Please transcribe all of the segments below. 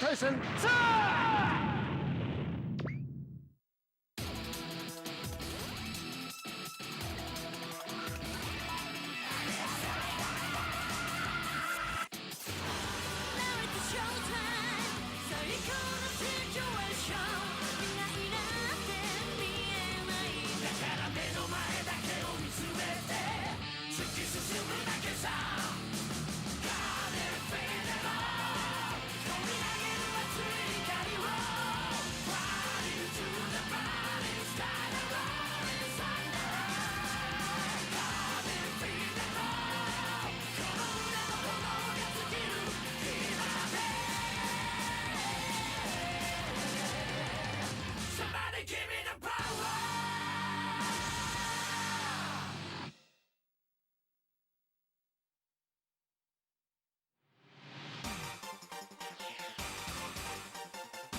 大戦 Z。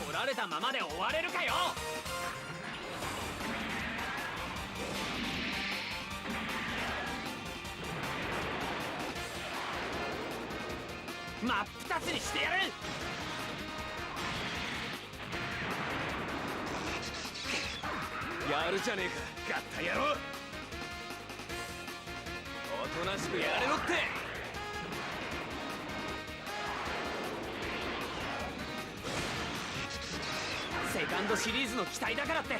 取られたままで終われるかよ。真っ二つにしてやる。やるじゃねえか、ガッタ野郎。おとなしくやれろって。セカンドシリーズの期待だからって。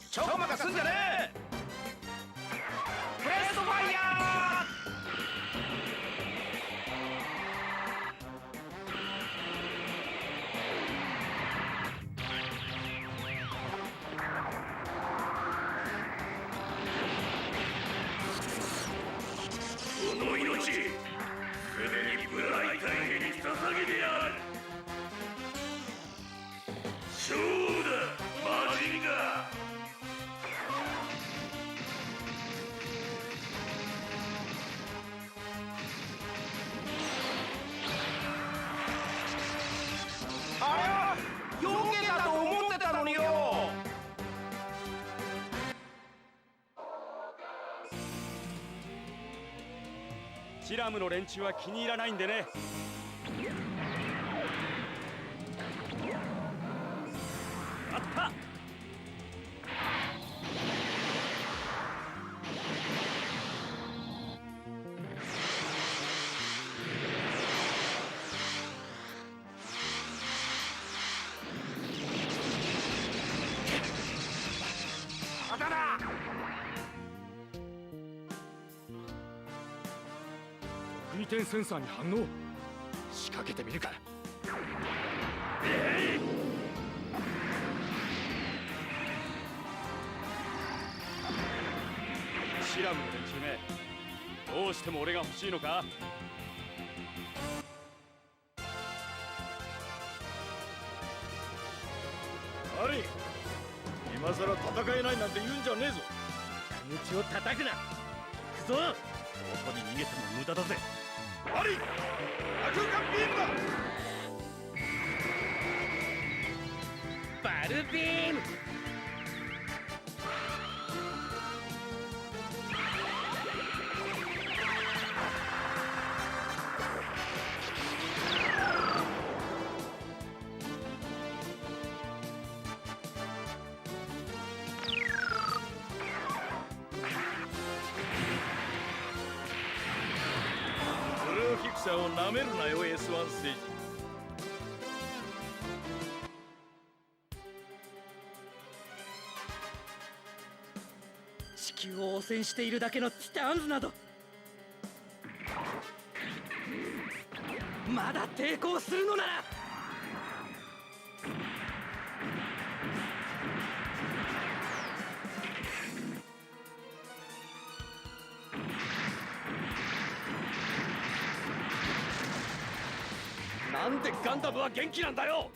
ちょまかすんじゃねえ。ブレストファイヤこの命すでにブライ大兵に捧げてある。勝負だマジンガー。あれは避けたと思ってたのによ。シラムの連中は気に入らないんでね。あった。あただ。得意点センサーに反応。仕掛けてみるか。シラムの連中ね、どうしても俺が欲しいのか。あれ今さら戦えないなんて言うんじゃねえぞ。口を叩くな。行くぞ。どこに逃げても無駄だぜ。あり悪眼ビームだ。バルビーム。ブルーフィクサーをなめるなよ S1 ステージ。地球を汚染しているだけのティターンズなどまだ抵抗するのなら。なんでガンダムは元気なんだよ。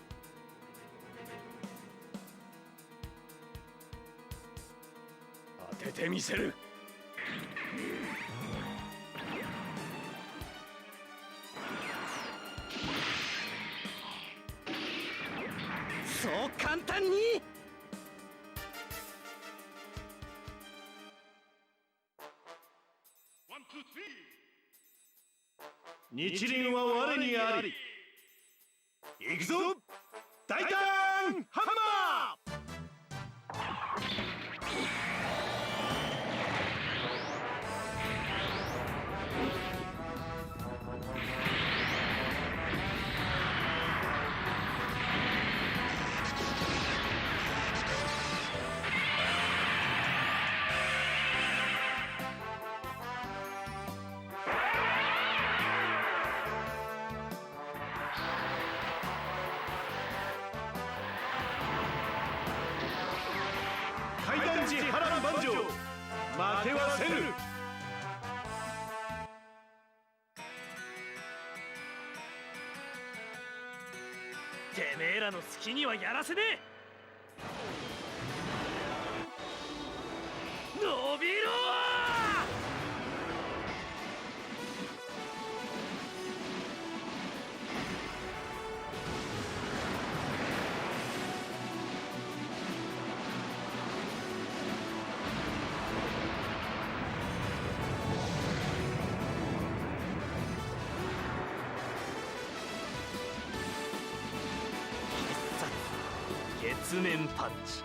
当ててみせる。そう簡単に。日輪は我にあり。行くぞ大胆ハンマー。階段時波乱万丈、負けはせぬ。てめえらの好きにはやらせねえ。伸びろ月面パンチ。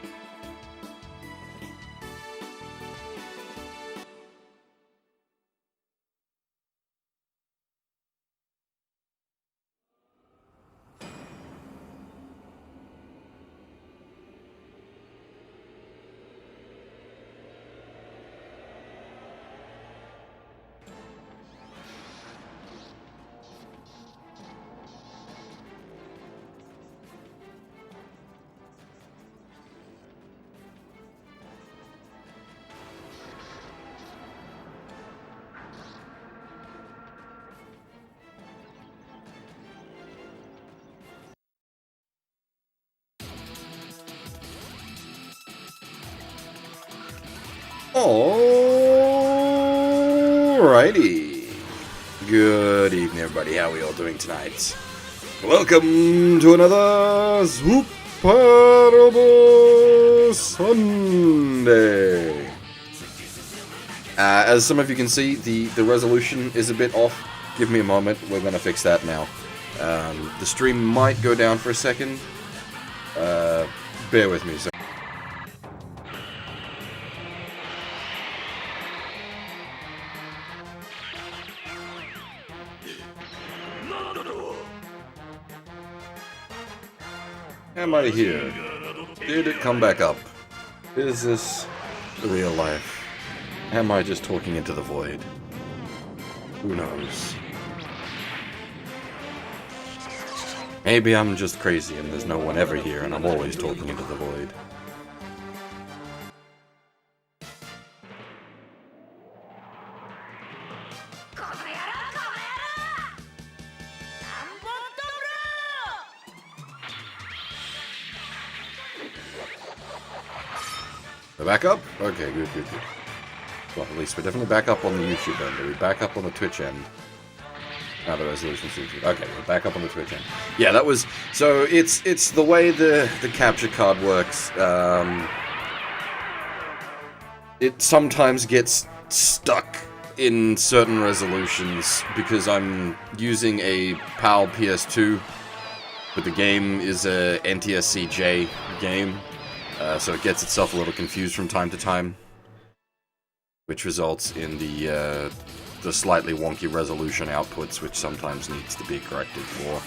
Alrighty. Good evening, everybody. How are we all doing tonight? Welcome to another Suparobo Sunday. As some of you can see, the resolution is a bit off. Give me a moment. We're going to fix that now. The stream might go down for a second. Bear with me. Am I here? Did it come back up? Is this real life? Am I just talking into the void? Who knows? Maybe I'm just crazy and there's no one ever here and I'm always talking into the void. We're back up? Okay, good. Well, at least we're definitely back up on the YouTube end. Are we back up on the Twitch end? Now the resolution seems good. Okay, we're back up on the Twitch end. Yeah, that was... So, it's the way the capture card works. It sometimes gets stuck in certain resolutions because I'm using a PAL PS2, but the game is a NTSC-J game. So it gets itself a little confused from time to time, which results in the slightly wonky resolution outputs, which sometimes needs to be corrected for.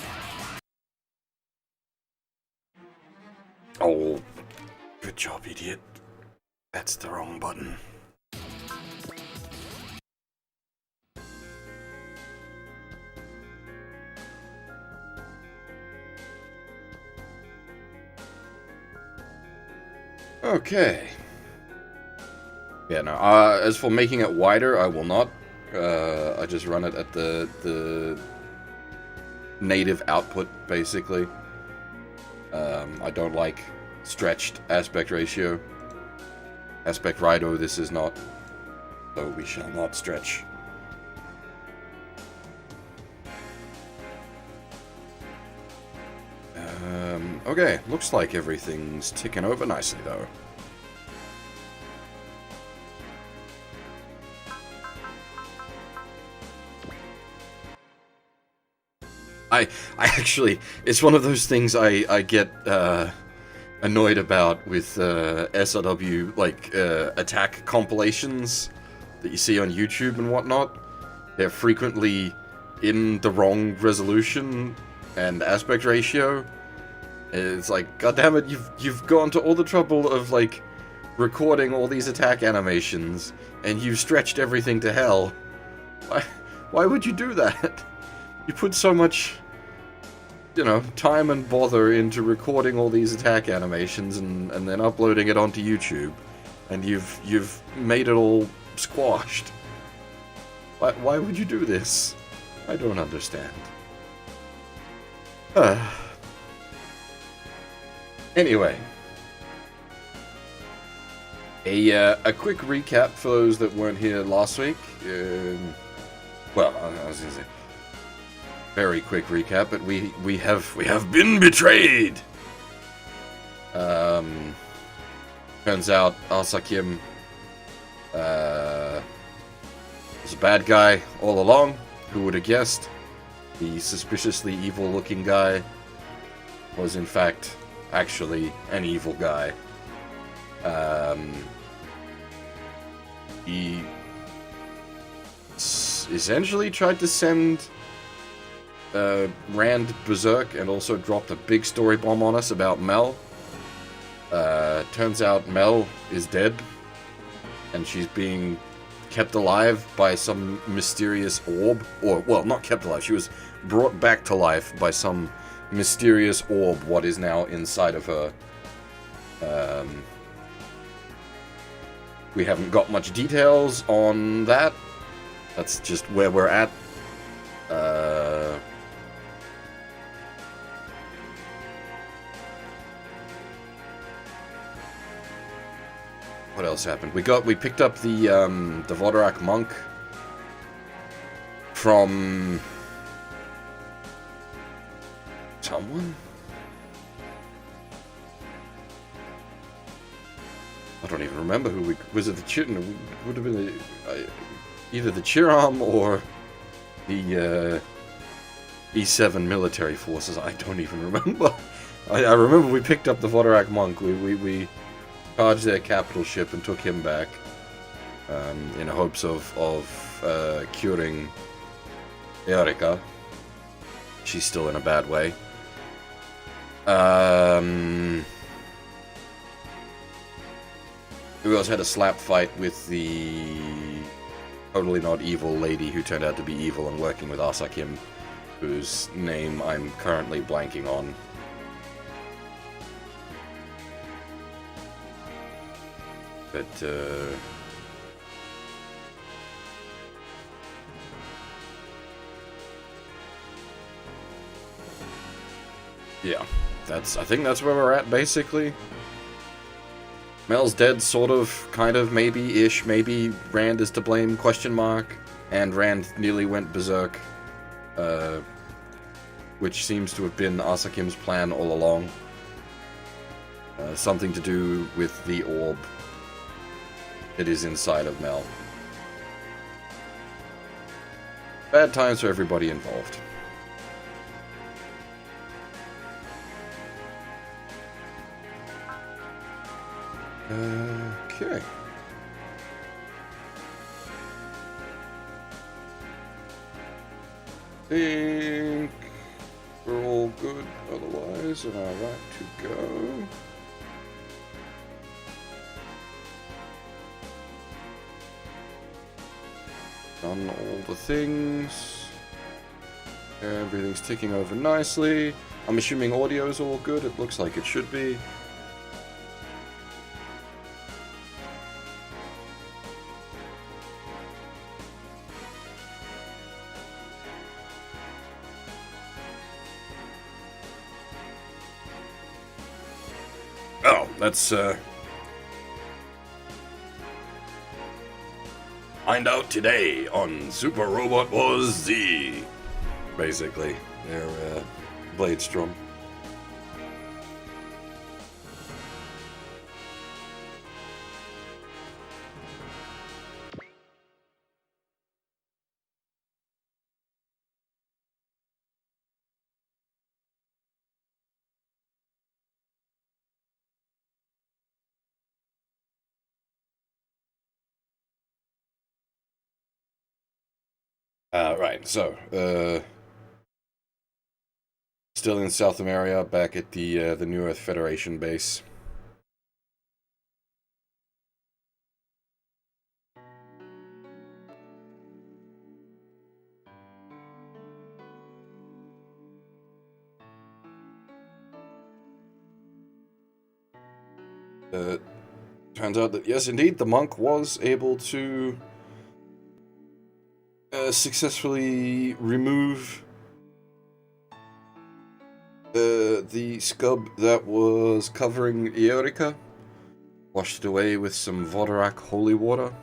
Oh, good job, idiot. That's the wrong button. Okay. Yeah, no, as for making it wider, I will not. I just run it at the native output, basically. I don't like stretched aspect ratio. Aspect Rido, this is not. So we shall not stretch. Okay, looks like everything's ticking over nicely, though. I actually, it's one of those things I get annoyed about with SRW, like, attack compilations that you see on YouTube and whatnot. They're frequently in the wrong resolution and aspect ratio. It's like, goddammit, you've gone to all the trouble of, like, recording all these attack animations, and you've stretched everything to hell. Why would you do that? You put so much, you know, time and bother into recording all these attack animations and then uploading it onto YouTube, and you've made it all squashed. Why would you do this? I don't understand. Anyway, a quick recap for those that weren't here last week. Well, I was gonna say, very quick recap, but we have been betrayed. Turns out Asakim was a bad guy all along. Who would have guessed? The suspiciously evil-looking guy was in fact actually an evil guy. He essentially tried to send Rand berserk and also dropped a big story bomb on us about Mel. Turns out Mel is dead, and she's being kept alive by some mysterious orb. Or, well, not kept alive, she was brought back to life by some mysterious orb, what is now inside of her. We haven't got much details on that. That's just where we're at. What else happened? We picked up the Vodorak monk from someone? I don't even remember who we... Was it the Chiran? It would have been either the Chiram or the E7 military forces. I don't even remember. I remember we picked up the Vodorak monk. We charged their capital ship and took him back in hopes of curing Erika. She's still in a bad way. We also had a slap fight with the totally not evil lady who turned out to be evil and working with Asakim, whose name I'm currently blanking on. But, yeah, I think that's where we're at, basically. Mel's dead, sort of, kind of, maybe-ish, maybe Rand is to blame, question mark, and Rand nearly went berserk, which seems to have been Asakim's plan all along. Something to do with the orb that is inside of Mel. Bad times for everybody involved. Okay. Think we're all good otherwise, and I'm right to go. Done all the things. Everything's ticking over nicely. I'm assuming audio's all good. It looks like it should be. Oh, that's find out today on Super Robot Wars Z. Basically, they're Bladestrom. Right, so, still in South America, back at the New Earth Federation base. Turns out that, yes, indeed, the monk was able to successfully remove the scub that was covering Eorica, washed it away with some Vodorak holy water.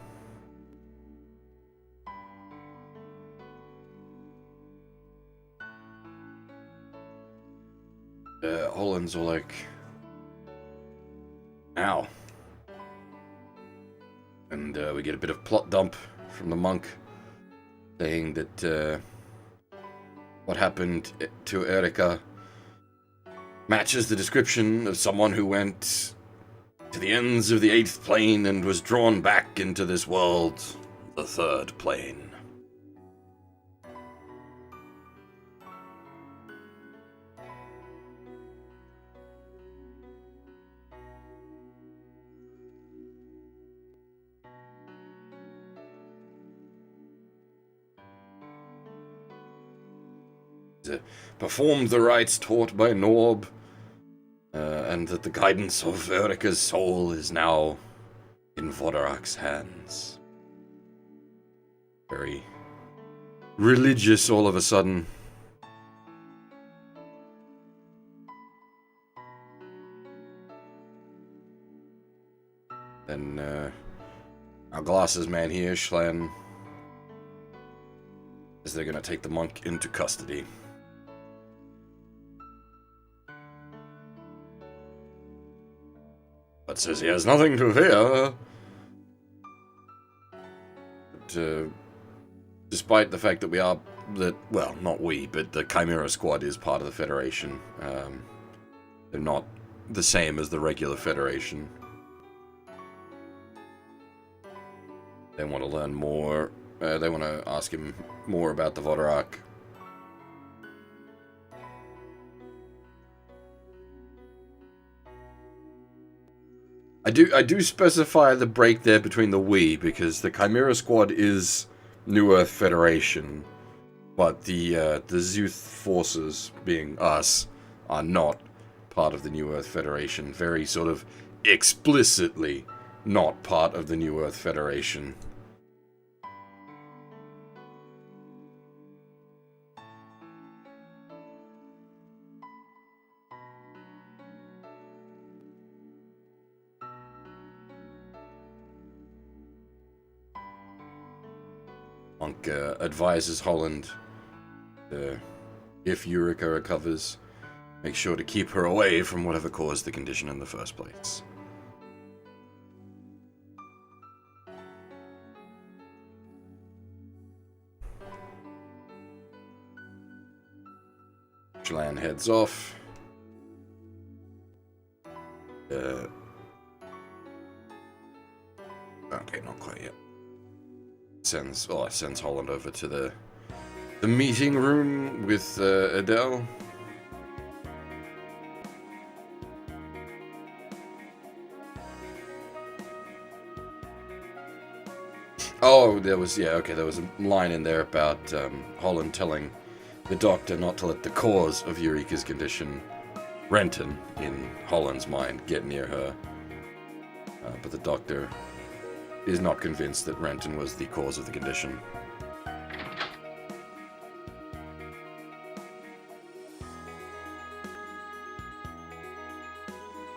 Holland's all like, ow. And we get a bit of plot dump from the monk, saying that what happened to Eorica matches the description of someone who went to the ends of the 8th plane and was drawn back into this world, the 3rd plane. Performed the rites taught by Norb, and that the guidance of Eorica's soul is now in Vodorak's hands. Very religious all of a sudden. Then our glasses man here, Schlan, is they're gonna take the monk into custody. But says he has nothing to fear. But, despite the fact that we are, well, not we, but the Chimera Squad is part of the Federation. They're not the same as the regular Federation. They want to learn more. They want to ask him more about the Vodorak. I do specify the break there between the we, because the Chimera Squad is New Earth Federation, but the Zuth forces, being us, are not part of the New Earth Federation. Very sort of explicitly not part of the New Earth Federation. Monk advises Holland, if Eorica recovers, make sure to keep her away from whatever caused the condition in the first place. Schlan heads off. Okay, not quite yet. Sends Holland over to the meeting room with Adele. Oh, there was a line in there about Holland telling the doctor not to let the cause of Eureka's condition, Renton, in Holland's mind, get near her. But the doctor is not convinced that Renton was the cause of the condition.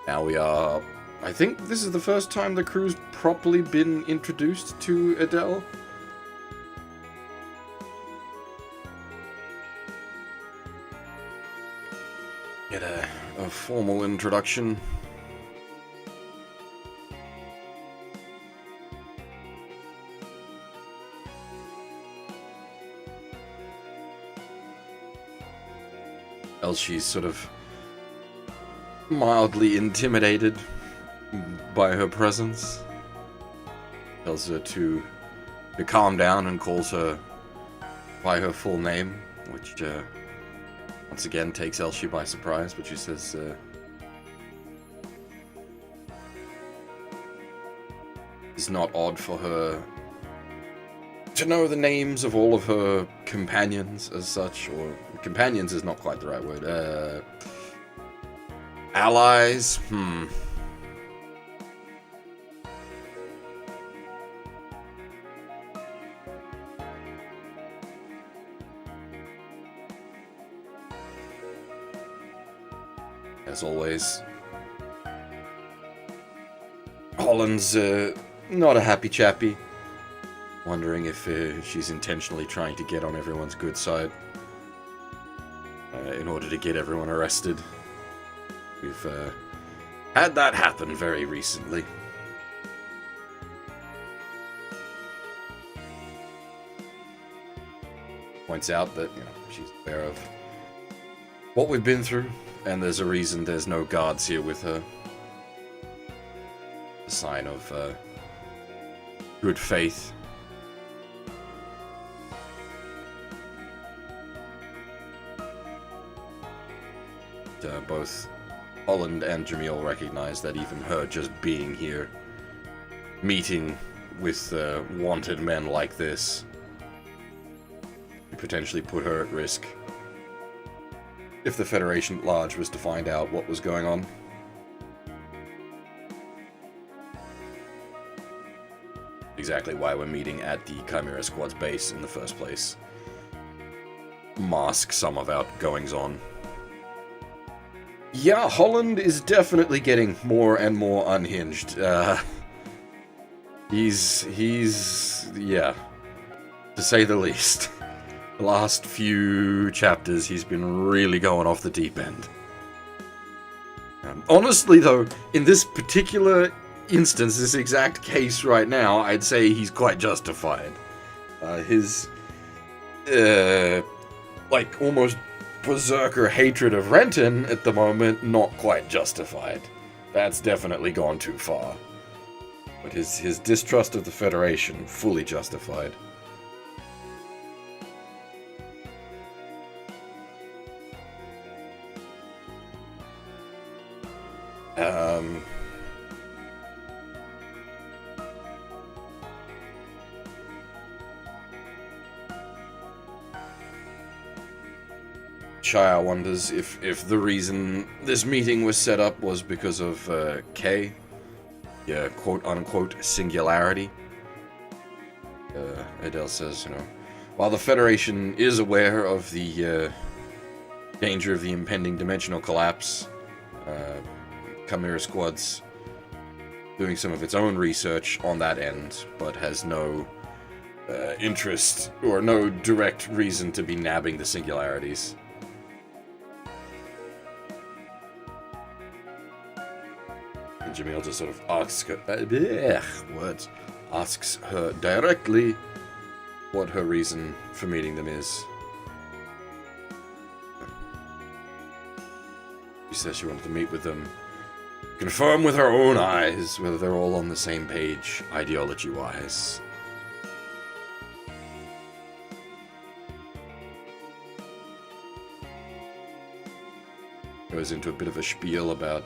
Now we are... I think this is the first time the crew's properly been introduced to Adele. Get a formal introduction. Else she's sort of mildly intimidated by her presence. Tells her to calm down and calls her by her full name, which once again takes Elshi by surprise, but she says, it's not odd for her to know the names of all of her companions as such, or companions is not quite the right word, allies, As always, Holland's not a happy chappy, wondering if she's intentionally trying to get on everyone's good side in order to get everyone arrested. We've had that happen very recently. Points out that, she's aware of what we've been through, and there's a reason there's no guards here with her. A sign of good faith. Both Holland and Jamil recognize that even her just being here, meeting with wanted men like this, could potentially put her at risk if the Federation at large was to find out what was going on. Exactly why we're meeting at the Chimera Squad's base in the first place. Mask some of our goings-on. Yeah, Holland is definitely getting more and more unhinged. He's yeah, to say the least. The last few chapters, he's been really going off the deep end. Honestly, though, in this particular instance, this exact case right now, I'd say he's quite justified. His, like, almost berserker hatred of Renton at the moment, not quite justified. That's definitely gone too far. But his distrust of the Federation, fully justified. Shire wonders if the reason this meeting was set up was because of K, yeah, quote-unquote singularity. Adele says, while the Federation is aware of the danger of the impending dimensional collapse, Chimera Squad's doing some of its own research on that end, but has no interest or no direct reason to be nabbing the singularities. And Jamil just sort of asks her, asks her directly what her reason for meeting them is. She says she wanted to meet with them, confirm with her own eyes whether they're all on the same page, ideology-wise. Goes into a bit of a spiel about,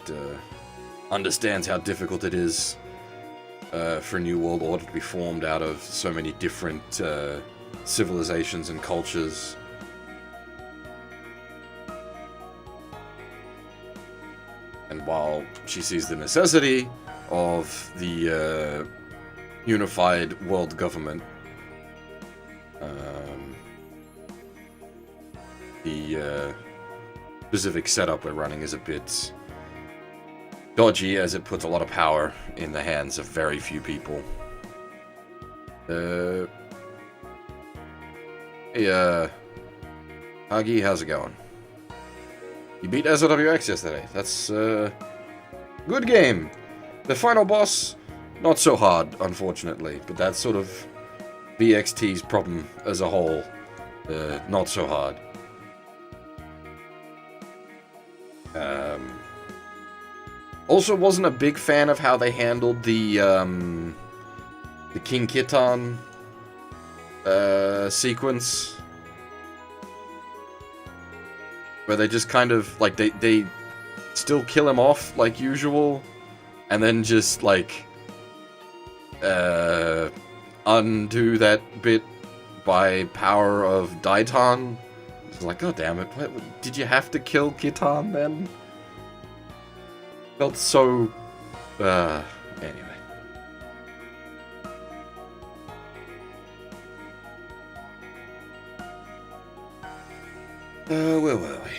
understands how difficult it is for a new world order to be formed out of so many different civilizations and cultures. And while she sees the necessity of the unified world government, the specific setup we're running is a bit dodgy, as it puts a lot of power in the hands of very few people. Hey, Hagi, how's it going? You beat SOWX yesterday. That's, good game. The final boss, not so hard, unfortunately, but that's sort of VXT's problem as a whole. Not so hard. Also wasn't a big fan of how they handled the King Kitan sequence. where they just kind of, like, they still kill him off like usual, and then just, like, undo that bit by power of Daitan. It's like, oh damn it, did you have to kill Kitan then? Felt so... anyway. Where were we?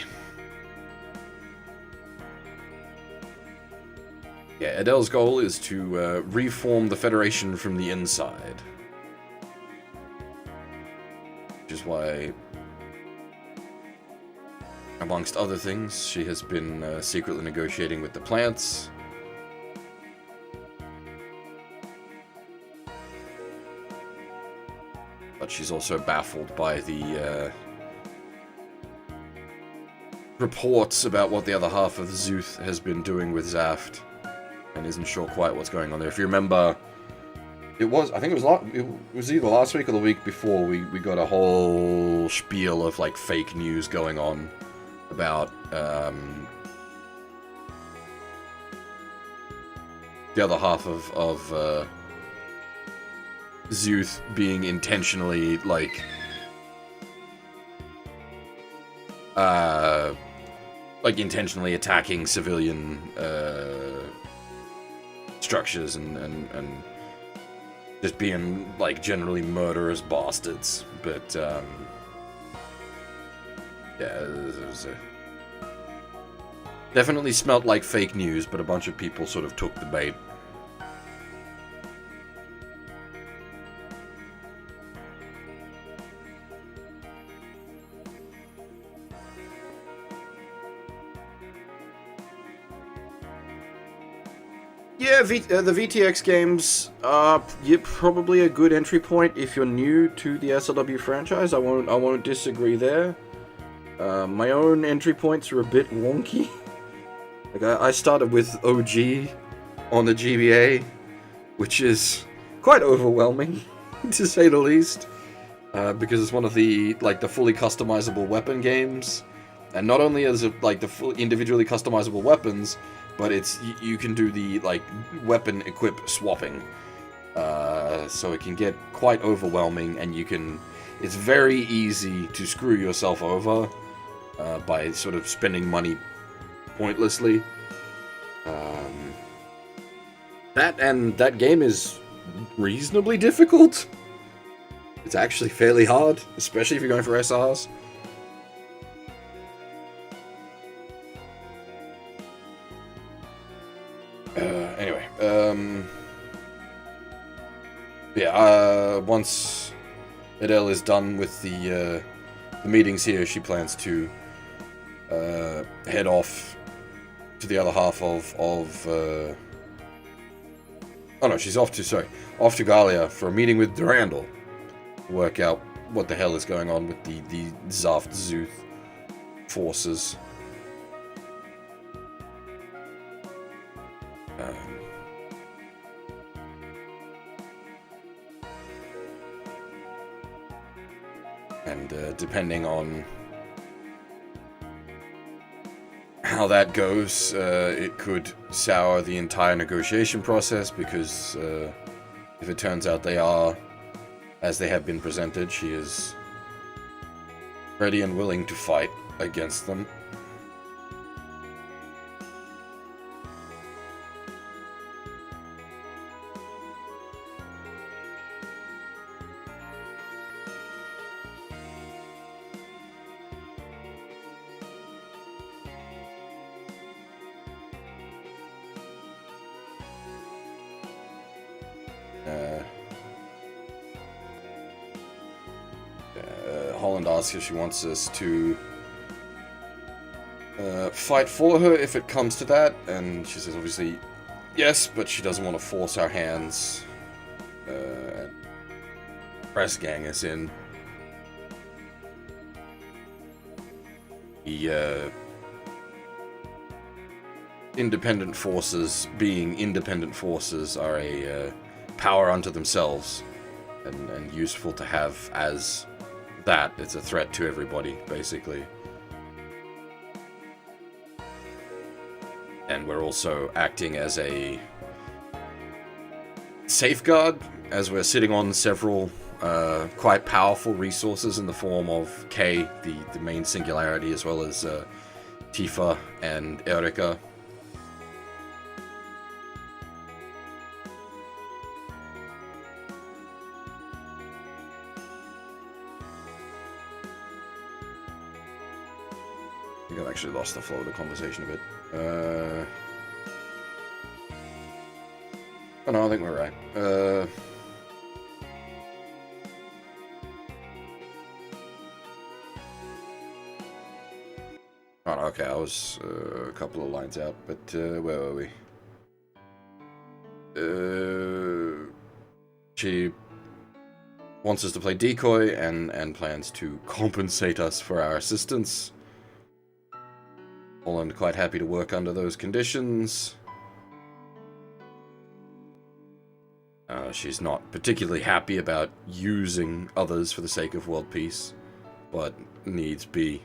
Yeah, Adele's goal is to reform the Federation from the inside. Which is why, amongst other things, she has been secretly negotiating with the plants. But she's also baffled by the reports about what the other half of Zuth has been doing with Zaft, and isn't sure quite what's going on there. If you remember, I think it was either last week or the week before, we got a whole spiel of, like, fake news going on about the other half of Zuth being intentionally, like, intentionally attacking civilian structures and just being, like, generally murderous bastards. But yeah, it was definitely smelt like fake news, but a bunch of people sort of took the bait. Yeah, the VTX games are probably a good entry point if you're new to the SLW franchise. I won't disagree there. My own entry points are a bit wonky. Like, I started with OG on the GBA, which is quite overwhelming, to say the least, because it's one of the, like, the fully customizable weapon games, and not only is it, like, the full individually customizable weapons, but it's, you can do the, like, weapon equip swapping. So it can get quite overwhelming, and it's very easy to screw yourself over by sort of spending money pointlessly. That game is reasonably difficult. It's actually fairly hard, especially if you're going for SRs. Anyway, once Adele is done with the meetings here, she plans to head off to the other half of oh no, she's off to Galia for a meeting with Durandal to work out what the hell is going on with the Zaft Zuth forces. And depending on how that goes, it could sour the entire negotiation process, because if it turns out they are as they have been presented, she is ready and willing to fight against them. Holland asks if she wants us to fight for her if it comes to that, and she says obviously yes, but she doesn't want to force our hands and press gang us in. The independent forces, being independent forces, are a power unto themselves, and useful to have as that. It's a threat to everybody, basically. and we're also acting as a safeguard, as we're sitting on several quite powerful resources in the form of K, the main singularity, as well as Tifa and Erika. I think I've actually lost the flow of the conversation a bit. Oh no, I think we're right. Oh no, okay, I was a couple of lines out, but where were we? She wants us to play decoy and plans to compensate us for our assistance. Holland quite happy to work under those conditions. She's not particularly happy about using others for the sake of world peace, but needs be.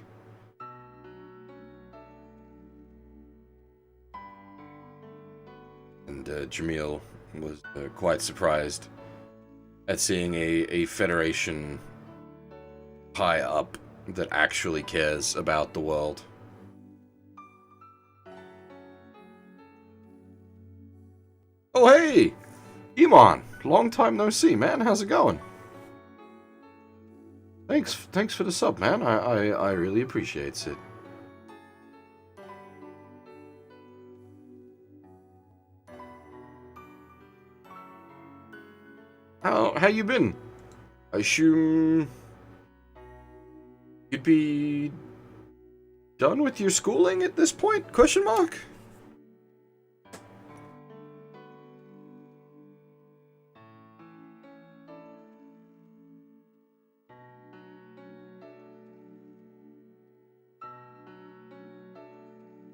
And Jamil was quite surprised at seeing a Federation high up that actually cares about the world. Oh hey! Iman! Long time no see, man. How's it going? Thanks for the sub, man. I really appreciate it. How you been? I assume you'd be done with your schooling at this point? Question mark?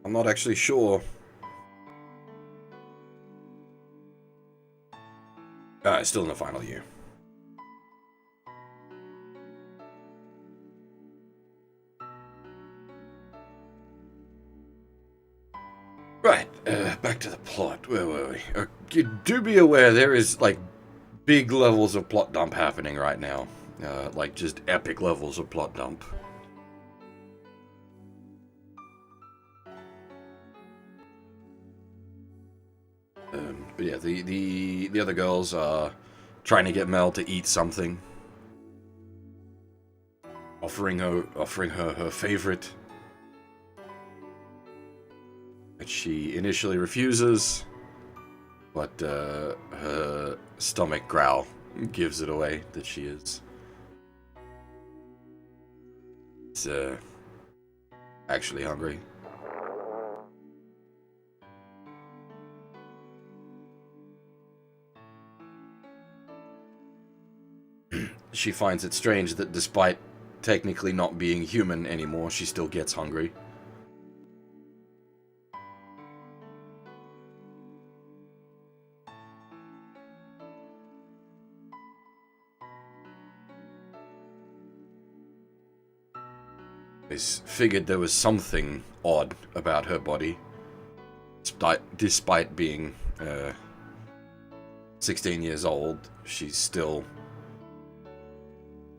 I'm not actually sure. Still in the final year. Right, back to the plot. Where were we? Do be aware there is, like, big levels of plot dump happening right now. Like, just epic levels of plot dump. But yeah, the other girls are trying to get Mel to eat something, offering her her favorite, which she initially refuses, but her stomach growl gives it away that she is actually hungry. She finds it strange that despite technically not being human anymore, she still gets hungry. I figured there was something odd about her body, despite being 16 years old. She's still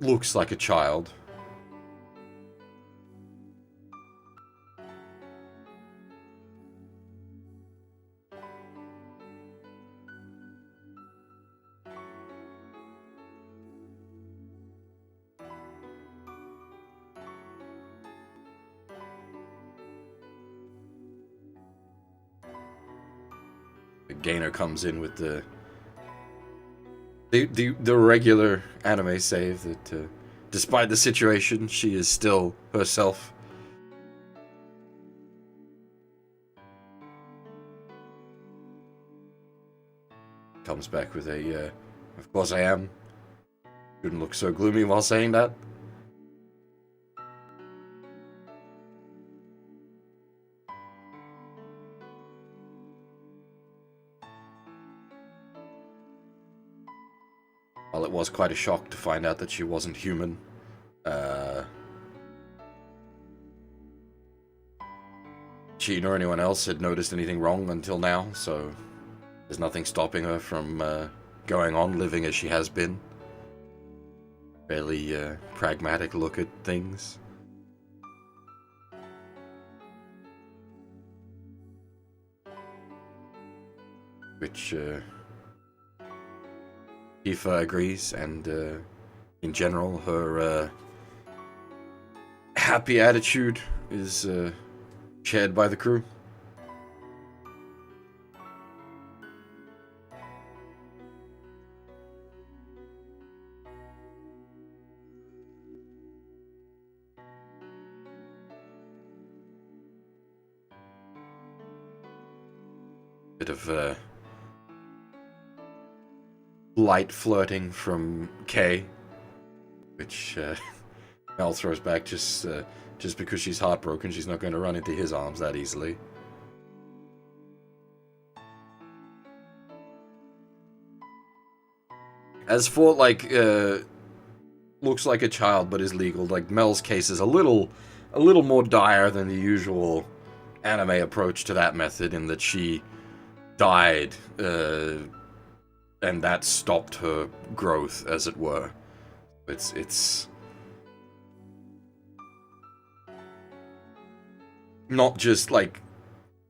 looks like a child. Gainer comes in with the regular anime save that despite the situation, she is still herself. Comes back with a, of course I am. Shouldn't look so gloomy while saying that. While it was quite a shock to find out that she wasn't human, she nor anyone else had noticed anything wrong until now, so there's nothing stopping her from going on living as she has been. Fairly pragmatic look at things. Which Tifa agrees, and in general, her happy attitude is shared by the crew. Bit of light flirting from Kay, which Mel throws back just because she's heartbroken. She's not going to run into his arms that easily. As for, like, looks like a child but is legal, like, Mel's case is a little more dire than the usual anime approach to that method, in that she died, and that stopped her growth, as it were. It's not just, like,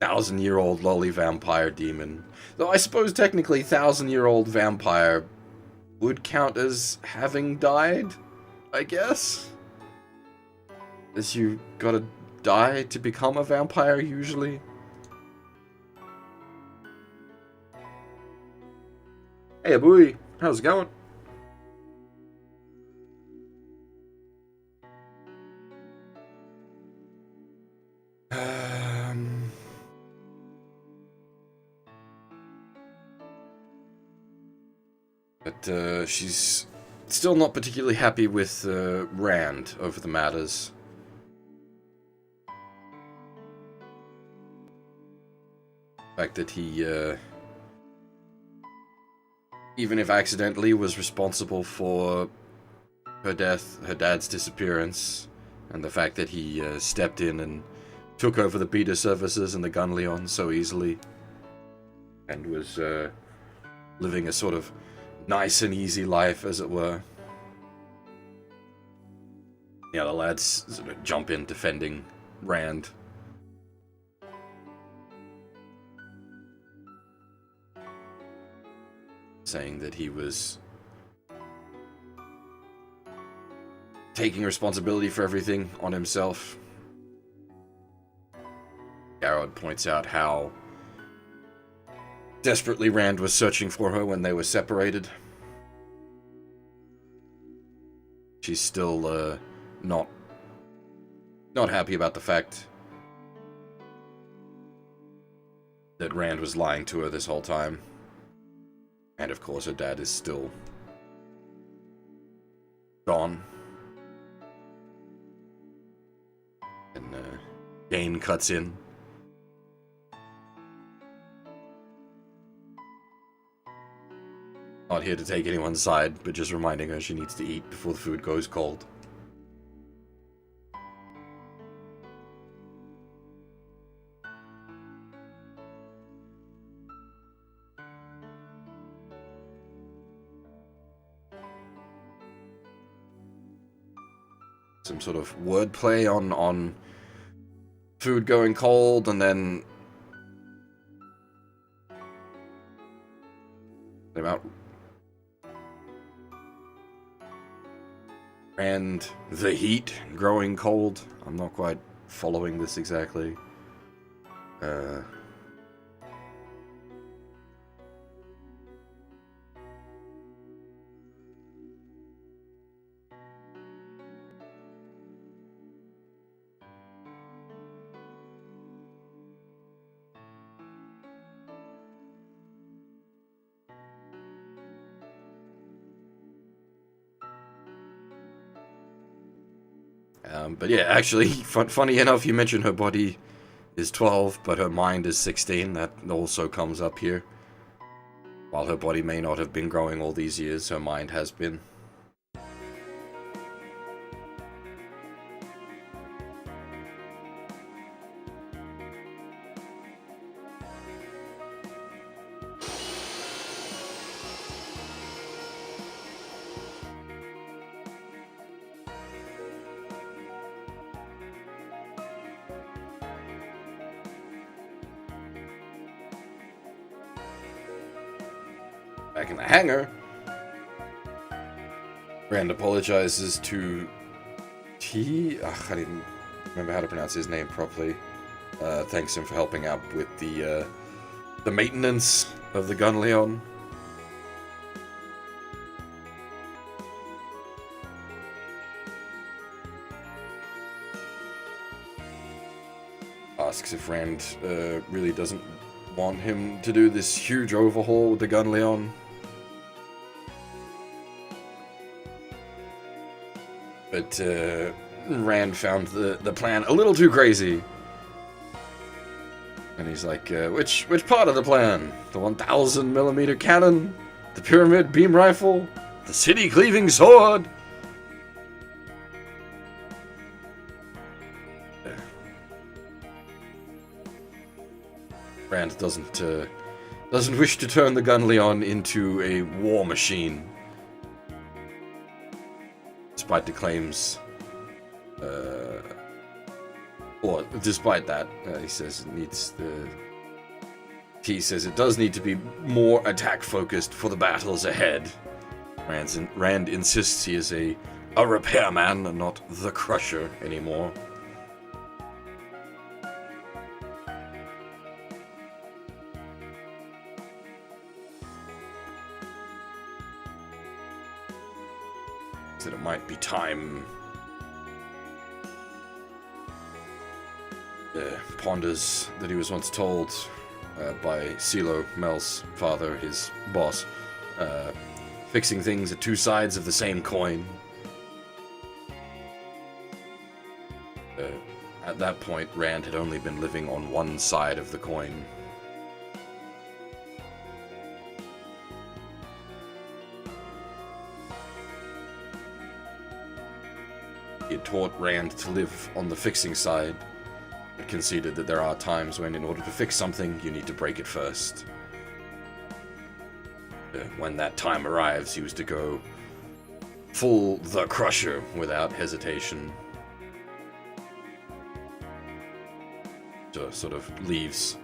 1,000-year-old lolly vampire demon. Though I suppose technically 1,000-year-old vampire would count as having died, I guess? As you gotta die to become a vampire, usually. Hey, boy, how's it going? But she's still not particularly happy with Rand over the matters. The fact that he, even if accidentally, was responsible for her death, her dad's disappearance, and the fact that he stepped in and took over the beta services and the Gunleon so easily, and was living a sort of nice and easy life, as it were. Yeah, the lads sort of jump in defending Rand. Saying that he was taking responsibility for everything on himself. Garrod points out how desperately Rand was searching for her when they were separated. She's still not happy about the fact that Rand was lying to her this whole time. And of course her dad is still gone. And Dane cuts in. Not here to take anyone's side, but just reminding her she needs to eat before the food goes cold. Some sort of wordplay on food going cold, and then about and the heat growing cold. I'm not quite following this exactly. But yeah, actually, funny enough, you mentioned her body is 12, but her mind is 16. That also comes up here. While her body may not have been growing all these years, her mind has been. back in the hangar, Rand apologizes to I didn't remember how to pronounce his name properly. Thanks him for helping out with the maintenance of the Gunleon. Asks if Rand really doesn't want him to do this huge overhaul with the Gunleon. But Rand found the plan a little too crazy. And he's like, which part of the plan? The 1,000mm cannon? The pyramid beam rifle? The city-cleaving sword? Rand doesn't wish to turn the Gunleon into a war machine. Despite the claims, or despite that, he says it needs He says it does need to be more attack-focused for the battles ahead. Rand insists he is a repairman and not the Crusher anymore. That it might be time. Ponders that he was once told by Silo, Mel's father, his boss, fixing things at two sides of the same coin. At that point, Rand had only been living on one side of the coin. He had taught Rand to live on the fixing side, but conceded that there are times when, in order to fix something, you need to break it first. When that time arrives, he was to go full the Crusher without hesitation. So sort of leaves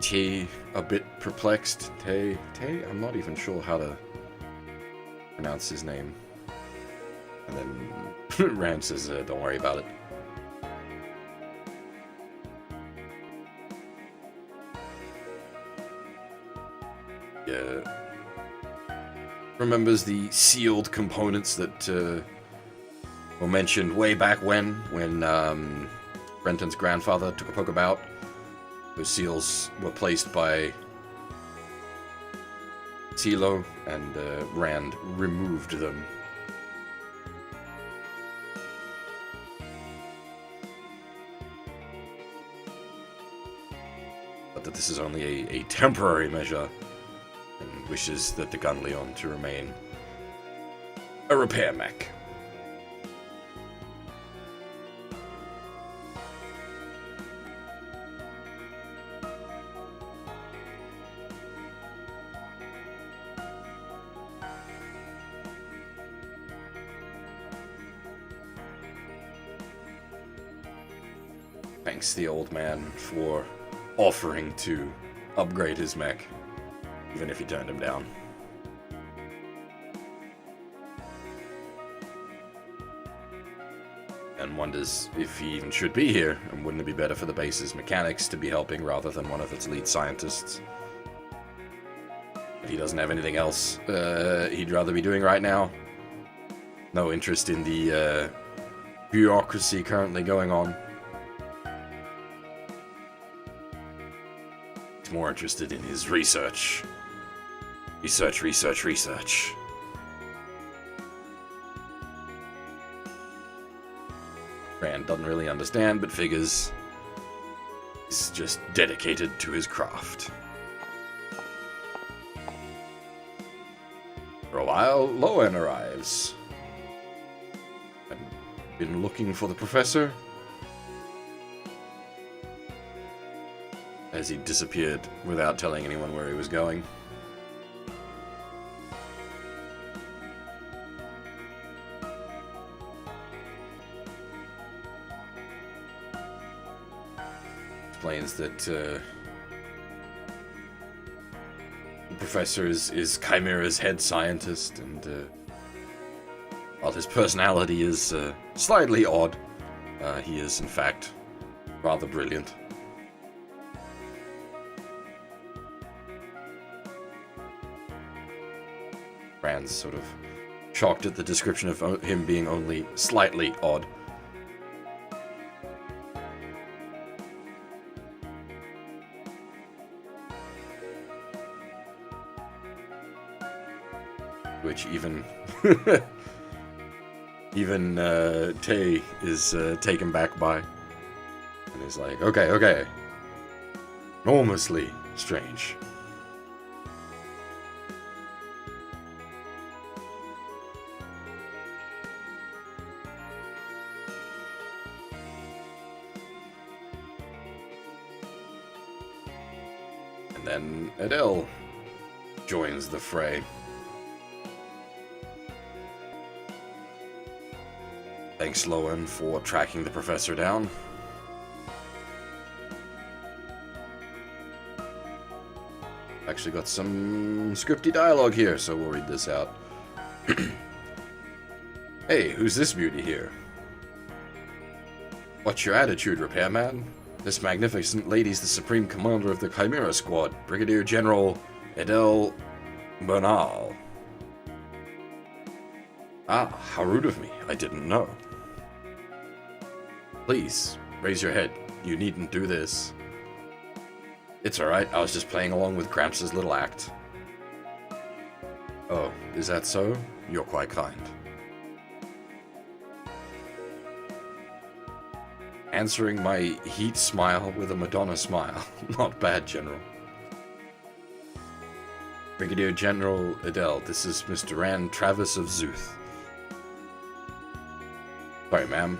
Tay a bit perplexed. Tay? I'm not even sure how to pronounce his name. And then Rand says, don't worry about it. Yeah. Remembers the sealed components that were mentioned way back when Renton's grandfather took a poke about. Those seals were placed by Silo, and Rand removed them. But that this is only a temporary measure, and wishes that the Gunleon to remain a repair mech. Thanks the old man for offering to upgrade his mech, even if he turned him down. And wonders if he even should be here, and wouldn't it be better for the base's mechanics to be helping rather than one of its lead scientists? If he doesn't have anything else he'd rather be doing right now. No interest in the bureaucracy currently going on. He's more interested in his research. Research. Rand doesn't really understand, but figures he's just dedicated to his craft. For a while, Lowen arrives. I've been looking for the professor, as he disappeared without telling anyone where he was going. Explains that The professor is Chimera's head scientist, and while his personality is slightly odd, he is, in fact, rather brilliant. Rands sort of shocked at the description of him being only slightly odd. Which even Tay is taken back by, and he's like, okay, enormously strange. And then Adele joins the fray. Thanks, Lowen, for tracking the professor down. Actually got some scripty dialogue here, so we'll read this out. Hey, who's this beauty here? What's your attitude, repairman? This magnificent lady's the supreme commander of the Chimera Squad, Brigadier General Adele Bernal. Ah, how rude of me. I didn't know. Please, raise your head. You needn't do this. It's alright, I was just playing along with Gramps' little act. Oh, is that so? You're quite kind. Answering my heat smile with a Madonna smile. Not bad, General. Brigadier General Adele, this is Mr. Rand Travis of Zuth. Sorry, ma'am.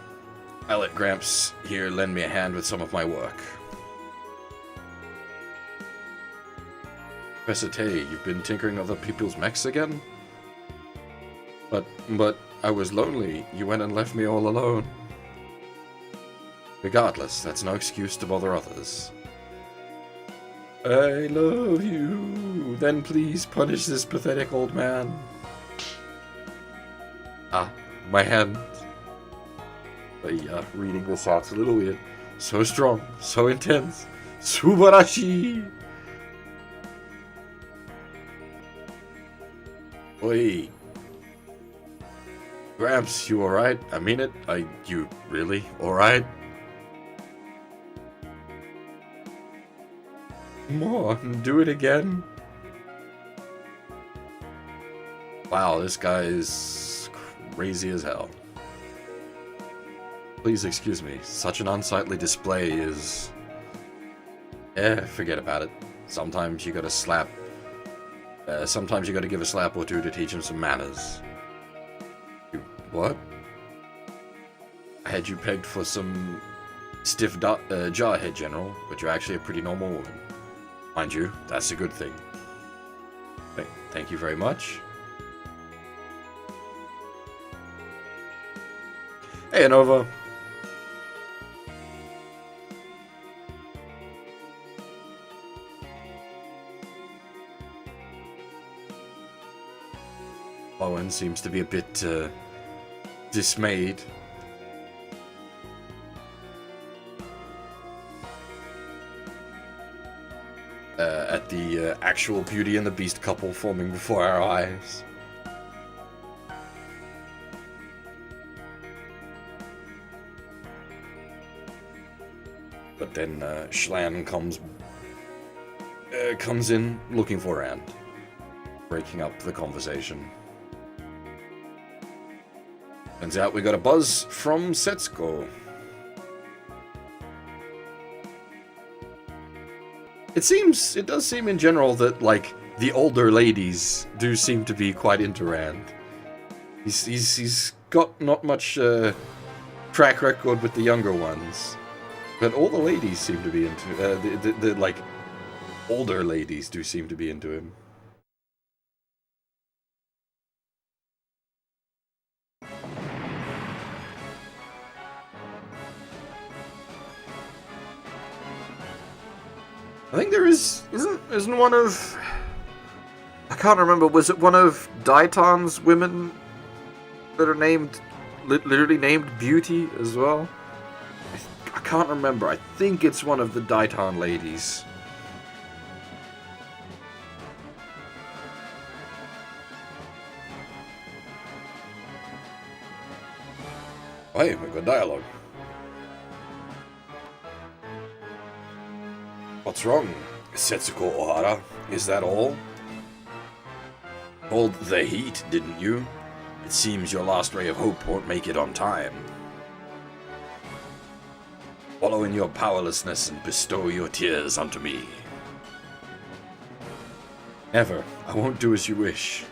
I let Gramps here lend me a hand with some of my work. Professor Tay, you've been tinkering other people's mechs again? But I was lonely. You went and left me all alone. Regardless, that's no excuse to bother others. I love you. Then please punish this pathetic old man. Ah, my hand. Reading this out's a little weird. So strong, so intense. Subarashi! Oi. Gramps, you alright? I mean it. You really alright? Come on, do it again. Wow, this guy is crazy as hell. Please excuse me, such an unsightly display is... forget about it. Sometimes you gotta slap... sometimes you gotta give a slap or two to teach him some manners. What? I had you pegged for some stiff jarhead, General, but you're actually a pretty normal woman. Mind you, that's a good thing. Thank you very much. Hey, Anova. Owen seems to be a bit dismayed. At the actual Beauty and the Beast couple forming before our eyes. But then Schlan comes in looking for Rand, breaking up the conversation. Turns out we got a buzz from Setsuko. It does seem in general that, like, the older ladies do seem to be quite into Rand. He's got not much track record with the younger ones, but all the ladies seem to be into the like older ladies do seem to be into him. I think there isn't one of can't remember. Was it one of Daitan's women that are named, literally named Beauty as well? I can't remember. I think it's one of the Daitan ladies. Hey, we've got dialogue. What's wrong, Setsuko Ohara? Is that all? Called the heat, didn't you? It seems your last ray of hope won't make it on time. Wallow in your powerlessness and bestow your tears unto me. Never. I won't do as you wish.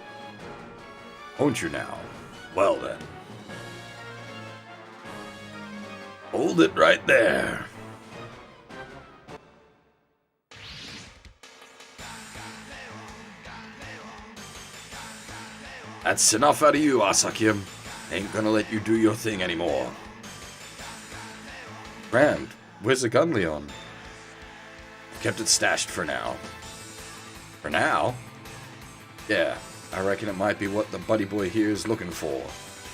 Won't you now? Well then. Hold it right there. That's enough out of you, Asakia. Ain't gonna let you do your thing anymore. Rand, where's the gun, Leon? Kept it stashed for now. For now? Yeah, I reckon it might be what the buddy boy here is looking for.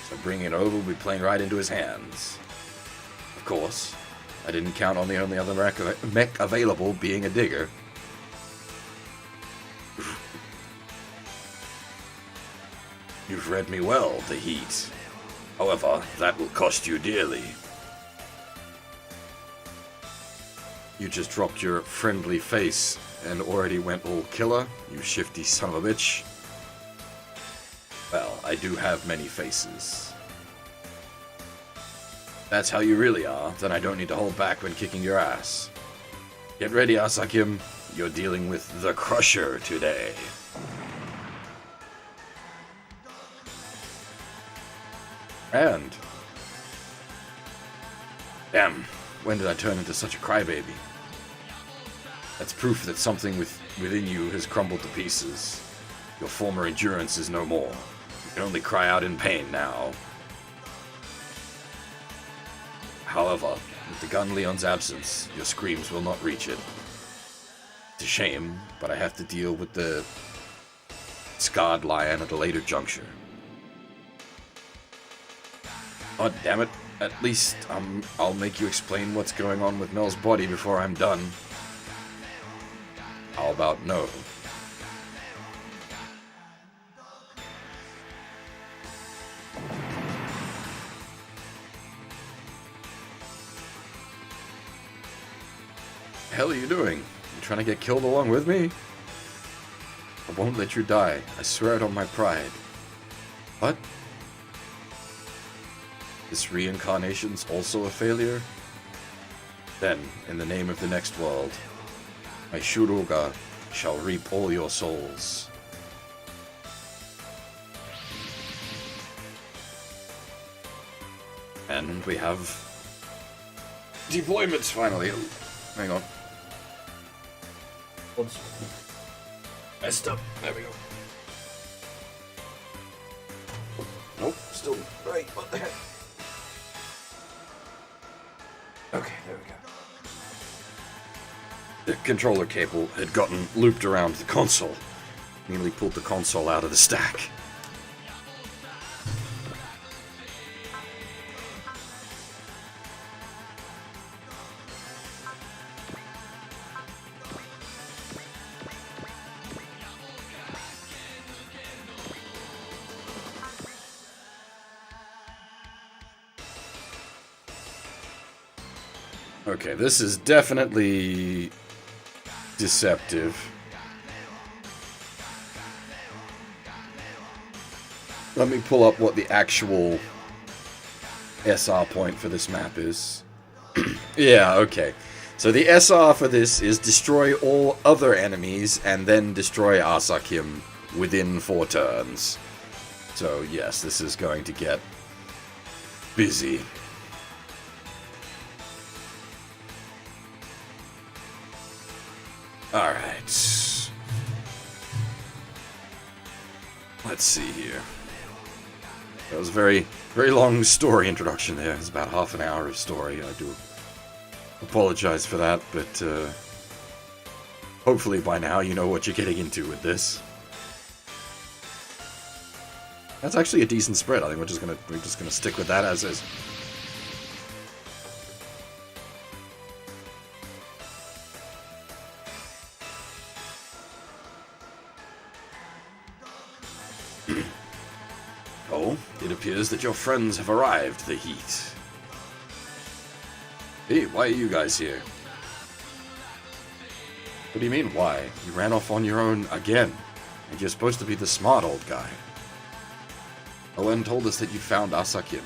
So bringing it over will be playing right into his hands. Of course, I didn't count on the only other mech available being a digger. You've read me well, the heat. However, that will cost you dearly. You just dropped your friendly face and already went all killer, you shifty son of a bitch. Well, I do have many faces. That's how you really are, then I don't need to hold back when kicking your ass. Get ready, Asakim. You're dealing with the Crusher today. And... damn, when did I turn into such a crybaby? That's proof that something within you has crumbled to pieces. Your former endurance is no more. You can only cry out in pain now. However, with the gun Leon's absence, your screams will not reach it. It's a shame, but I have to deal with the scarred lion at a later juncture. Oh, damn it. At least I'll make you explain what's going on with Mel's body before I'm done. How about no? The hell are you doing? You trying to get killed along with me? I won't let you die. I swear it on my pride. What? This reincarnation's also a failure? Then, in the name of the next world, my Shuruga shall reap all your souls. And we have deployments finally. Oh, hang on. Oops. Messed up. There we go. Nope, still right. What the heck? Okay, there we go. The controller cable had gotten looped around the console. Nearly pulled the console out of the stack. Okay, this is definitely deceptive. Let me pull up what the actual SR point for this map is. Yeah, okay. So the SR for this is destroy all other enemies and then destroy Asakim within 4 turns. So yes, this is going to get busy. Alright. Let's see here. That was a very, very long story introduction there. It's about half an hour of story. I do apologize for that, but hopefully by now you know what you're getting into with this. That's actually a decent spread. I think we're just gonna stick with that as is. Oh, it appears that your friends have arrived, the Heat. Hey, why are you guys here? What do you mean, why? You ran off on your own again, and you're supposed to be the smart old guy. Owen told us that you found Asakim.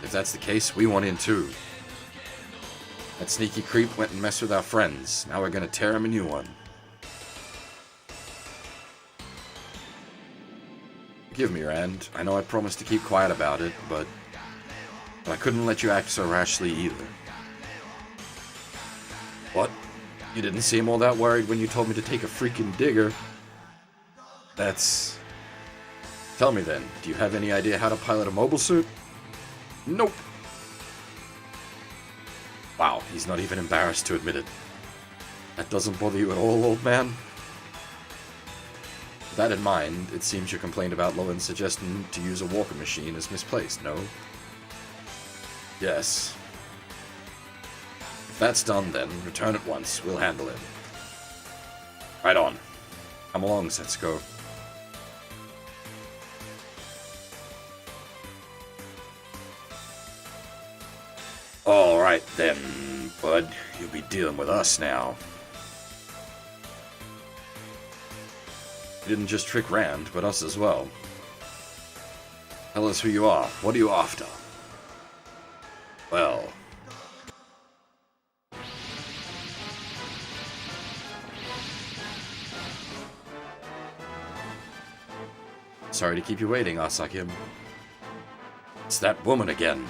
If that's the case, we want in too. That sneaky creep went and messed with our friends. Now we're gonna tear him a new one. Forgive me, Rand. I know I promised to keep quiet about it, but I couldn't let you act so rashly either. What? You didn't seem all that worried when you told me to take a freaking digger. That's... Tell me then, do you have any idea how to pilot a mobile suit? Nope. Wow, he's not even embarrassed to admit it. That doesn't bother you at all, old man? With that in mind, it seems your complaint about Lowen's suggestion to use a walker machine is misplaced, no? Yes. If that's done, then return at once. We'll handle it. Right on. Come along, Setsuko. Alright then, bud. You'll be dealing with us now. You didn't just trick Rand, but us as well. Tell us who you are. What are you after? Well... Sorry to keep you waiting, Asakim. It's that woman again.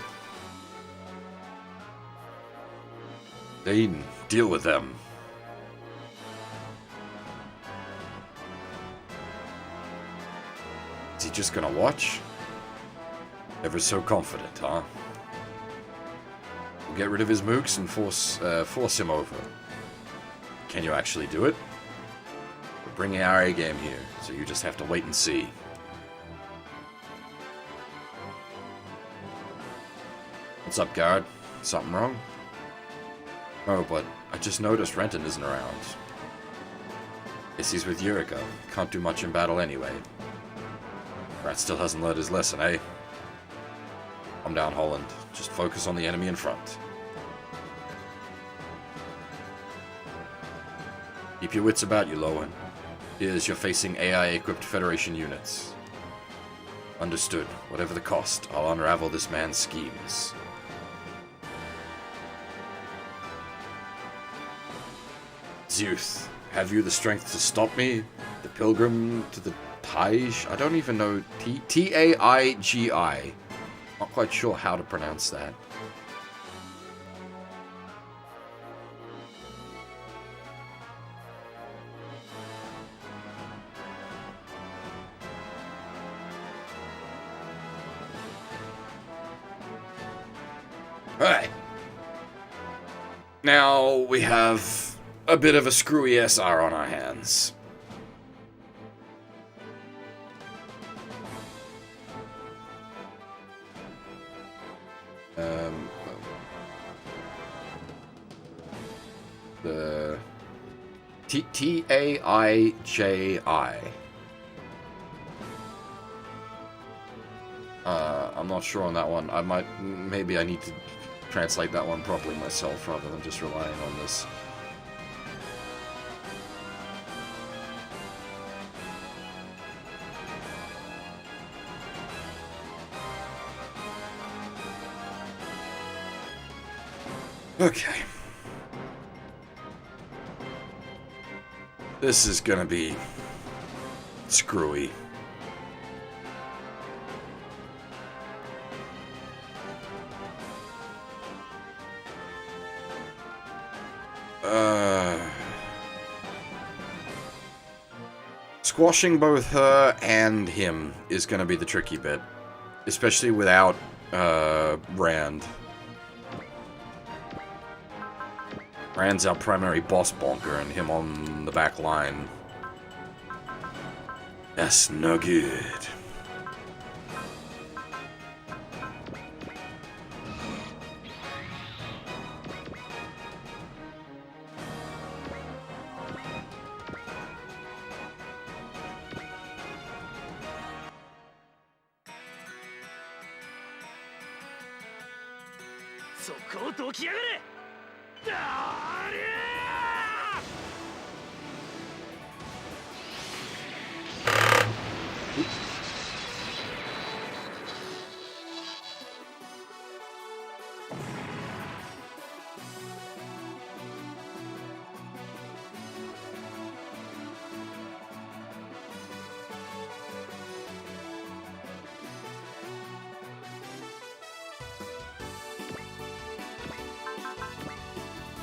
Dane, deal with them. Is he just gonna watch? Ever so confident, huh? We'll get rid of his mooks and force him over. Can you actually do it? We're bringing our A game here, so you just have to wait and see. What's up, guard? Something wrong? Oh, but I just noticed Renton isn't around. Guess he's with Yurika. Can't do much in battle anyway. Rat still hasn't learned his lesson, eh? Calm down, Holland. Just focus on the enemy in front. Keep your wits about you, Lowen. Here's you're facing AI-equipped Federation units. Understood. Whatever the cost, I'll unravel this man's schemes. Zeus, have you the strength to stop me? The pilgrim to the Taij? I don't even know. Taigi. Not quite sure how to pronounce that. Alright. Now we have a bit of a screwy SR on our hands. The Taiji. I'm not sure on that one. Maybe I need to translate that one properly myself rather than just relying on this. Okay. This is gonna be screwy. Squashing both her and him is gonna be the tricky bit. Especially without, Rand. Rand's our primary boss bonker, and him on the back line. That's no good. そこをどきやがれ。だりゃ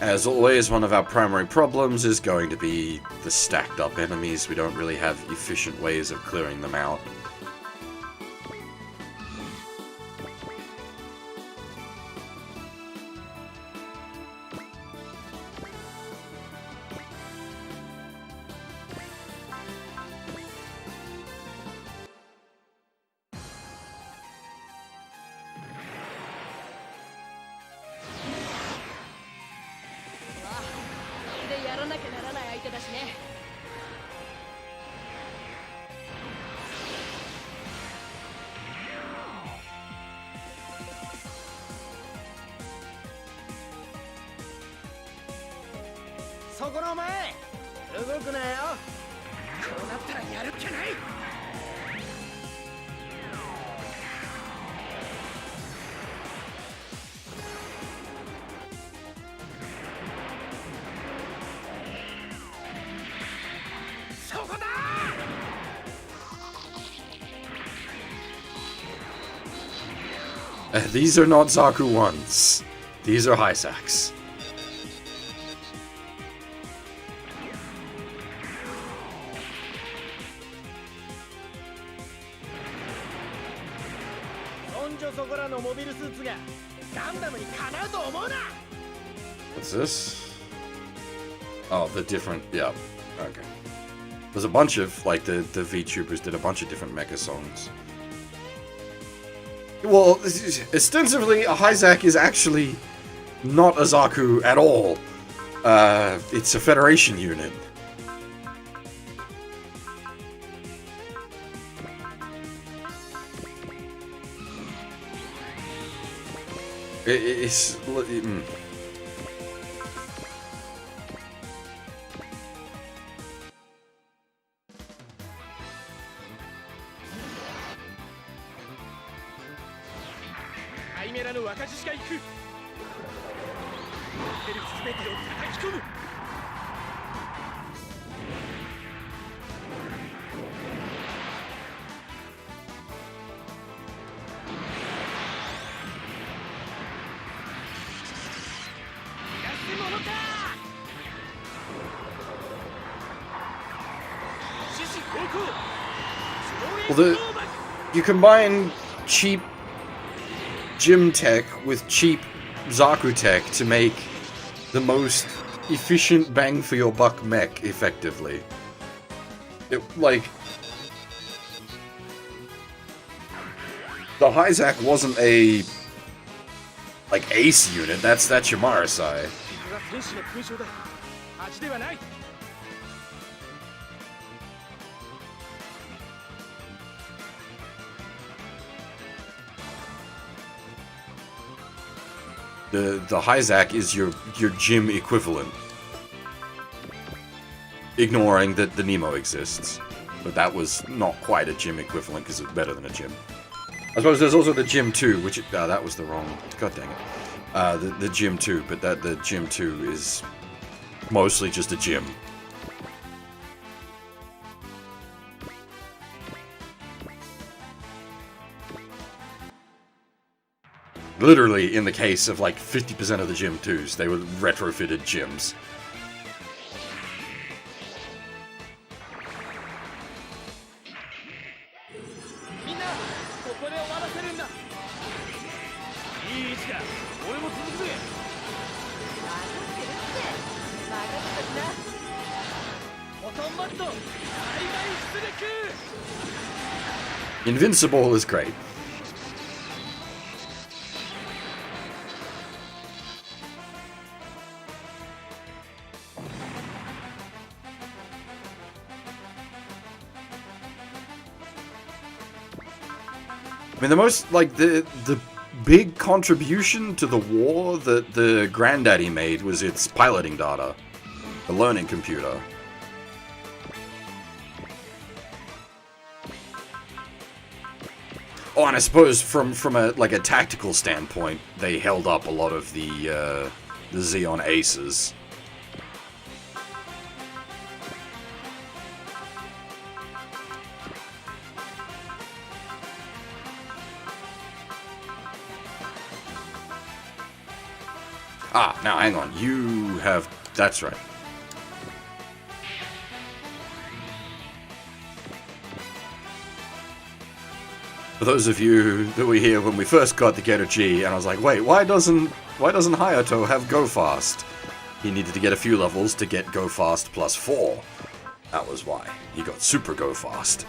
As always, one of our primary problems is going to be the stacked up enemies. We don't really have efficient ways of clearing them out. These are not Zaku ones. These are Hysax. What's this? Oh, the different... yeah. Okay. There's a bunch of, like, the VTubers did a bunch of different mecha songs. Well, ostensibly, a Hysac is actually not a Zaku at all. It's a Federation unit. It's... Well, you combine cheap gym tech with cheap Zaku tech to make the most efficient bang for your buck mech, effectively. Like, the Hysac wasn't a, like, ace unit, that's your Marasai. The Hysac is your gym equivalent. Ignoring that the Nemo exists. But that was not quite a gym equivalent because it's better than a gym. I suppose there's also the Gym 2, which... that was the wrong... god dang it. The Gym 2, but the Gym 2 is mostly just a gym. Literally, in the case of like 50% of the Gym 2s, they were retrofitted gyms. Invincible is great. I mean, the most, like, the big contribution to the war that the Granddaddy made was its piloting data. The learning computer. Oh, and I suppose from a like a tactical standpoint, they held up a lot of the Xeon aces. Ah, now hang on. You have... That's right. For those of you that were here when we first got the Getter G, and I was like, wait, why doesn't Hayato have Go Fast? He needed to get a few levels to get Go Fast plus 4. That was why. He got Super Go Fast.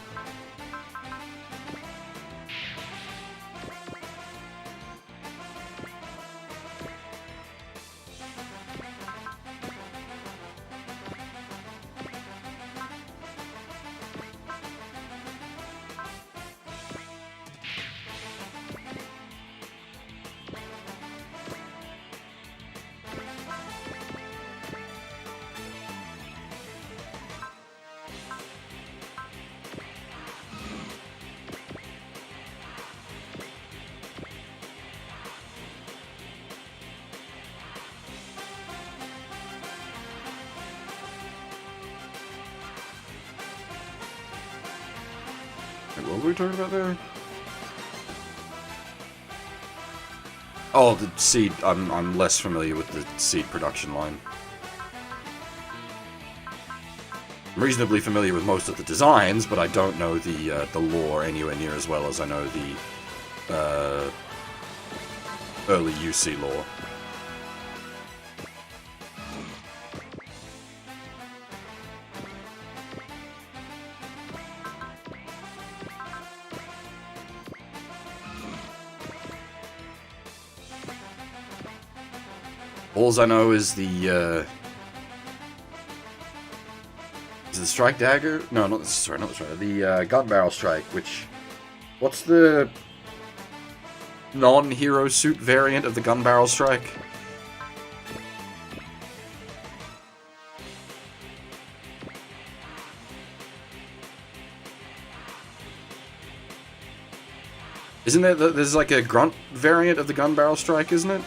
What were we talking about there? Oh, the seed. I'm less familiar with the seed production line. I'm reasonably familiar with most of the designs, but I don't know the lore anywhere near as well as I know the early UC lore. Alls I know is the strike dagger? No, not the sorry, not the strike. The gun barrel strike. Which, what's the non-hero suit variant of the gun barrel strike? Isn't there? There's like a grunt variant of the gun barrel strike, isn't it?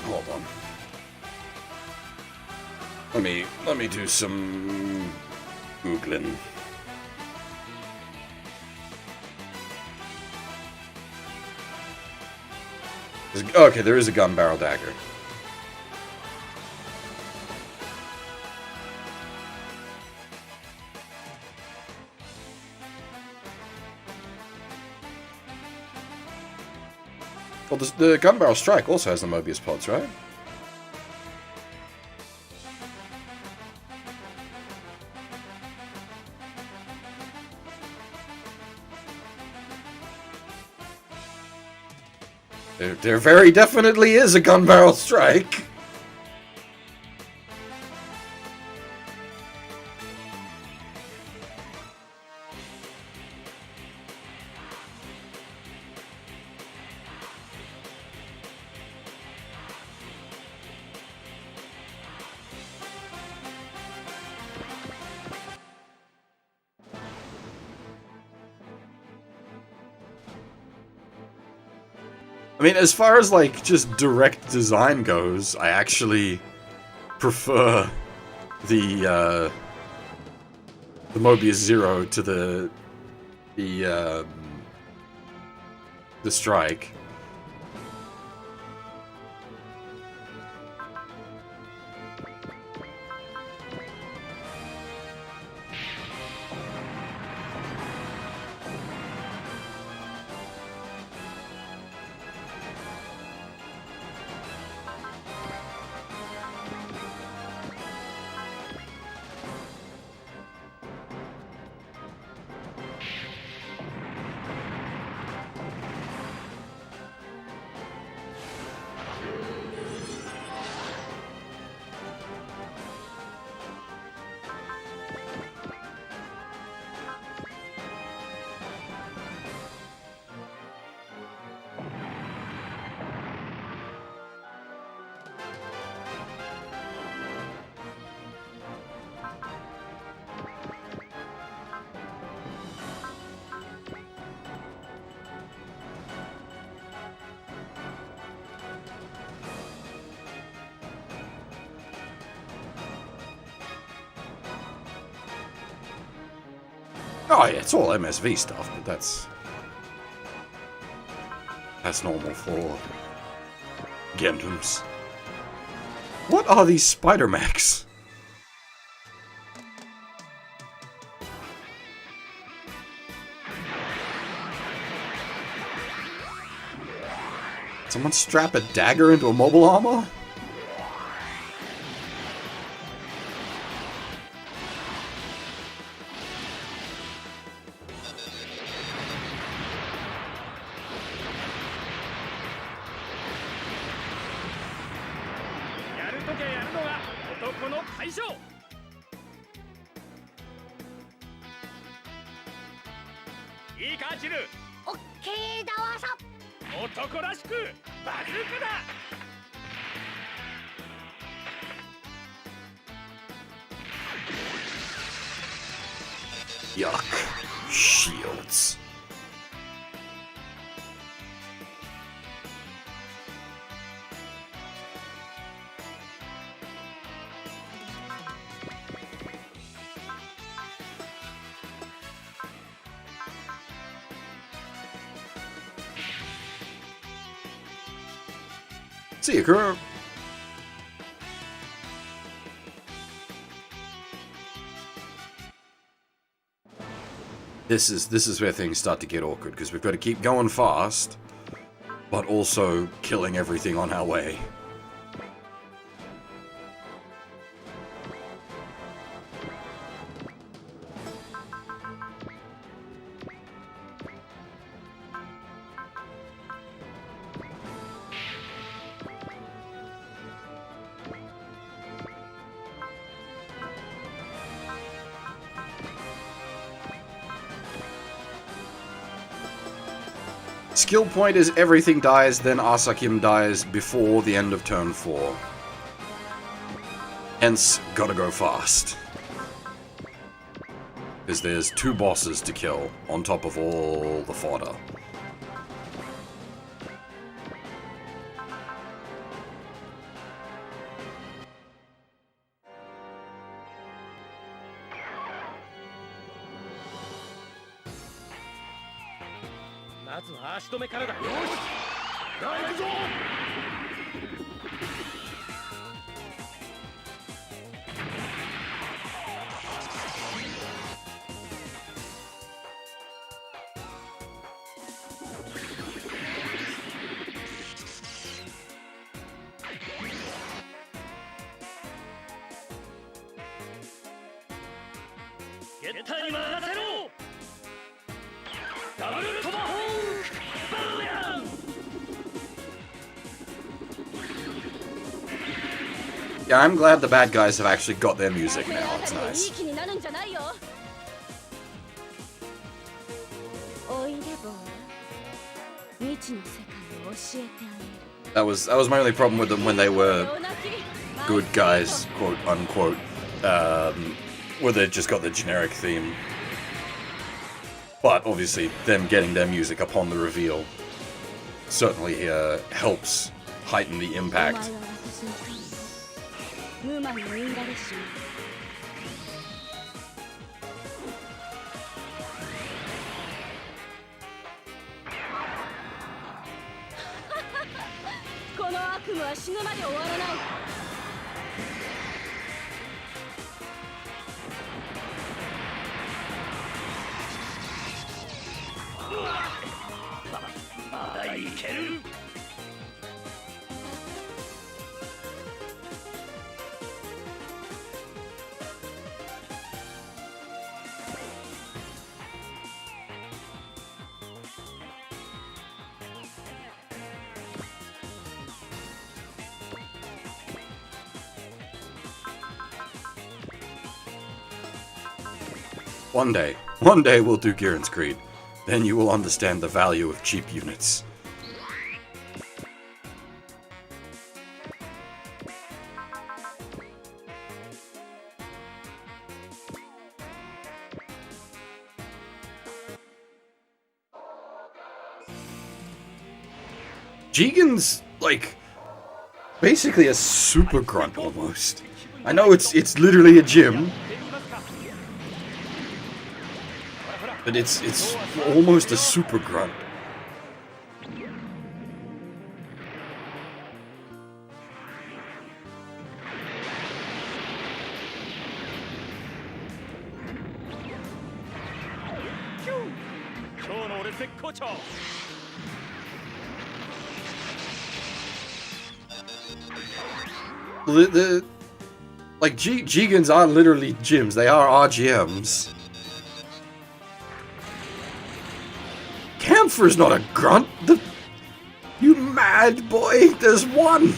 Hold on. Let me do some googling. Okay, there is a gun barrel dagger. Well, the gun barrel strike also has the Mobius pods, right? There very definitely is a gun barrel strike. I mean, as far as, like, just direct design goes, I actually prefer the Mobius Zero to the Strike. Oh yeah, it's all MSV stuff, but that's normal for Gundams. What are these spider mechs? Someone strap a dagger into a mobile armor? Yuck. Shields. See you, girl. This is where things start to get awkward, because we've got to keep going fast, but also killing everything on our way. Skill point is everything dies, then Asakim dies before the end of turn 4. Hence, gotta go fast. Because there's 2 bosses to kill, on top of all the fodder. Yeah, I'm glad the bad guys have actually got their music now. It's nice. That was my only problem with them when they were good guys, quote unquote. Where they just got the generic theme. But obviously, them getting their music upon the reveal certainly helps heighten the impact. One day we'll do Gihren's Creed. Then you will understand the value of cheap units. Jigen's, like, basically a super grunt almost. I know it's literally a gym. But it's almost a super grunt. Like, Jigans are literally gyms. They are RGMs. Camphor's not a grunt. You mad boy? There's one.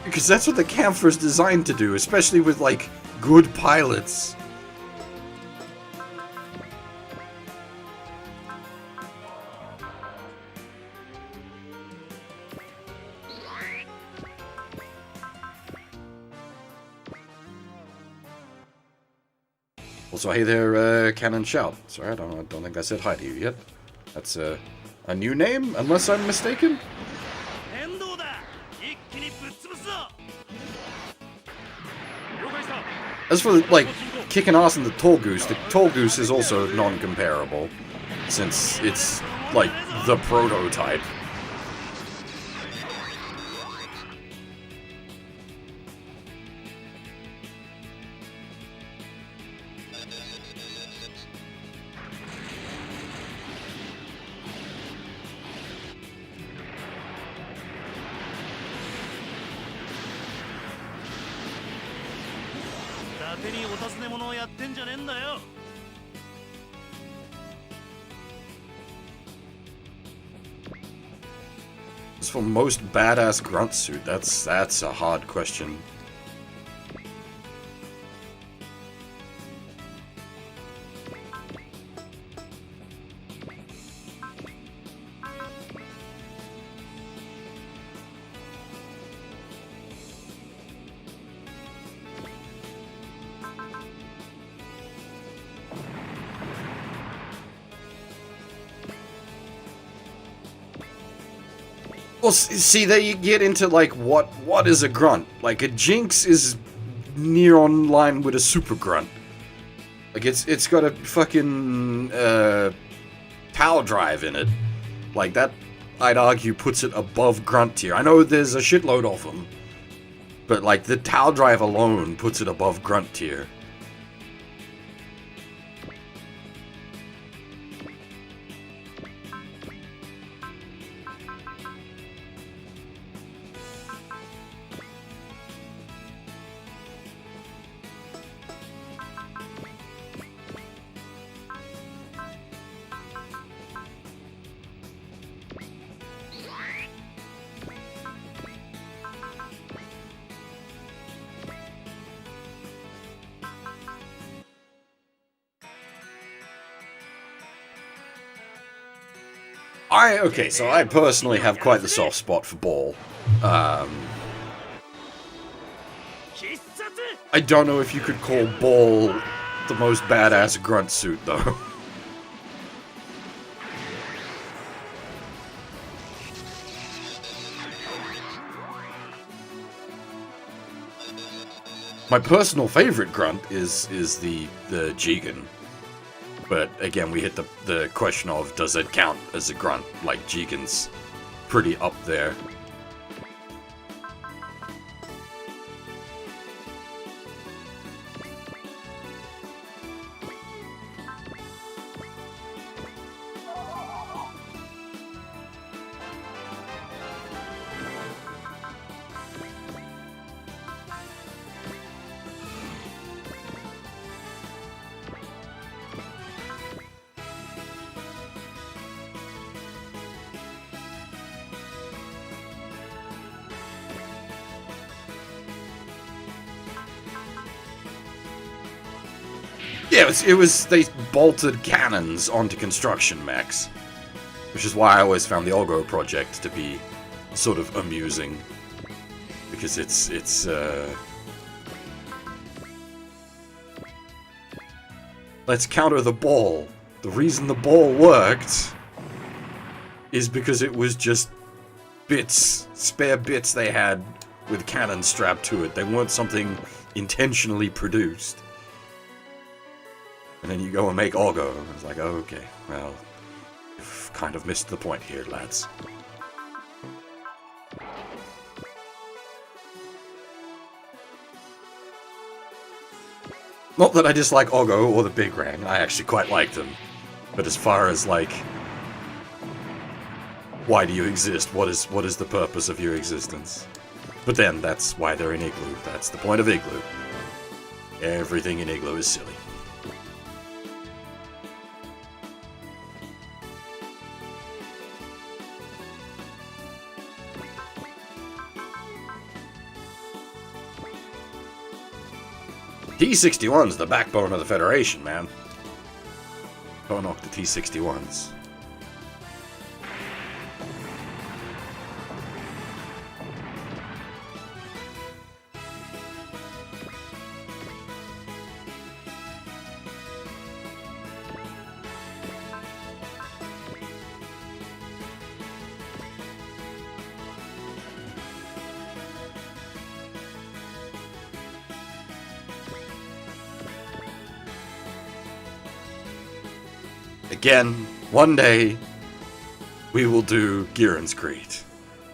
Because that's what the Camphor's designed to do, especially with, like, good pilots. Also, hey there, Cannon Shout. Sorry, I don't think I said hi to you yet. That's a new name, unless I'm mistaken? As for, like, kicking ass in the Tall Goose is also non-comparable, since it's, like, the prototype. As for most badass grunt suit, that's a hard question. Well, see, there you get into, like, what is a grunt? Like, a Jinx is near on line with a super grunt. Like, it's got a fucking, power drive in it. Like, that, I'd argue, puts it above grunt tier. I know there's a shitload of them, but, like, the Tau drive alone puts it above grunt tier. Okay, so I personally have quite the soft spot for Ball. I don't know if you could call Ball the most badass grunt suit, though. My personal favorite grunt is the Jigen. But again, we hit the question of, does it count as a grunt? Like, Jigen's pretty up there. Yeah, it was they bolted cannons onto construction mechs. Which is why I always found the Olgo project to be sort of amusing. Because it's let's counter the ball. The reason the ball worked is because it was just bits, spare bits they had with cannons strapped to it. They weren't something intentionally produced. And then you go and make Olgo. And it's like, oh, okay, well, you've kind of missed the point here, lads. Not that I dislike Olgo or the Big Rang, I actually quite like them. But as far as, like, why do you exist? What is the purpose of your existence? But then, that's why they're in Igloo. That's the point of Igloo. Everything in Igloo is silly. T-61's the backbone of the Federation, man. Don't knock the T-61s. Again, one day, we will do Gihren's Creed.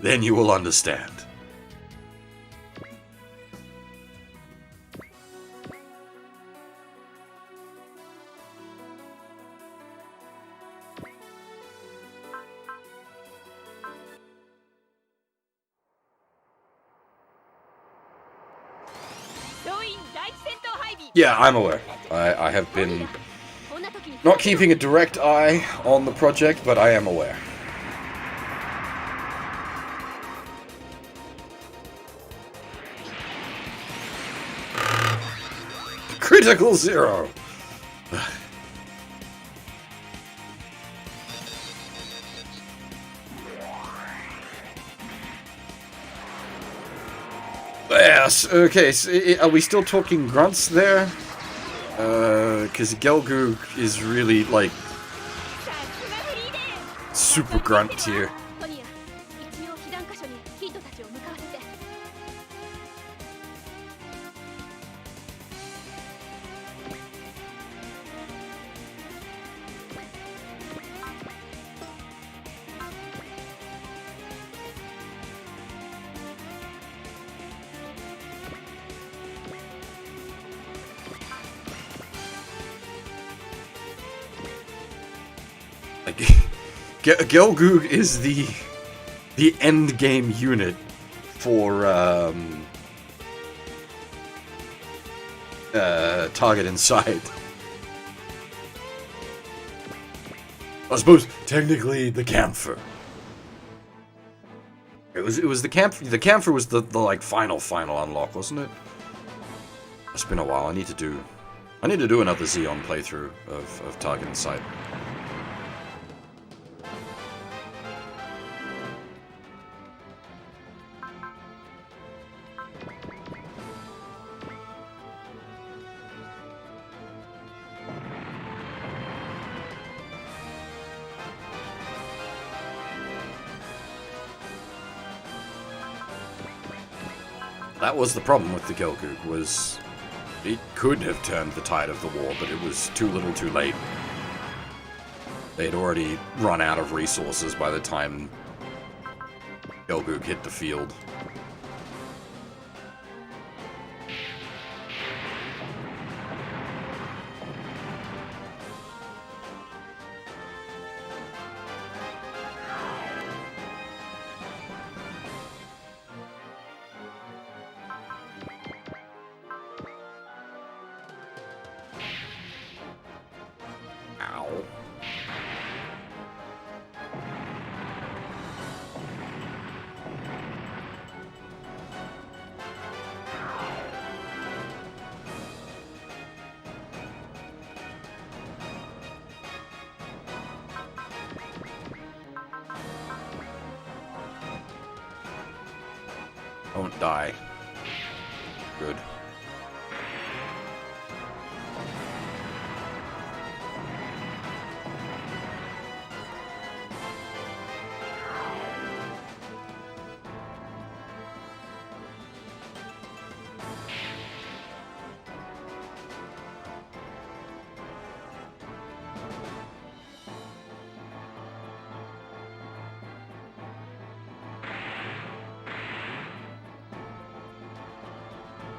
Then you will understand. Yeah, I'm aware. I have been not keeping a direct eye on the project, but I am aware. Critical Zero! Yes, okay, so are we still talking grunts there? Because Gelgoog is really, like, super grunt tier. Gelgoog is the end game unit for Target Inside. I suppose technically the Camphor. It was the Camphor. The Camphor was the like final unlock, wasn't it? It's been a while. I need to do another Xeon playthrough of Target Inside. That was the problem with the Gelgoog, was it could have turned the tide of the war, but it was too little too late. They had already run out of resources by the time Gelgoog hit the field. Don't die. Good.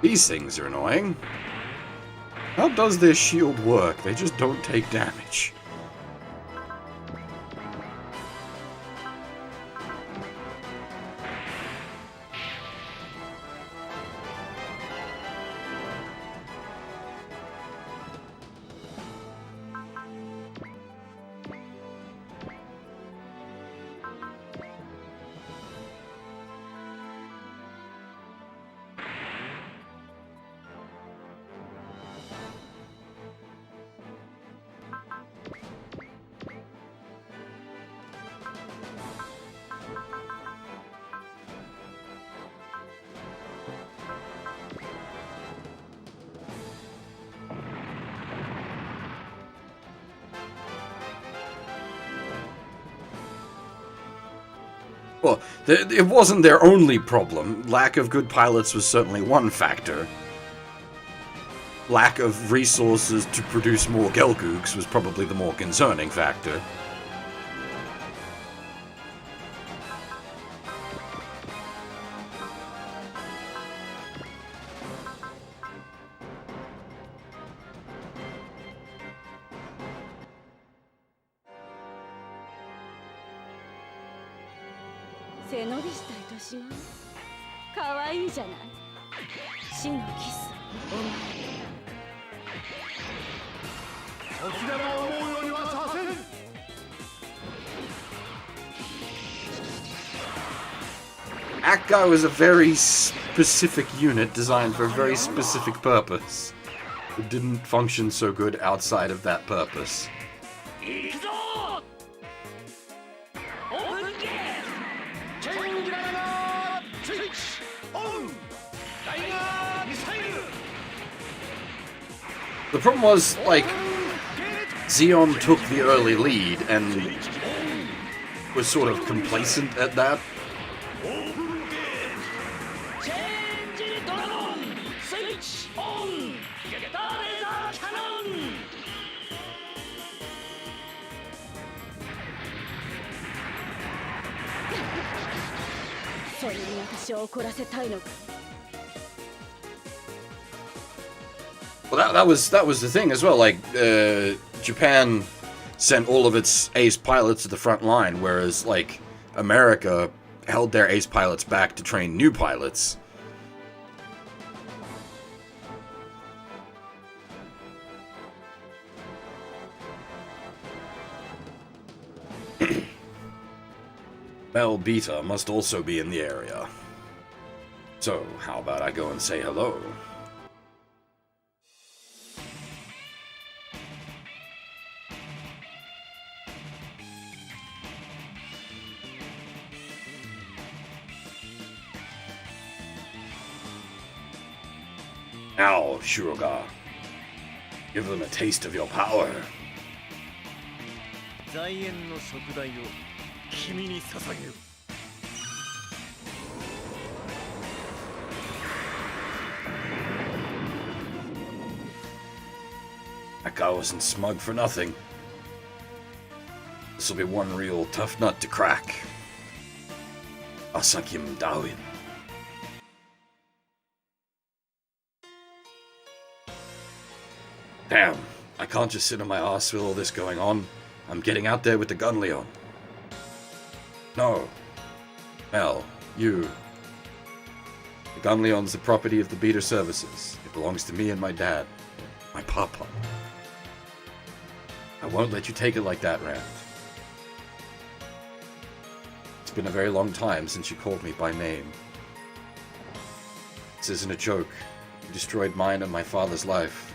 These things are annoying. How does their shield work? They just don't take damage. Well, it wasn't their only problem. Lack of good pilots was certainly one factor. Lack of resources to produce more Gelgooks was probably the more concerning factor. That guy was a very specific unit designed for a very specific purpose. It didn't function so good outside of that purpose. The problem was, like, Xeon took the early lead and was sort of complacent at that. Well, that was the thing as well. Like, Japan sent all of its ace pilots to the front line, whereas, like, America held their ace pilots back to train new pilots. Mel Beta must also be in the area. So, how about I go and say hello? Now, Shuroga, give them a taste of your power. That guy wasn't smug for nothing. This'll be one real tough nut to crack. Asakim Dawin. Damn, I can't just sit on my ass with all this going on. I'm getting out there with the Gunleon. No. Mel, you. The Gunleon's the property of the Beta Services. It belongs to me and my dad. My papa. I won't let you take it like that, Rand. It's been a very long time since you called me by name. This isn't a joke. You destroyed mine and my father's life.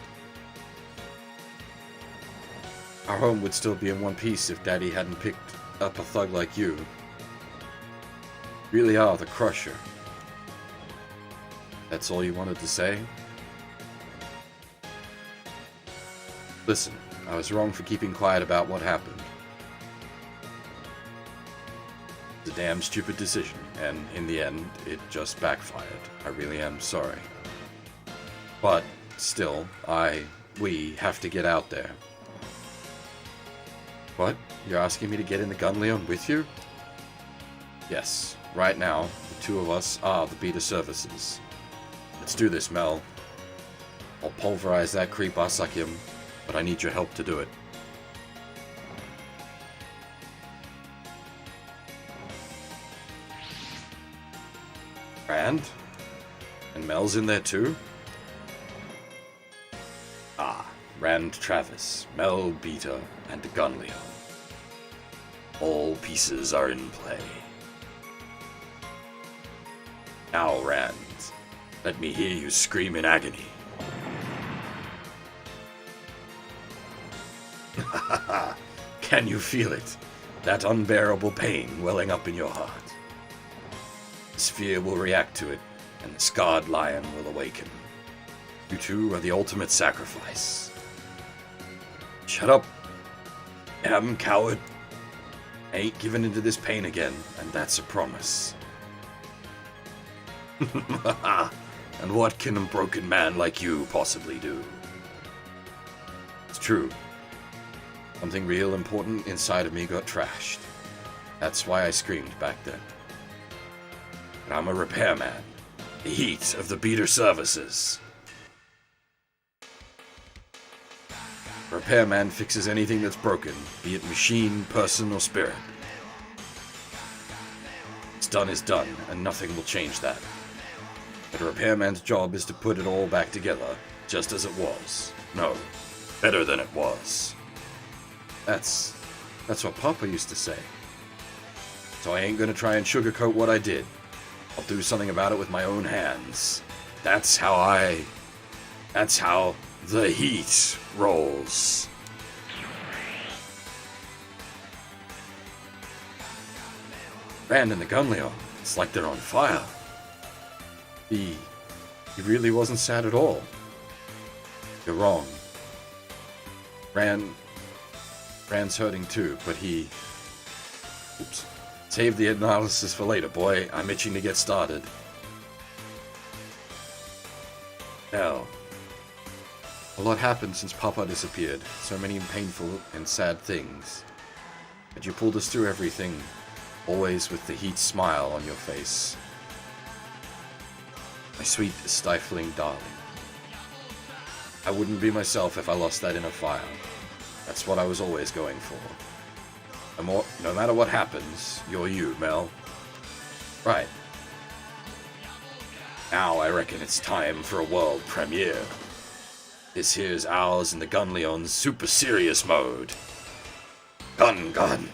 Our home would still be in one piece if Daddy hadn't picked up a thug like you. You really are the Crusher. That's all you wanted to say? Listen, I was wrong for keeping quiet about what happened. It's a damn stupid decision, and in the end, it just backfired. I really am sorry. But, still, we have to get out there. What? You're asking me to get in the Gunleon with you? Yes, right now, the two of us are the beta services. Let's do this, Mel. I'll pulverize that creep Asakim, but I need your help to do it. Rand? And Mel's in there too? Ah, Rand Travis, Mel Beta, and Gunleon. All pieces are in play. Now, Rand, let me hear you scream in agony. Can you feel it? That unbearable pain welling up in your heart. The sphere will react to it, and the scarred lion will awaken. You two are the ultimate sacrifice. Shut up. Damn coward. I ain't giving into this pain again, and that's a promise. And what can a broken man like you possibly do? It's true. Something real important inside of me got trashed. That's why I screamed back then. But I'm a repairman. The heat of the beater services. A repairman fixes anything that's broken, be it machine, person, or spirit. What's done is done, and nothing will change that. But a repairman's job is to put it all back together, just as it was. No, better than it was. That's what Papa used to say. So I ain't gonna try and sugarcoat what I did. I'll do something about it with my own hands. That's how the heat rolls. Rand and the Gunleon, it's like they're on fire. He really wasn't sad at all. You're wrong. Rand's hurting too, but he... Oops. Save the analysis for later, boy. I'm itching to get started. Now, a lot happened since Papa disappeared. So many painful and sad things. But you pulled us through everything, always with the heat smile on your face. My sweet, stifling darling. I wouldn't be myself if I lost that inner fire. That's what I was always going for. No matter what happens, you're you, Mel. Right. Now I reckon it's time for a world premiere. This here's ours in the Gunleon's super serious mode. Gunleon.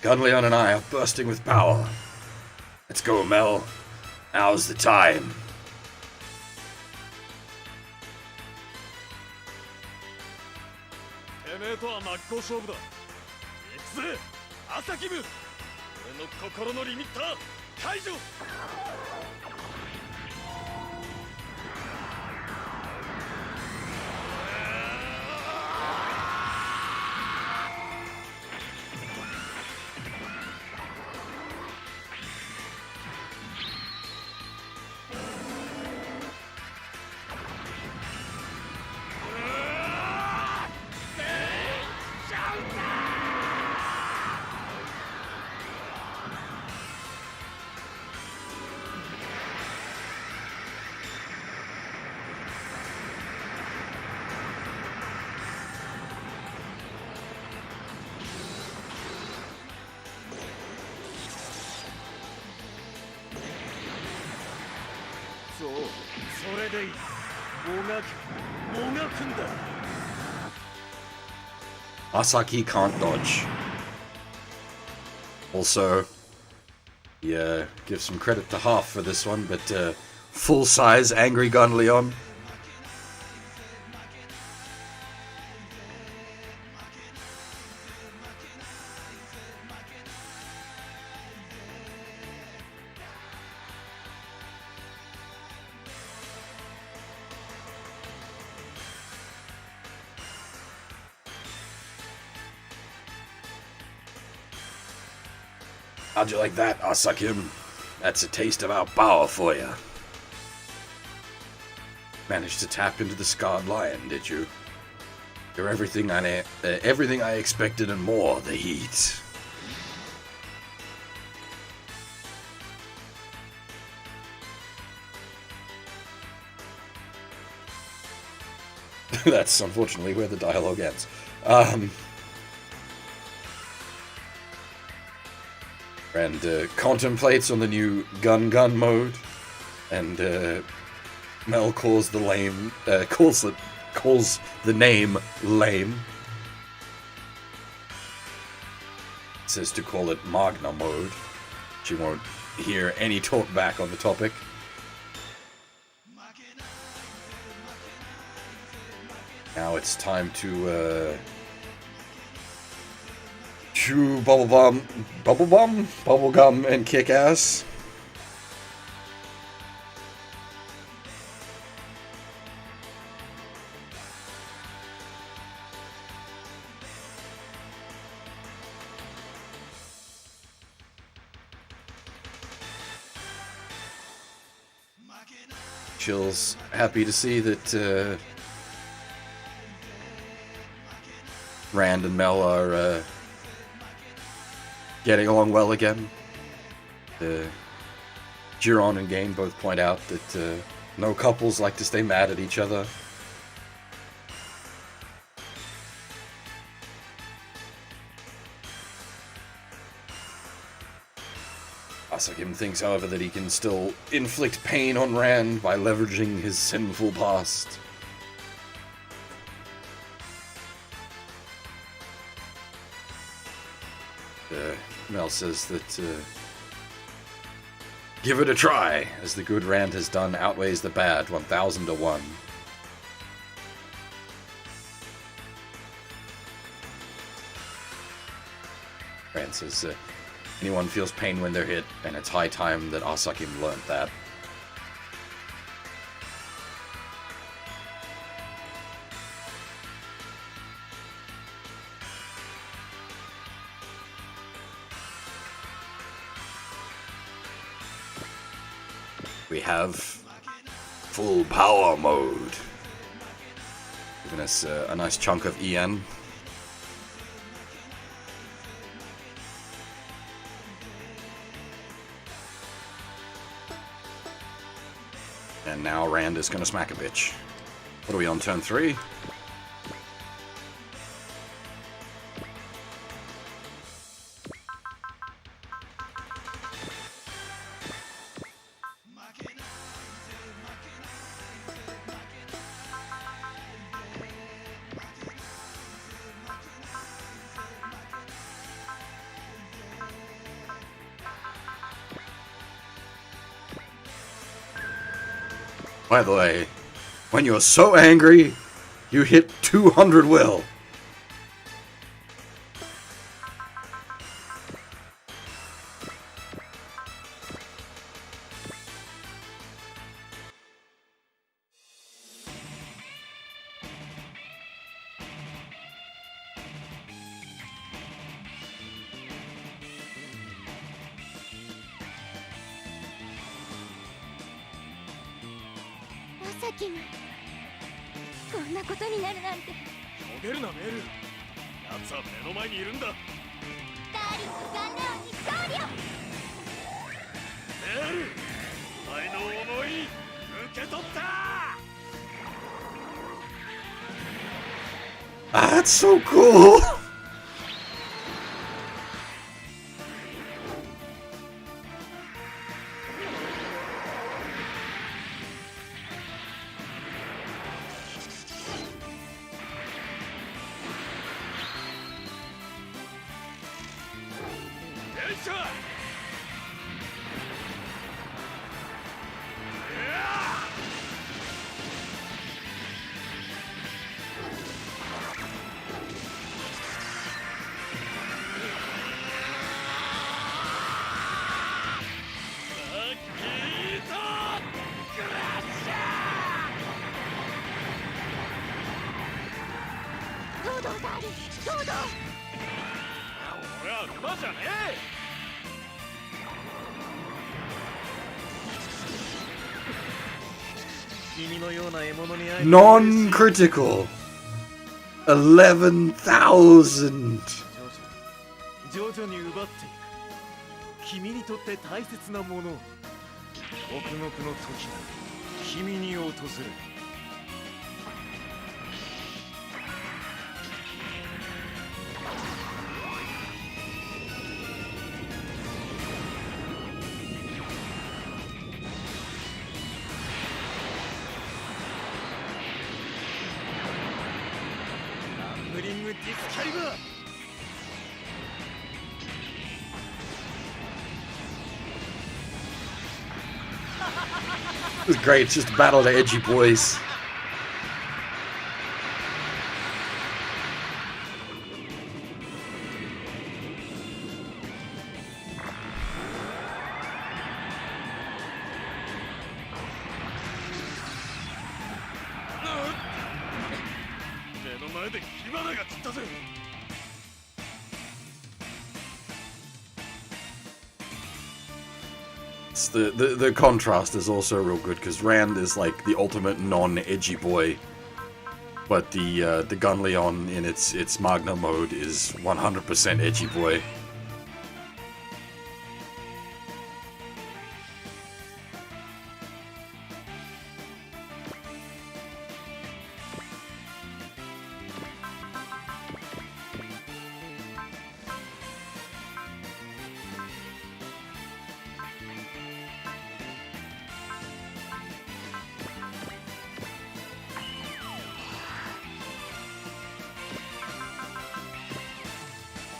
Gunleon and I are bursting with power. Let's go, Mel. Now's the time. Asaki can't dodge. Also, yeah, give some credit to Half for this one, but full-size Angry Gun Leon. How'd you like that, Asakim? That's a taste of our power for you. Managed to tap into the scarred lion, did you? You're everything I expected and more. The heat. That's unfortunately where the dialogue ends. And contemplates on the new gun mode, and Mel calls the name lame. Says to call it Magna mode. She won't hear any talk back on the topic. Now it's time to chew bubblegum, and kick ass. Chill's happy to see that Rand and Mel are getting along well again. Jiron and Gain both point out that no couples like to stay mad at each other. Asakim thinks, however, that he can still inflict pain on Rand by leveraging his sinful past. Mel says that give it a try, as the good Rand has done outweighs the bad 1,000 to 1. Rand says anyone feels pain when they're hit, and it's high time that Asakim learned that. We have full power mode, giving us a nice chunk of EN. And now Rand is gonna smack a bitch. What are we on, turn 3? By the way, when you're so angry, you hit 200 will.こんなことになるなんて。逃げるなメール。奴は目の前にいるんだ。ダーリンとガンレオンに勝利を。メール、お前の思い受け取った。That's so cool. ことありどうぞ。俺は馬じゃねえ。君のような獲物に会えて Non-critical. 11,000. 徐々に奪っていく。君にとって大切なものを獄獄の時が君に訪れる。ランブリングディスキャリバー。It's great. It's just a battle of the edgy boys. The contrast is also real good because Rand is like the ultimate non-edgy boy, but the Gunleon in its Magna mode is 100% edgy boy.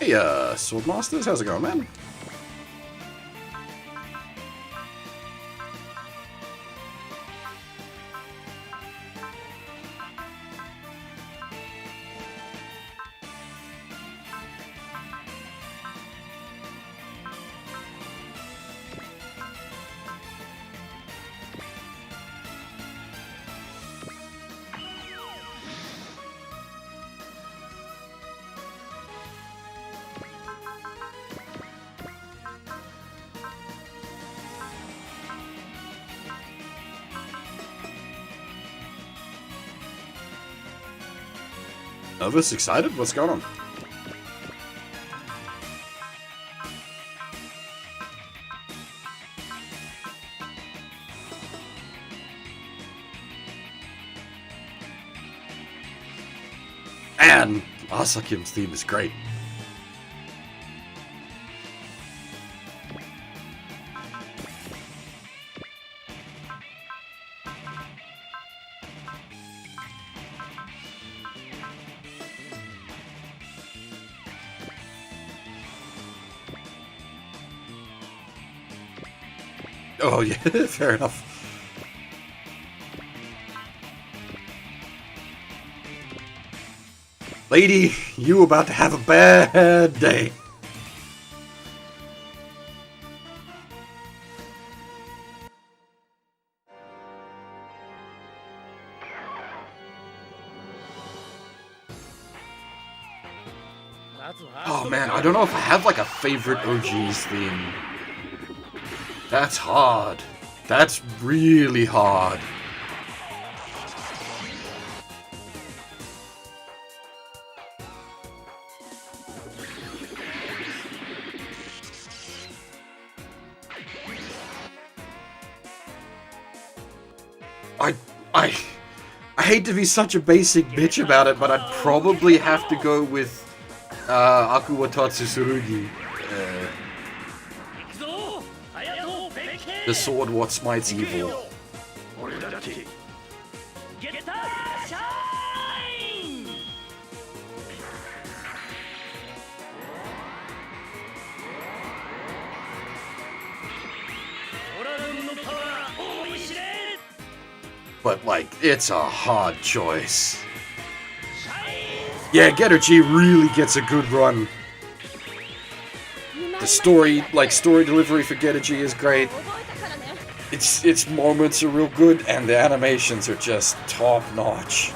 Hey, Swordmasters, how's it going, man? Nervous? Excited? What's going on? And Asakim's theme is great. Oh yeah, fair enough. Lady, you about to have a bad day. Oh man, I don't know if I have like a favorite OG's theme. That's hard. That's really hard. I hate to be such a basic bitch about it, but I'd probably have to go with Akuwatatsu Tsurugi. The sword what smites evil. But like, it's a hard choice. Yeah, Geterchi really gets a good run. The story delivery for Geterchi is great. Its moments are real good, and the animations are just top notch.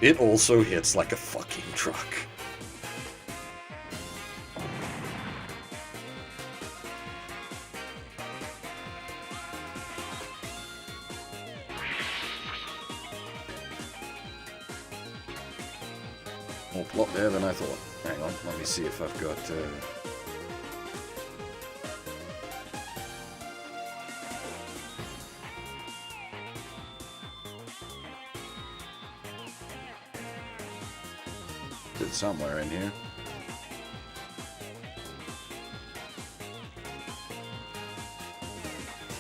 It also hits like a fucking truck. More plot there than I thought. Hang on, let me see if I've got... It's somewhere in here.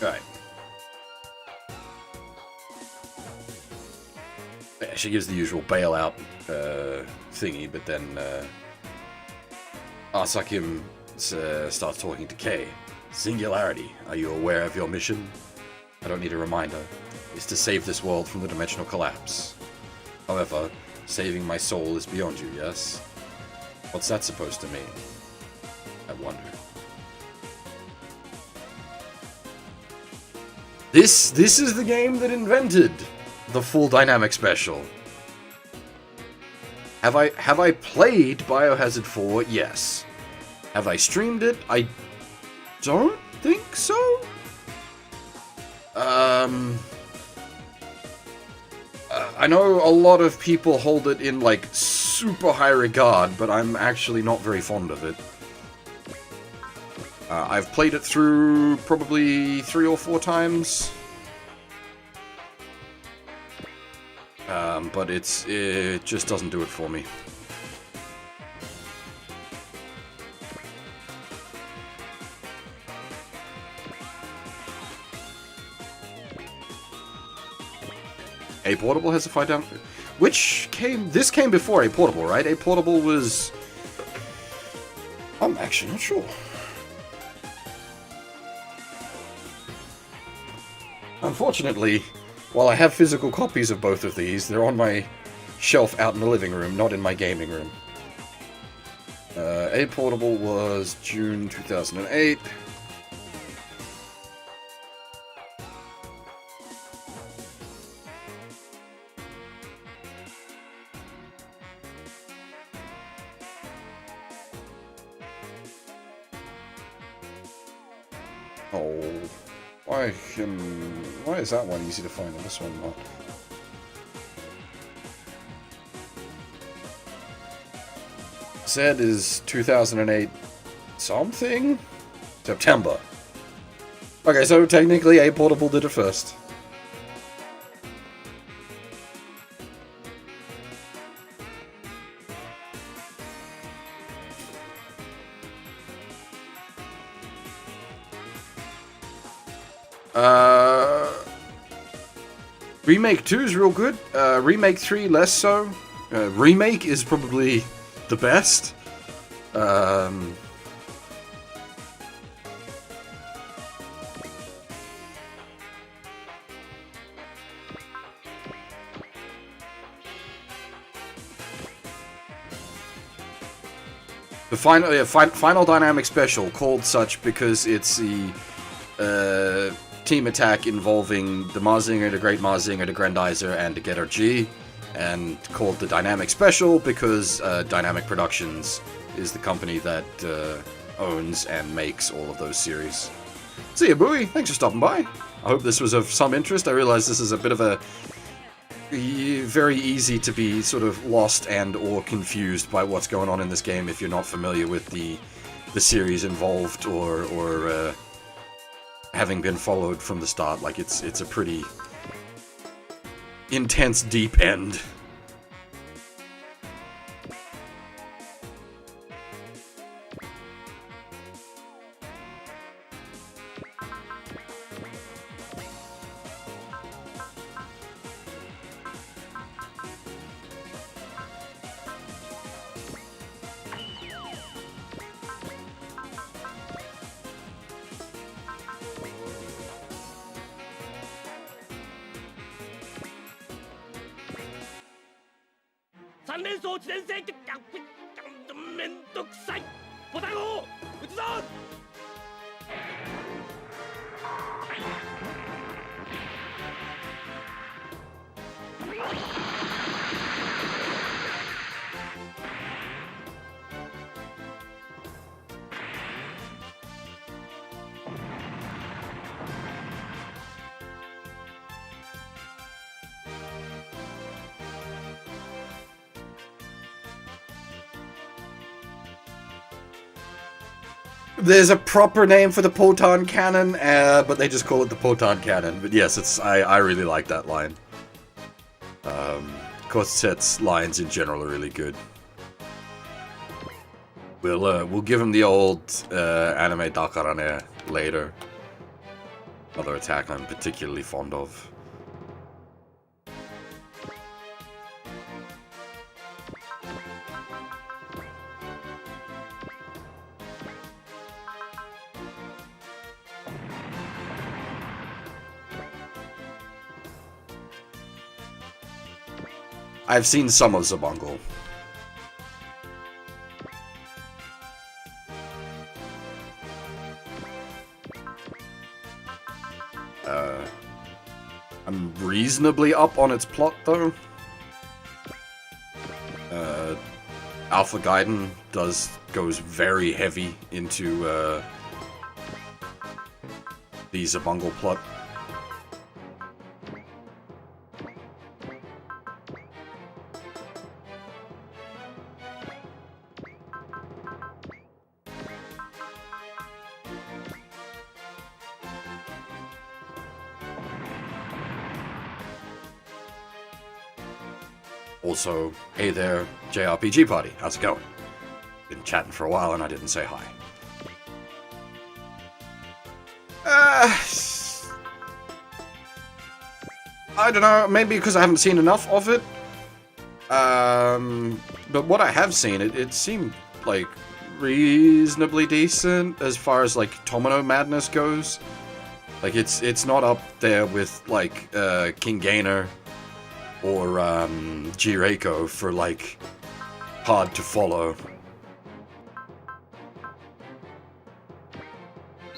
Alright. Yeah, she gives the usual bailout thingy, but then Arsakim starts talking to Kay. Singularity, are you aware of your mission? I don't need a reminder. It's to save this world from the dimensional collapse. However, saving my soul is beyond you, yes? What's that supposed to mean? I wonder. This is the game that invented the full dynamic special. Have I played Biohazard 4? Yes. Have I streamed it? I don't think so. I know a lot of people hold it in, like, super high regard, but I'm actually not very fond of it. I've played it through probably 3 or 4 times. But it just doesn't do it for me. A Portable has a fight down. This came before A Portable, right? A Portable was... I'm actually not sure. Unfortunately, while I have physical copies of both of these, they're on my shelf out in the living room, not in my gaming room. A Portable was June 2008. Oh, why is that one easy to find and this one not? Said is 2008 something? September. Okay, so technically A Portable did it first. Remake 2 is real good. Remake 3 less so. Remake is probably the best. The final dynamic special, called such because it's the team attack involving the Marzinger, the Great Marzinger, the Grandizer, and the Getter G, and called the Dynamic Special because Dynamic Productions is the company that owns and makes all of those series. See ya, Bowie. Thanks for stopping by. I hope this was of some interest. I realize this is a bit of a very easy to be sort of lost and or confused by what's going on in this game if you're not familiar with the series involved or having been followed from the start. Like it's a pretty intense deep end.3連装地点制ってめんどくさい。ボタンを打つぞ。There's a proper name for the Poton Cannon, but they just call it the Poton Cannon. But yes, it's I really like that line. Corset's lines in general are really good. We'll give him the old anime Dakarane later. Another attack I'm particularly fond of. I've seen some of Zabungle. I'm reasonably up on its plot, though. Alpha Gaiden goes very heavy into the Zabungle plot. Also, hey there, JRPG Party, how's it going? Been chatting for a while and I didn't say hi. I don't know, maybe because I haven't seen enough of it. But what I have seen, it seemed like reasonably decent as far as like Tomino Madness goes. Like it's not up there with like King Gainer or Jireiko for like hard to follow.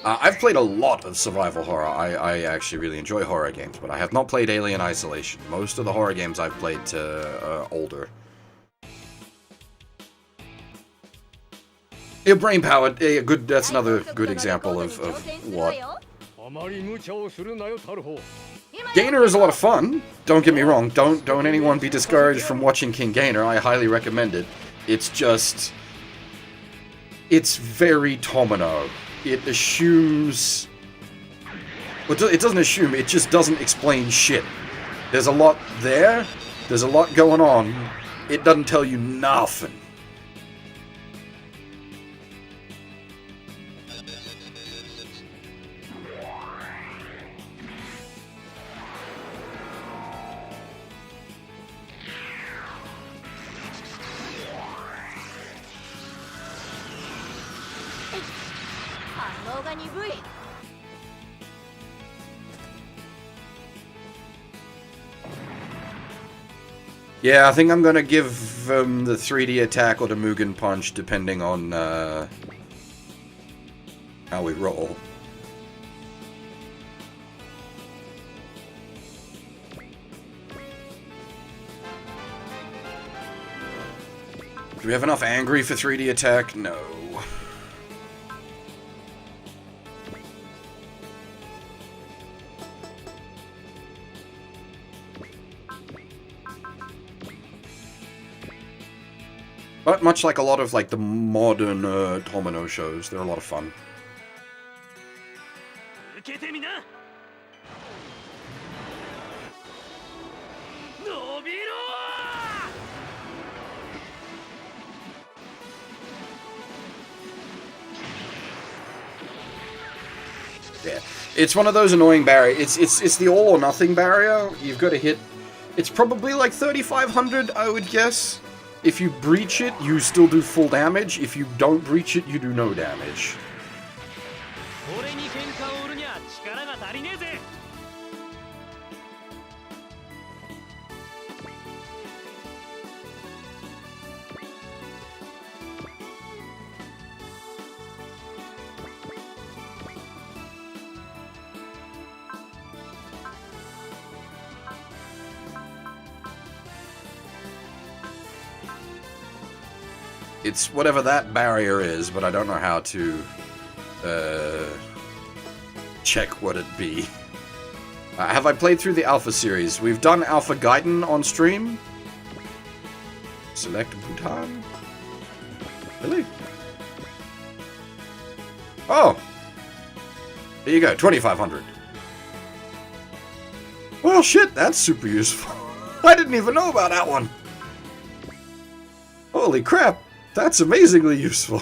I've played a lot of survival horror. I actually really enjoy horror games, but I have not played Alien Isolation. Most of the horror games I've played older. Yeah, brain powered. Yeah, good. That's another good example of what. Gainer is a lot of fun. Don't get me wrong. Don't anyone be discouraged from watching King Gainer. I highly recommend it. It's just, it's very Tomino. It assumes. Well, it doesn't assume. It just doesn't explain shit. There's a lot there. There's a lot going on. It doesn't tell you nothing. Yeah, I think I'm gonna give the 3D attack or the Mugen Punch, depending on how we roll. Do we have enough Angry for 3D attack? No. But much like a lot of like the modern Tomino shows, they're a lot of fun. Yeah, it's one of those annoying barriers. It's the all or nothing barrier. You've got to hit. It's probably like 3,500, I would guess. If you breach it, you still do full damage. If you don't breach it, you do no damage. It's whatever that barrier is, but I don't know how to check what it be. Have I played through the Alpha series? We've done Alpha Gaiden on stream. Select Bhutan? Really? Oh! There you go, 2,500. Well, shit, that's super useful. I didn't even know about that one. Holy crap, that's amazingly useful.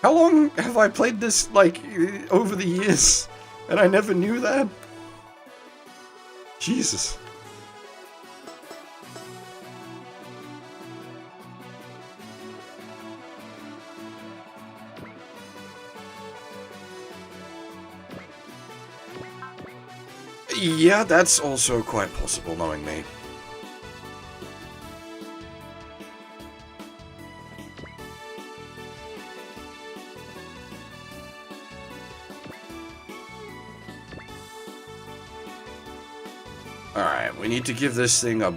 How long have I played this, like, over the years? And I never knew that? Jesus. Yeah, that's also quite possible, knowing me. Alright, we need to give this thing a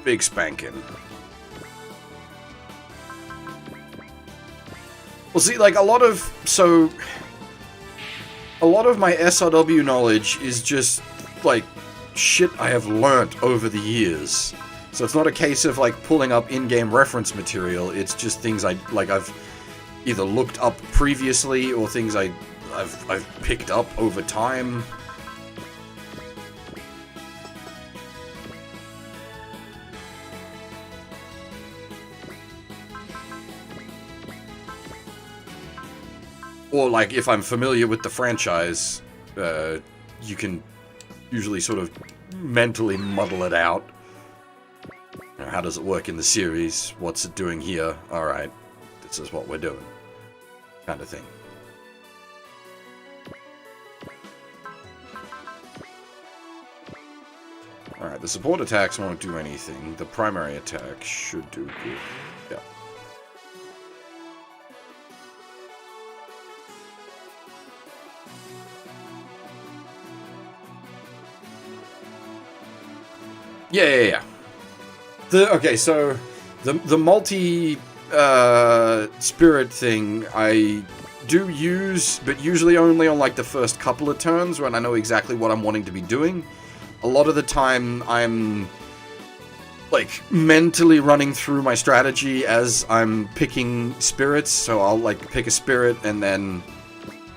big spanking. Well, see, like, a lot of my SRW knowledge is just, like, shit I have learnt over the years. So it's not a case of, like, pulling up in-game reference material, it's just things I've either looked up previously or things I've picked up over time. Or, like, if I'm familiar with the franchise, you can usually sort of mentally muddle it out. You know, how does it work in the series? What's it doing here? Alright, this is what we're doing. Kind of thing. Alright, the support attacks won't do anything. The primary attack should do good. Yeah. Yeah. Okay, so the multi spirit thing I do use, but usually only on like the first couple of turns when I know exactly what I'm wanting to be doing. A lot of the time I'm like mentally running through my strategy as I'm picking spirits, so I'll like pick a spirit and then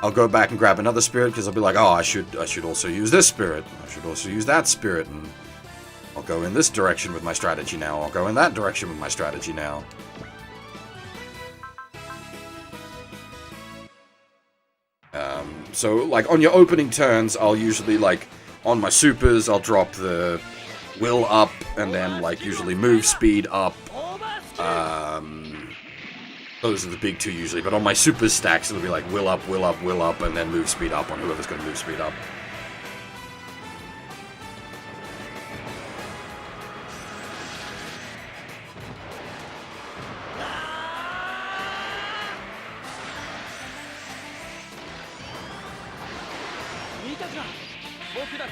I'll go back and grab another spirit because I'll be like, oh, I should also use this spirit. I should also use that spirit, and I'll go in this direction with my strategy now. I'll go in that direction with my strategy now. So, like, on your opening turns, I'll usually, like, on my supers, I'll drop the will up, and then, like, usually move speed up. Those are the big two usually, but on my super stacks, it'll be like will up, will up, will up, and then move speed up on whoever's going to move speed up.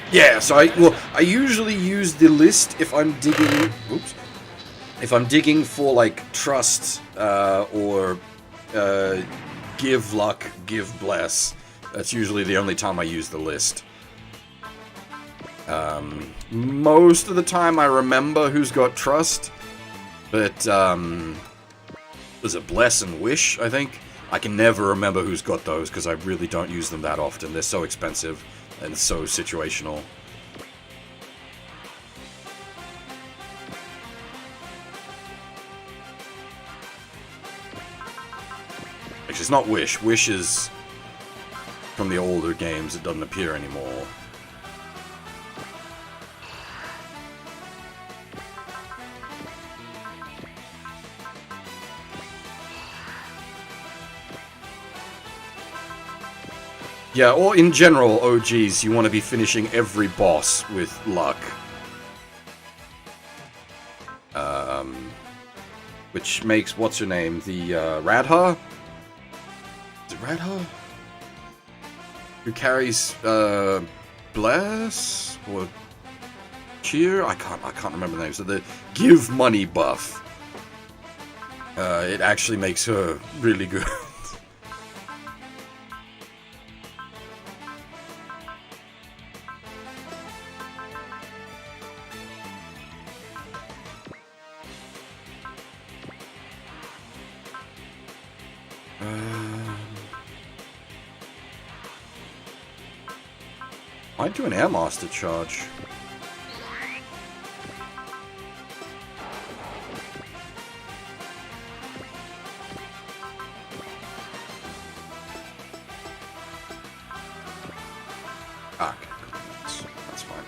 Yeah, so I usually use the list if I'm digging. Oops. If I'm digging for like trust or give luck, give bless. That's usually the only time I use the list. Most of the time I remember who's got trust, but there's a bless and wish, I think. I can never remember who's got those because I really don't use them that often. They're so expensive and so situational. Actually, it's not wish. Wish is from the older games. It doesn't appear anymore. Yeah, or in general, OGs, you want to be finishing every boss with luck. Which makes, what's her name? The, Radha? Is it Radha? Who carries, Bless? Or Cheer? I can't remember the name. So the Give Money buff. It actually makes her really good. Might do an Air Master charge. Ah, okay. That's fine.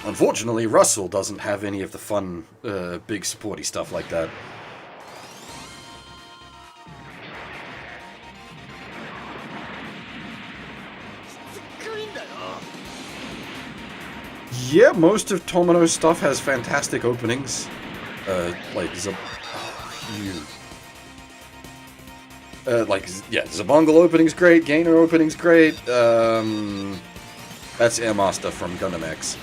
Unfortunately, Russell doesn't have any of the fun, big supporty stuff like that. Yeah, most of Tomino's stuff has fantastic openings. Like Zabungle opening's great, Gainer opening's great. That's Air Master from Gundam X.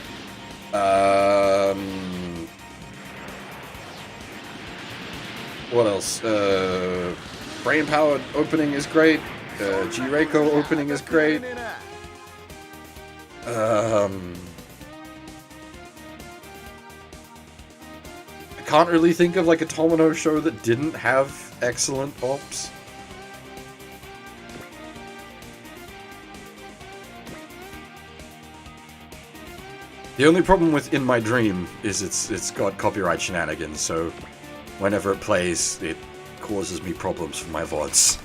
What else? Brain Powered opening is great. G-Reiko opening is great. I can't really think of like a Tomino show that didn't have excellent ops. The only problem with In My Dream is it's got copyright shenanigans, so whenever it plays, it causes me problems for my VODs.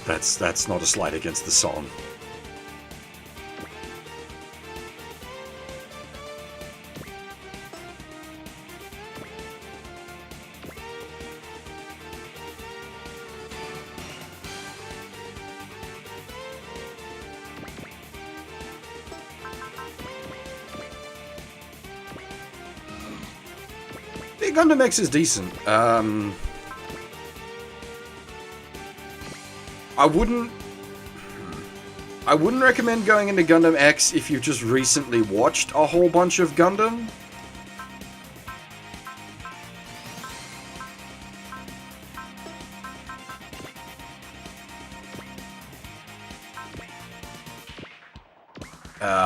That's not a slight against the song. Gundam X is decent. I wouldn't recommend going into Gundam X if you've just recently watched a whole bunch of Gundam.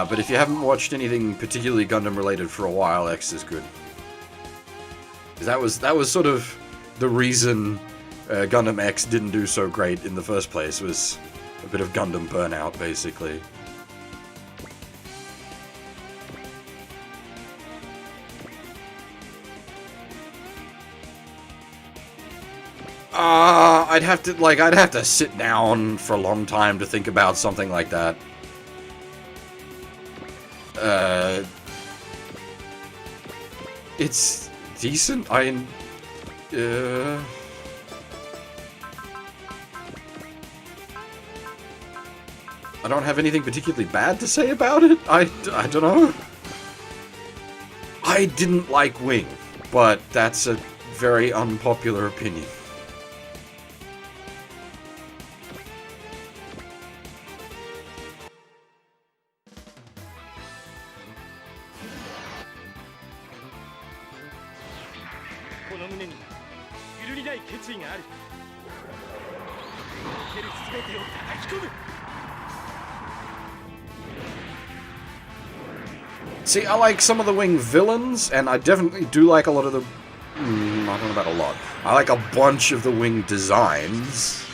But if you haven't watched anything particularly Gundam related for a while, X is good. That was sort of the reason Gundam X didn't do so great in the first place, was a bit of Gundam burnout, basically. I'd have to sit down for a long time to think about something like that. It's decent. I don't have anything particularly bad to say about it. I don't know. I didn't like Wing, but that's a very unpopular opinion. See, I like some of the Wing villains, and I definitely do like a lot of the... I don't know about a lot. I like a bunch of the Wing designs.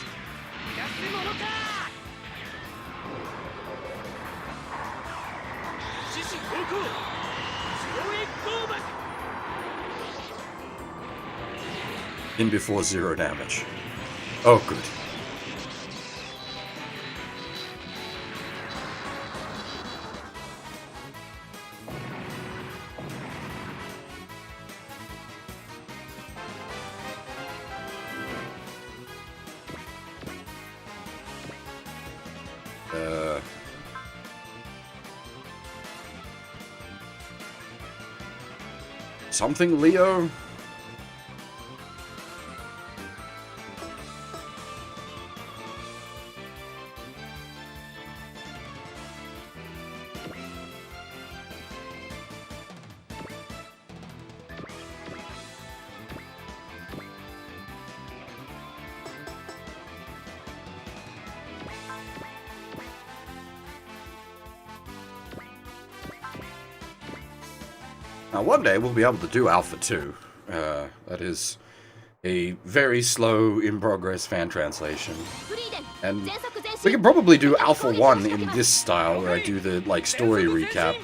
In before 0 damage. Oh, good. Something Leo? Now, one day we'll be able to do Alpha 2. That is a very slow, in-progress fan translation. And we can probably do Alpha 1 in this style, where I do the, like, story recap.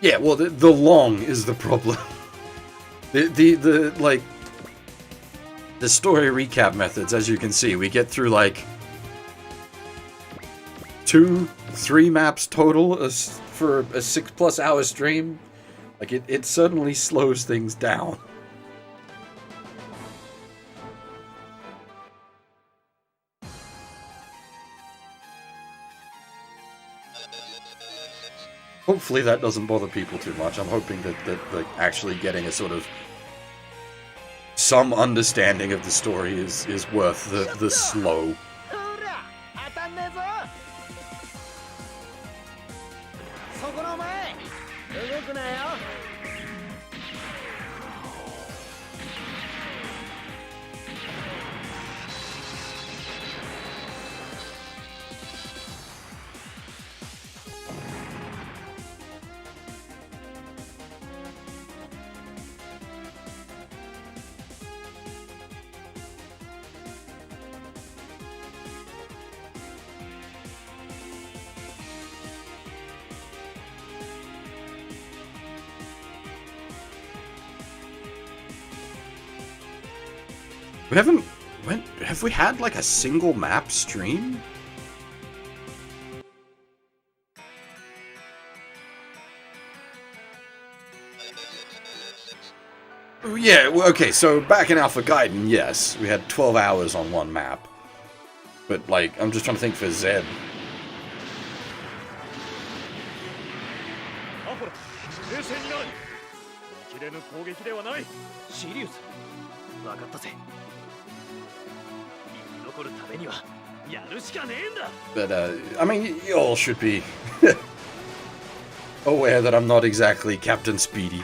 Yeah, well, the long is the problem. The story recap methods, as you can see, we get through, like, 2-3 maps total for a 6+ hour stream. Like, it certainly slows things down. Hopefully that doesn't bother people too much. I'm hoping that like, actually getting a sort of some understanding of the story is worth the slow. We haven't... have we had, like, a single map stream? Yeah, well, okay, so back in Alpha Gaiden, yes, we had 12 hours on one map. But, like, I'm just trying to think for Z. But, I mean, you all should be aware that I'm not exactly Captain Speedy.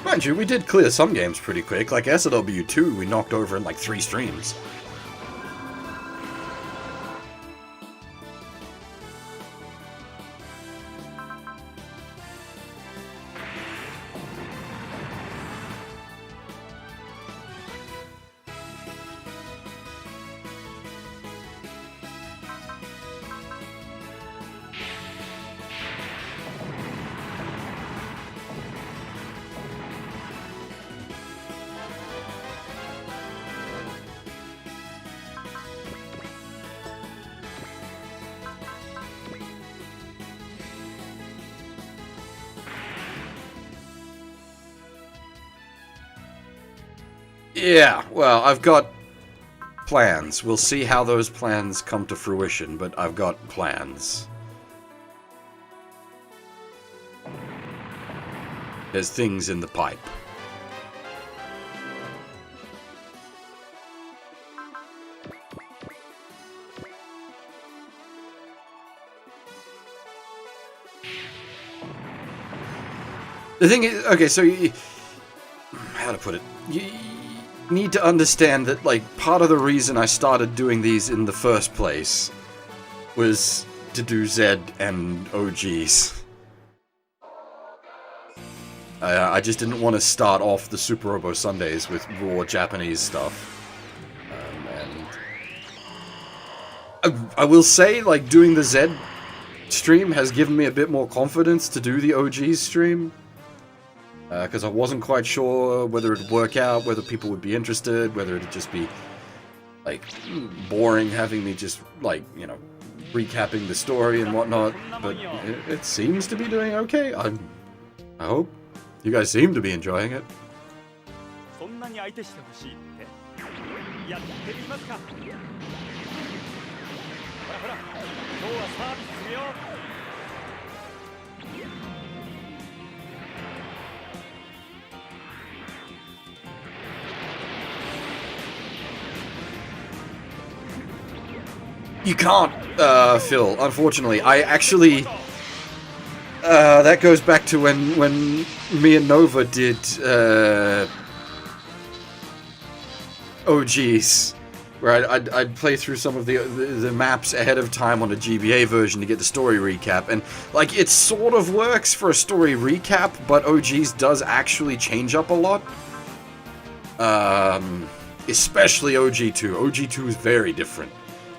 Mind you, we did clear some games pretty quick, like SLW2 we knocked over in like 3 streams. Yeah, well, I've got plans. We'll see how those plans come to fruition, but I've got plans. There's things in the pipe. The thing is, okay, so how to put it? You need to understand that, like, part of the reason I started doing these in the first place was to do Z and OGs. I just didn't want to start off the Suparobo Sundays with raw Japanese stuff. And I will say, like, doing the Z stream has given me a bit more confidence to do the OGs stream. Because I wasn't quite sure whether it'd work out, whether people would be interested, whether it'd just be, like, boring having me just, like, you know, recapping the story and whatnot. But it seems to be doing okay. I hope. You guys seem to be enjoying it. You can't, Phil, unfortunately. I actually... that goes back to when me and Nova did, OGs. Where I'd play through some of the maps ahead of time on the GBA version to get the story recap. And, like, it sort of works for a story recap, but OGs does actually change up a lot. Especially OG2. OG2 is very different.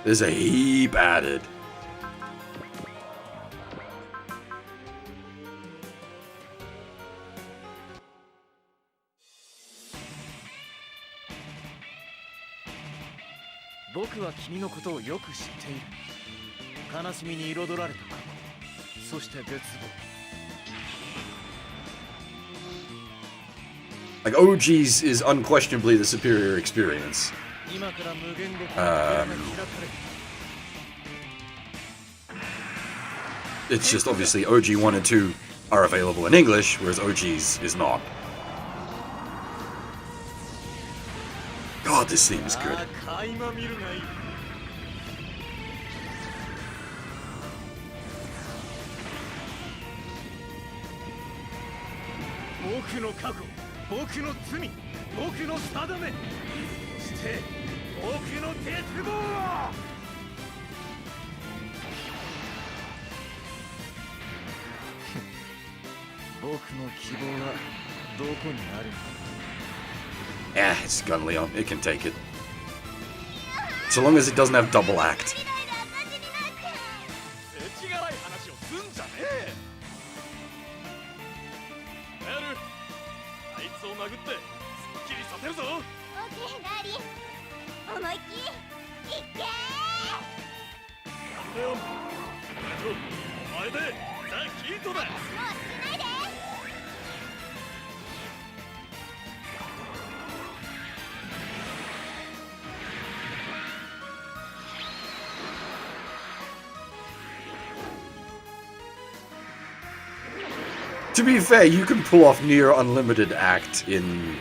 There's a heap added. Like, OGs is unquestionably the superior experience. It's just obviously OG 1 and 2 are available in English, whereas OGs is not. God, this theme is good. Yeah, it's Gun Leon. It can take it. So long as it doesn't have double act. To be fair, you can pull off near unlimited act in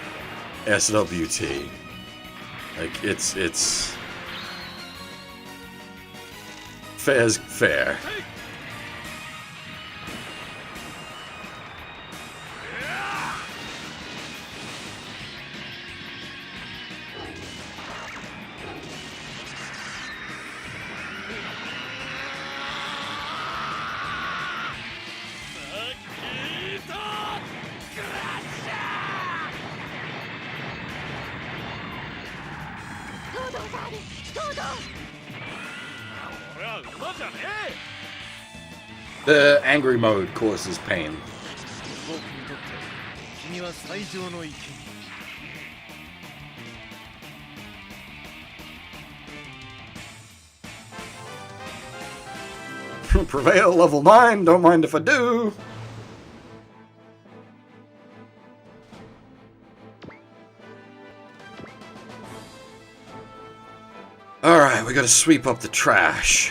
SWT. Like, it's... Fair's fair. The angry mode causes pain. Prevail level 9, don't mind if I do. Alright, we gotta sweep up the trash.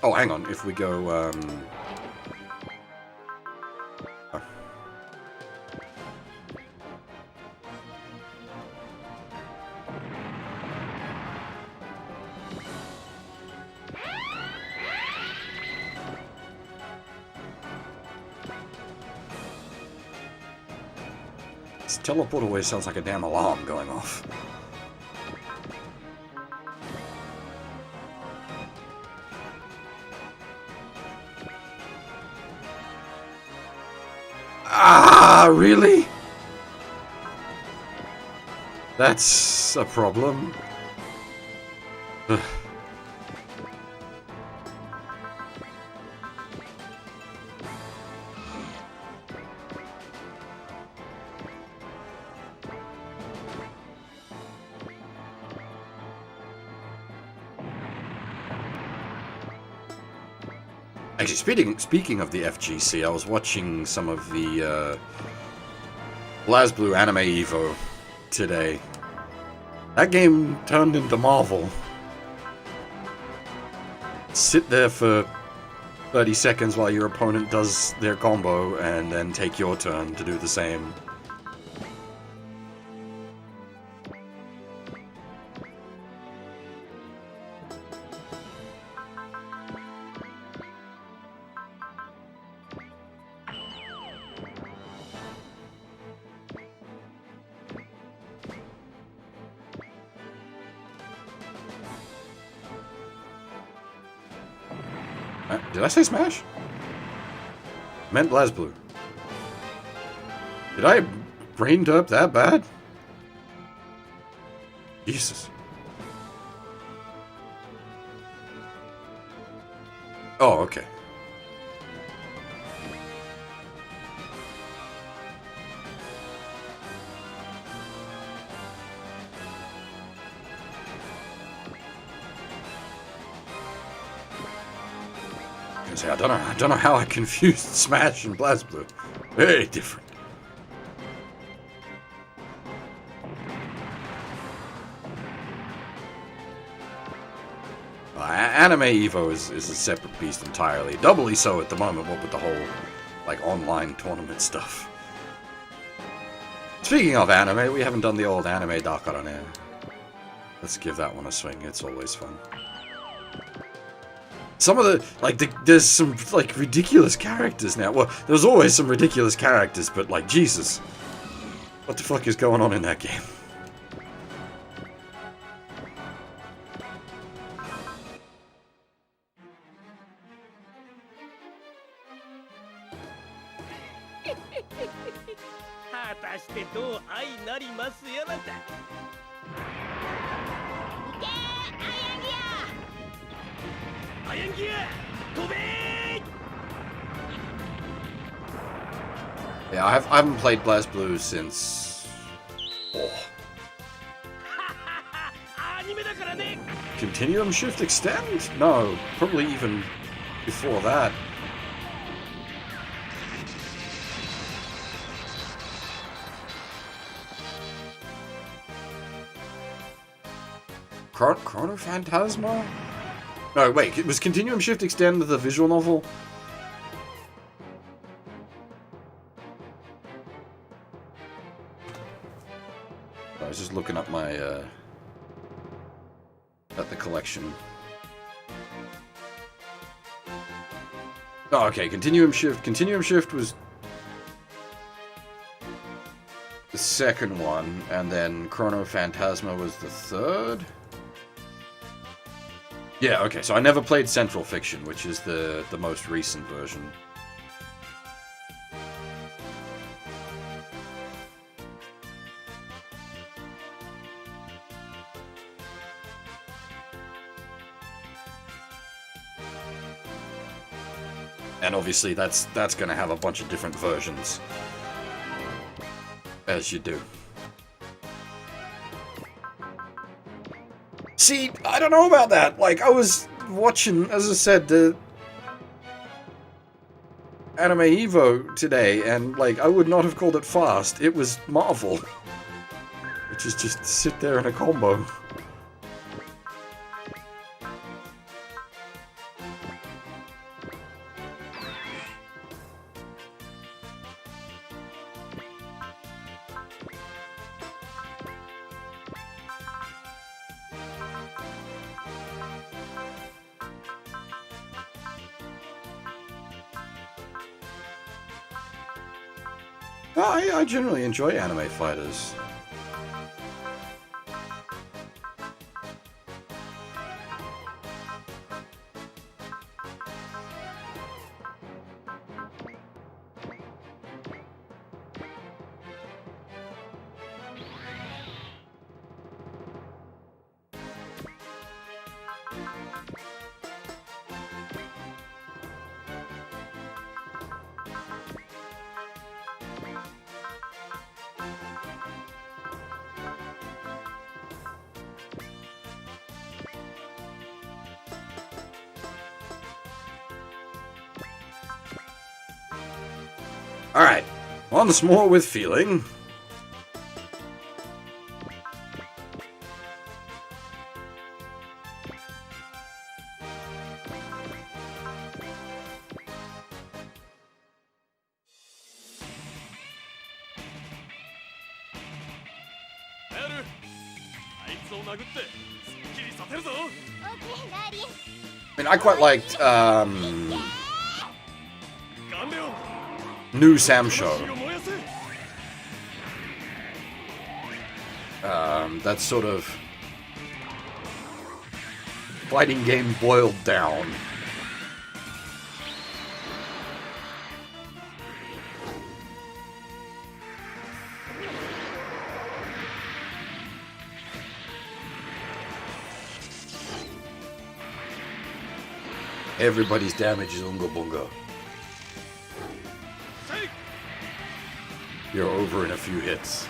Oh, hang on, if we go, oh. This teleport always sounds like a damn alarm going off. Ah, really? That's a problem. Ugh. Actually, speaking of the FGC, I was watching some of the BlazBlue Anime Evo today. That game turned into Marvel. Sit there for 30 seconds while your opponent does their combo, and then take your turn to do the same. Did I say Smash? I meant BlazBlue. Did I brain derp that bad? Jesus. Oh, okay. I don't know how I confused Smash and BlazBlue. Very different. Anime Evo is a separate beast entirely. Doubly so at the moment, what with the whole, like, online tournament stuff. Speaking of anime, we haven't done the old anime Dakarane. Let's give that one a swing, it's always fun. Some of the, like, there's some, like, ridiculous characters now. Well, there's always some ridiculous characters, but, like, Jesus. What the fuck is going on in that game? Yeah, I haven't played BlazBlue since... Oh. Continuum Shift Extend? No, probably even before that. Chrono Phantasma? No, wait, was Continuum Shift Extend the visual novel? I was just looking up my, at the collection. Oh, okay, Continuum Shift. Continuum Shift was the second one, and then Chrono Phantasma was the third? Yeah, okay, so I never played Central Fiction, which is the most recent version. And obviously that's gonna have a bunch of different versions. As you do. See, I don't know about that. Like, I was watching, as I said, the Anime Evo today, and, like, I would not have called it fast. It was Marvel. Which is just sit there in a combo. I generally enjoy anime fighters. Alright, once more with feeling. I mean, I quite liked, New Samsho. That sort of fighting game boiled down. Everybody's damage is Unga Bunga. You're over in a few hits.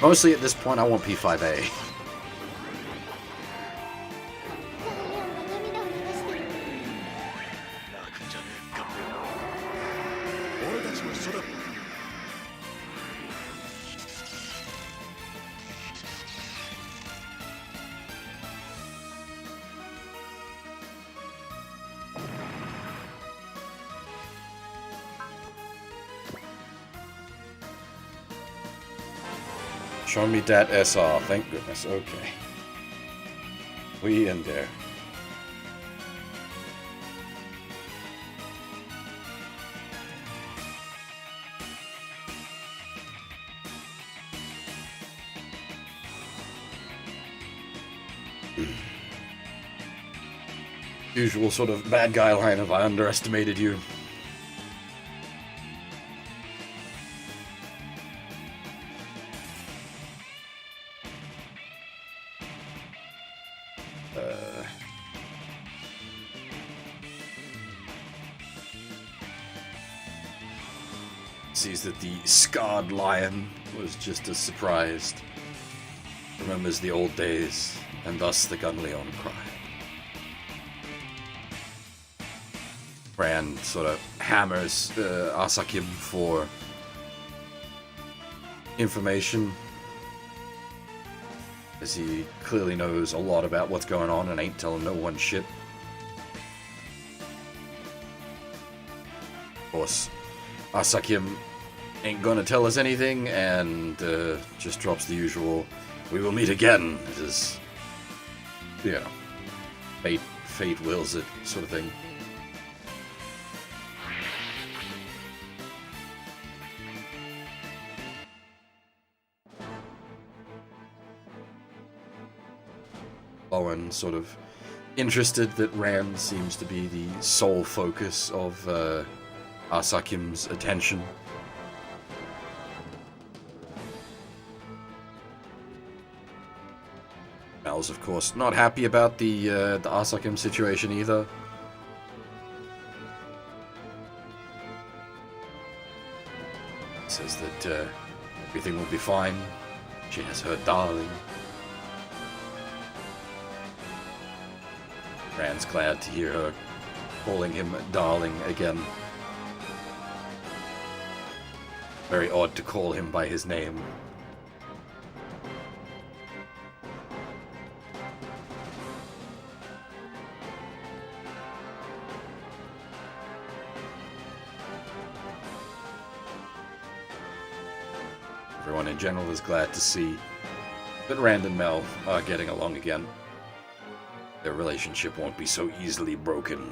Mostly at this point, I want P5A. Show me that SR, thank goodness, okay. We in there. Usual sort of bad guy line of I underestimated you. Sees that the scarred lion was just as surprised. Remembers the old days, and thus the Gunleon cried. Rand sort of hammers Asakim for information, as he clearly knows a lot about what's going on and ain't telling no one shit. Of course, Asakim ain't gonna tell us anything, and just drops the usual, we will meet again. It is, you know, fate wills it, sort of thing. Owen sort of interested that Rand seems to be the sole focus of Asakim's attention. Mal's, of course, not happy about the Asakim situation either. Says that everything will be fine. She has her darling. Rand's glad to hear her calling him darling again. Very odd to call him by his name. Everyone in general is glad to see that Rand and Mel are getting along again. Their relationship won't be so easily broken.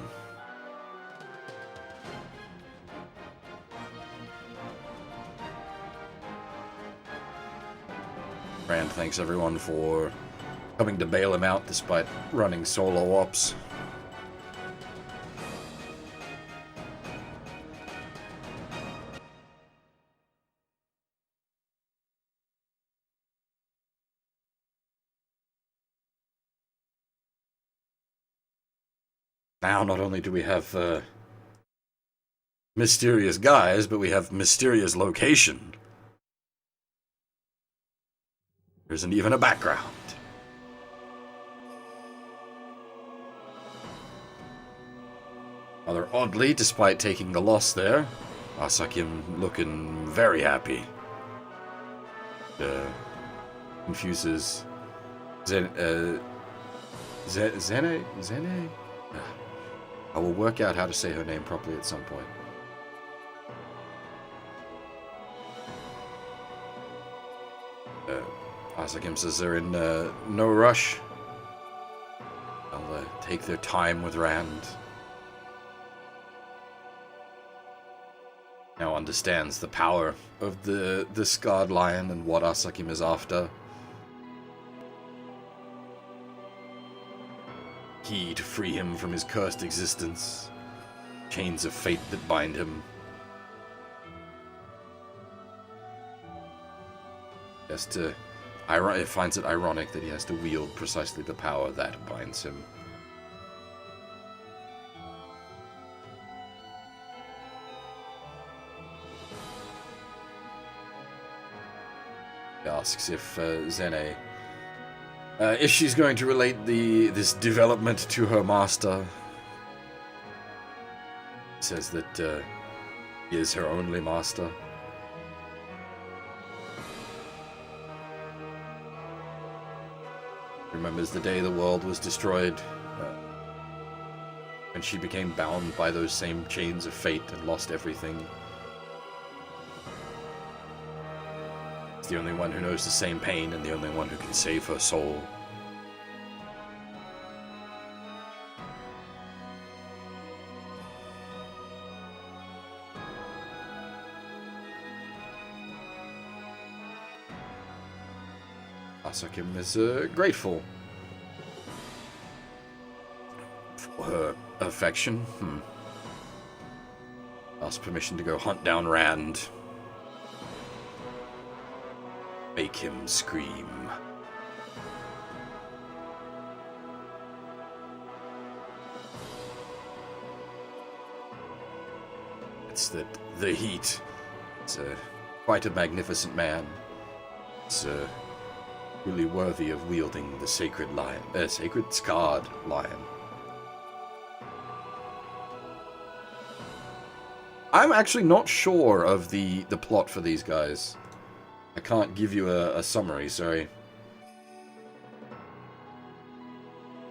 Rand thanks everyone for coming to bail him out despite running solo ops. Now, not only do we have mysterious guys, but we have mysterious location. There isn't even a background. Rather oddly, despite taking the loss there, Asakim looking very happy. Confuses Zene? I will work out how to say her name properly at some point. Asakim says they're in no rush. They'll take their time with Rand. Now understands the power of the scarred lion and what Asakim is after. Key to free him from his cursed existence. Chains of fate that bind him. It finds it ironic that he has to wield precisely the power that binds him. He asks if Zene, if she's going to relate this development to her master. He says that he is her only master. Remembers the day the world was destroyed, when she became bound by those same chains of fate and lost everything. It's the only one who knows the same pain and the only one who can save her soul. Asakim is grateful for her affection. Asks permission to go hunt down Rand. Make him scream. It's that the heat. It's quite a magnificent man. It's really worthy of wielding the sacred lion, sacred scarred lion. I'm actually not sure of the plot for these guys. I can't give you a summary, sorry.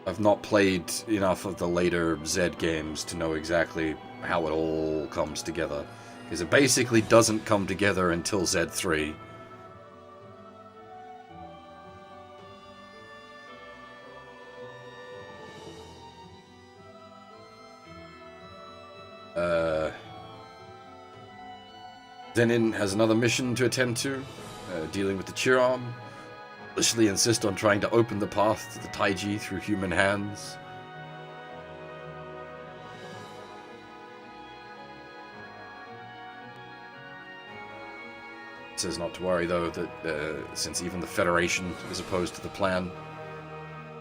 I've not played enough of the later Z games to know exactly how it all comes together. Because it basically doesn't come together until Z3. Zenin has another mission to attend to, dealing with the Chiram. Foolishly insist on trying to open the path to the Taiji through human hands. Says not to worry though, that since even the Federation is opposed to the plan,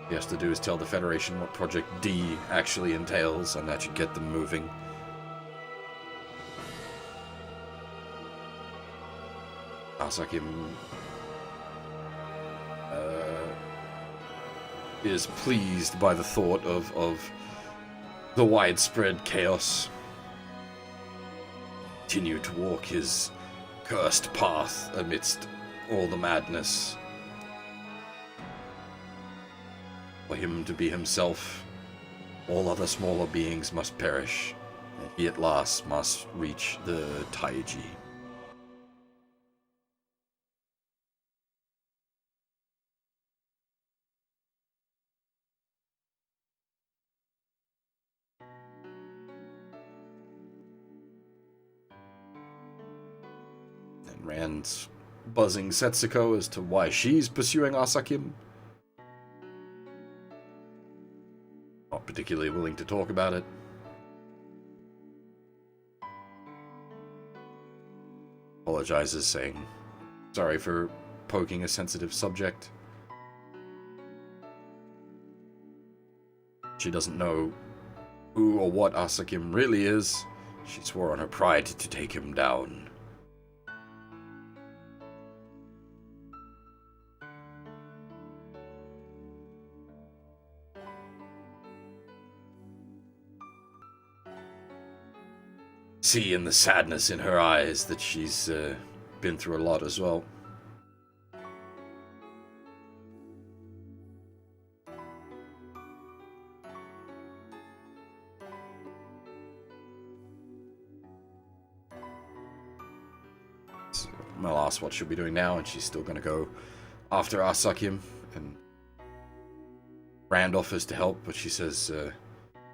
he has to do is tell the Federation what Project D actually entails, and that should get them moving. Asakim is pleased by the thought of the widespread chaos. Continue to walk his cursed path amidst all the madness. For him to be himself, all other smaller beings must perish, and he at last must reach the Taiji. Rand's buzzing Setsuko as to why she's pursuing Asakim. Not particularly willing to talk about it. Apologizes, saying sorry for poking a sensitive subject. She doesn't know who or what Asakim really is, she swore on her pride to take him down. See in the sadness in her eyes that she's been through a lot as well. So Mel asks what she'll be doing now, and she's still going to go after Asakim, and Rand offers to help, but she says,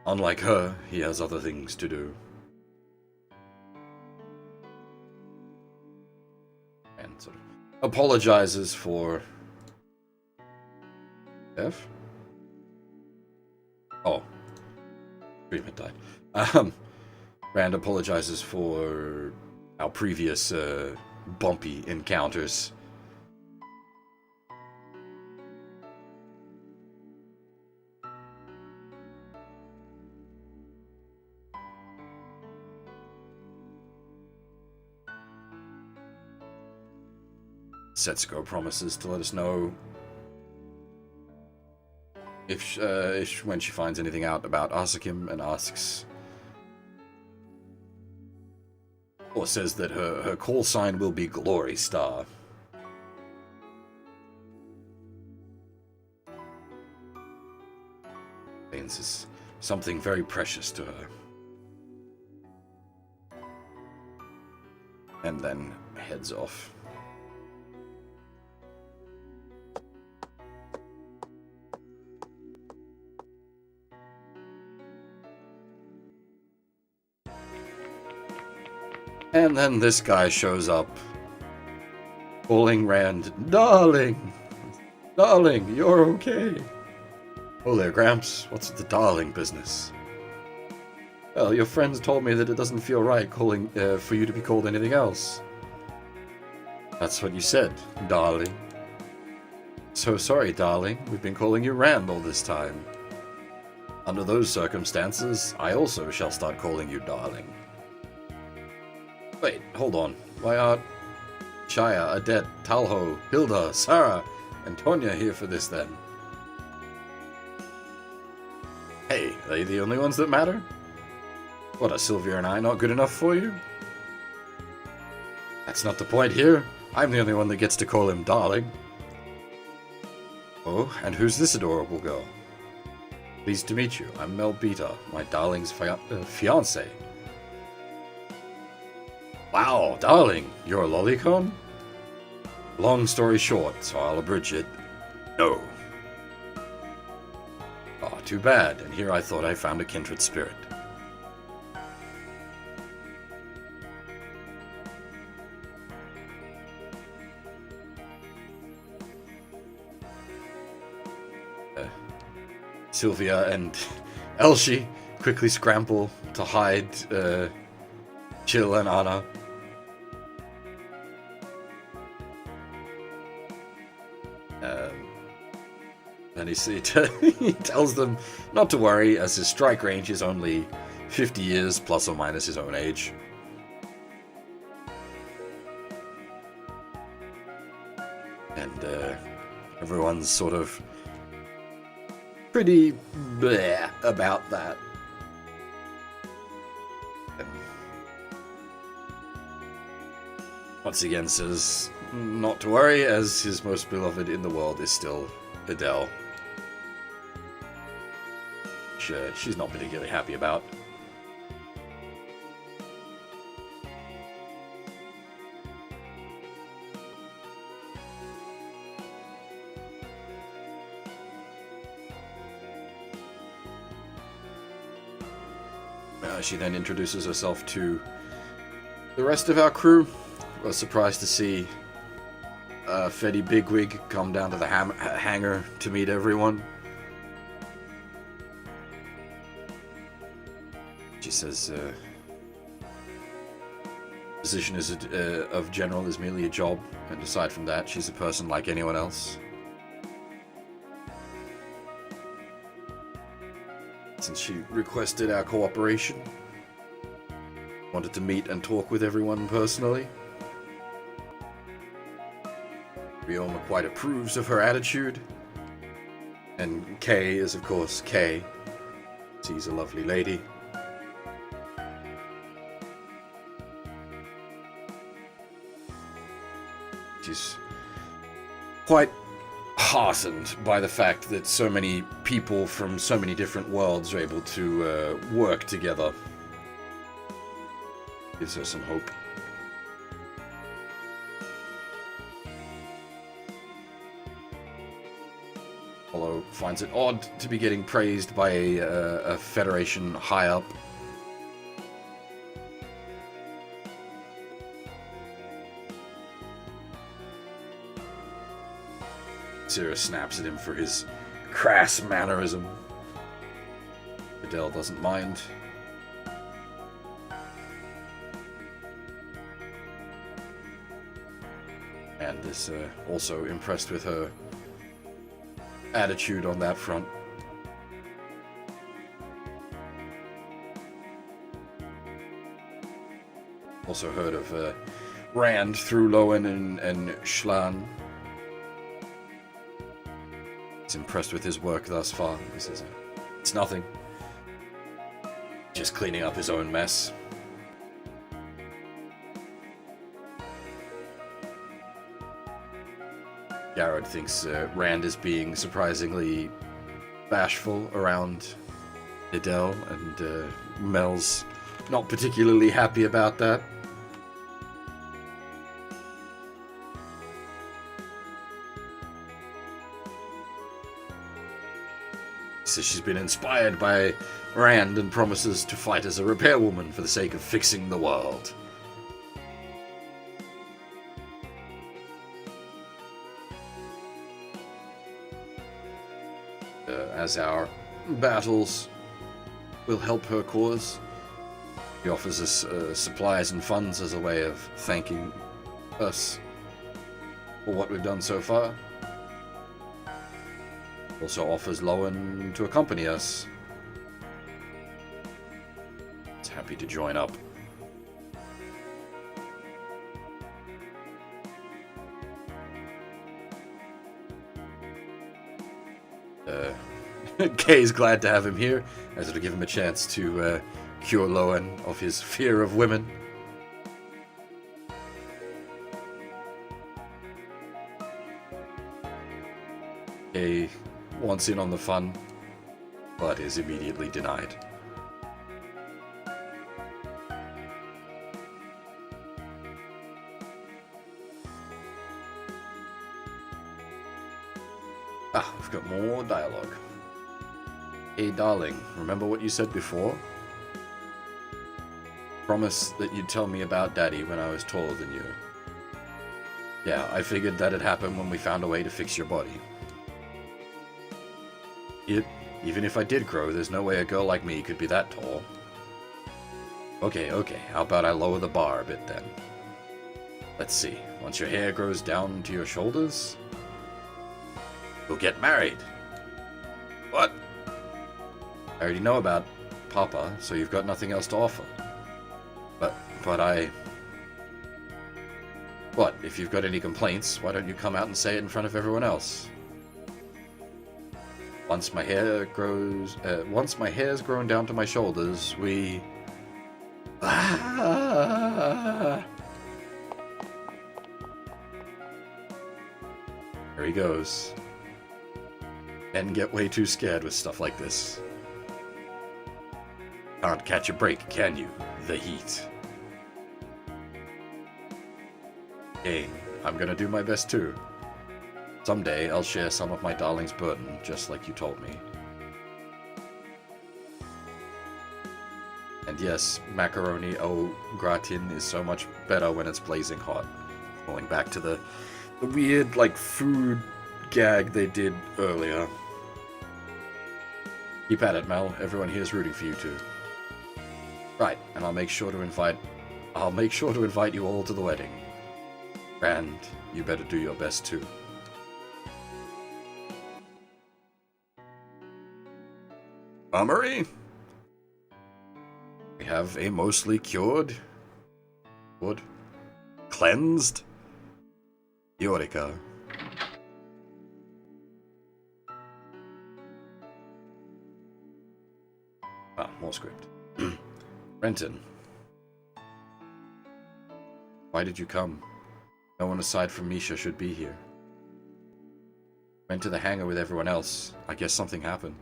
unlike her, he has other things to do. And sort of apologizes for F. Oh, Dream had died. Rand apologizes for our previous bumpy encounters. Setsuko promises to let us know if when she finds anything out about Asakim, and asks, or says that her call sign will be Glory Star. This is something very precious to her. And then heads off. And then this guy shows up, calling Rand, Darling! Darling, you're okay. Oh there, Gramps, what's the darling business? Well, your friends told me that it doesn't feel right calling for you to be called anything else. That's what you said, darling. So sorry, darling, we've been calling you Rand all this time. Under those circumstances, I also shall start calling you darling. Wait, hold on. Why aren't Shaya, Adet, Talho, Hilda, Sarah, and Tonya here for this then? Hey, are they the only ones that matter? What, are Sylvia and I not good enough for you? That's not the point here. I'm the only one that gets to call him darling. Oh, and who's this adorable girl? Pleased to meet you. I'm Mel Beta, my darling's fiancé. Wow, darling, you're a lolicon? Long story short, so I'll abridge it. No. Oh, too bad, and here I thought I found a kindred spirit. Sylvia and Elshi quickly scramble to hide Chill and Anna. And he tells them not to worry, as his strike range is only 50 years plus or minus his own age. And everyone's sort of pretty bleh about that. And once again says not to worry, as his most beloved in the world is still Adele. Which she's not particularly happy about. She then introduces herself to the rest of our crew. We're surprised to see Fetty Bigwig come down to the hangar to meet everyone. She says, position of general is merely a job, and aside from that, she's a person like anyone else. since she requested our cooperation. Wanted to meet and talk with everyone personally. Ryoma quite approves of her attitude. And Kay is, of course, Kay. She's a lovely lady. She's quite heartened by the fact that so many people from so many different worlds are able to work together. Gives her some hope. Although finds it odd to be getting praised by a Federation high up. Sarah snaps at him for his crass mannerism. Adele doesn't mind. And is also impressed with her attitude on that front. Also heard of Rand through Lowen and Schlan. He's impressed with his work thus far. He says, it's nothing. Just cleaning up his own mess. Garrod thinks Rand is being surprisingly bashful around Adele, and Mel's not particularly happy about that. Says she's been inspired by Rand and promises to fight as a repairwoman for the sake of fixing the world. As our battles will help her cause, he offers us supplies and funds as a way of thanking us for what we've done so far. Also offers Lowen to accompany us. He's happy to join up. Kay's glad to have him here, as it'll give him a chance to cure Lowen of his fear of women. Kay wants in on the fun, but is immediately denied. We've got more dialogue. Hey darling, remember what you said before? Promise that you'd tell me about Daddy when I was taller than you. Yeah, I figured that'd happen when we found a way to fix your body. Even if I did grow, there's no way a girl like me could be that tall. Okay, how about I lower the bar a bit then? Let's see, once your hair grows down to your shoulders, you'll get married. What? I already know about Papa, so you've got nothing else to offer. But I... What, if you've got any complaints, why don't you come out and say it in front of everyone else? Once my hair's grown down to my shoulders, we... There he goes. Men get way too scared with stuff like this. Can't catch a break, can you? The heat. Hey, I'm gonna do my best too. Someday I'll share some of my darling's burden, just like you told me. And yes, macaroni au gratin is so much better when it's blazing hot. Going back to the weird, like, food gag they did earlier. Keep at it, Mel. Everyone here's rooting for you too. Right, and I'll make sure to invite you all to the wedding. And you better do your best too. Armory. We have a mostly cleansed Eureka. Ah, more script. Renton. Why did you come? No one aside from Misha should be here. Went to the hangar with everyone else. I guess something happened.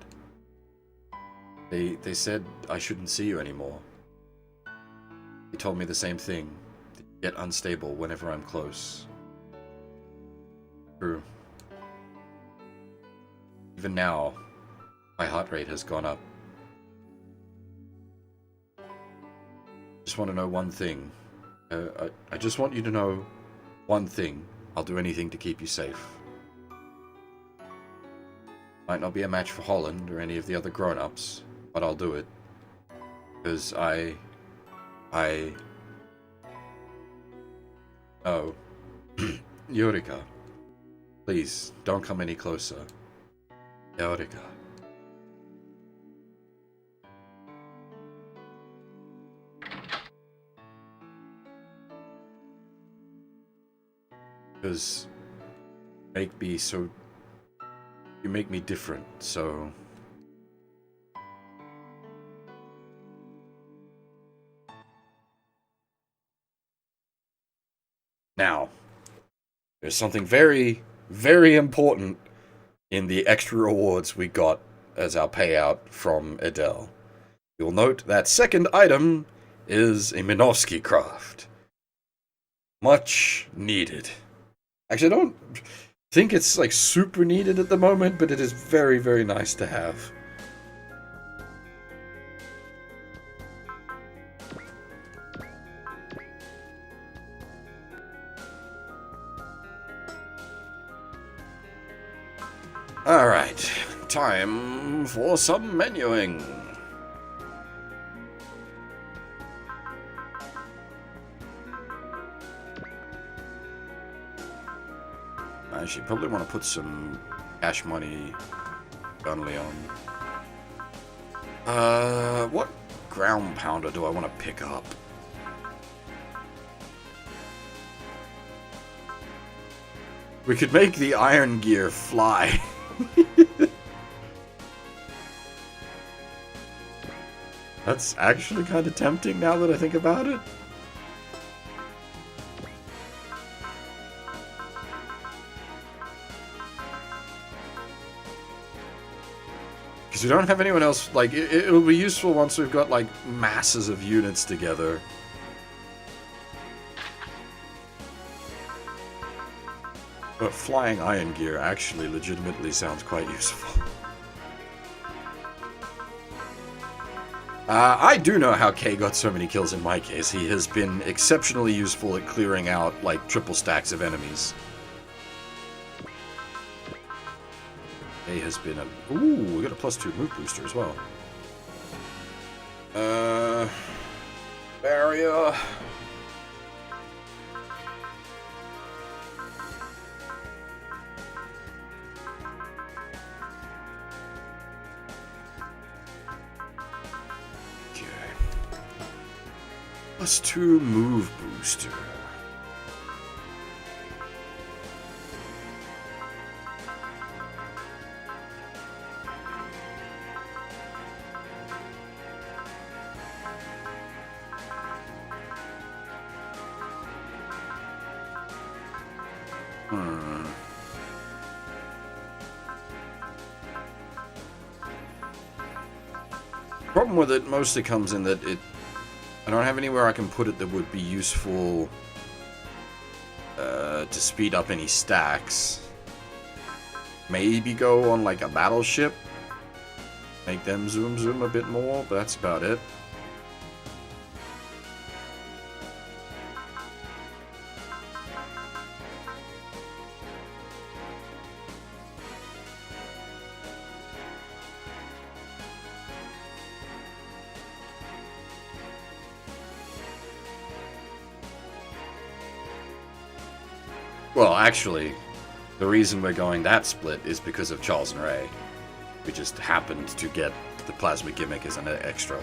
They said I shouldn't see you anymore. He told me the same thing. Get unstable whenever I'm close. True. Even now, my heart rate has gone up. Just want to know one thing. I just want you to know one thing. I'll do anything to keep you safe. Might not be a match for Holland or any of the other grown-ups, but I'll do it. Because Oh. Eureka. Please, don't come any closer. Eureka. Because you make me different, so now there's something very, very important in the extra rewards we got as our payout from Adele. You'll note that second item is a Minovsky craft. Much needed. Actually, I don't think it's like super needed at the moment, but it is very, very nice to have. Alright, time for some menuing. I actually probably want to put some cash money only on. What ground pounder do I want to pick up? We could make the iron gear fly. That's actually kind of tempting now that I think about it. Because we don't have anyone else, like, it'll be useful once we've got, like, masses of units together. But flying iron gear actually legitimately sounds quite useful. I do know how Kay got so many kills in my case. He has been exceptionally useful at clearing out, like, triple stacks of enemies. Kay has been a... Ooh, we got a +2 move booster as well. Barrier... +2 move booster. Problem with it mostly comes in that I don't have anywhere I can put it that would be useful to speed up any stacks. Maybe go on like a battleship. Make them zoom a bit more, but that's about it. Well, actually, the reason we're going that split is because of Charles and Ray. We just happened to get the plasma gimmick as an extra.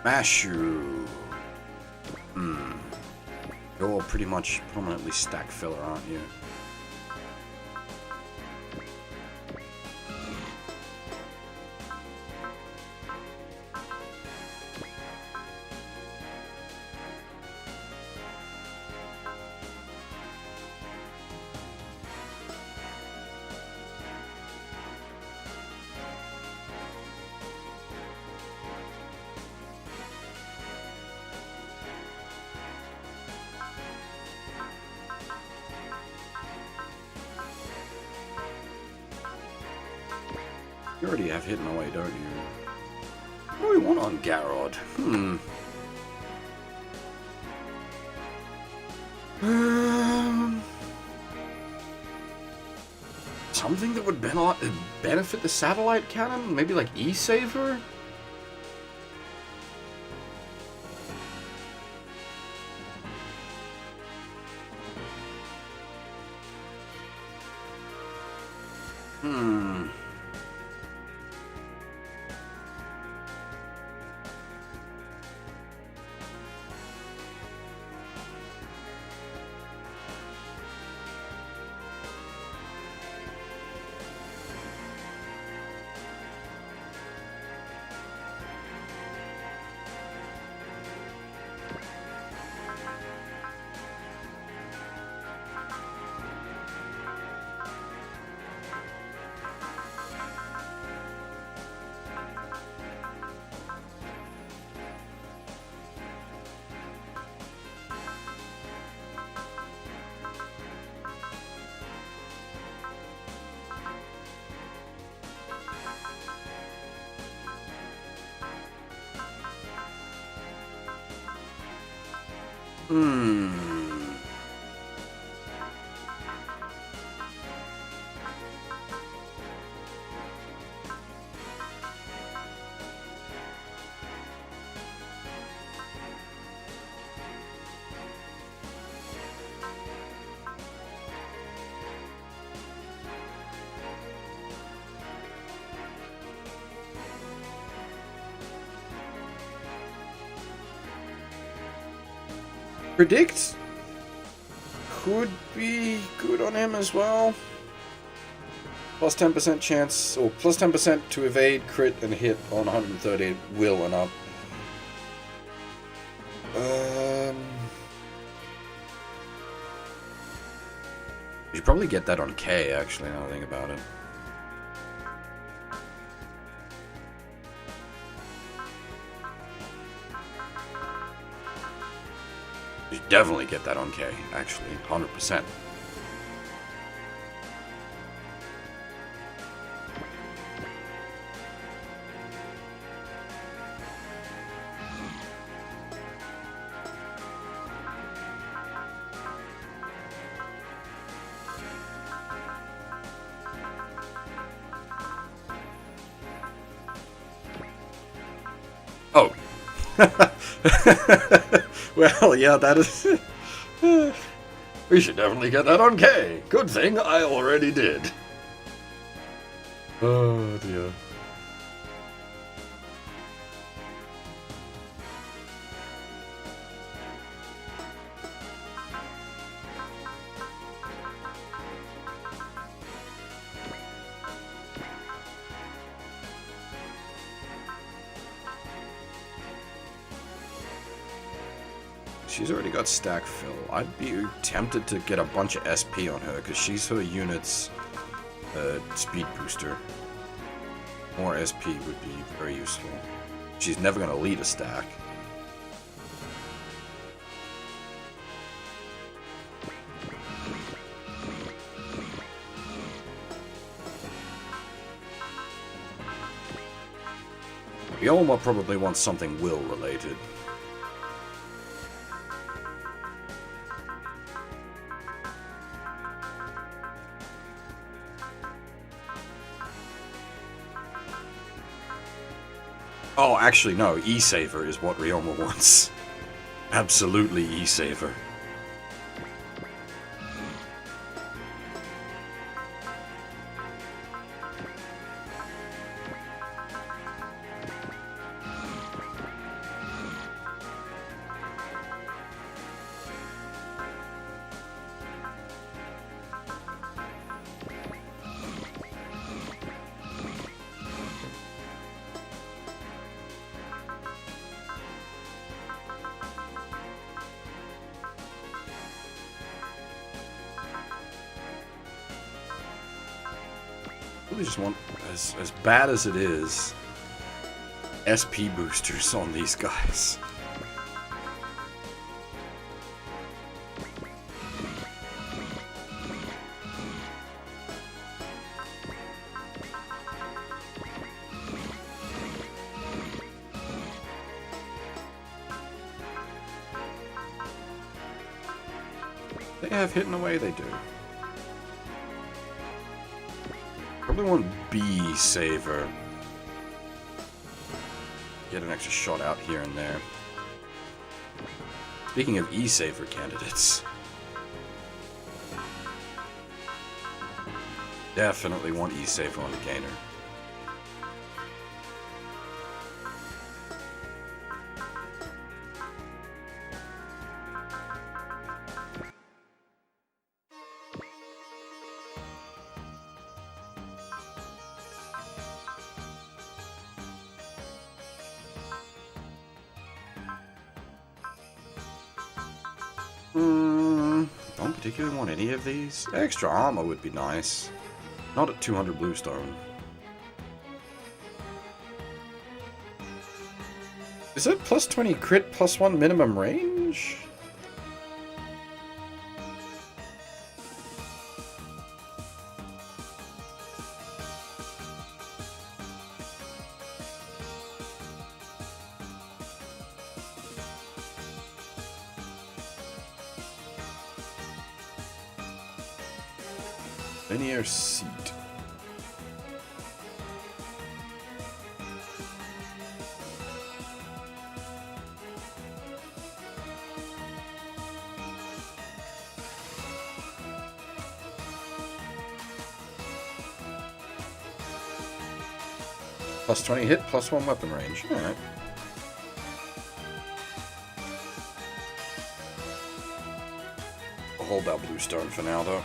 Mashu. You're pretty much permanently stack filler, aren't you? You already have hidden away, don't you? What do we want on Garrod? Something that would benefit the satellite cannon? Maybe like E-Saver? Predict could be good on him as well. Plus 10% chance, or plus 10% to evade, crit, and hit on 130 will and up. You should probably get that on K, actually, now I think about it. You should definitely get that on K, actually, 100%. Oh. Well, yeah, that is... we should definitely get that on K. Good thing I already did. Oh, dear. She's already got stack fill. I'd be tempted to get a bunch of SP on her, because she's her unit's speed booster. More SP would be very useful. She's never going to lead a stack. Yolma probably wants something will related. Oh, actually, no. E-Saver is what Ryoma wants. Absolutely E-Saver. Really just want, as bad as it is, SP boosters on these guys. They have hidden away, they do. Probably want B-Saver. Get an extra shot out here and there. Speaking of E-Saver candidates. Definitely want E-Saver on the gainer. Don't particularly want any of these. Extra armor would be nice. Not at 200 bluestone. Is that plus 20 crit plus 1 minimum range? Linear seat. Plus 20 hit, plus 1 weapon range. Alright. I'll hold that bluestone for now, though.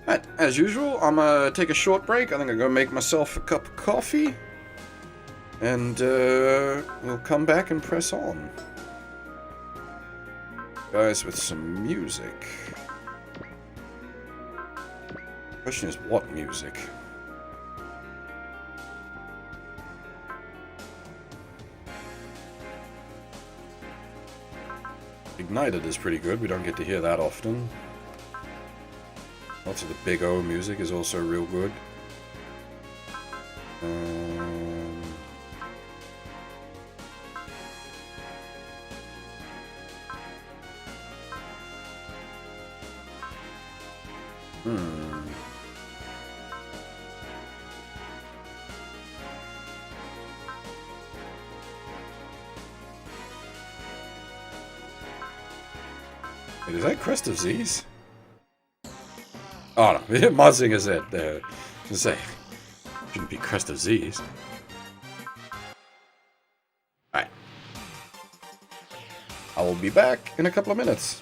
Alright, as usual, I'm gonna take a short break. I think I'm gonna make myself a cup of coffee. And, we'll come back and press on. Guys, with some music. Question is, what music? Ignited is pretty good. We don't get to hear that often. Lots of the Big O music is also real good. Wait, is that Crest of Z's? Oh no, Mozzing is it. I was gonna say, shouldn't be Crest of Z's. Alright. I will be back in a couple of minutes.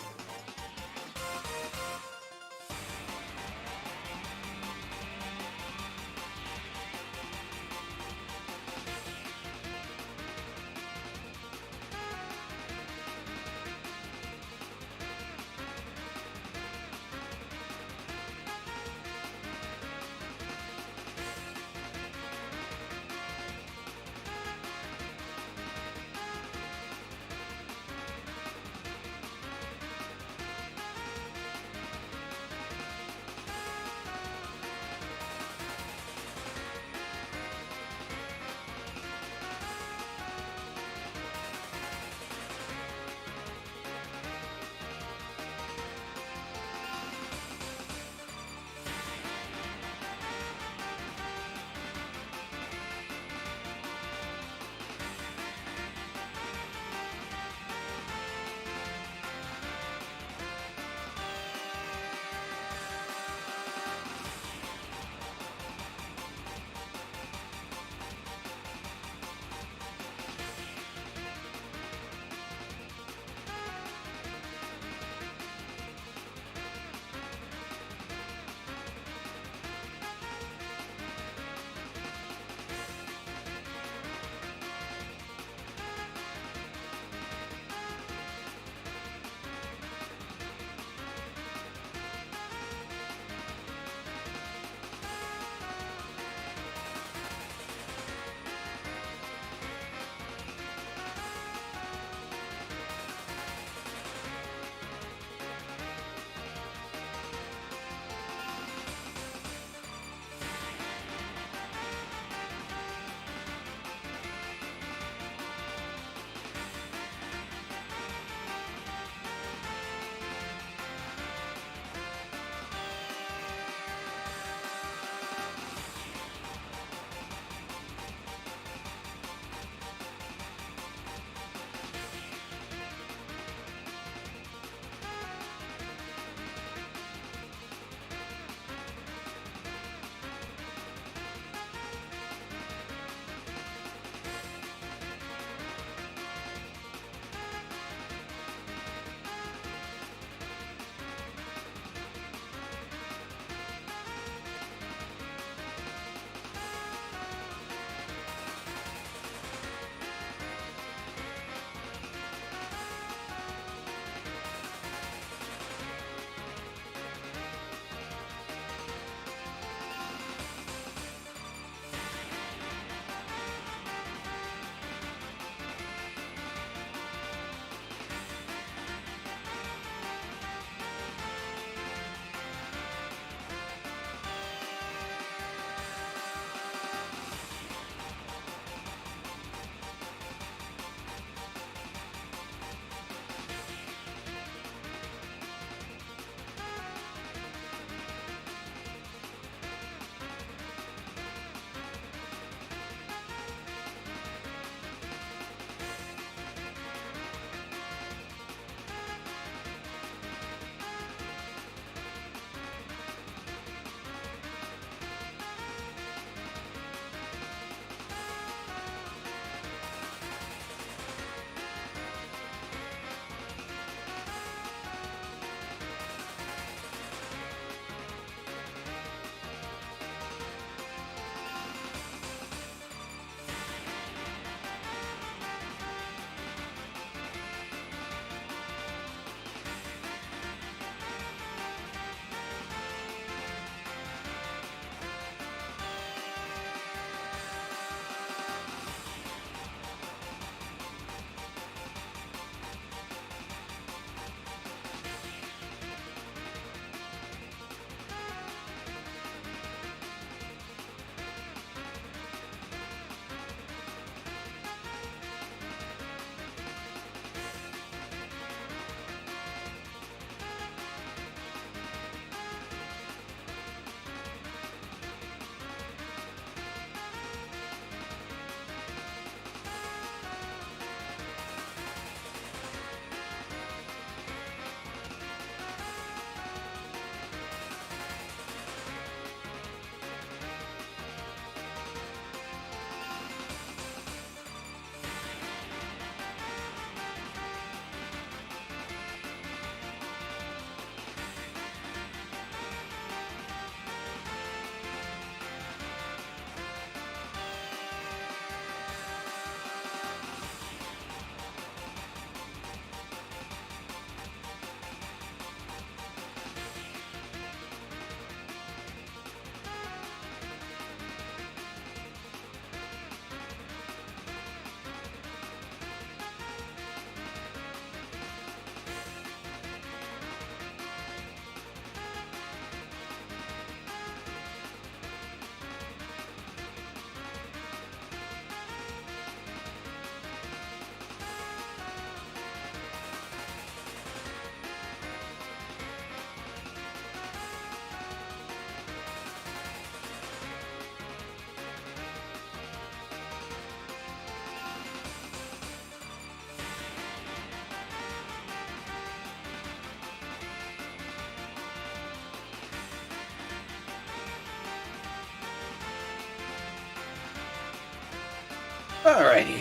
Alrighty.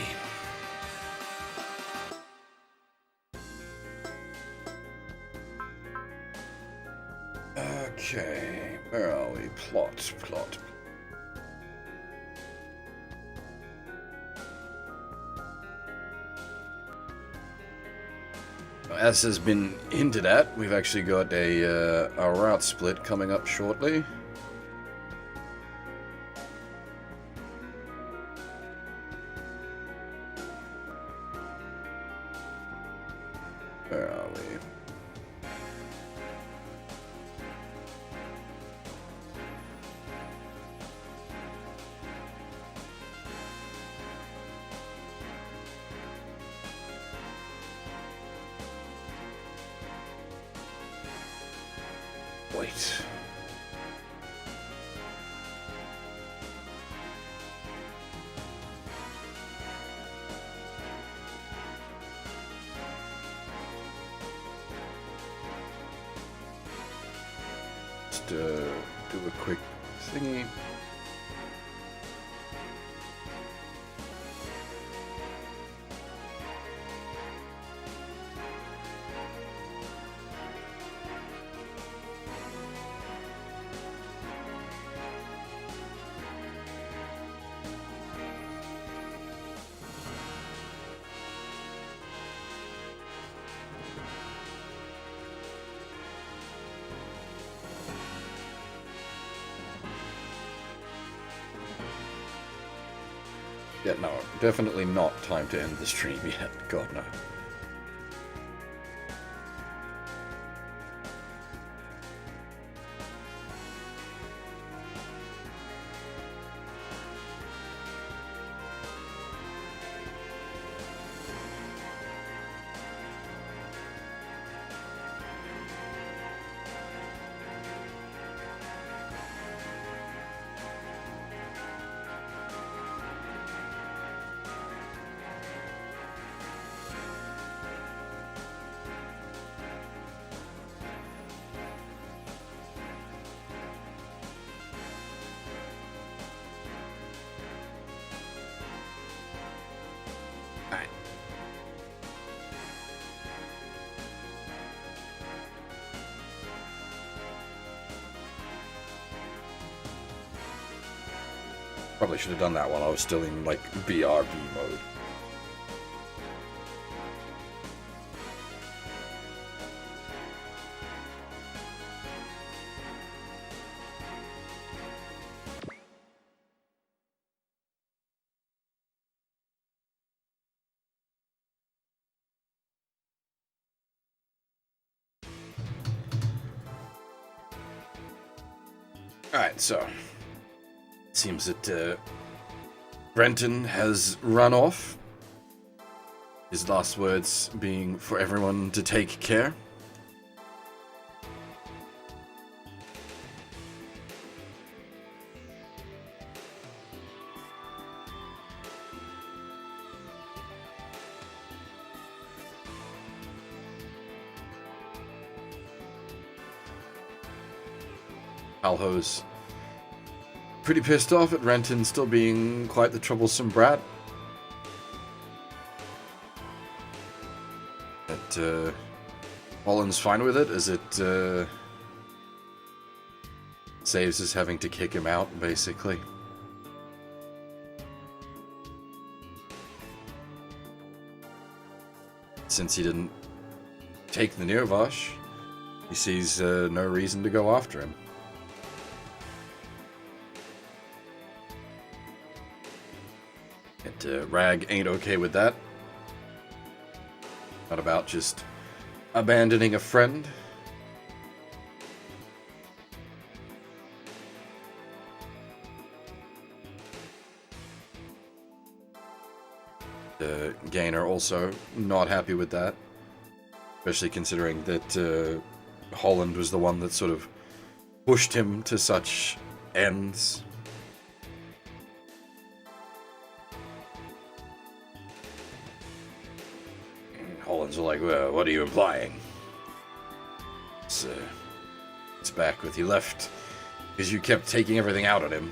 Okay, where are we? Plot. As has been hinted at, we've actually got a route split coming up shortly. Where are we? Wait. Just do a quick thingy. Yeah, no, definitely not time to end the stream yet. God, no. Probably should have done that while I was still in, like, BRB mode. Alright, so seems that Brenton has run off. His last words being for everyone to take care. Alho's pretty pissed off at Renton still being quite the troublesome brat. But Holland's fine with it, as it saves us having to kick him out, basically. Since he didn't take the Nirvash, he sees no reason to go after him. Rag ain't okay with that. Not about just abandoning a friend. Gainer also not happy with that. Especially considering that Holland was the one that sort of pushed him to such ends. Holland's like, well, what are you implying? It's back with you left because you kept taking everything out on him.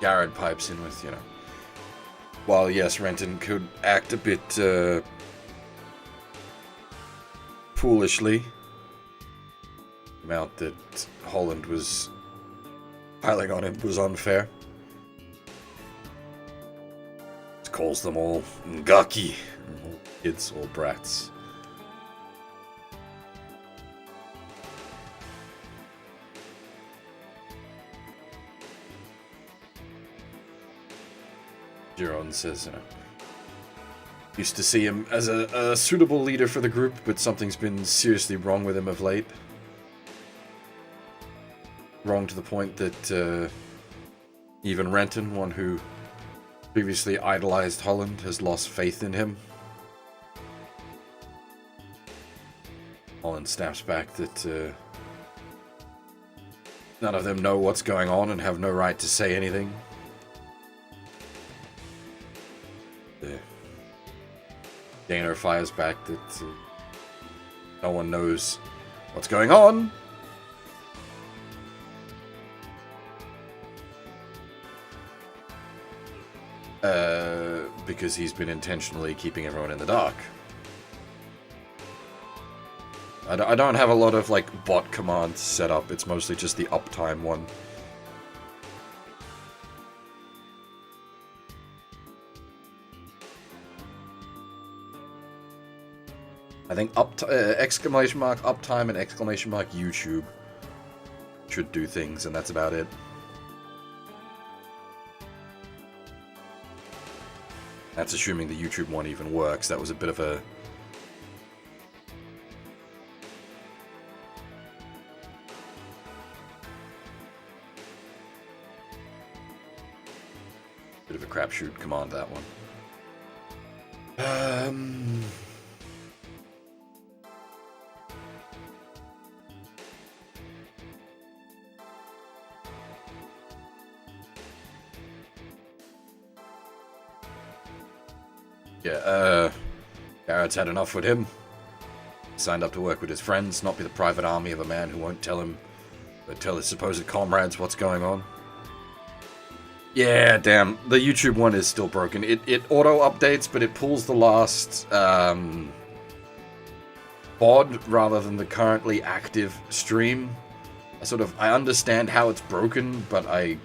Garrett pipes in with, you know, while yes, Renton could act a bit foolishly, the amount that Holland was piling on him was unfair. He calls them all ngaki, all kids, all brats. Giron says, you know, used to see him as a suitable leader for the group, but something's been seriously wrong with him of late. Wrong to the point that even Renton, one who previously idolized Holland, has lost faith in him. Holland snaps back that none of them know what's going on and have no right to say anything. Dana fires back that no one knows what's going on. Because he's been intentionally keeping everyone in the dark. I don't have a lot of, like, bot commands set up. It's mostly just the uptime one. I think exclamation mark uptime and exclamation mark YouTube should do things, and that's about it. That's assuming the YouTube one even works. That was a bit of a... crapshoot command, that one. Yeah, Garrett's had enough with him. Signed up to work with his friends, not be the private army of a man who won't tell him, but tell his supposed comrades what's going on. Yeah, damn. The YouTube one is still broken. It auto-updates, but it pulls the last VOD rather than the currently active stream. I understand how it's broken, but I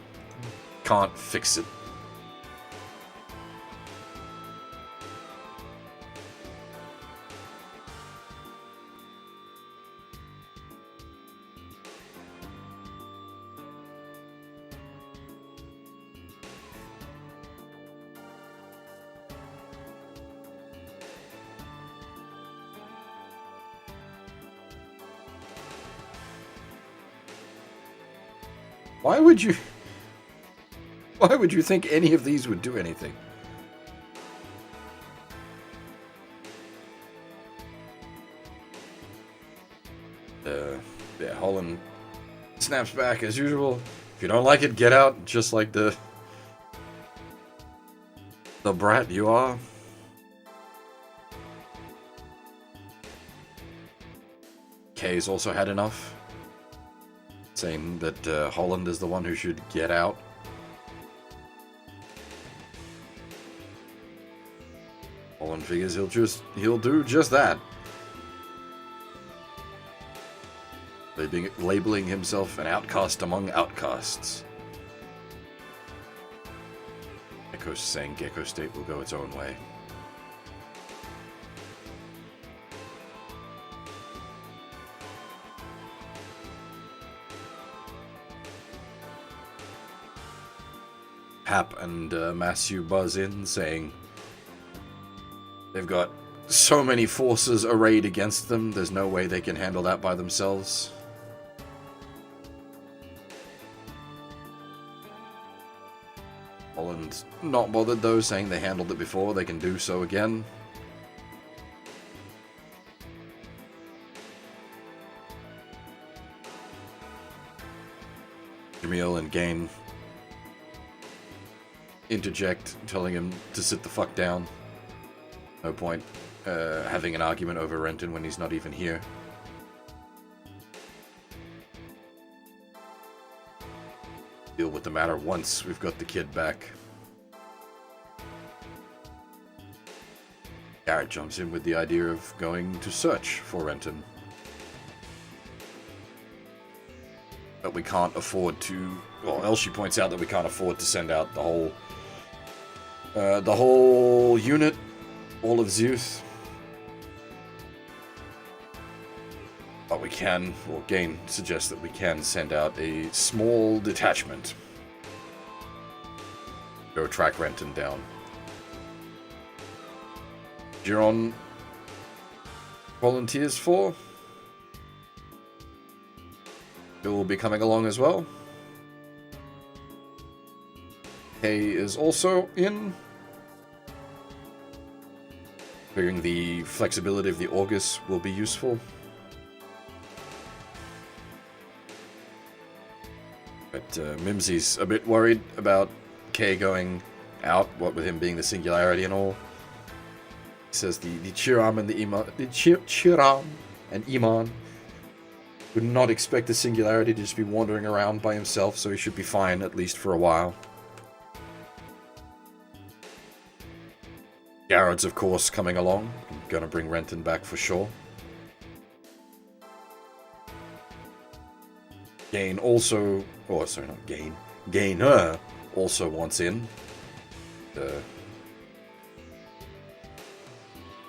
can't fix it. Why would you think any of these would do anything? Yeah, Holland snaps back as usual. If you don't like it, get out, just like the brat you are. Kay's also had enough, saying that Holland is the one who should get out. Holland figures he'll do just that. Labeling himself an outcast among outcasts. Gecko's saying Gecko State will go its own way. Hap and Matthew buzz in, saying they've got so many forces arrayed against them, there's no way they can handle that by themselves. Holland not bothered though, saying they handled it before, they can do so again. Jamil and Gain interject, telling him to sit the fuck down. No point having an argument over Renton when he's not even here. deal with the matter once we've got the kid back. Garrett jumps in with the idea of going to search for Renton. But we can't afford to... Well, Elsie points out that we can't afford to send out the whole unit, all of Zeus. But we can, or Gain suggests that we can send out a small detachment. Go track Renton down. Giron volunteers for. Bill will be coming along as well. Kay is also in. Figuring the flexibility of the August will be useful. But Mimsy's a bit worried about Kay going out, what with him being the singularity and all. He says the Chiram and the Iman, Chiram and Iman would not expect the singularity to just be wandering around by himself, so he should be fine at least for a while. Garrod's of course coming along, gonna bring Renton back for sure. Gain also, oh sorry, not Gain, Gainer also wants in.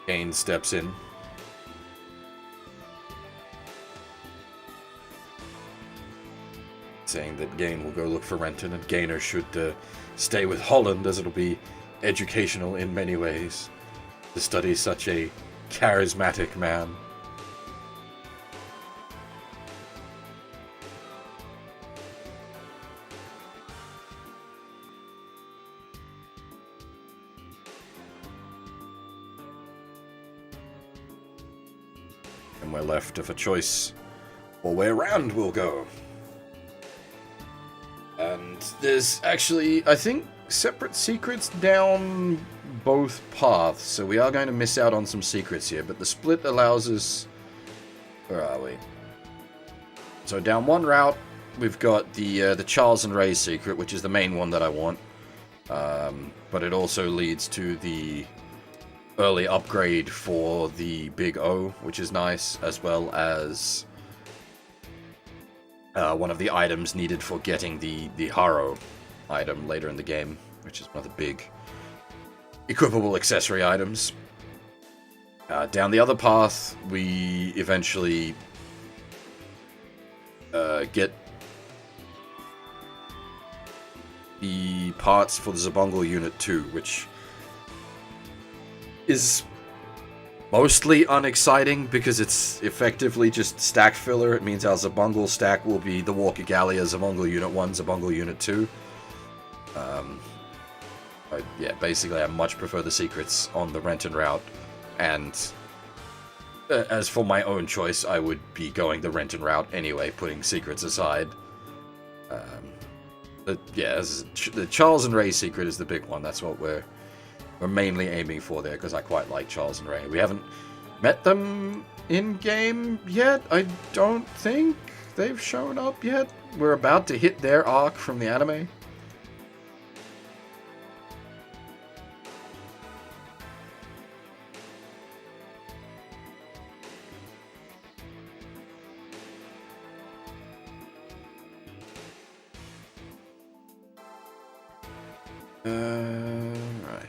Gain steps in. Saying that Gain will go look for Renton and Gainer should stay with Holland, as it'll be educational in many ways to study such a charismatic man. And we're left of a choice or where Rand will go. And there's actually, I think, separate secrets down both paths, so we are going to miss out on some secrets here, but the split allows us... Where are we? So down one route, we've got the Charles and Ray secret, which is the main one that I want. But it also leads to the early upgrade for the Big O, which is nice, as well as one of the items needed for getting the Haro item later in the game, which is one of the big equipable accessory items. Down the other path, we eventually get the parts for the Zabungle Unit 2, which is mostly unexciting because it's effectively just stack filler. It means our Zabungle stack will be the Walker Gallia, Zabungle Unit 1, Zabungle Unit 2. Yeah, basically I much prefer the secrets on the Renton route, and as for my own choice, I would be going the Renton route anyway, putting secrets aside. But yeah, the Charles and Ray secret is the big one. That's what we're mainly aiming for there, because I quite like Charles and Ray. We haven't met them in-game yet. I don't think they've shown up yet. We're about to hit their arc from the anime. Right.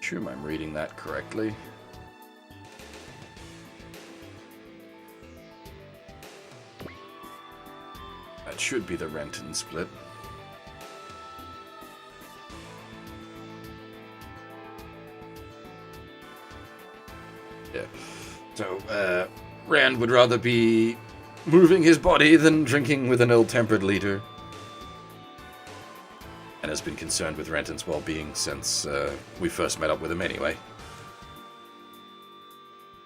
Assume I'm reading that correctly. That should be the Renton split. Yeah. So, Rand would rather be moving his body than drinking with an ill-tempered leader. And has been concerned with Renton's well-being since we first met up with him anyway.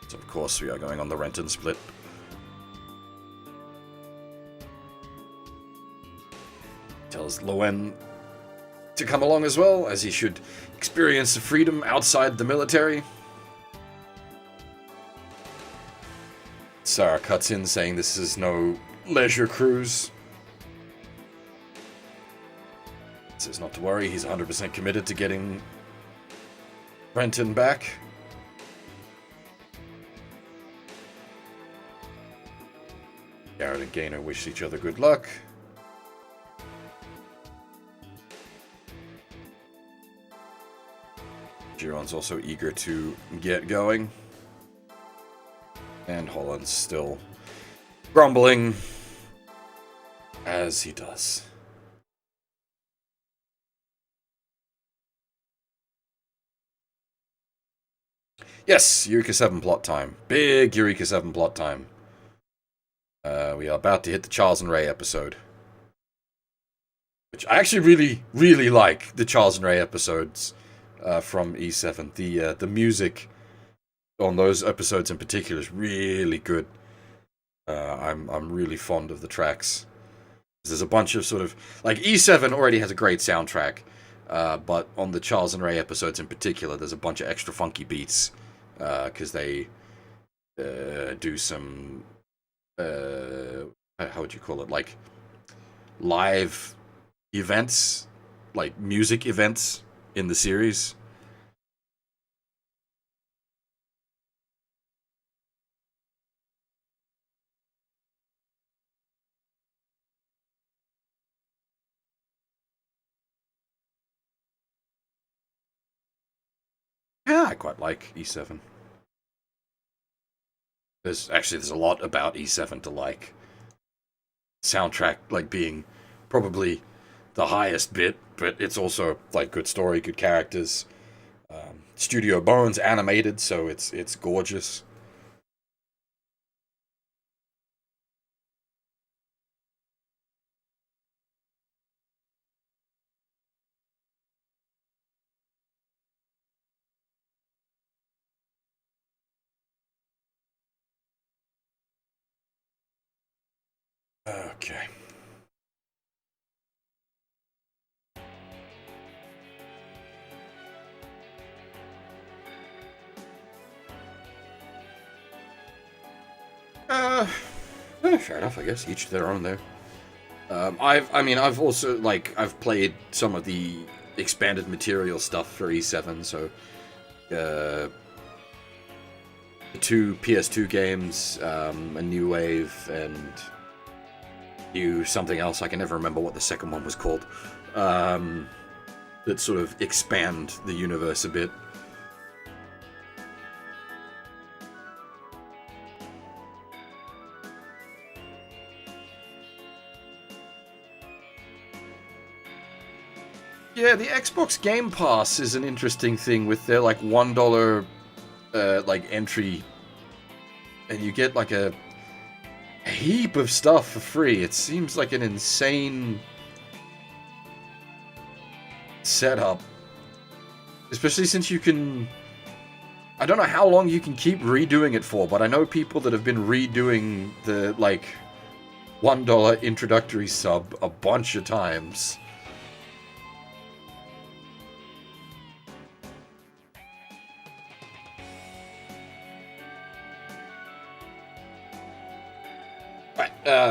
So of course we are going on the Renton split. Tells Loen to come along as well, as he should experience the freedom outside the military. Sarah cuts in saying this is no leisure cruise. Says not to worry, he's 100% committed to getting Renton back. Garrett and Gaynor wish each other good luck. Giron's also eager to get going. And Holland's still grumbling, as he does. Yes, Eureka 7 plot time. Big Eureka 7 plot time. We are about to hit the Charles and Ray episode. Which I actually really, really like the Charles and Ray episodes from E7. The music on those episodes in particular is really good. I'm really fond of the tracks. There's a bunch of sort of... Like, E7 already has a great soundtrack. But on the Charles and Ray episodes in particular, there's a bunch of extra funky beats. Because they do some... how would you call it? Like, live events? Like, music events in the series. Yeah, I quite like E7. There's a lot about E7 to like. Soundtrack, like, being probably the highest bit, but it's also, like, good story, good characters. Studio Bones animated, so it's gorgeous. Okay. Fair enough, I guess. Each their own there. I've also, like, I've played some of the expanded material stuff for E7, so, the 2 PS2 games, A New Wave, and something else. I can never remember what the second one was called. That sort of expand the universe a bit. Yeah, the Xbox Game Pass is an interesting thing with their, like, $1 like, entry, and you get, like, a heap of stuff for free. It seems like an insane setup, especially since you can... I don't know how long you can keep redoing it for, but I know people that have been redoing the, like, $1 introductory sub a bunch of times.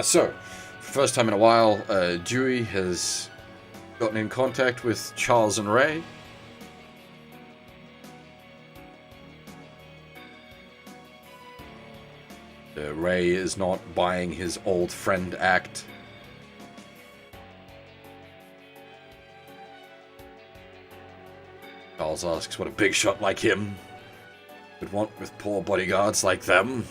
So, first time in a while, Dewey has gotten in contact with Charles and Ray. Ray is not buying his old friend act. Charles asks what a big shot like him would want with poor bodyguards like them.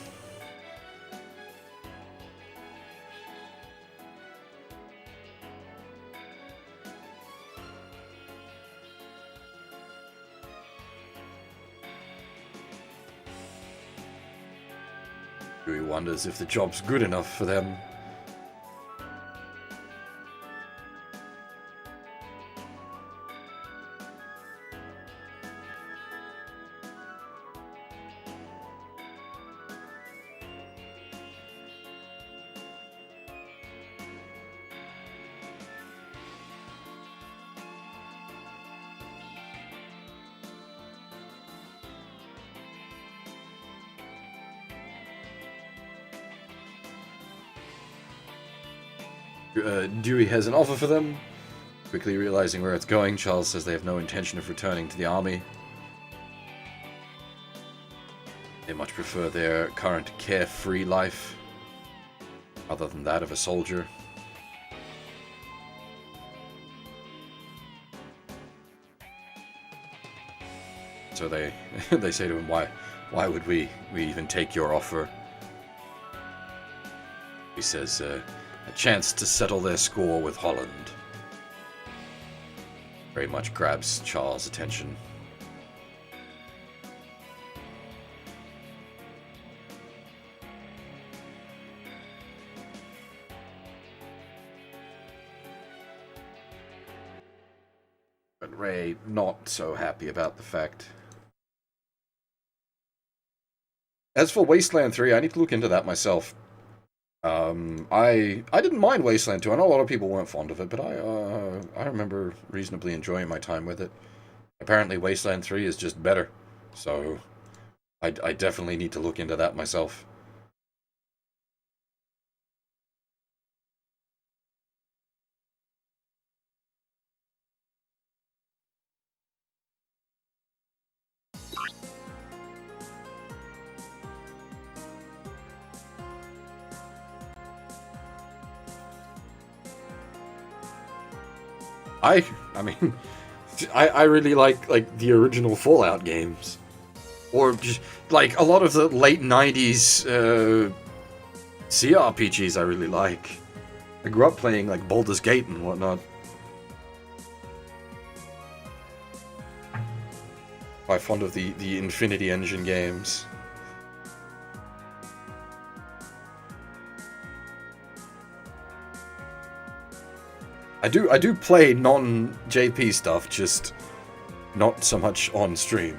He wonders if the job's good enough for them. Dewey has an offer for them. Quickly realizing where it's going, Charles says they have no intention of returning to the army. They much prefer their current carefree life, other than that of a soldier. So they say to him, why would we even take your offer? He says, a chance to settle their score with Holland. Very much grabs Charles' attention. But Ray not so happy about the fact. As for Wasteland 3, I need to look into that myself. I didn't mind Wasteland 2. I know a lot of people weren't fond of it, but I remember reasonably enjoying my time with it. Apparently Wasteland 3 is just better, so I definitely need to look into that myself. I mean, I really like the original Fallout games, or just like a lot of the late '90s CRPGs. I really like. I grew up playing like Baldur's Gate and whatnot. Quite fond of the Infinity Engine games. I do play non-JP stuff, just not so much on stream.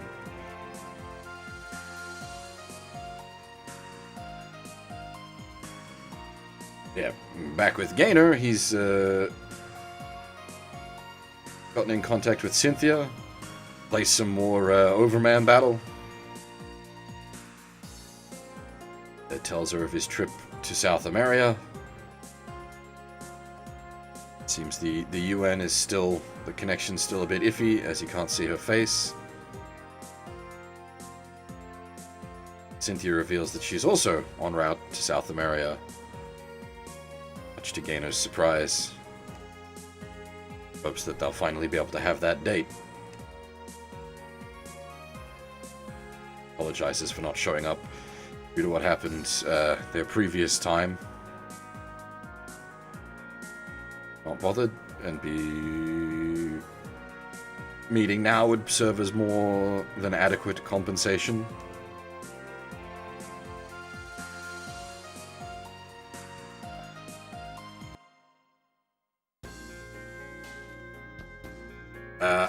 Yeah, back with Gainer, he's gotten in contact with Cynthia, play some more Overman battle. That tells her of his trip to South America. Seems the UN is still, the connection's still a bit iffy, as he can't see her face. Cynthia reveals that she's also en route to South America, much to Gainer's surprise. Hopes that they'll finally be able to have that date. Apologizes for not showing up due to what happened their previous time. Not bothered, and be meeting now would serve as more than adequate compensation.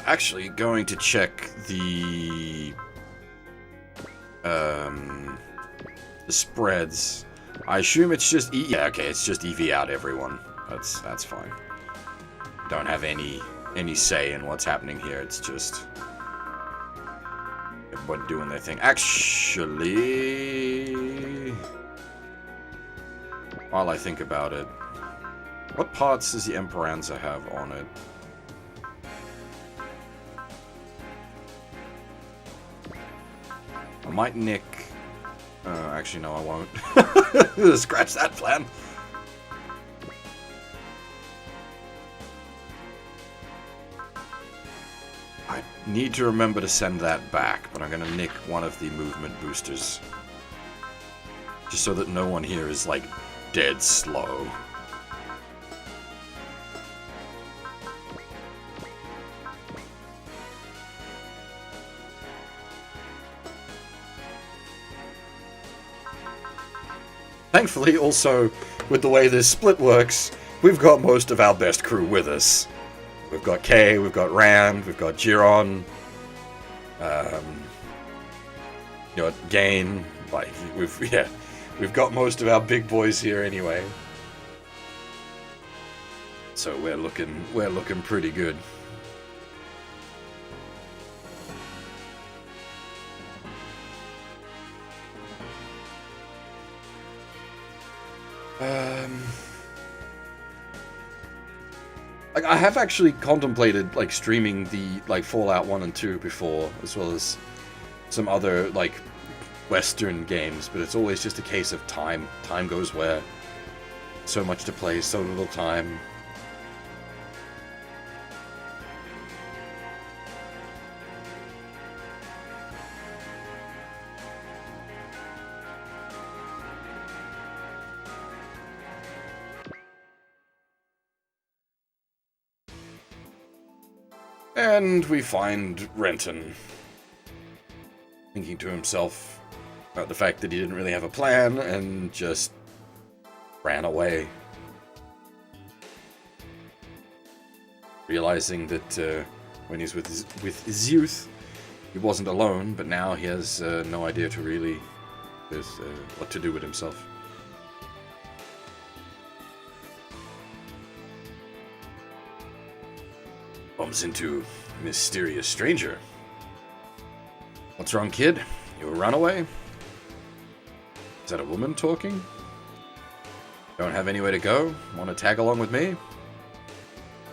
Actually, going to check the spreads. I assume it's just yeah, okay, it's just EV out everyone. That's fine. Don't have any say in what's happening here. It's just everybody doing their thing. Actually, while I think about it, what parts does the Emperanza have on it? I might nick. Actually, no, I won't. Scratch that plan. I need to remember to send that back, but I'm gonna nick one of the movement boosters. Just so that no one here is, like, dead slow. Thankfully, also, with the way this split works, we've got most of our best crew with us. We've got Kay, we've got Rand, we've got Giron, you know, Gain, like, we've got most of our big boys here anyway. So we're looking pretty good. Like, I have actually contemplated, like, streaming the, like, Fallout 1 and 2 before, as well as some other, like, Western games, but it's always just a case of time. Time goes where? So much to play, so little time. And we find Renton thinking to himself about the fact that he didn't really have a plan and just ran away. Realizing that when he's with his youth, he wasn't alone, but now he has no idea to really what to do with himself. Bumps into a mysterious stranger. What's wrong, kid? You a runaway? Is that a woman talking? Don't have anywhere to go? Want to tag along with me?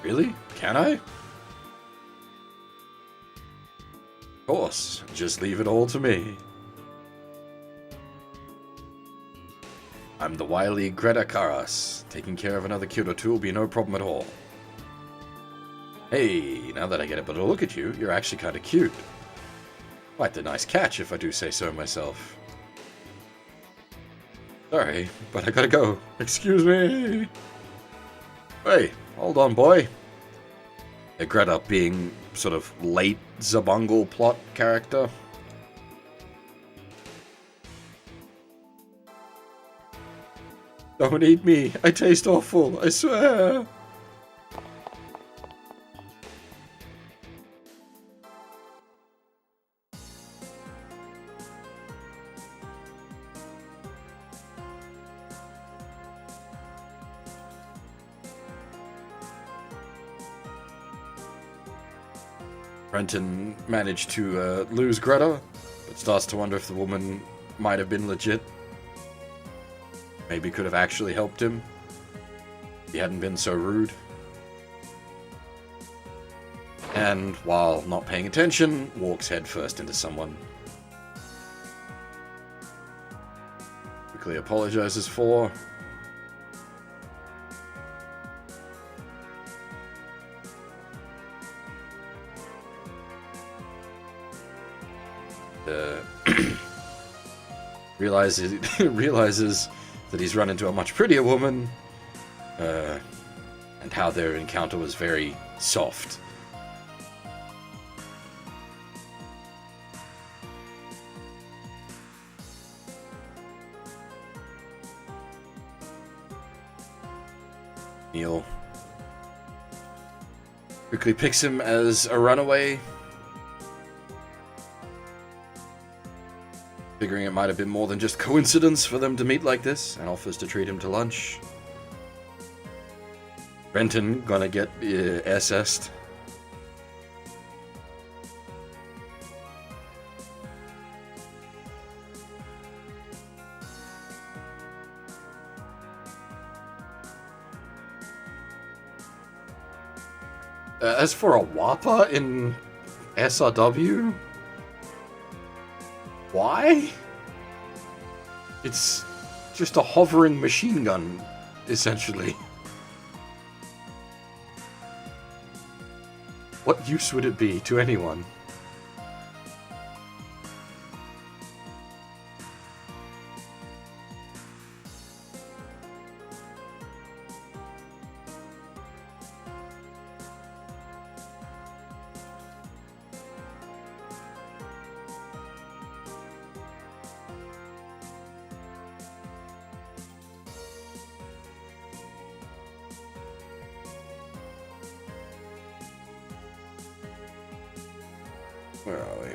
Really? Can I? Of course. Just leave it all to me. I'm the wily Greta Karas. Taking care of another kid or two will be no problem at all. Hey, now that I get a better look at you, you're actually kind of cute. Quite the nice catch, if I do say so myself. Sorry, but I gotta go. Excuse me. Hey, hold on, boy. Greta being sort of late Zabungle plot character. Don't eat me. I taste awful, I swear. Renton managed to lose Greta, but starts to wonder if the woman might have been legit. Maybe could have actually helped him. He hadn't been so rude. And while not paying attention, walks headfirst into someone. Quickly apologizes for. realizes that he's run into a much prettier woman, and how their encounter was very soft. Neil quickly picks him as a runaway, figuring it might have been more than just coincidence for them to meet like this, and offers to treat him to lunch. Renton gonna get SS'd. As for a Wappa in SRW? Why? It's just a hovering machine gun, essentially. What use would it be to anyone? Where are we?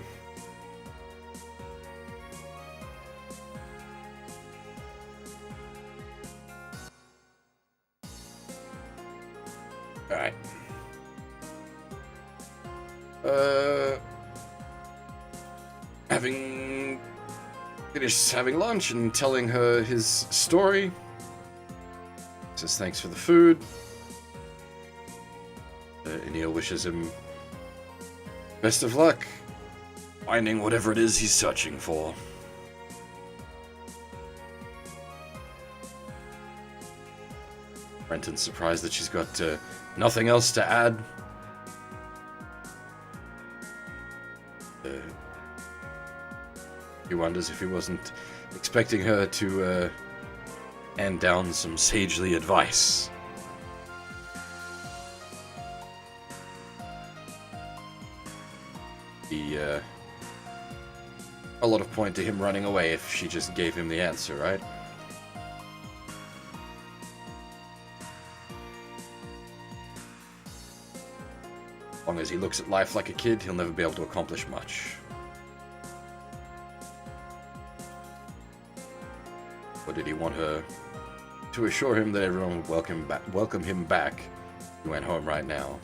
Alright. Having finished having lunch and telling her his story, says thanks for the food. Enil wishes him best of luck finding whatever it is he's searching for. Renton's surprised that she's got nothing else to add. He wonders if he wasn't expecting her to hand down some sagely advice. A lot of point to him running away if she just gave him the answer, right? As long as he looks at life like a kid, he'll never be able to accomplish much. Or did he want her to assure him that everyone would welcome him back? He went home right now.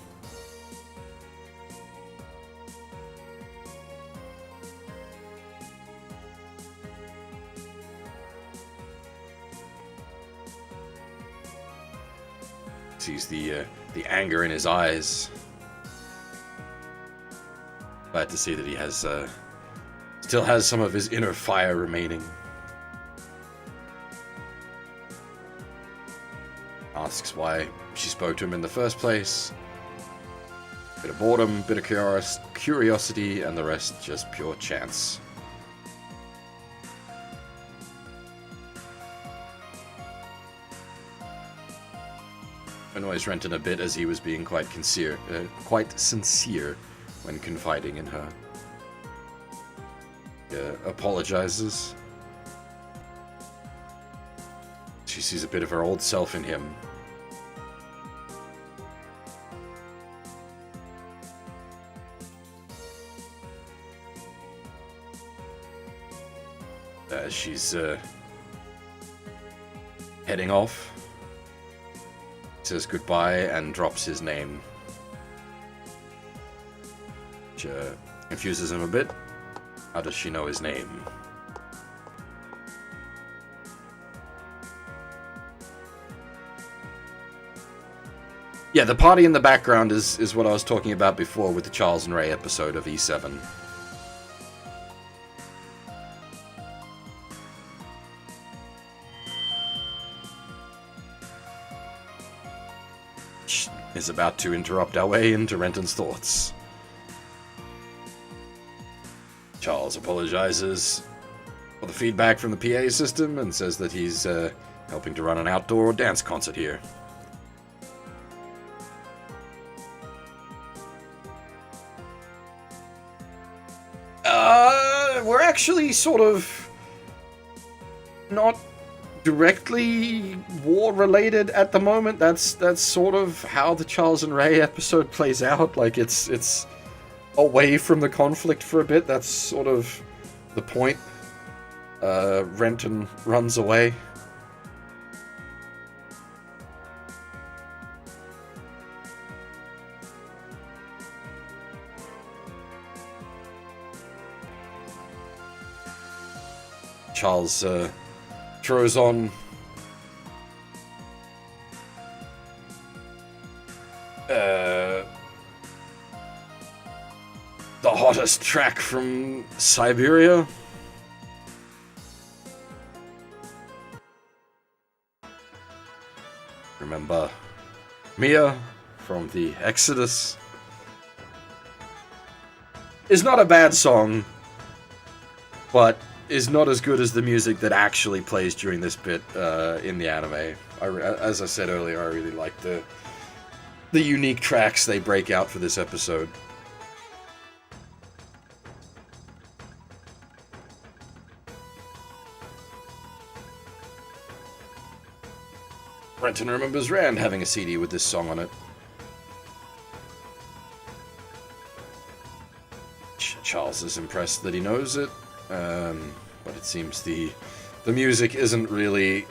Sees the anger in his eyes. Glad to see that he has still has some of his inner fire remaining. Asks why she spoke to him in the first place. Bit of boredom, bit of curiosity, and the rest just pure chance. Annoys Renton a bit as he was being quite sincere when confiding in her. He apologizes. She sees a bit of her old self in him. As she's heading off, says goodbye and drops his name, which confuses him a bit. How does she know his name? Yeah, the party in the background is what I was talking about before with the Charles and Ray episode of E7. Is about to interrupt our way into Renton's thoughts. Charles apologizes for the feedback from the PA system and says that he's helping to run an outdoor dance concert here. We're actually sort of not directly war-related at the moment. That's sort of how the Charles and Ray episode plays out. Like, it's away from the conflict for a bit. That's sort of the point. Renton runs away. Charles throws on the hottest track from Siberia. Remember Mia from the Exodus? Is not a bad song, but is not as good as the music that actually plays during this bit in the anime. As I said earlier, I really like the unique tracks they break out for this episode. Renton remembers Rand having a CD with this song on it. Charles is impressed that he knows it. But it seems the music isn't really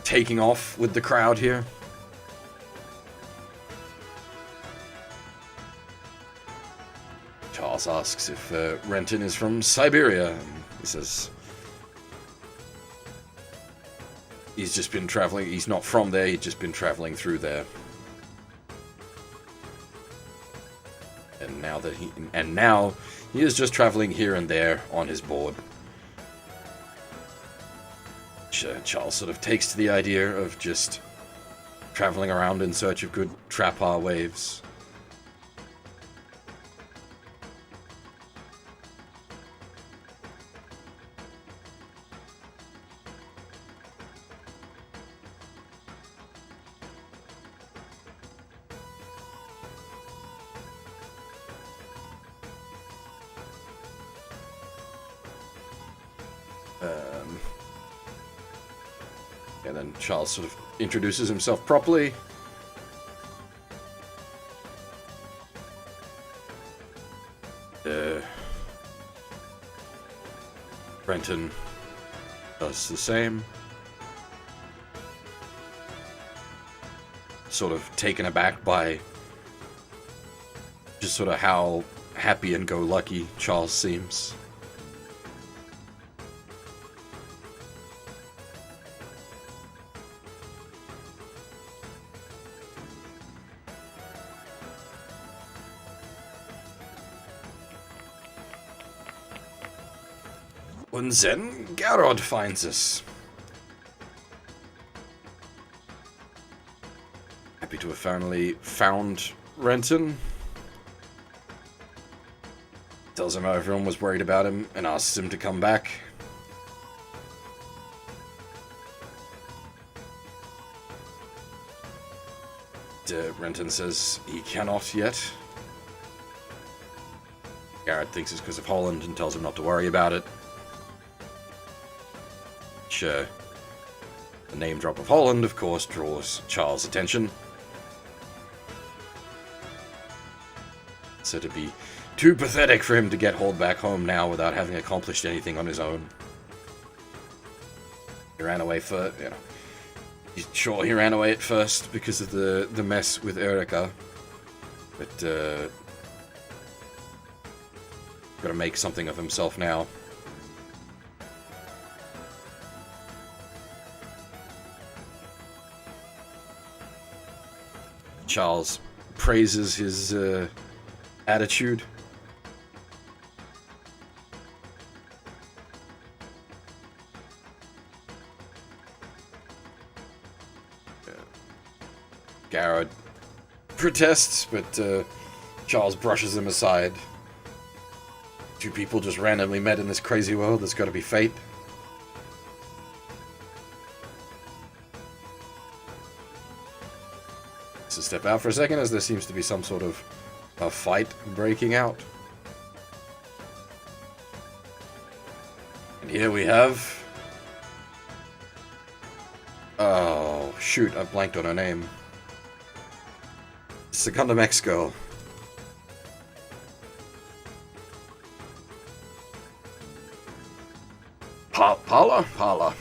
taking off with the crowd here. Charles asks if Renton is from Siberia. He says he's just been traveling. He's not from there. He's just been traveling through there. And now he is just traveling here and there on his board. Charles sort of takes to the idea of just traveling around in search of good trapar waves. And then Charles sort of introduces himself properly. Brenton does the same. Sort of taken aback by just sort of how happy-and-go-lucky Charles seems. And then Garrod finds us. Happy to have finally found Renton. Tells him how everyone was worried about him and asks him to come back. Renton says he cannot yet. Garrod thinks it's because of Holland and tells him not to worry about it. The name drop of Holland, of course, draws Charles' attention. So to be too pathetic for him to get hauled back home now without having accomplished anything on his own. He ran away for, sure, he ran away at first because of the mess with Erika. But, gotta make something of himself now. Charles praises his attitude. Garrod protests, but Charles brushes him aside. Two people just randomly met in this crazy world. There's got to be fate. To step out for a second, as there seems to be some sort of a fight breaking out. And here we have... Oh, shoot, I blanked on her name. Secunda Mexico. Paula? Paula.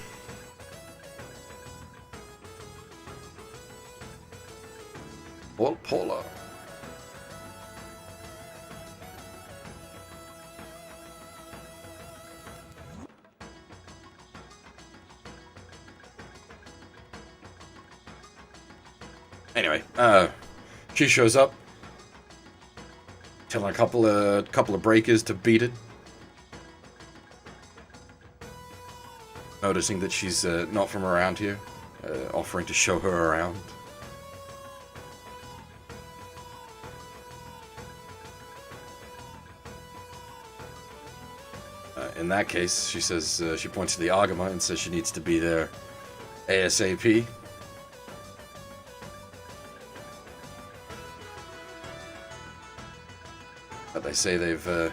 Paula. Anyway, she shows up, telling a couple of breakers to beat it. Noticing that she's not from around here, offering to show her around. In that case, she says, she points to the Agama and says she needs to be there ASAP. But they say they've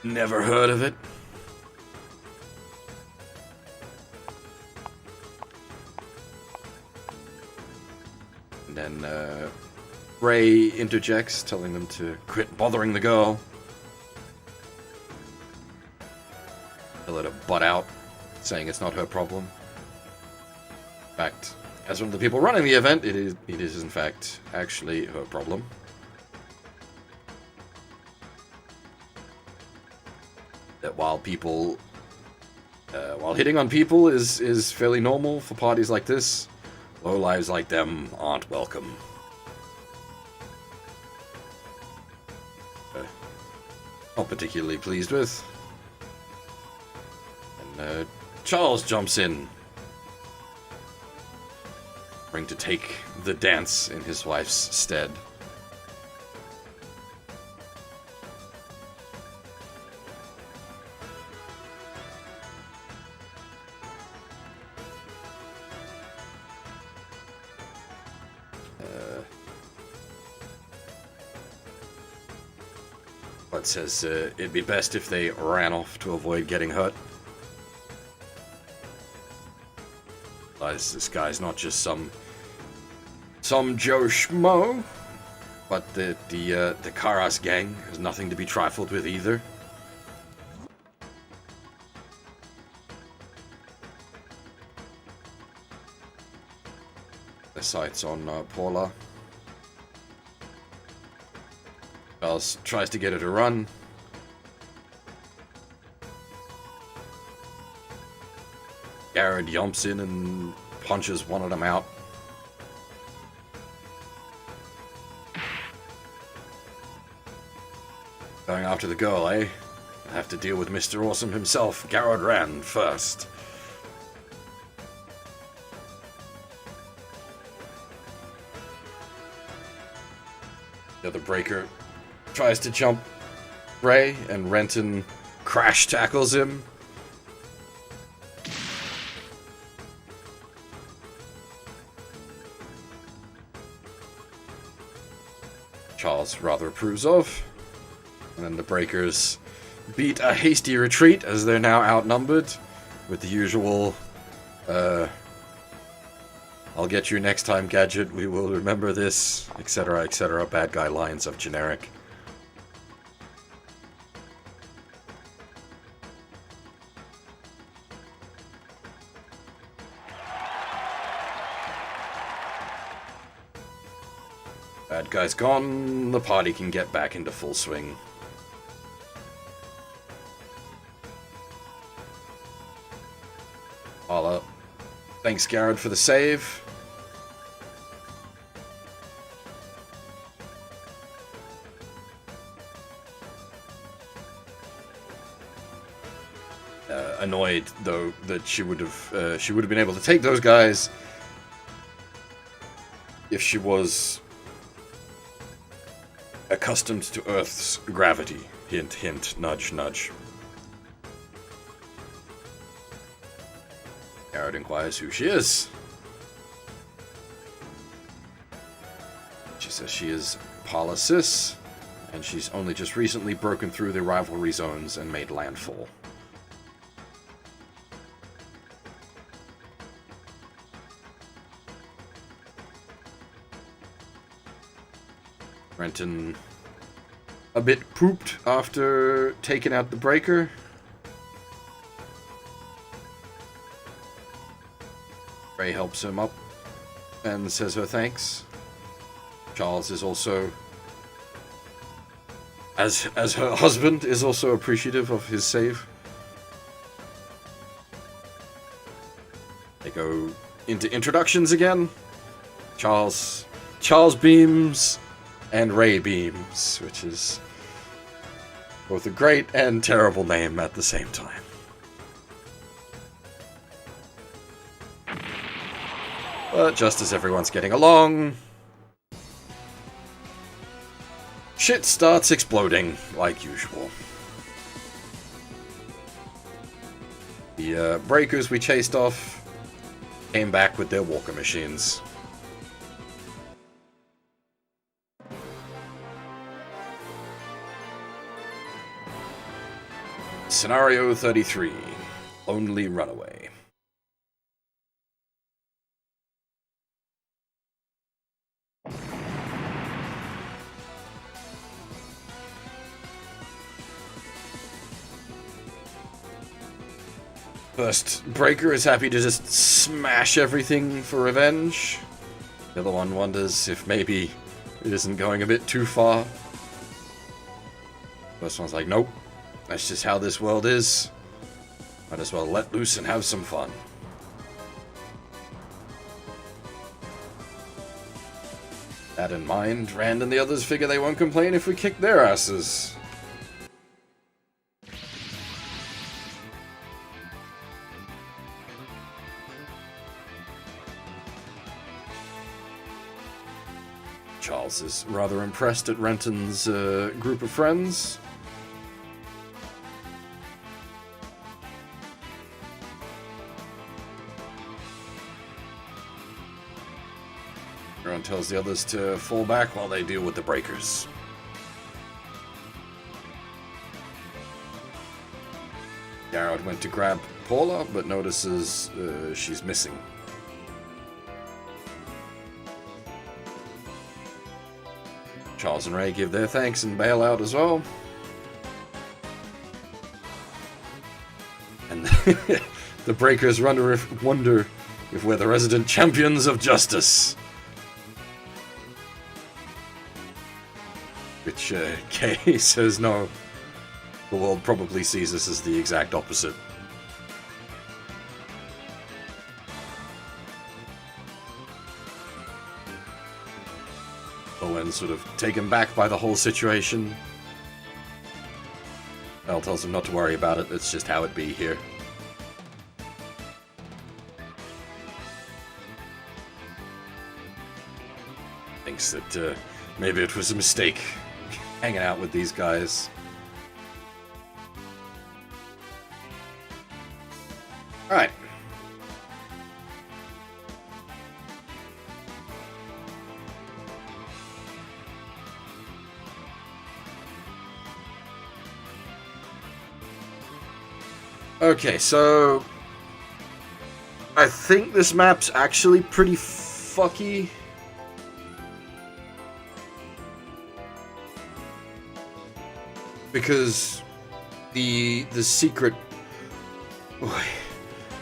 never heard of it. And then Ray interjects, telling them to quit bothering the girl. They let her butt out, saying it's not her problem. In fact, as one of the people running the event, it is in fact actually her problem. That while hitting on people is fairly normal for parties like this, lowlives like them aren't welcome. not particularly pleased with. And Charles jumps in, trying to take the dance in his wife's stead. Bud says it'd be best if they ran off to avoid getting hurt. This guy's not just some Joe Schmo, but the Karas gang has nothing to be trifled with either. The sights on Paula. Charles tries to get her to run. Garrett jumps in and punches one of them out. Going after the girl, eh? I have to deal with Mr. Awesome himself, Garrett Rand, first. The other breaker tries to jump Ray, and Renton crash tackles him. Charles rather approves of. And then the breakers beat a hasty retreat as they're now outnumbered with the usual I'll get you next time, Gadget, we will remember this, etc., etc., bad guy lines of generic. Bad guy's gone, the party can get back into full swing. Holla. Thanks, Garrett, for the save. Annoyed, though, that she would have been able to take those guys if she was accustomed to Earth's gravity. Hint, hint, nudge, nudge. Garrett inquires who she is. She says she is Policis, and she's only just recently broken through the rivalry zones and made landfall. Renton a bit pooped after taking out the breaker. Ray helps him up and says her thanks. Charles is also, as her husband, is also appreciative of his save. They go into introductions again. Charles beams and Ray beams, which is both a great and terrible name at the same time. But just as everyone's getting along, shit starts exploding, like usual. The breakers we chased off came back with their walker machines. Scenario 33, Lonely Runaway. First breaker is happy to just smash everything for revenge. The other one wonders if maybe it isn't going a bit too far. First one's like, nope. That's just how this world is. Might as well let loose and have some fun. that in mind, Rand and the others figure they won't complain if we kick their asses. Charles is rather impressed at Renton's group of friends. Everyone tells the others to fall back while they deal with the breakers. Garrod went to grab Paula, but notices she's missing. Charles and Ray give their thanks and bail out as well. And the breakers wonder if we're the resident champions of justice. Which Kay says no. The world probably sees us as the exact opposite. Owen's sort of taken back by the whole situation. Elle tells him not to worry about it, it's just how it be here. Thinks that maybe it was a mistake hanging out with these guys. Alright. Okay, so I think this map's actually pretty fucky. Because the secret...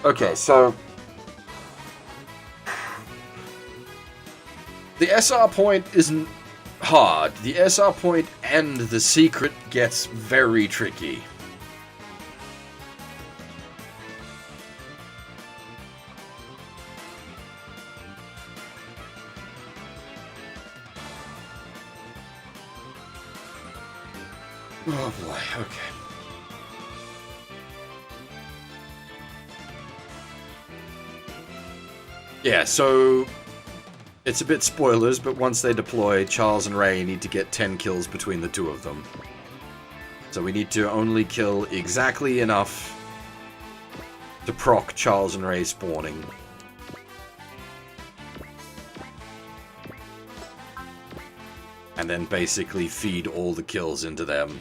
Okay, so the SR point isn't hard. The SR point and the secret gets very tricky. Oh boy, okay. Yeah, so it's a bit spoilers, but once they deploy, Charles and Ray need to get 10 kills between the two of them. So we need to only kill exactly enough to proc Charles and Ray spawning. And then basically feed all the kills into them.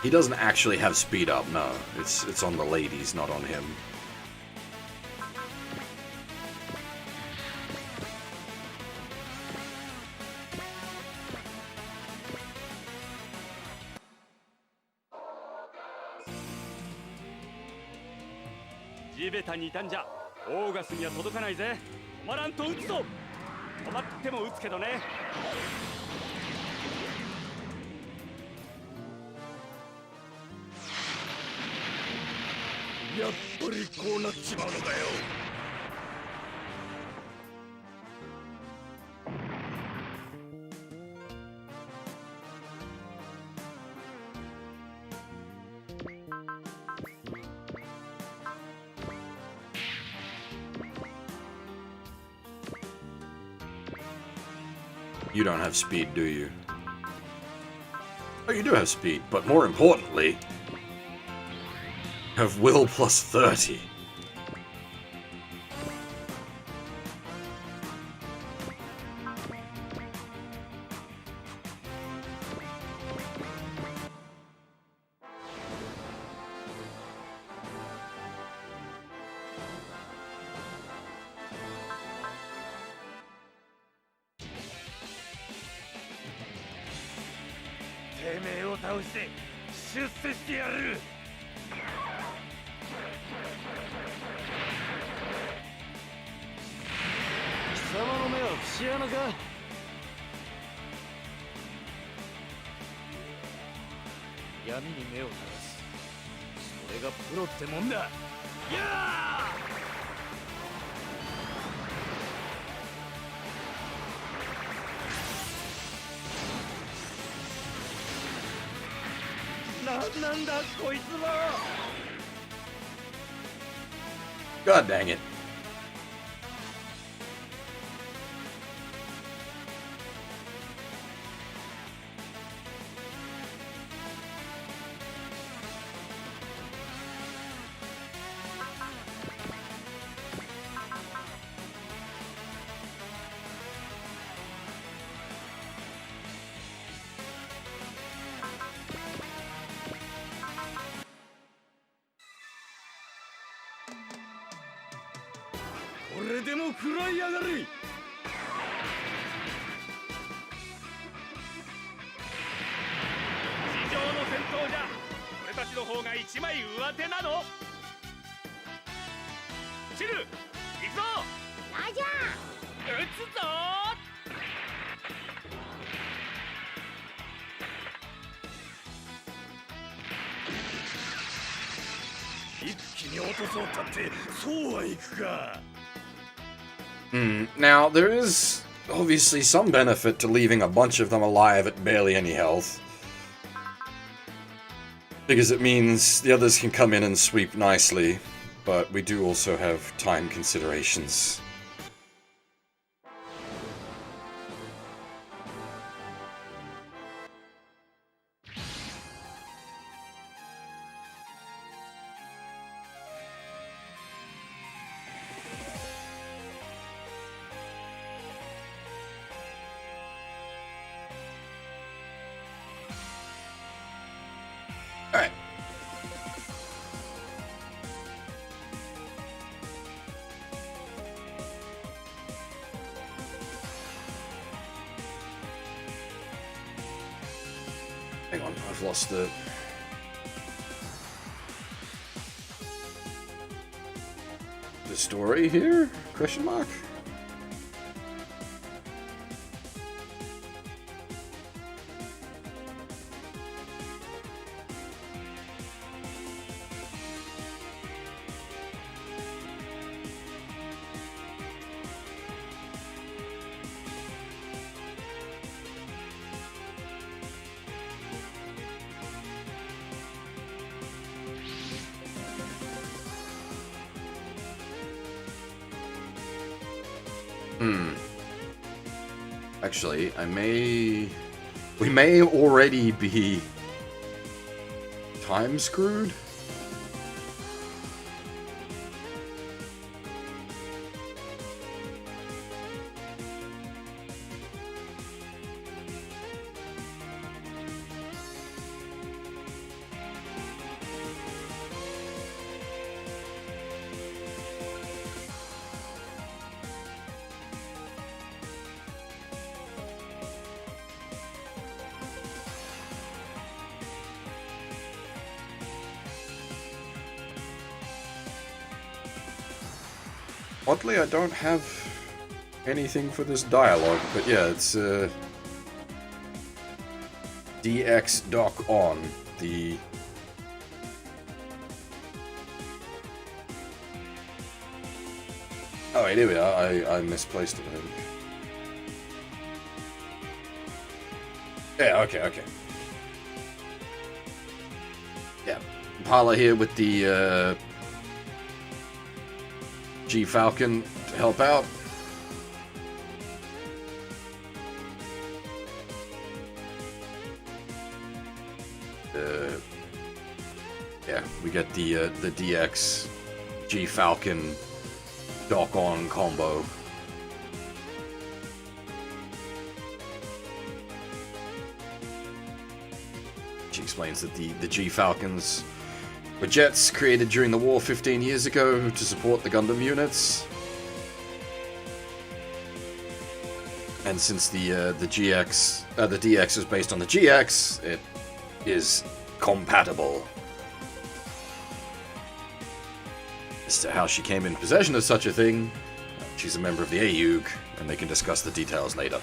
He doesn't actually have speed up, no. It's on the ladies, not on him. You don't have speed, do you? Oh, you do have speed, but more importantly, have will plus 30. 倒して出世してやる。貴様の目は節穴か。闇に目を垂らす、それがプロってもんだ。やあなんだこいつは。 God dang it.これでも食らいやがる。地上の戦闘じゃ俺たちの方が一枚上手なの。チル行くぞ。ラジャ撃つぞ。一気に落とそうったってそうはいくか。Now, there is obviously some benefit to leaving a bunch of them alive at barely any health. Because it means the others can come in and sweep nicely, but we do also have time considerations. Alright. Hang on, I've lost the story here? Question mark? Actually, we may already be time screwed. Oddly, I don't have anything for this dialogue, but yeah, it's DX dock on the oh wait, here we are. I misplaced it. I think. Yeah, okay. Yeah, Impala here with the G Falcon to help out. Yeah, we get the DX G Falcon dock on combo. She explains that the G Falcons were jets created during the war 15 years ago to support the Gundam units. And since the DX is based on the GX, it is compatible. As to how she came in possession of such a thing, she's a member of the AUG, and they can discuss the details later.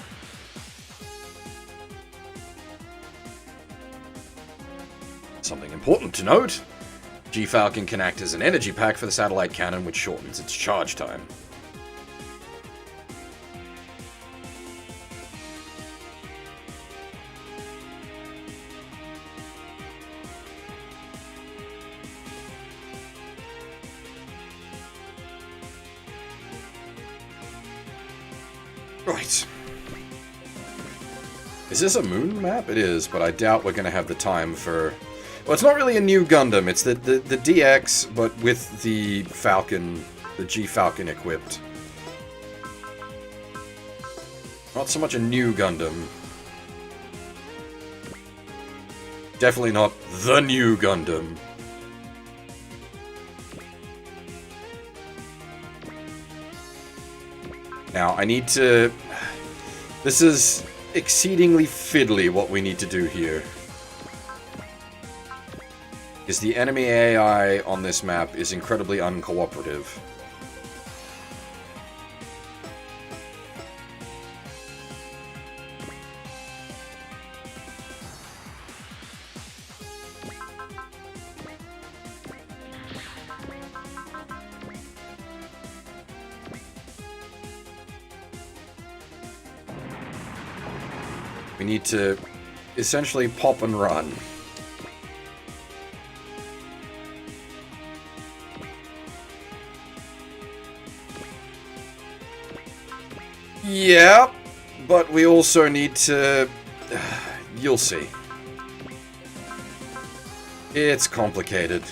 Something important to note, G-Falcon can act as an energy pack for the satellite cannon, which shortens its charge time. Right. Is this a moon map? It is, but I doubt we're going to have the time for... Well, it's not really a new Gundam. It's the DX, but with the Falcon, the G-Falcon equipped. Not so much a new Gundam. Definitely not the new Gundam. Now, I need to... This is exceedingly fiddly, what we need to do here. Because the enemy AI on this map is incredibly uncooperative. We need to essentially pop and run. Yeah, but we also need to... You'll see. It's complicated.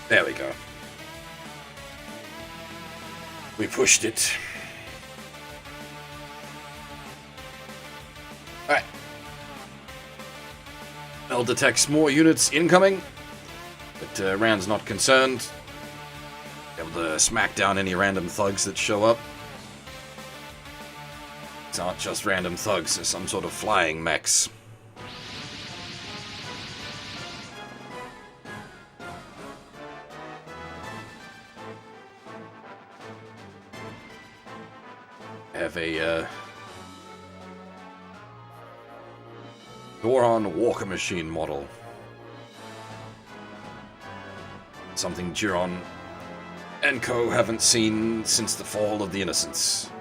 There we go. We pushed it. Alright. L detects more units incoming, but Rand's not concerned. Able to smack down any random thugs that show up. These aren't just random thugs, they're some sort of flying mechs. Have a Goron Walker Machine model. Something Jiron and Co. haven't seen since the fall of the Innocents.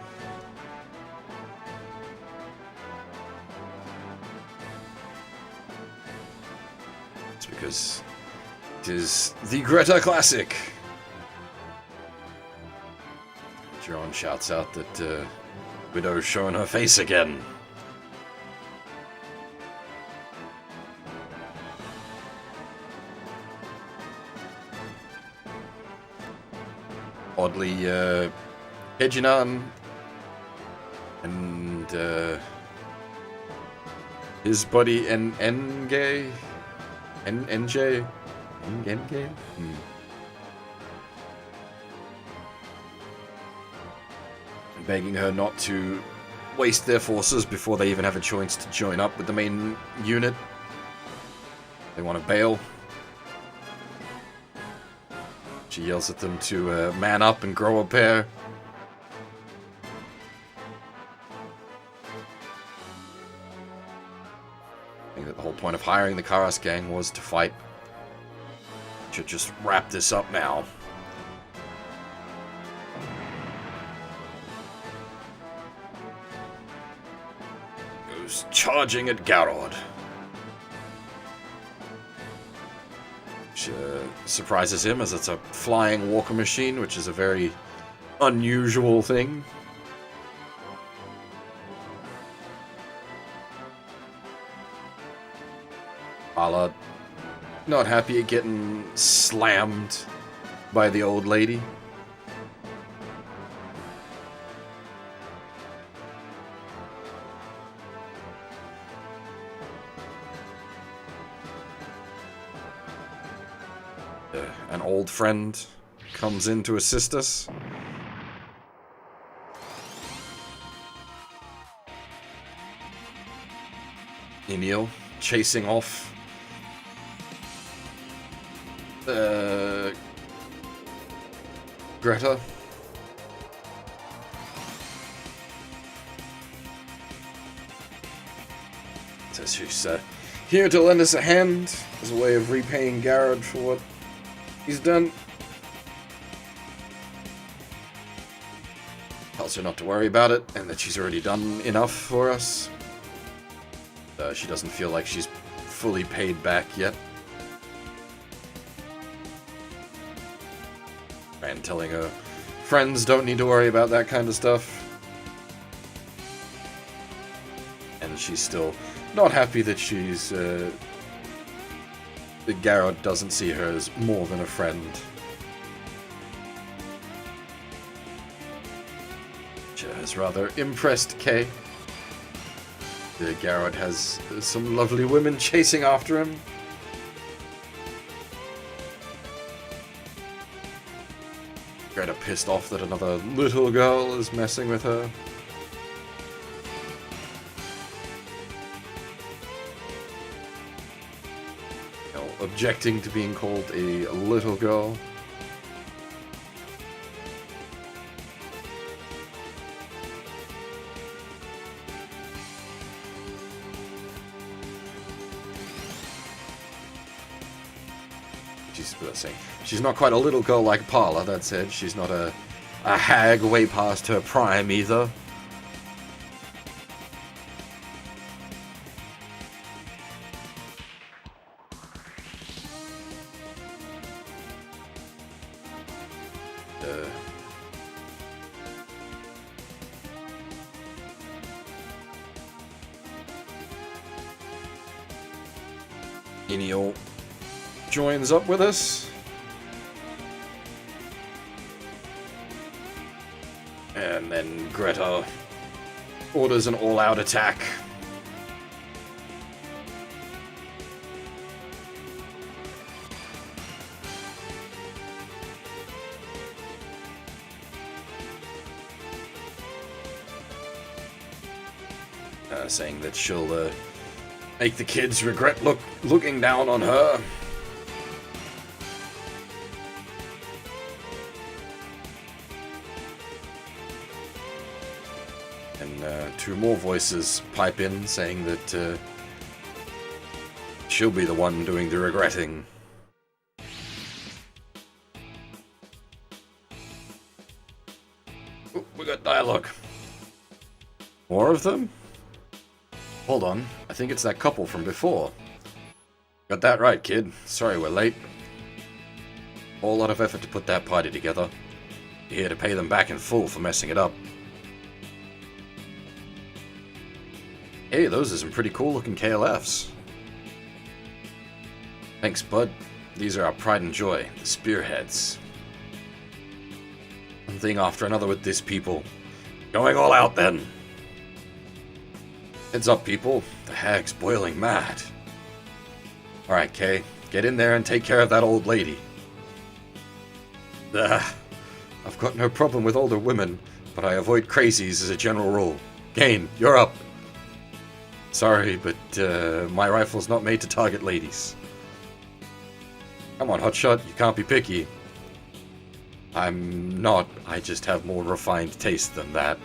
It's because it is the Greta Classic. Jiron shouts out that Widow's showing her face again. Oddly, Hejinan and his buddy NJ? Begging her not to waste their forces before they even have a chance to join up with the main unit. They want to bail. She yells at them to man up and grow a pair. I think that the whole point of hiring the Karas gang was to fight. Should just wrap this up now. Goes charging at Garrod. Which surprises him, as it's a flying walker machine, which is a very unusual thing. Ala not happy at getting slammed by the old lady. An old friend comes in to assist us. Emil chasing off Greta. Says she's here to lend us a hand as a way of repaying Garrod for what he's done. Tells her not to worry about it, and that she's already done enough for us. She doesn't feel like she's fully paid back yet. And telling her friends don't need to worry about that kind of stuff. And she's still not happy that she's that Garrod doesn't see her as more than a friend. Which has rather impressed Kay. Garrod has some lovely women chasing after him. Greta pissed off that another little girl is messing with her. Objecting to being called a little girl. She's not quite a little girl like Parla, that said. She's not a hag way past her prime either. Enio joins up with us. And then Greta orders an all-out attack. Saying that she'll make the kids regret looking down on her. And two more voices pipe in saying that she'll be the one doing the regretting. Ooh, we got dialogue. More of them? Hold on, I think it's that couple from before. Got that right, kid. Sorry we're late. Whole lot of effort to put that party together. You're here to pay them back in full for messing it up. Hey, those are some pretty cool looking KLFs. Thanks, bud. These are our pride and joy, the spearheads. One thing after another with this people. Going all out then. Heads up, people. The hag's boiling mad. Alright, Kay. Get in there and take care of that old lady. I've got no problem with older women, but I avoid crazies as a general rule. Kane, you're up. Sorry, but my rifle's not made to target ladies. Come on, Hotshot, you can't be picky. I'm not, I just have more refined taste than that.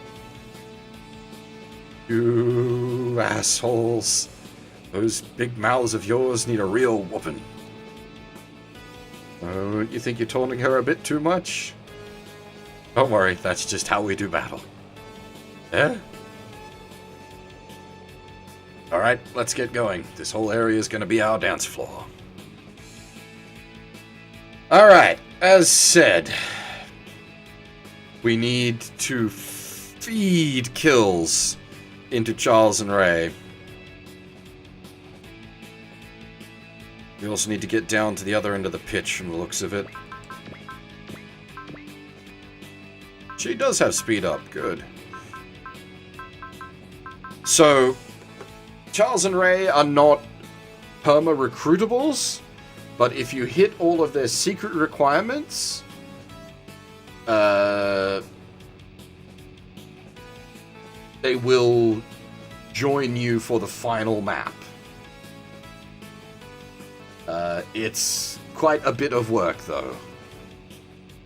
You assholes. Those big mouths of yours need a real whooping. Oh, you think you're taunting her a bit too much? Don't worry, that's just how we do battle. Yeah? Alright, let's get going. This whole area is gonna be our dance floor. Alright, as said, we need to feed kills into Charles and Ray. We also need to get down to the other end of the pitch from the looks of it. She does have speed up, good. So, Charles and Ray are not perma-recruitables, but if you hit all of their secret requirements, they will join you for the final map. It's quite a bit of work, though.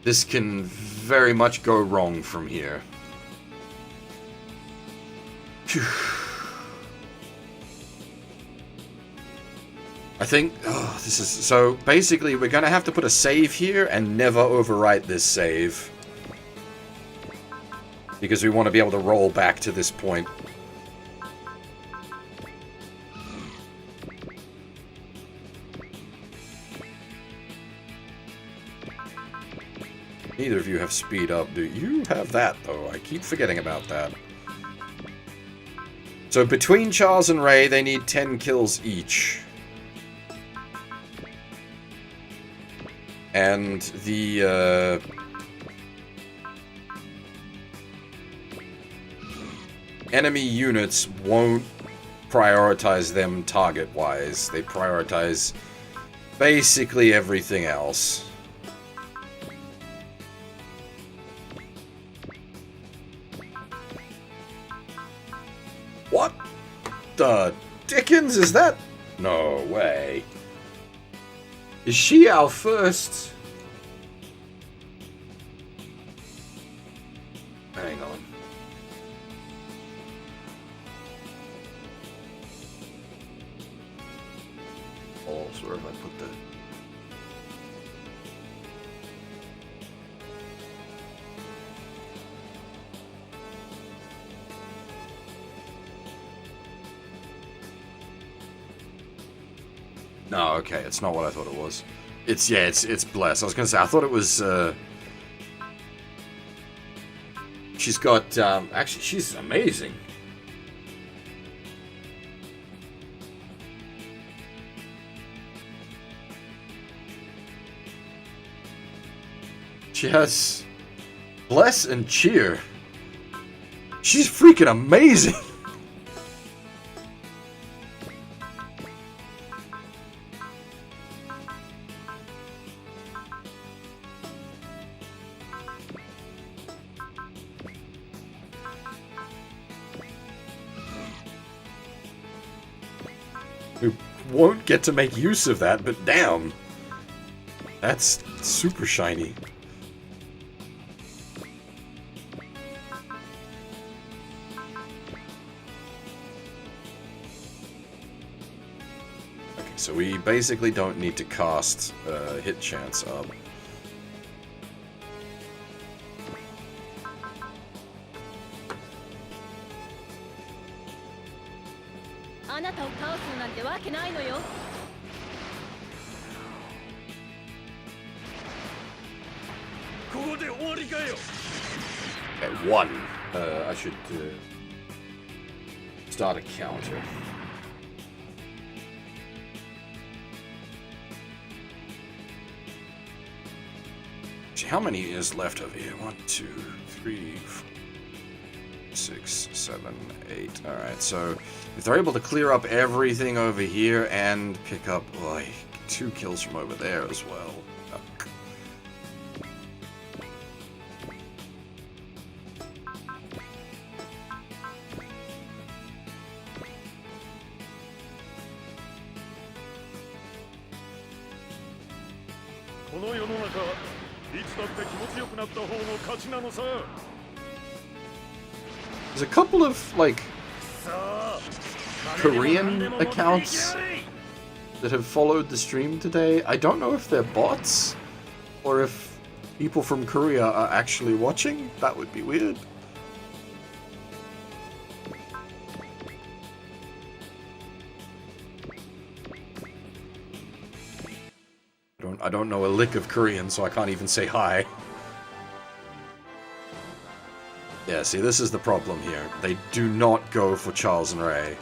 This can very much go wrong from here. Phew. I think, this is, so basically we're gonna have to put a save here and never overwrite this save. Because we want to be able to roll back to this point. Neither of you have speed up, do you? Have that, though. I keep forgetting about that. So between Charles and Ray, they need 10 kills each. And the, enemy units won't prioritize them target-wise. They prioritize basically everything else. What the dickens is that? No way. Is she our first? Hang on. Oh, so where have I put that? No, okay, it's not what I thought it was. It's, yeah, it's Bless. I was gonna say, I thought it was, she's got, actually, she's amazing. She has Bless and Cheer. She's freaking amazing. We won't get to make use of that, but damn. That's super shiny. Okay, so we basically don't need to cast hit chance up. Okay, one. I should start a counter. How many is left over here? 1, 2, 3, 4, 6, 7, 8. Alright, so if they're able to clear up everything over here and pick up, like, 2 kills from over there as well. この世の中いつだって気持ちよくなった方の勝ちなのさ。 There's a couple of like Korean accounts that have followed the stream today. I don't know if they're bots or if people from Korea are actually watching. That would be weird. I don't know a lick of Korean, so I can't even say hi. Yeah, see, this is the problem here. They do not go for Charles and Ray.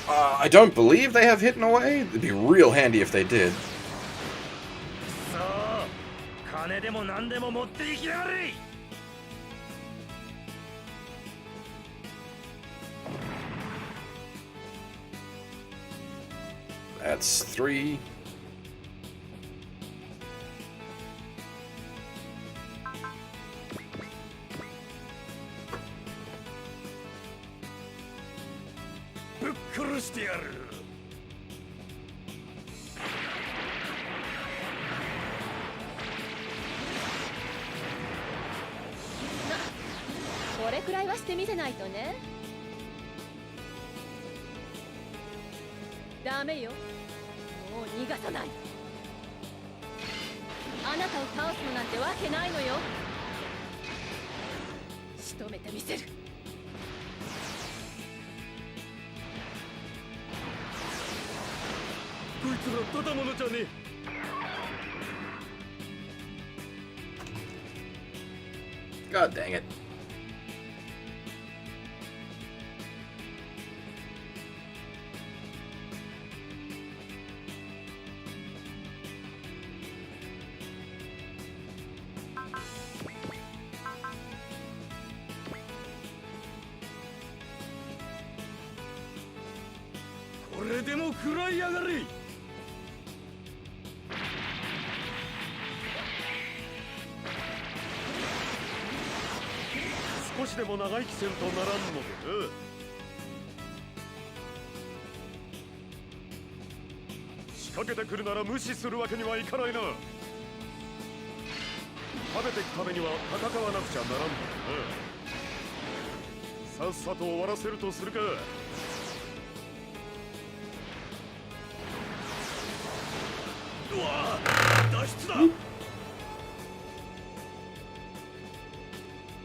I don't believe they have hidden away. It'd be real handy if they did. That's 3. God dang it.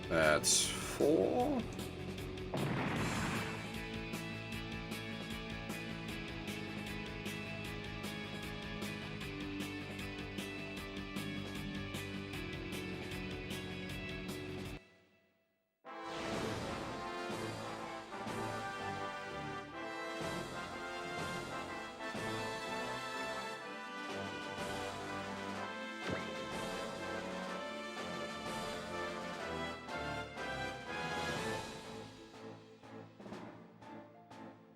That's 4.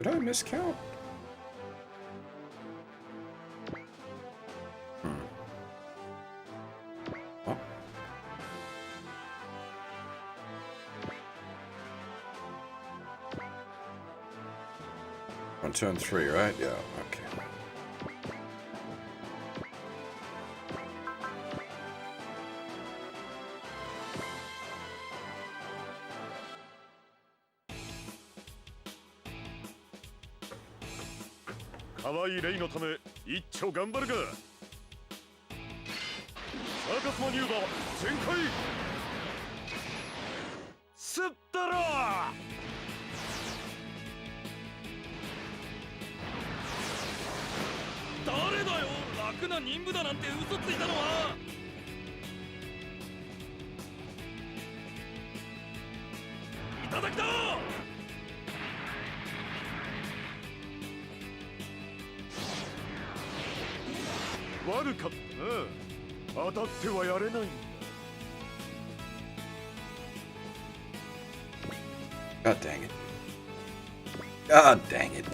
Did I miscount? Oh. On turn 3, right? Yeah, okay. 叩くぞ。悪かったな。当たってはやれないんだ。 God dang it. God dang it.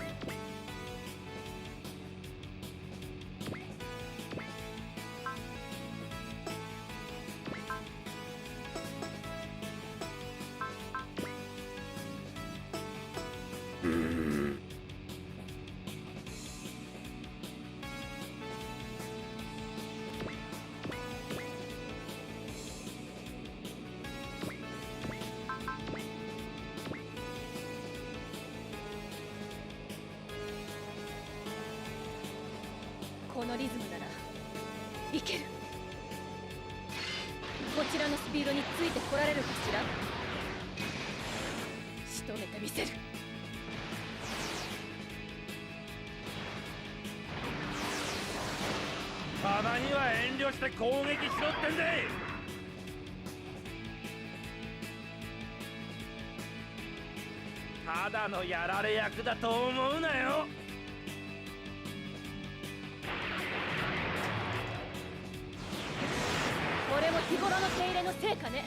Hmm. このリズムならいける。こちらのスピードについてこられるかしら。仕留めてみせる。たまには遠慮して攻撃しろってんで。ただのやられ役だと思うなよ。これも日頃の手入れの成果ね。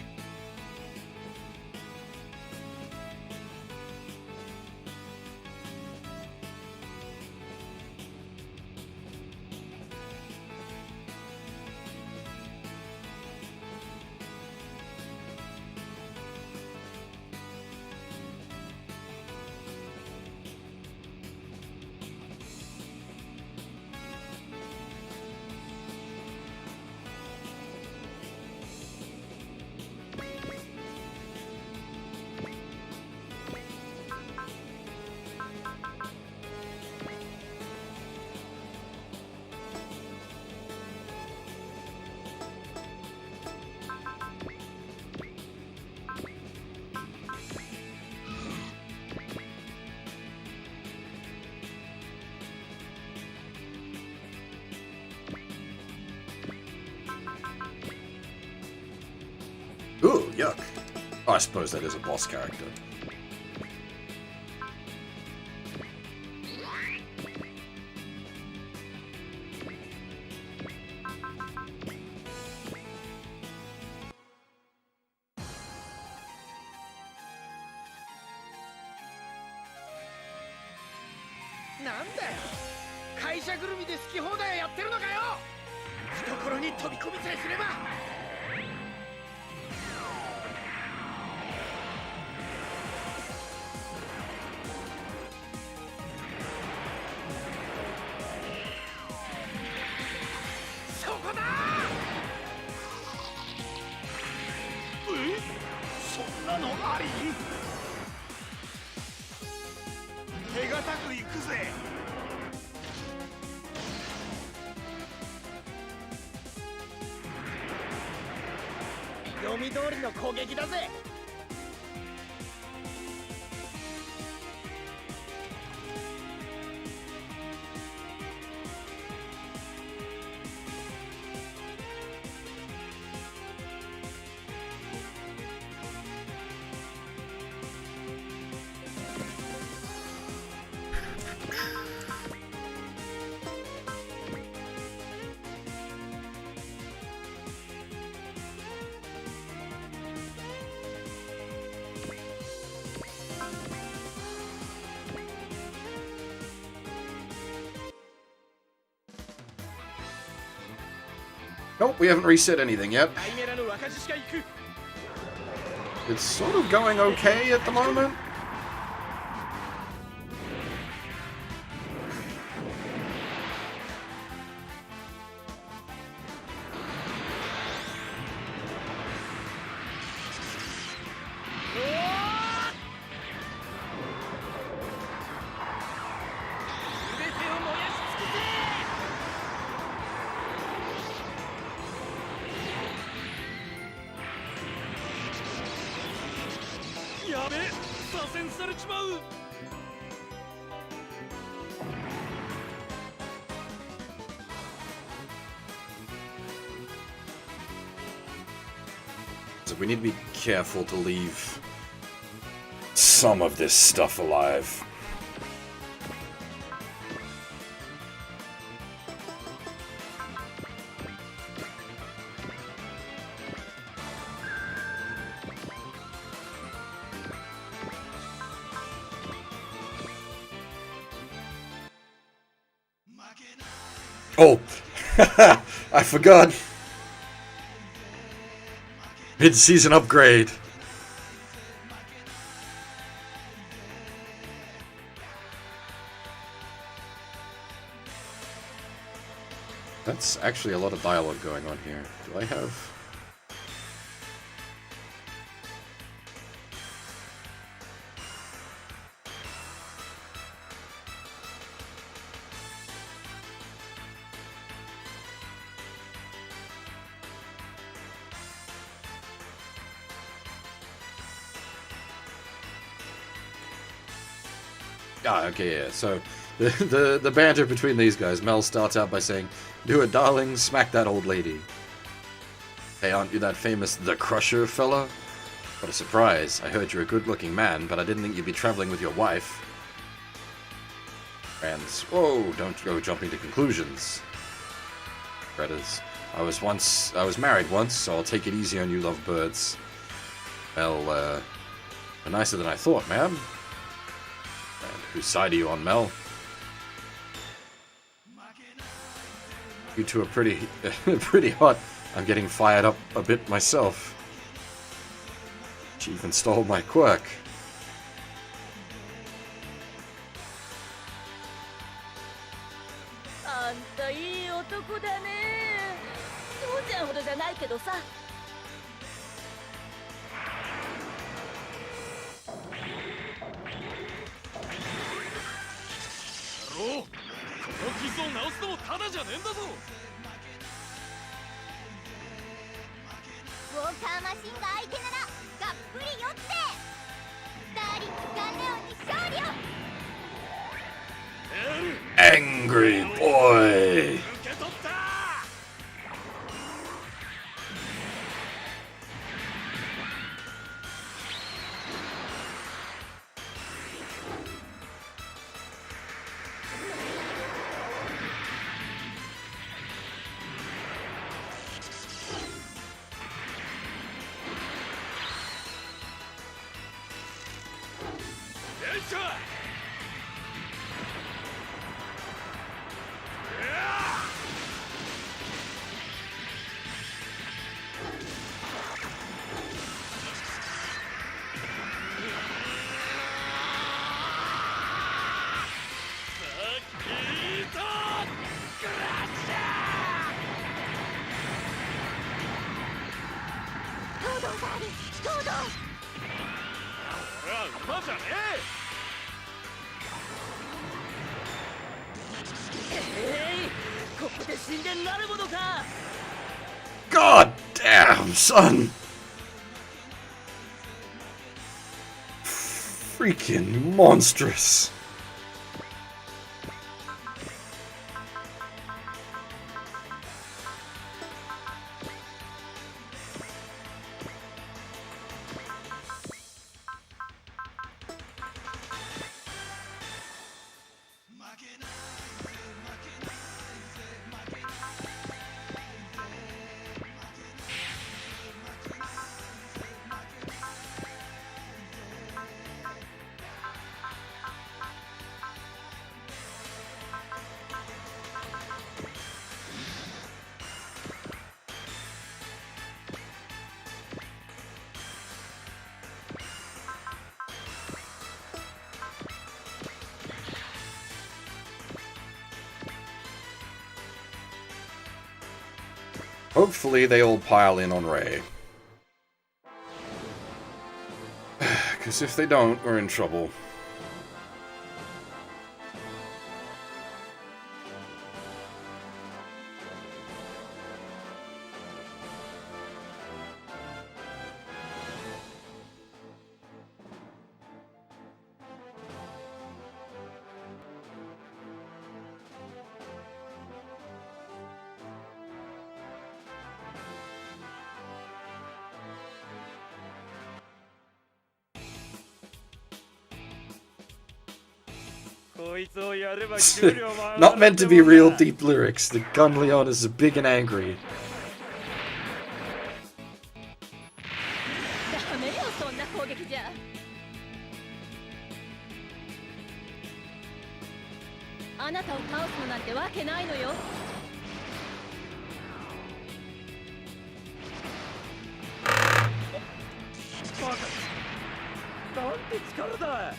Ooh, yuck. Oh, I suppose that is a boss character.なんだよ、会社ぐるみで好き放題やってるのかよ。懐に飛び込みさえすれば。そこだ。そんなのあり？手堅く行くぜ。読み通りの攻撃だぜ。Nope, we haven't reset anything yet. It's sort of going okay at the moment. So we need to be careful to leave some of this stuff alive. Oh, I forgot. Mid-season upgrade. That's actually a lot of dialogue going on here. Do I have... Ah, okay, yeah. So, the banter between these guys. Mel starts out by saying, "Do it, darling, smack that old lady." "Hey, aren't you that famous The Crusher fella? What a surprise. I heard you're a good-looking man, but I didn't think you'd be traveling with your wife." Rands, "Whoa, don't go jumping to conclusions." Greta's, I was married once, so I'll take it easy on you lovebirds." "Well, you're nicer than I thought, ma'am." "And whose side are you on, Mel?" "You two are pretty hot. I'm getting fired up a bit myself." "She even stole my quirk." Angry boy. God damn, son! Freaking monstrous! Hopefully they all pile in on Ray. Because if they don't, we're in trouble. Not meant to be real deep lyrics. The Gun Leon is big and angry. ダメよそんな攻撃じゃ。あなたを倒すのなんてわけないのよ。なんて力だ。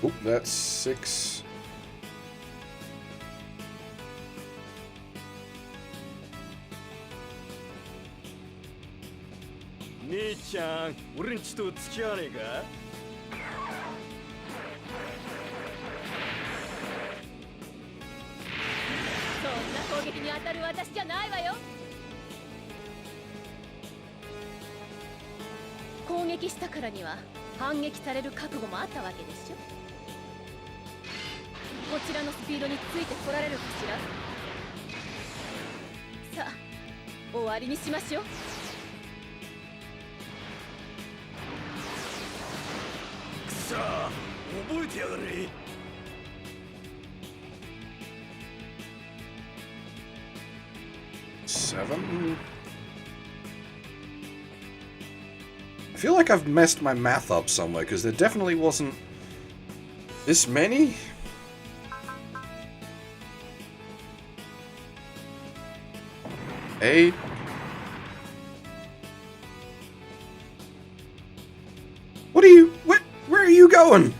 Oop, that's 6. 姉ちゃん、俺んちと付き合わねえか？そんな攻撃に当たる私じゃないわよ。攻撃したからには反撃される覚悟もあったわけでしょ。こちらのスピードについてこられるかしら。さあ、終わりにしましょう。さあ、覚えてやがれ。7. I feel like I've messed my math up somewhere, because there definitely wasn't this many. Eight. What are you? Where are you going?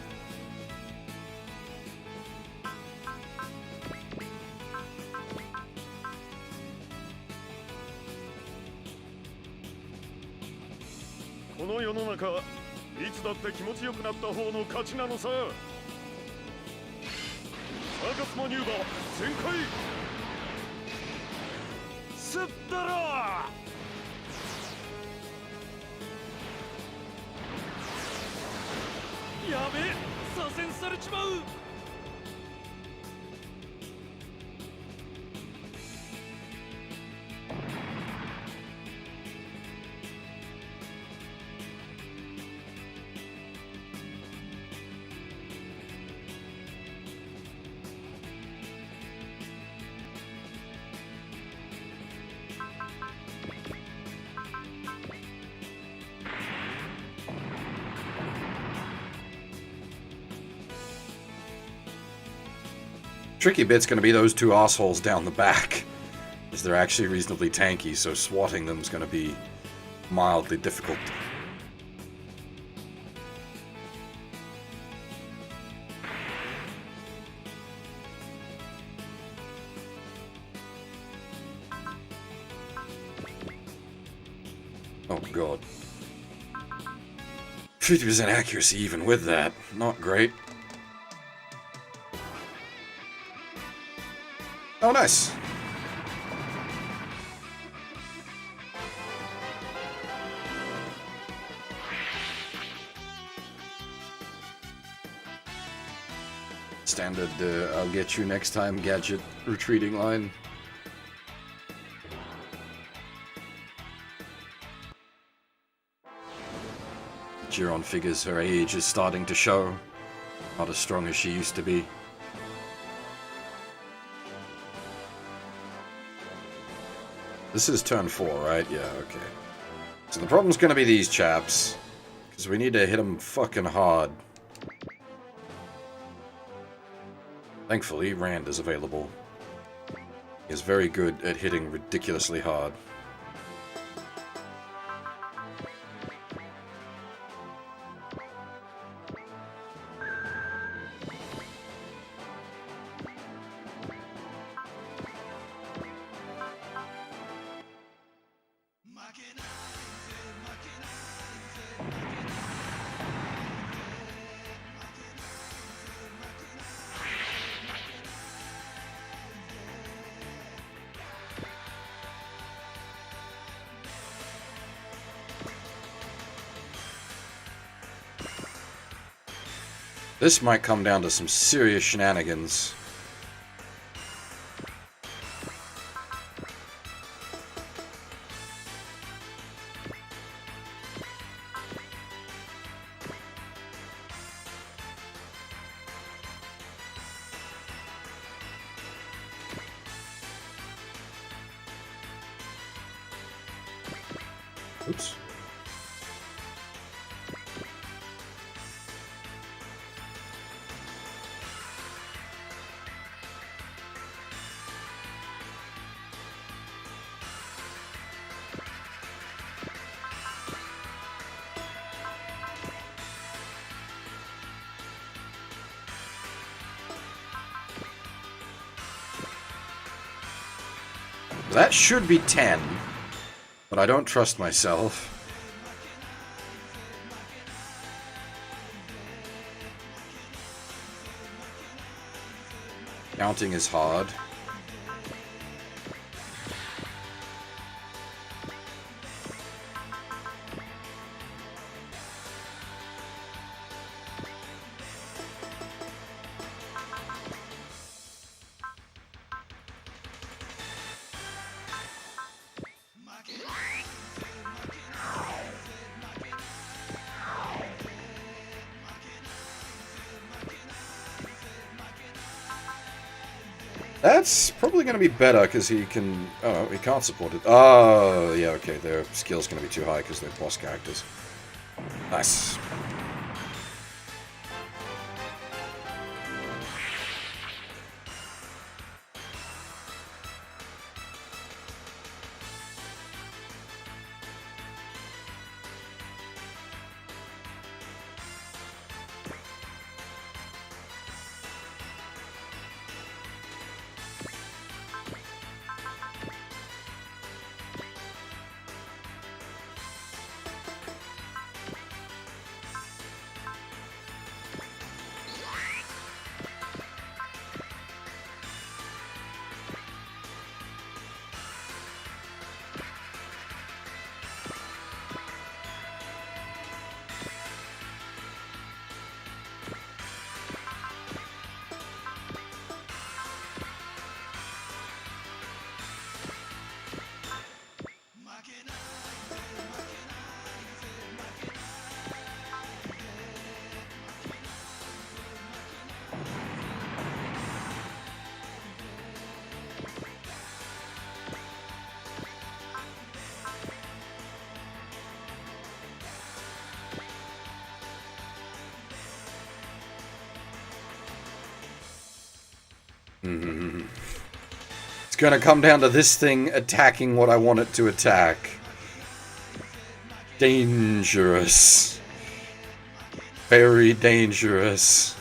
Tricky bit's gonna be those two assholes down the back, because they're actually reasonably tanky, so swatting them is gonna be mildly difficult. Oh god. 50% accuracy even with that. Not great. Oh, nice. Standard, I'll get you next time gadget retreating line. Jiron figures her age is starting to show. Not as strong as she used to be. This is turn 4, right? Yeah, okay. So the problem's gonna be these chaps. Because we need to hit them fucking hard. Thankfully, Rand is available. He is very good at hitting ridiculously hard. This might come down to some serious shenanigans. Oops. That should be 10, but I don't trust myself. Counting is hard. That's probably going to be better, because he can... Oh, no, he can't support it. Oh, yeah, okay, their skill's going to be too high, because they're boss characters. Nice. It's gonna come down to this thing attacking what I want it to attack. Dangerous. Very dangerous.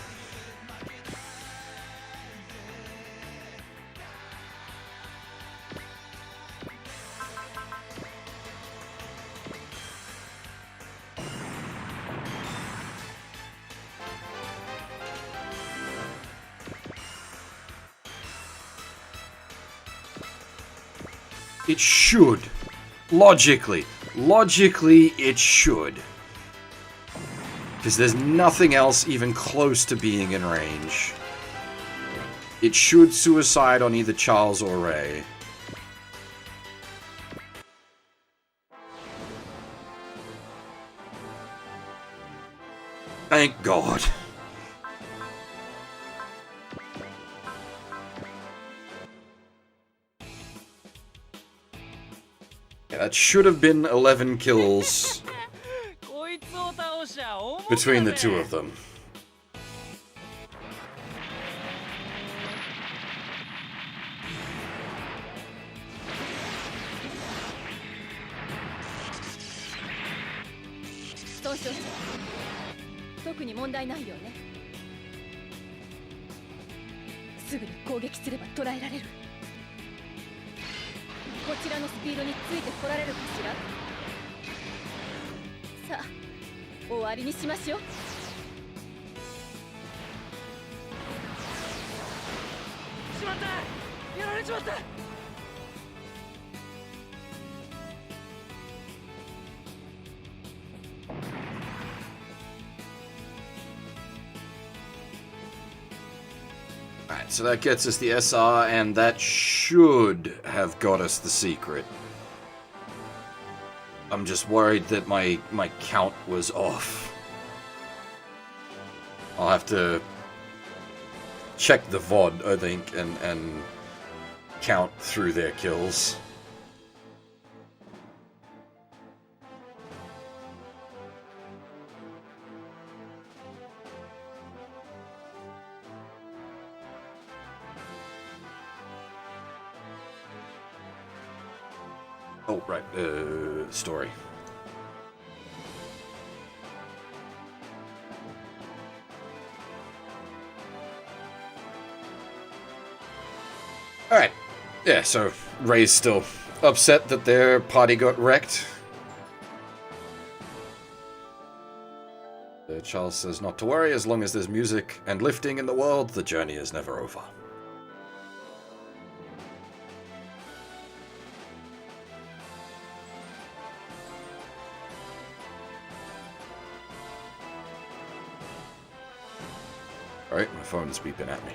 It should. Logically, it should. Because there's nothing else even close to being in range. It should suicide on either Charles or Ray. Thank God. That should have been 11 kills between the two of them. Alright, so that gets us the SR, and that should have got us the secret. I'm just worried that my count was off. I'll have to check the VOD, I think, and count through their kills. Oh, right, story. Alright. Yeah, so Ray's still upset that their party got wrecked. Charles says not to worry, as long as there's music and lifting in the world, the journey is never over. Alright, my phone's beeping at me.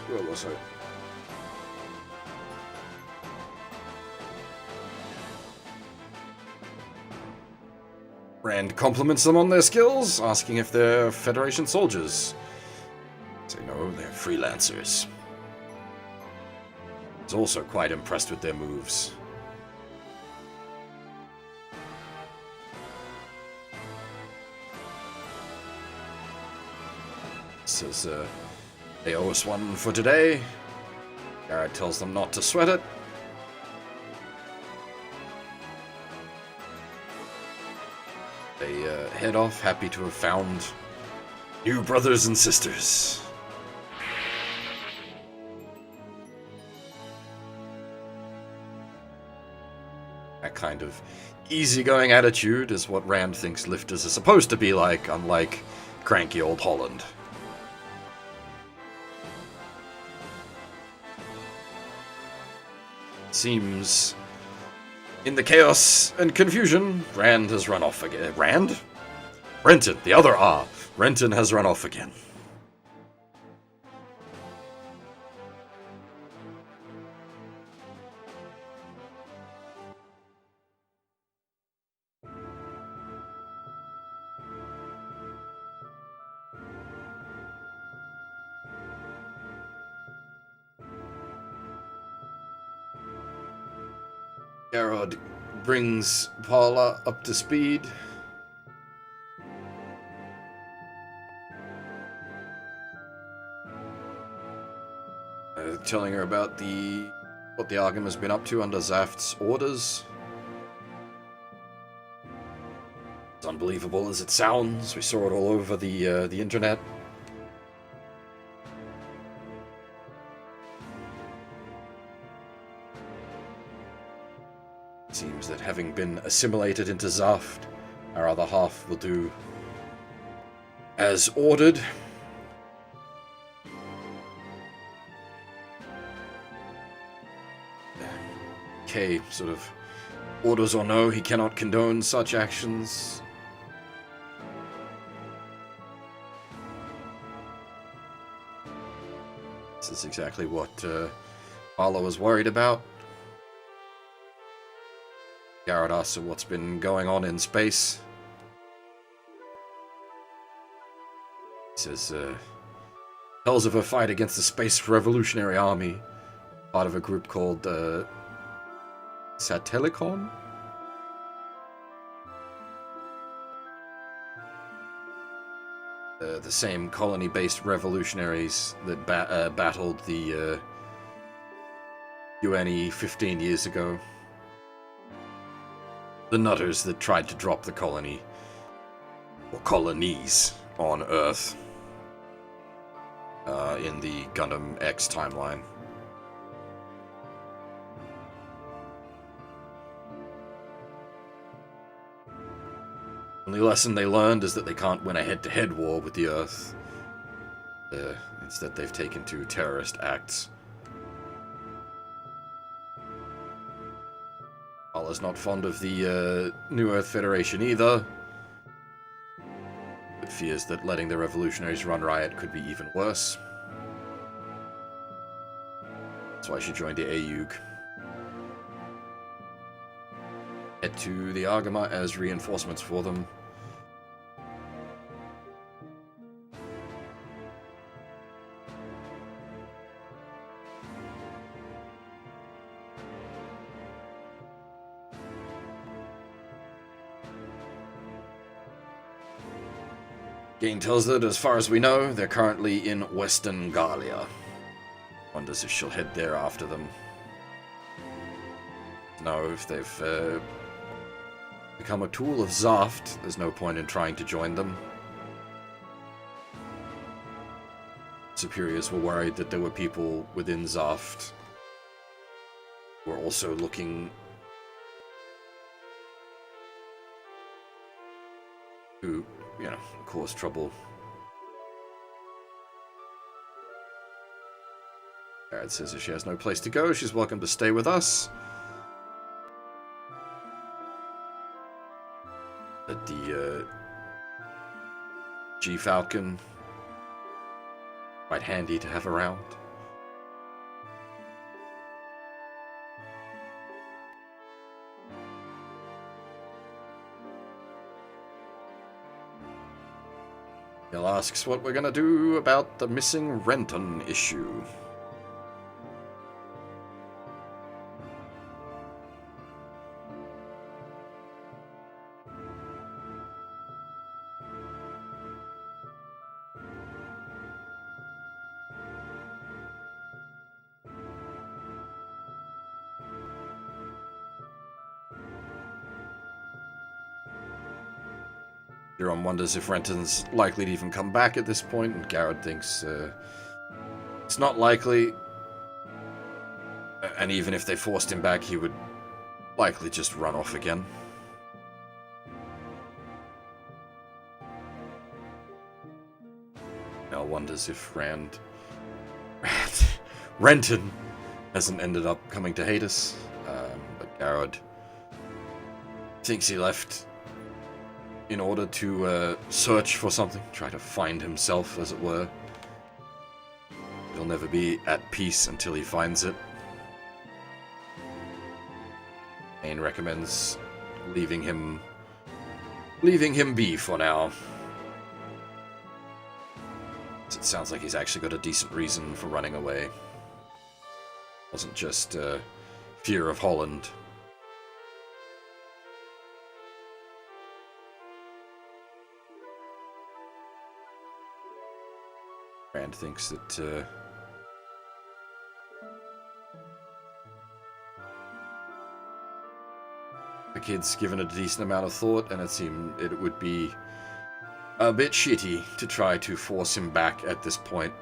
Where was I? Rand compliments them on their skills, asking if they're Federation soldiers. Say no, they're freelancers. He's also quite impressed with their moves. Says, they owe us one for today. Garrett tells them not to sweat it. They head off, happy to have found new brothers and sisters. That kind of easygoing attitude is what Rand thinks lifters are supposed to be like, unlike cranky old Holland. Seems in the chaos and confusion, Rand has run off again. Rand? Renton, the other R. Renton has run off again. Garrod brings Paula up to speed. Telling her about what the Arkham has been up to under Zaft's orders. As unbelievable as it sounds, we saw it all over the internet. Seems that having been assimilated into Zaft, our other half will do as ordered. Kay sort of orders or no, he cannot condone such actions. This is exactly what Arlo was worried about. Garrett asks her what's been going on in space. He says, tells of a fight against the Space Revolutionary Army, part of a group called Satellicon? The same colony-based revolutionaries that battled the UNE 15 years ago. The nutters that tried to drop the colony, or colonies, on Earth in the Gundam X timeline. Only lesson they learned is that they can't win a head-to-head war with the Earth. Instead, they've taken to terrorist acts. Allah's not fond of the New Earth Federation either. It fears that letting the revolutionaries run riot could be even worse. That's why she joined the AUG. Head to the Argama as reinforcements for them. Gain tells that, as far as we know, they're currently in Western Galia. Wonders if she'll head there after them. No, if they've become a tool of Zaft, there's no point in trying to join them. Superiors were worried that there were people within Zaft who were also looking to, you know, cause trouble. Garrett says if she has no place to go, she's welcome to stay with us. That the G-Falcon, quite handy to have around. Bill asks what we're gonna do about the missing Renton issue. Jerome wonders if Renton's likely to even come back at this point, and Garrett thinks it's not likely. And even if they forced him back, he would likely just run off again. Mel wonders if Renton hasn't ended up coming to hate us, but Garrett thinks he left in order to search for something, try to find himself, as it were. He'll never be at peace until he finds it. Maine recommends leaving him be for now. It sounds like he's actually got a decent reason for running away. Wasn't just fear of Holland. Rand thinks that the kid's given it a decent amount of thought, and it would be a bit shitty to try to force him back at this point.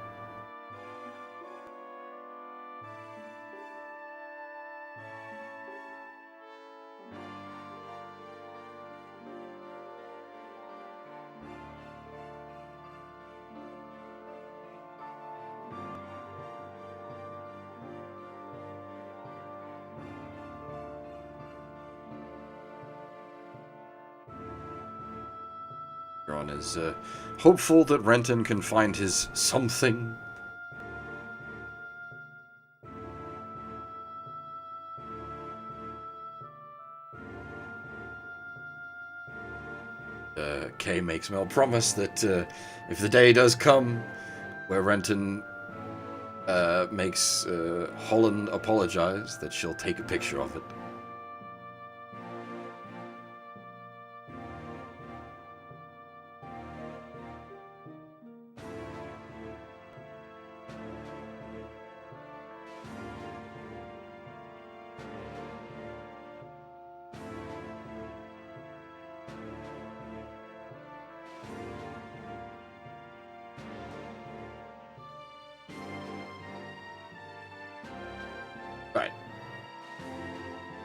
Is hopeful that Renton can find his something. Kay makes Mel promise that if the day does come where Renton makes Holland apologize, that she'll take a picture of it.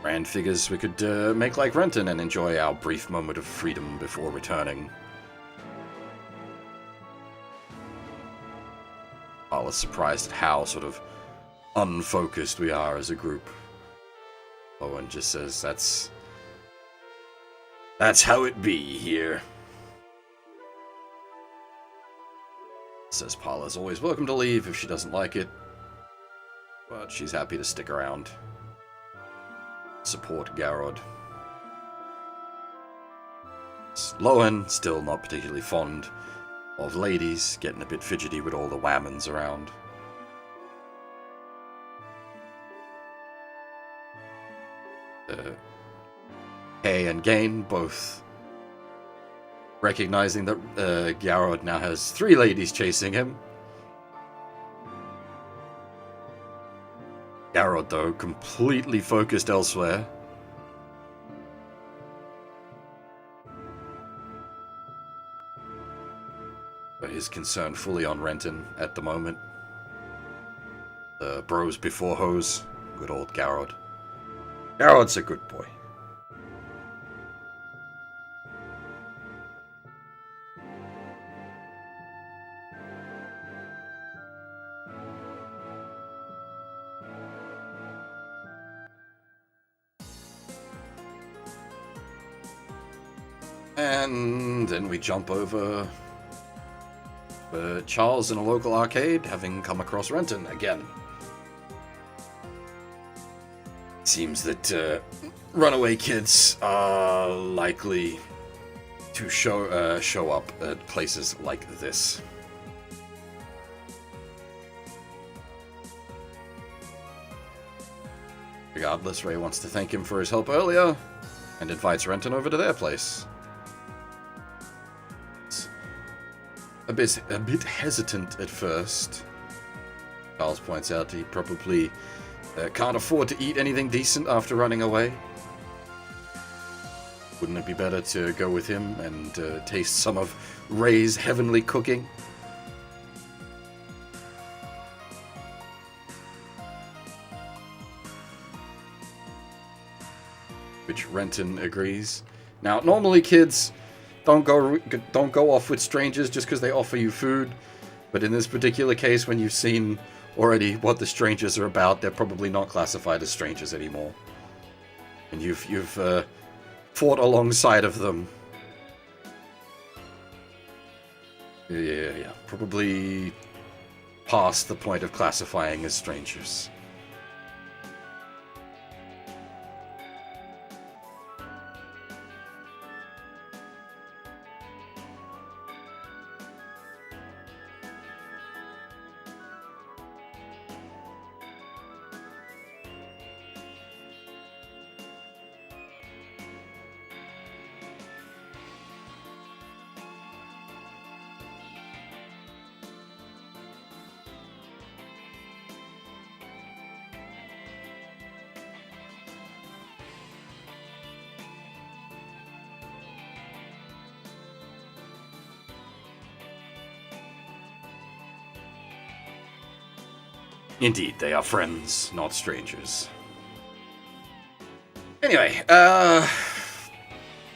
Rand figures we could make like Renton and enjoy our brief moment of freedom before returning. I was surprised at how sort of unfocused we are as a group. Owen just says, that's how it be here. Says Parla's always welcome to leave if she doesn't like it, but she's happy to stick around. Support Garrod. Lowen, still not particularly fond of ladies, getting a bit fidgety with all the whammons around. Kay and Gain both recognizing that Garrod now has 3 ladies chasing him. Garrod, though, completely focused elsewhere. But his concern fully on Renton at the moment. The bros before hoes. Good old Garrod. Garrod's a good boy. And then we jump over Charles in a local arcade, having come across Renton again. Seems that runaway kids are likely to show up at places like this. Regardless, Ray wants to thank him for his help earlier and invites Renton over to their place. A bit hesitant at first. Charles points out he probably can't afford to eat anything decent after running away. Wouldn't it be better to go with him and taste some of Ray's heavenly cooking? Which Renton agrees. Now, normally kids don't go off with strangers just because they offer you food, but in this particular case, when you've seen already what the strangers are about, they're probably not classified as strangers anymore, and you've fought alongside of them. Yeah, probably past the point of classifying as strangers. Indeed, they are friends, not strangers. Anyway,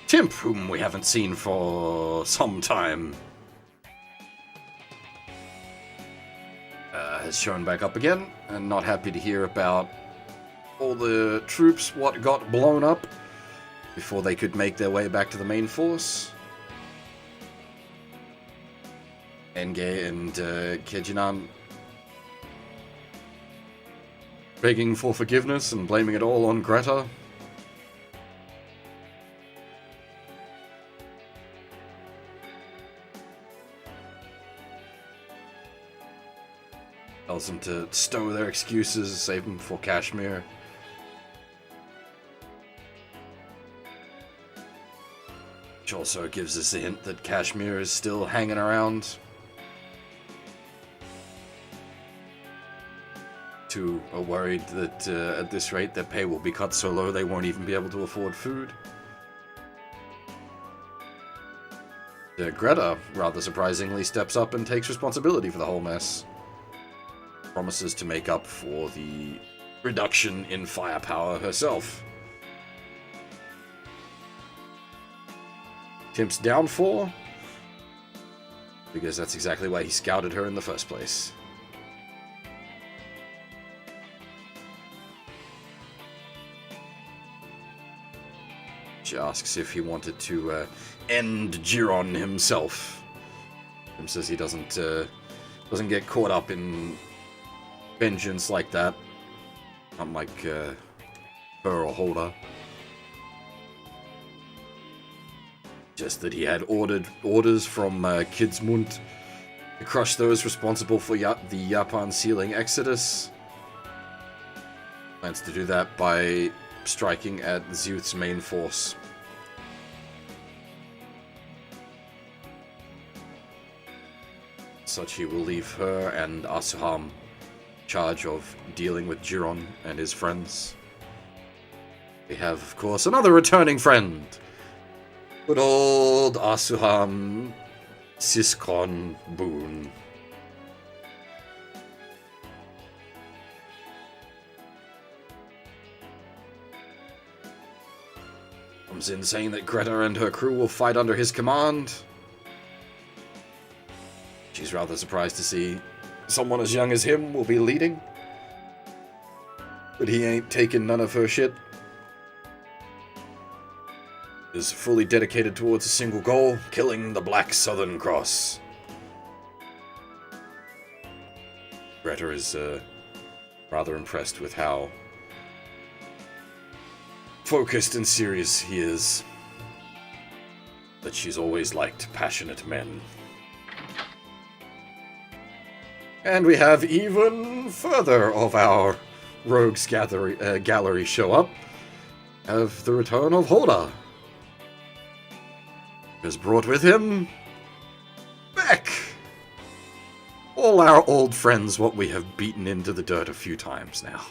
Timp, whom we haven't seen for some time, has shown back up again, and not happy to hear about all the troops what got blown up before they could make their way back to the main force. Enge and Kejinan begging for forgiveness and blaming it all on Greta. Tells them to stow their excuses, save them for Kashmir. Which also gives us a hint that Kashmir is still hanging around. Two are worried that at this rate their pay will be cut so low they won't even be able to afford food. Greta, rather surprisingly, steps up and takes responsibility for the whole mess. Promises to make up for the reduction in firepower herself. Timp's downfall? Because that's exactly why he scouted her in the first place. She asks if he wanted to end Giron himself. Tim says he doesn't get caught up in vengeance like that. Unlike her or Holder. Just that he had orders from Kidsmund to crush those responsible for the Japan sealing exodus. Plans to do that by striking at Zeuth's main force. Such he will leave her and Asuham in charge of dealing with Giron and his friends. We have, of course, another returning friend. Good old Asuham Siskon Boon. Comes in saying that Greta and her crew will fight under his command. She's rather surprised to see someone as young as him will be leading. But he ain't taking none of her shit. Is fully dedicated towards a single goal, killing the Black Southern Cross. Greta is rather impressed with how focused and serious he is. That she's always liked passionate men. And we have even further of our rogues gallery show up. Have the return of Hoda. Has brought with him Beck. All our old friends, what we have beaten into the dirt a few times now.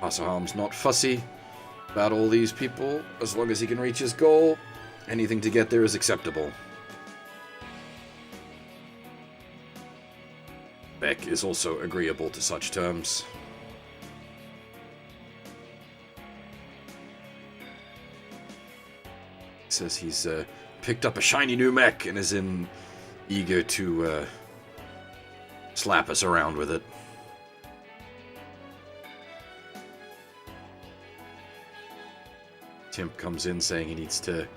Asuham's not fussy about all these people. As long as he can reach his goal, anything to get there is acceptable. Beck is also agreeable to such terms. He says he's picked up a shiny new mech and is eager to slap us around with it. Timp comes in saying he needs to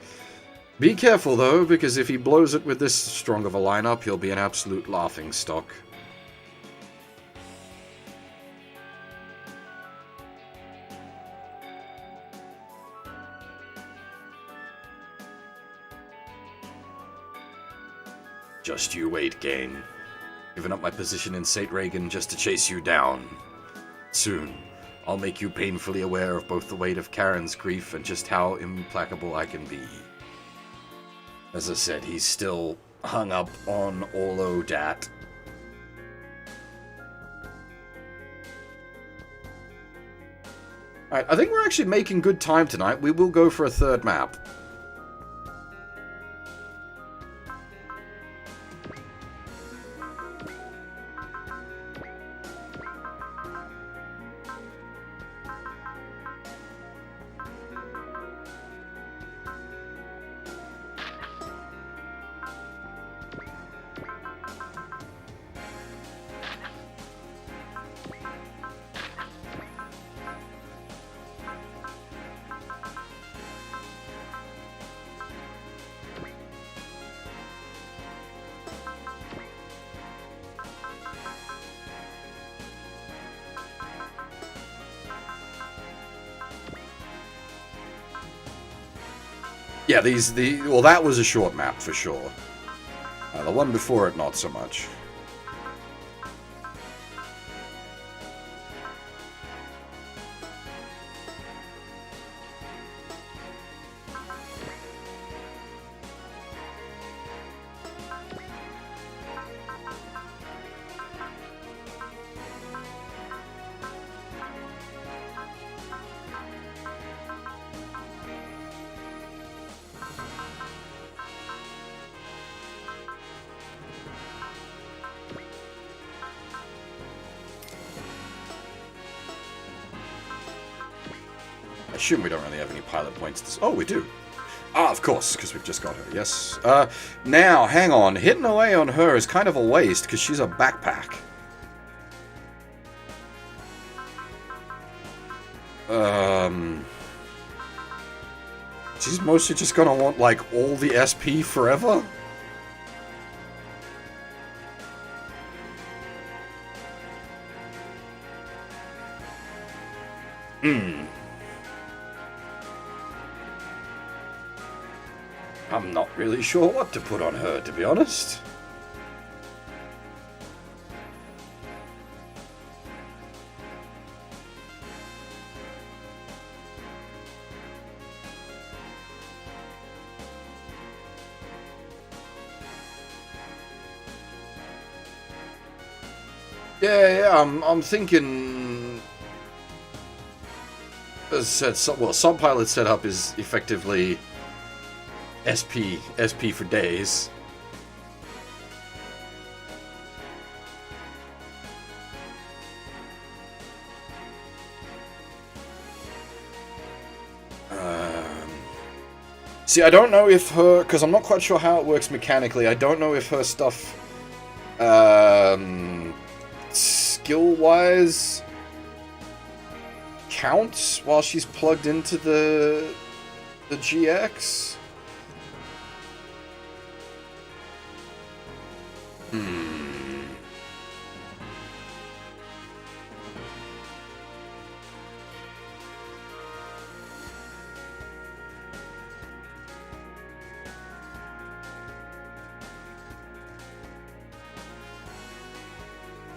be careful though, because if he blows it with this strong of a lineup, he'll be an absolute laughingstock. Just you wait, Gain. Giving up my position in St. Reagan just to chase you down. Soon, I'll make you painfully aware of both the weight of Karen's grief and just how implacable I can be. As I said, he's still hung up on Olo Dat. Alright, I think we're actually making good time tonight. We will go for a third map. Yeah, well, that was a short map for sure. The one before it, not so much. assume we don't really have any pilot points. Oh, we do. Ah, of course, because we've just got her, yes. Now, hang on. Hitting away on her is kind of a waste, because she's a backpack. She's mostly just gonna want, like, all the SP forever? I'm not really sure what to put on her, to be honest. Yeah, I'm thinking. As I said, well, Subpilot setup is effectively SP for days. See, I don't know if her, because I'm not quite sure how it works mechanically. I don't know if her stuff, skill-wise, counts while she's plugged into the GX.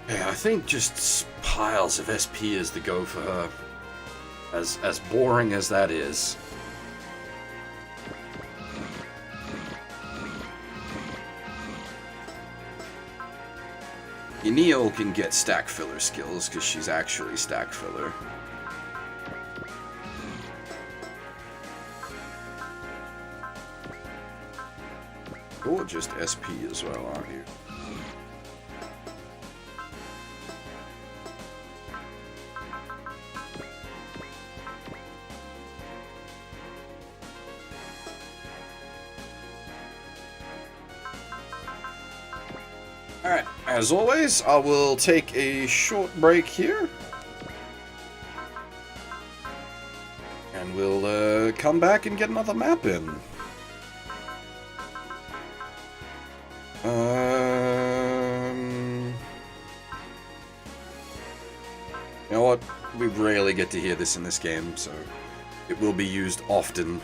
Yeah, I think just piles of SP is the go for her. As boring as that is. Neil can get stack filler skills because she's actually stack filler. You're just SP as well, aren't you? Alright, as always, I will take a short break here. And we'll come back and get another map in. You know what? We rarely get to hear this in this game, so it will be used often.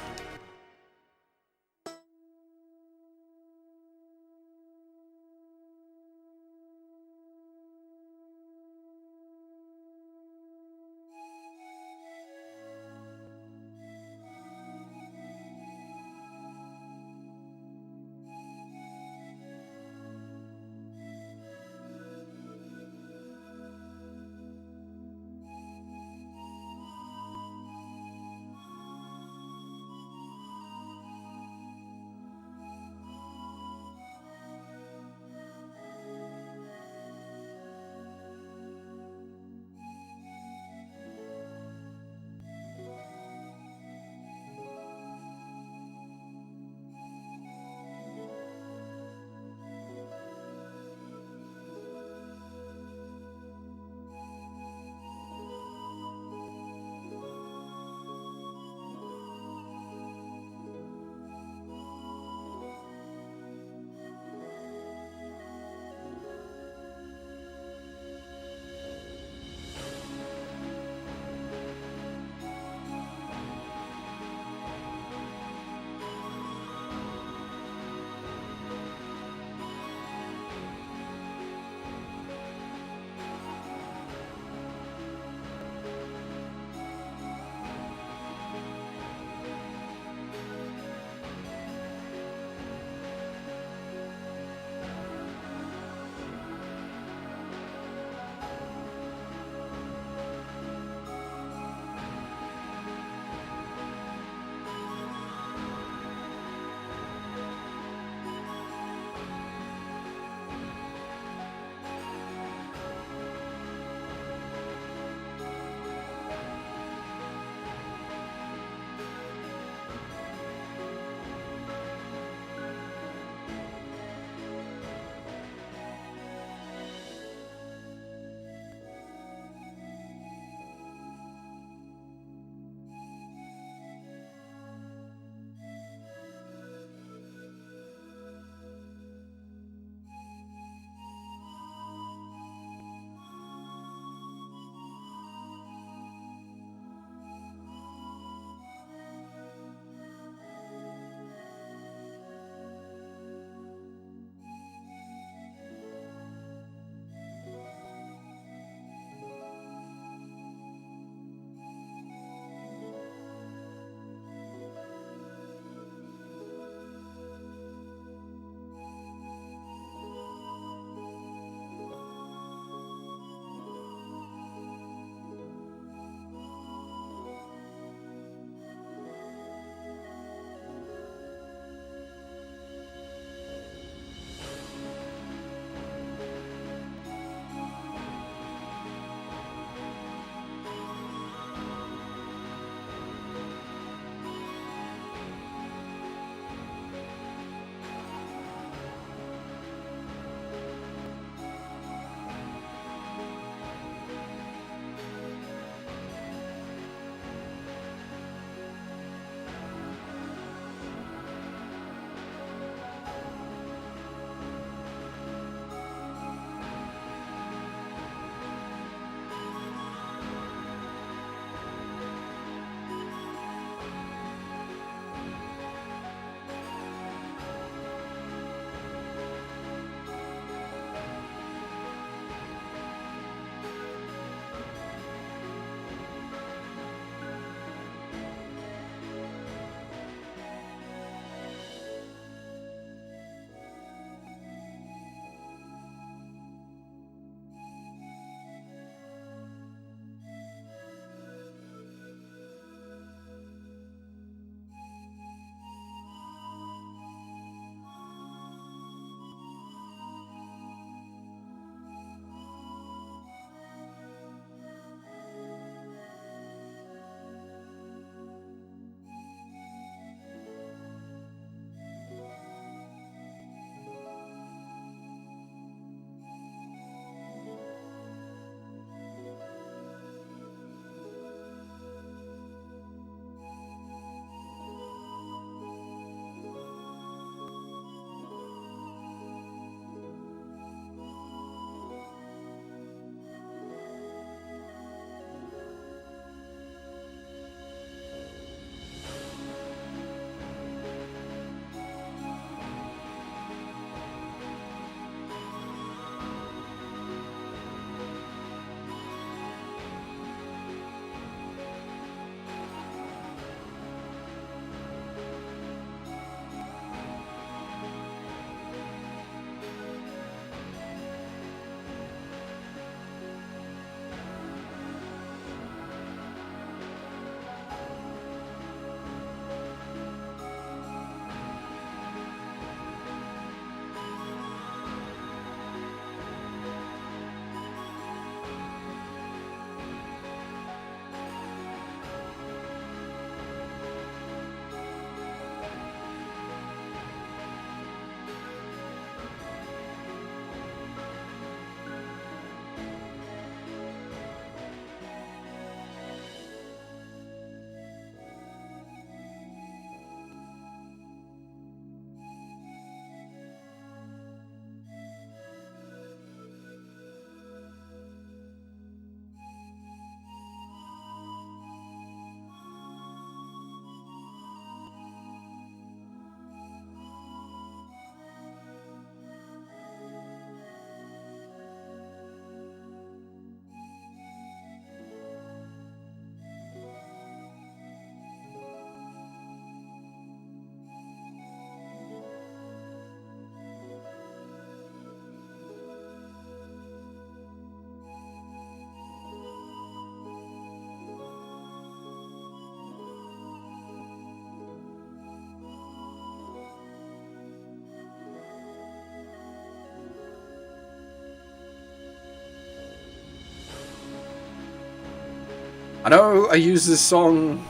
I know I use this song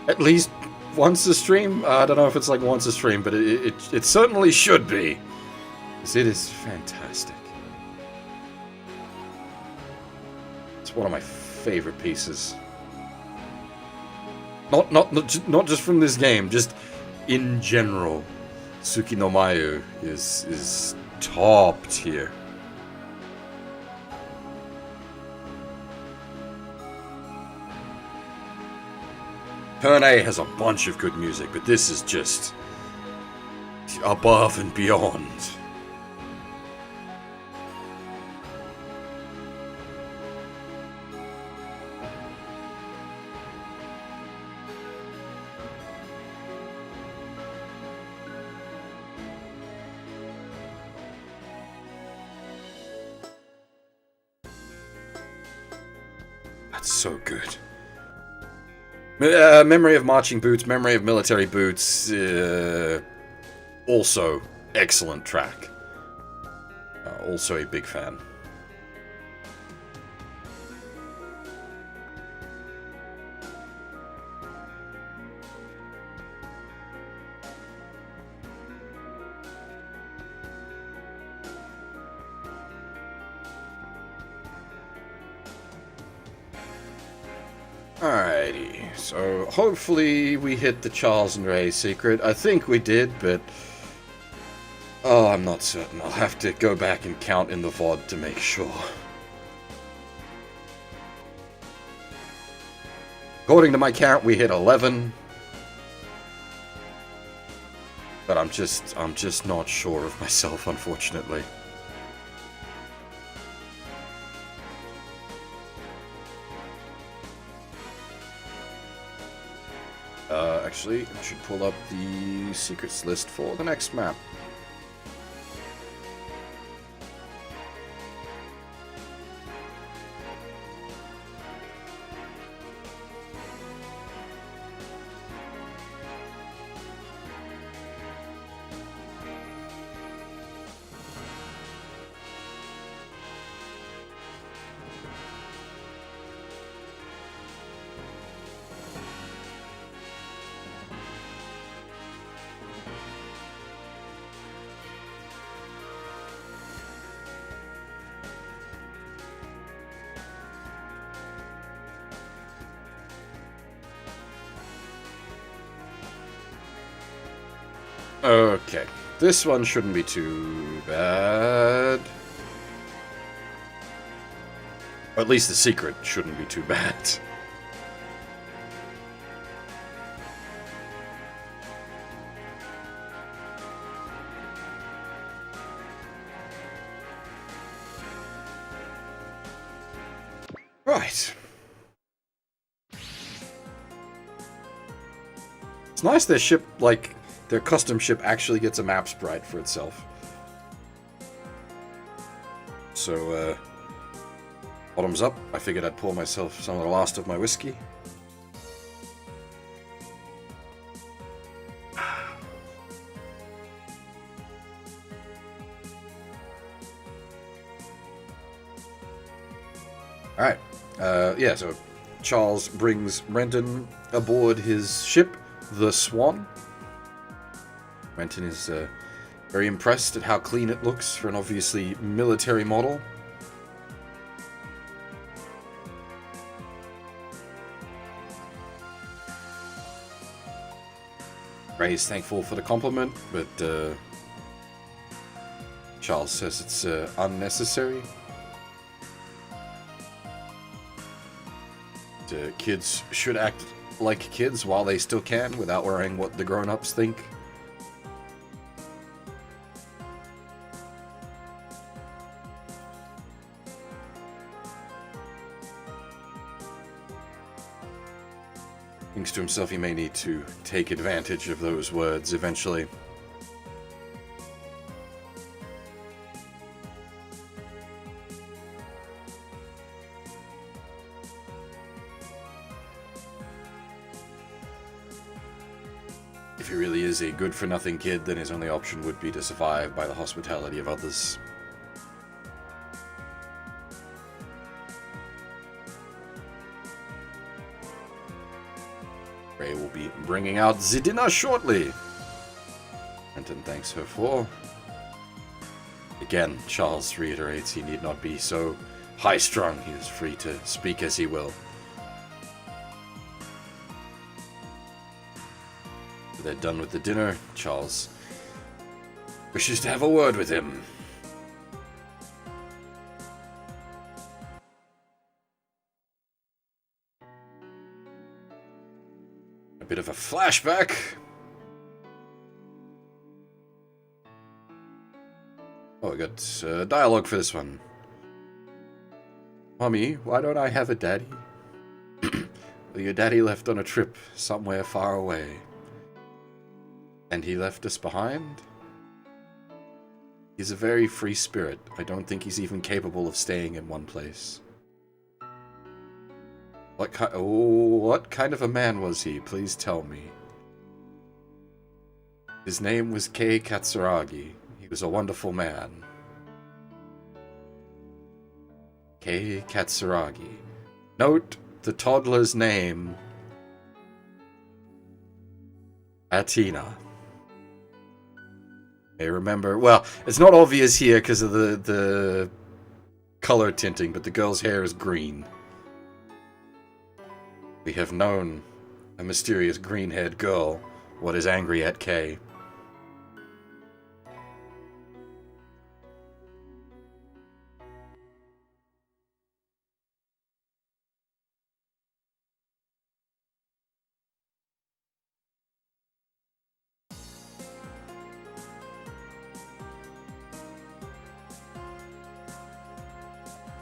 at least once a stream. I don't know if it's like once a stream, but it certainly should be. Because it is fantastic. It's one of my favorite pieces. Not just from this game, just in general. Tsuki no Mayu is top tier. Turn A has a bunch of good music, but this is just above and beyond. That's so good. Memory of Marching Boots, Memory of Military Boots, also excellent track. Also a big fan. Alrighty, so hopefully we hit the Charles and Ray secret. I think we did, but oh, I'm not certain. I'll have to go back and count in the VOD to make sure. According to my count, we hit 11. But I'm just not sure of myself, unfortunately. Actually, I should pull up the secrets list for the next map. Okay, this one shouldn't be too bad. Or at least the secret shouldn't be too bad. Right. It's nice their ship, like, their custom ship actually gets a map sprite for itself. So, bottoms up. I figured I'd pour myself some of the last of my whiskey. Alright. Yeah, so Charles brings Renton aboard his ship, the Swan. Renton is very impressed at how clean it looks for an obviously military model. Ray is thankful for the compliment, but Charles says it's unnecessary. Kids should act like kids while they still can, without worrying what the grown-ups think. Thinks to himself he may need to take advantage of those words eventually. If he really is a good-for-nothing kid, then his only option would be to survive by the hospitality of others. Ray will be bringing out the dinner shortly. Renton thanks her for. Again, Charles reiterates he need not be so high-strung. He is free to speak as he will. They're done with the dinner. Charles wishes to have a word with him. A bit of a flashback. Oh, I got dialogue for this one. Mommy, why don't I have a daddy? Well, your daddy left on a trip somewhere far away. And he left us behind? He's a very free spirit. I don't think he's even capable of staying in one place. What kind of a man was he? Please tell me. His name was Kei Katsuragi. He was a wonderful man. Kei Katsuragi. Note the toddler's name. Atina. I remember, well, it's not obvious here because of the color tinting, but the girl's hair is green. We have known a mysterious green-haired girl what is angry at Kay.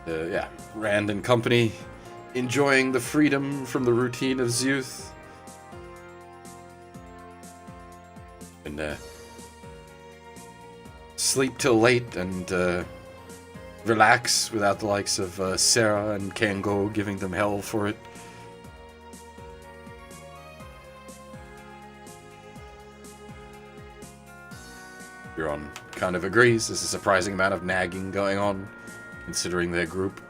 Yeah, Rand and company, enjoying the freedom from the routine of youth. And sleep till late and relax without the likes of Sarah and Kango giving them hell for it. Euron kind of agrees. There's a surprising amount of nagging going on, considering their group.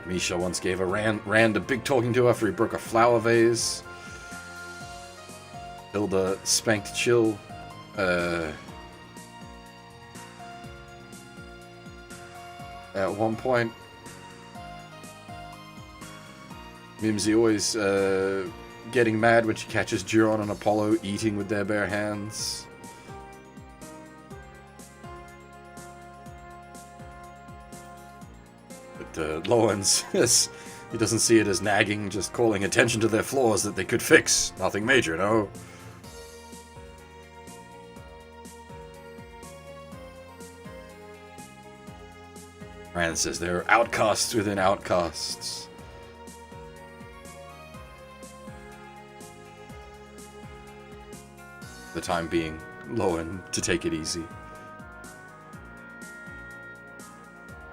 Misha once gave Rand a big talking to after he broke a flower vase. Hilda spanked Chill. At one point. Mimsy always getting mad when she catches Juron and Apollo eating with their bare hands. But Lawrence, he doesn't see it as nagging, just calling attention to their flaws that they could fix. Nothing major, no. Rand says they're outcasts within outcasts. For the time being, Lowen to take it easy.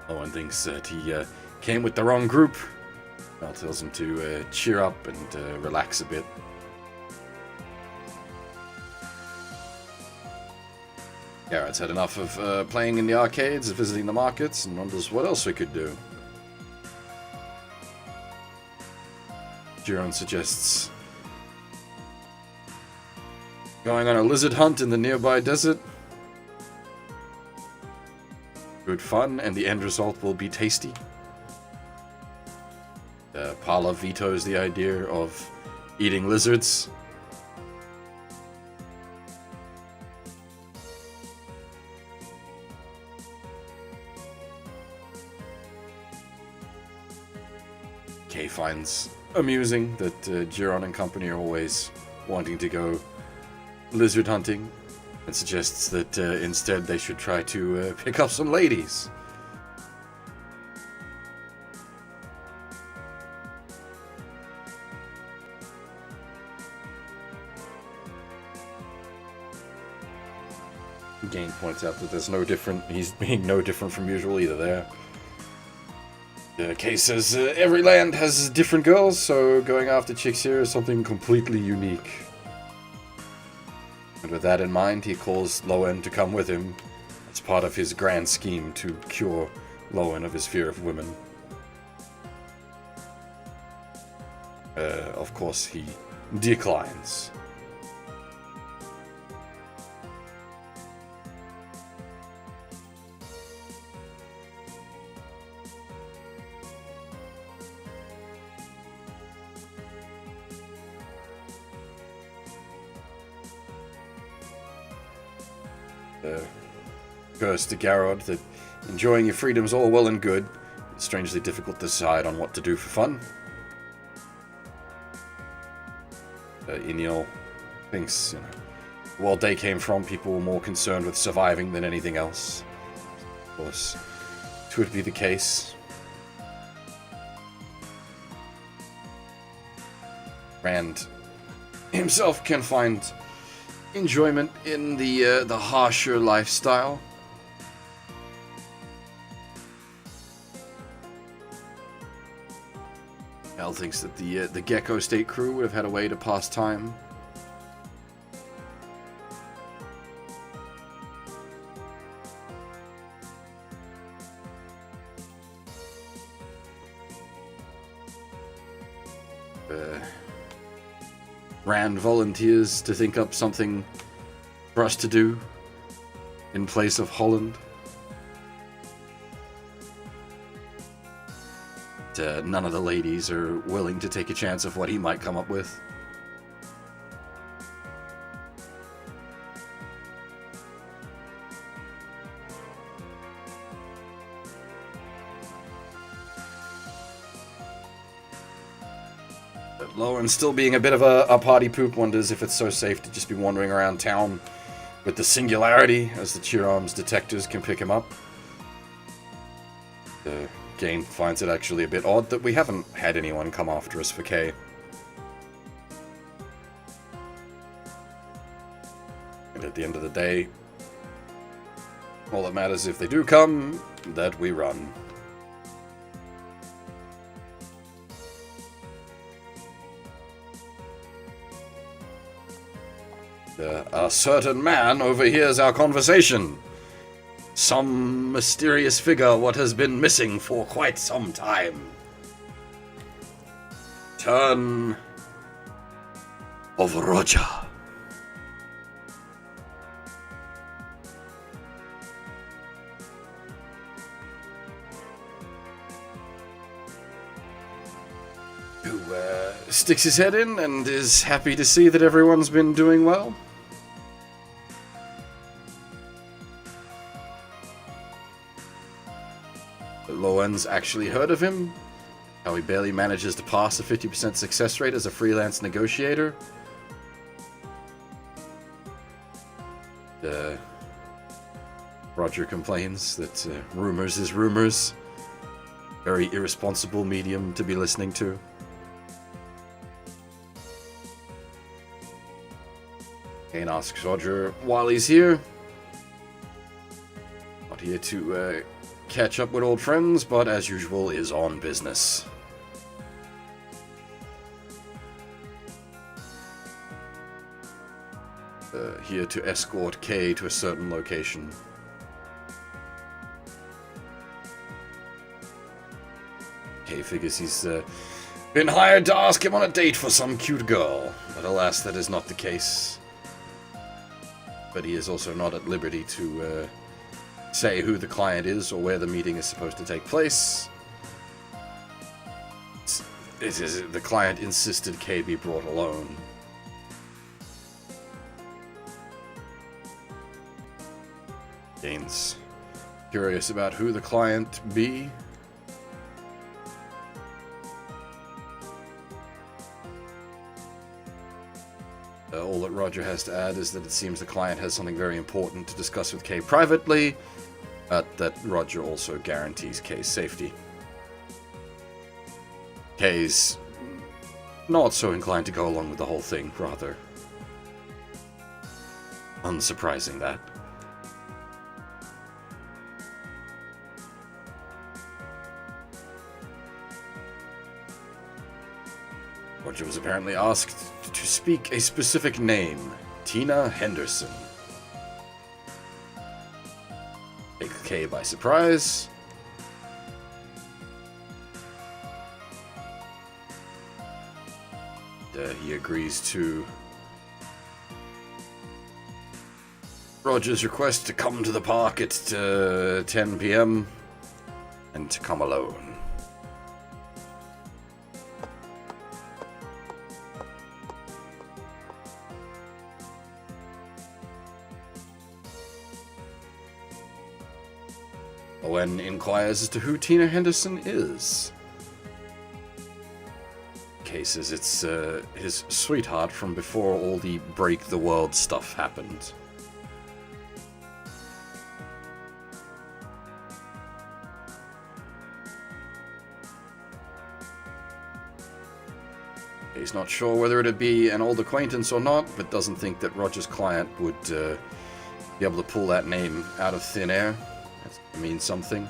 Lowen thinks that he came with the wrong group. Mel tells him to cheer up and relax a bit. Garrett's had enough of playing in the arcades, visiting the markets, and wonders what else we could do. Jiron suggests going on a lizard hunt in the nearby desert. Good fun, and the end result will be tasty. Pala vetoes the idea of eating lizards. Kay finds amusing that Jiron and company are always wanting to go lizard hunting, and suggests that instead they should try to pick up some ladies. Gain points out that there's no different. He's being no different from usual either there. Kay says every land has different girls, so going after chicks here is something completely unique. And with that in mind, he calls Lowen to come with him as part of his grand scheme to cure Lowen of his fear of women. Of course, he declines. Goes to Garrod that enjoying your freedom is all well and good. It's strangely difficult to decide on what to do for fun. Eniel thinks, you know, the world they came from, people were more concerned with surviving than anything else. Of course, it would be the case. Rand himself can find enjoyment in the harsher lifestyle. Al thinks that the Gecko State crew would have had a way to pass time. Rand volunteers to think up something for us to do in place of Holland. None of the ladies are willing to take a chance of what he might come up with. But Lauren, still being a bit of a party poop, wonders if it's so safe to just be wandering around town with the Singularity, as the Cheerarm's detectors can pick him up. Gain finds it actually a bit odd that we haven't had anyone come after us for Kay. And at the end of the day, all that matters if they do come, that we run. A certain man overhears our conversation. Some mysterious figure what has been missing for quite some time. Turn of Roger. Who sticks his head in and is happy to see that everyone's been doing well. Lowen's actually heard of him, how he barely manages to pass a 50% success rate as a freelance negotiator. Roger complains that rumors is rumors. Very irresponsible medium to be listening to. Kane asks Roger while he's here. Not here to catch up with old friends, but as usual is on business. Here to escort Kay to a certain location. Kay figures he's been hired to ask him on a date for some cute girl, but alas, that is not the case. But he is also not at liberty to say who the client is or where the meeting is supposed to take place. The client insisted Kay be brought alone. Gaines curious about who the client be. All that Roger has to add is that it seems the client has something very important to discuss with Kay privately, that Roger also guarantees Kay's safety. Kay's not so inclined to go along with the whole thing, rather unsurprising that. Roger was apparently asked to speak a specific name, Tina Henderson. Take Kay by surprise. he agrees to Roger's request to come to the park at 10 p.m. and to come alone. Owen inquires as to who Tina Henderson is. Kay says it's his sweetheart from before all the break the world stuff happened. He's not sure whether it'd be an old acquaintance or not, but doesn't think that Roger's client would be able to pull that name out of thin air. That means something.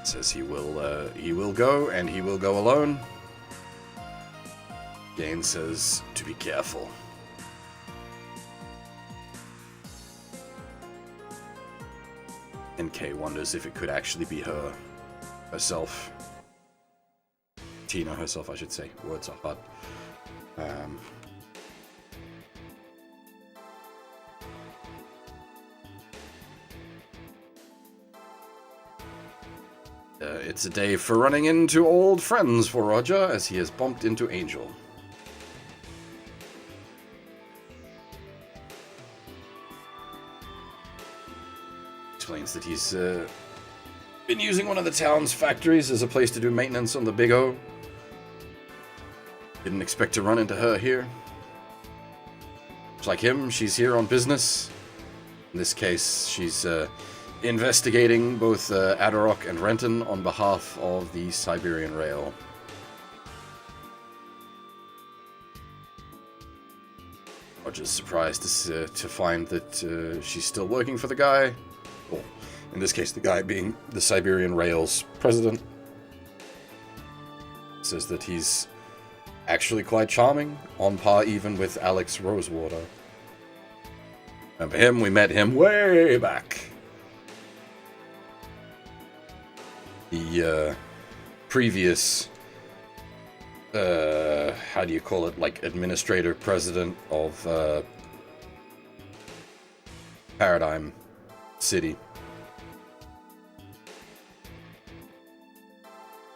Says he will go, and he will go alone. Gain says to be careful. And Kay wonders if it could actually be herself. Tina herself, I should say. Words are hard. It's a day for running into old friends for Roger, as he has bumped into Angel. Explains that he's been using one of the town's factories as a place to do maintenance on the Big O. Didn't expect to run into her here. Just like him, she's here on business. In this case, she's investigating both Adarok and Renton on behalf of the Siberian Rail. Roger's surprised to find that she's still working for the guy. Well, in this case, the guy being the Siberian Rail's president. Says that he's actually quite charming, on par even with Alex Rosewater. Remember him? We met him way back. The previous, how do you call it, like administrator president of Paradigm City.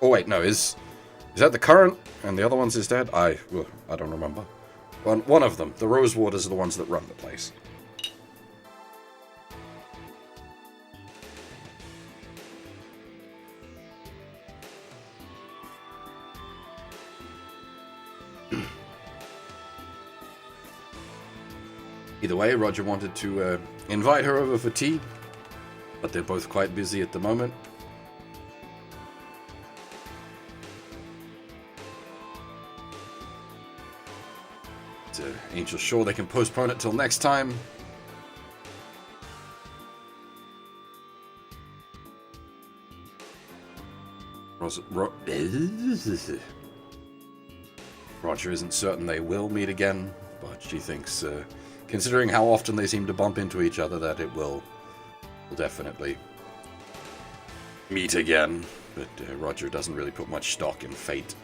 Oh wait, no, is that the current and the other one's his dad? I don't remember. One of them. The Rosewaters are the ones that run the place. Either way, Roger wanted to invite her over for tea, but they're both quite busy at the moment. Angel's sure they can postpone it till next time. Roger isn't certain they will meet again, but she thinks, considering how often they seem to bump into each other, that it will definitely meet again. But Roger doesn't really put much stock in fate.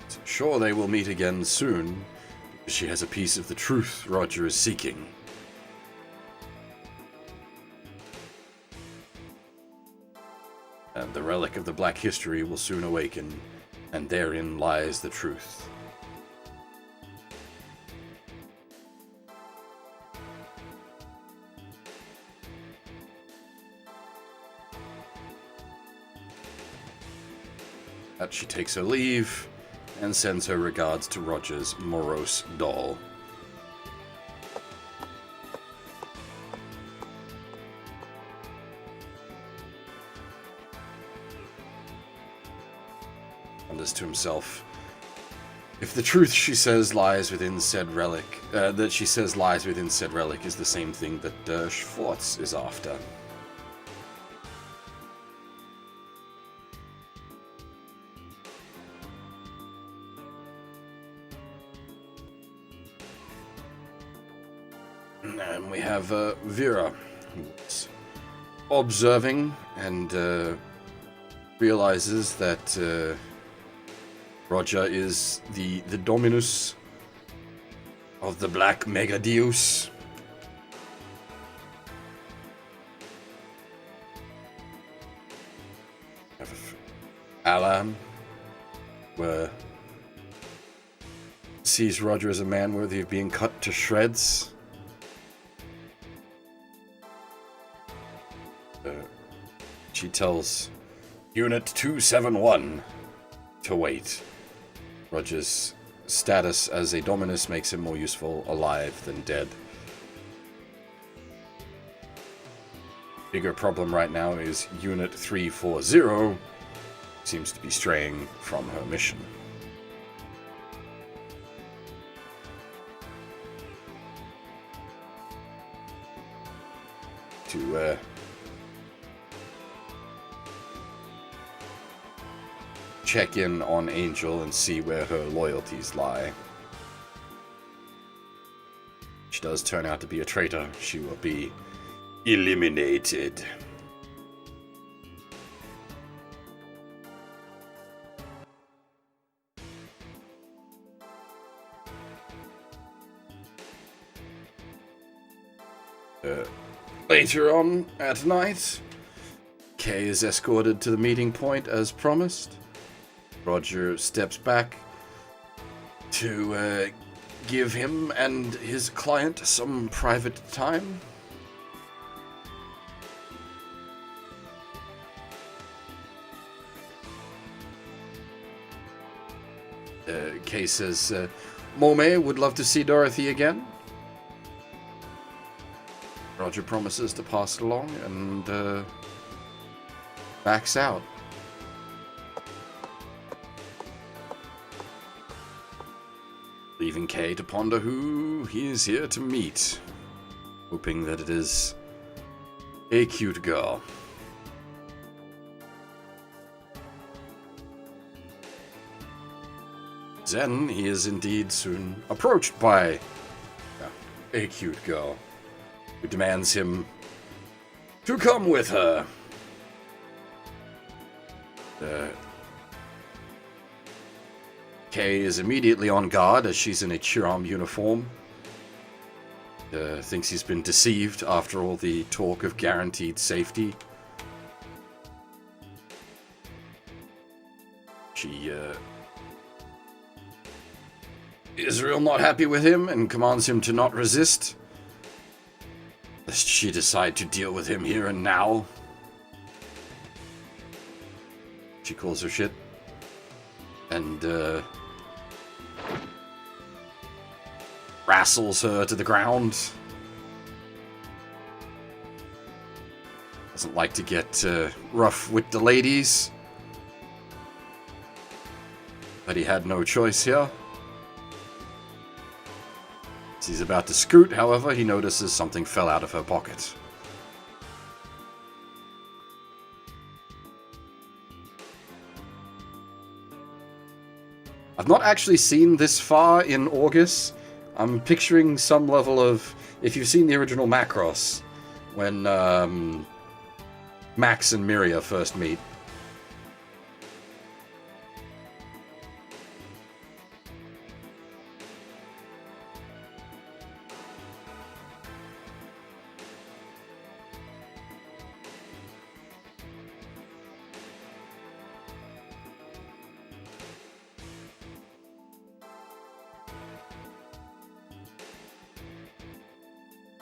So sure, they will meet again soon. She has a piece of the truth Roger is seeking. And the relic of the Black History will soon awaken, and therein lies the truth. That she takes her leave, and sends her regards to Roger's morose doll. Wonders to himself, if the truth she says lies within said relic, that she says lies within said relic is the same thing that Schwartz is after. And we have Vera, who's observing and realizes that Roger is the dominus of the Black Mega Deus. Alan sees Roger as a man worthy of being cut to shreds. She tells Unit 271 to wait. Roger's status as a dominus makes him more useful alive than dead. Bigger problem right now is Unit 340 seems to be straying from her mission. To check in on Angel and see where her loyalties lie. She does turn out to be a traitor. She will be eliminated. Later on at night, Kay is escorted to the meeting point as promised. Roger steps back to give him and his client some private time. Kay says, Momay would love to see Dorothy again. Roger promises to pass it along and backs out. Leaving Kay to ponder who he is here to meet, hoping that it is a cute girl. Then he is indeed soon approached by a cute girl who demands him to come with her. Kay is immediately on guard as she's in a Chiram uniform. Thinks he's been deceived after all the talk of guaranteed safety. She is real not happy with him and commands him to not resist, lest she decide to deal with him here and now. She calls her shit and wrestles her to the ground. Doesn't like to get rough with the ladies, but he had no choice here. As he's about to scoot, however, he notices something fell out of her pocket. I've not actually seen this far in August. I'm picturing some level of, if you've seen the original Macross, when Max and Miria first meet.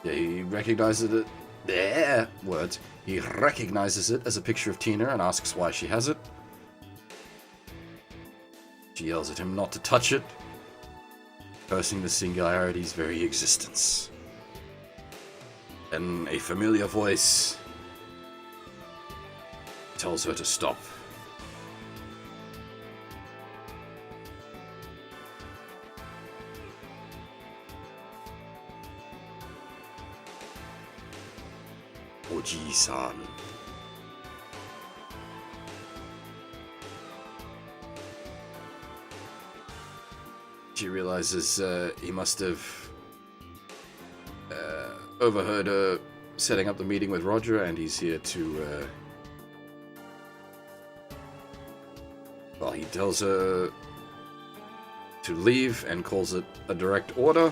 He recognizes it. Words. He recognizes it as a picture of Tina and asks why she has it. She yells at him not to touch it, cursing the Singularity's very existence. Then a familiar voice tells her to stop. Oji-san. She realizes he must have overheard her setting up the meeting with Roger, and he's here to, well, he tells her to leave and calls it a direct order.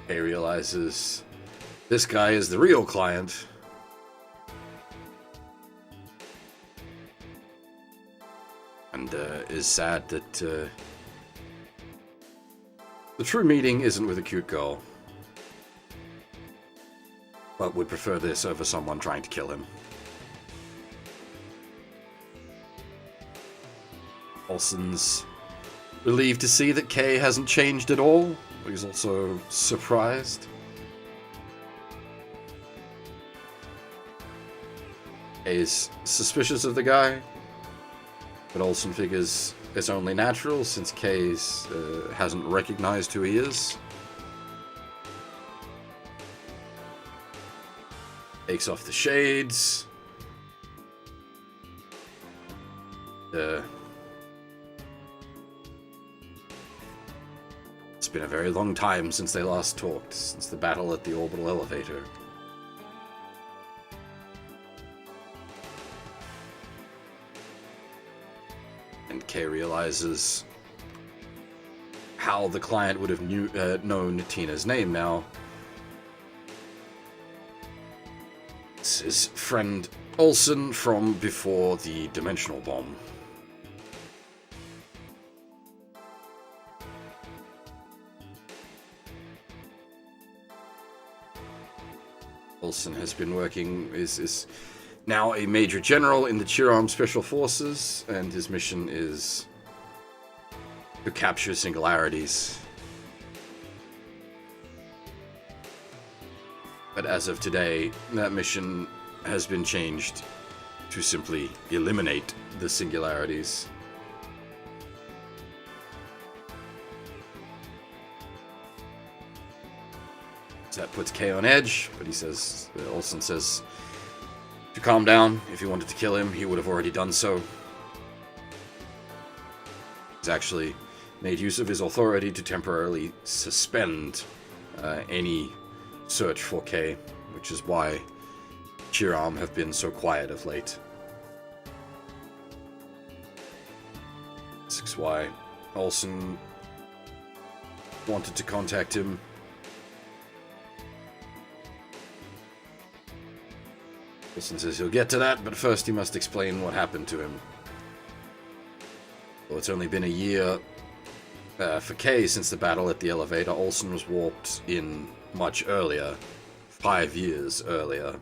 He realizes this guy is the real client. And is sad that the true meeting isn't with a cute girl, but would prefer this over someone trying to kill him. Olsen's relieved to see that Kay hasn't changed at all. He's also surprised. Kay's suspicious of the guy, but Olsen figures it's only natural since Kay's hasn't recognized who he is. Takes off the shades. It's been a very long time since they last talked, since the battle at the orbital elevator. And Kay realizes how the client would have known Tina's name now. It's his friend Olsen from before the dimensional bomb. Olsen has been working, is now a major general in the Chiram Special Forces, and his mission is to capture singularities. But as of today, that mission has been changed to simply eliminate the singularities. So that puts Kay on edge, but he says, Olsen says to calm down. If he wanted to kill him, he would have already done so. He's actually made use of his authority to temporarily suspend any search for Kay, which is why Chiram have been so quiet of late. This is why Olsen wanted to contact him. Olsen says he'll get to that, but first he must explain what happened to him. Well, it's only been a year for Kay since the battle at the elevator. Olsen was warped in much earlier, 5 years earlier.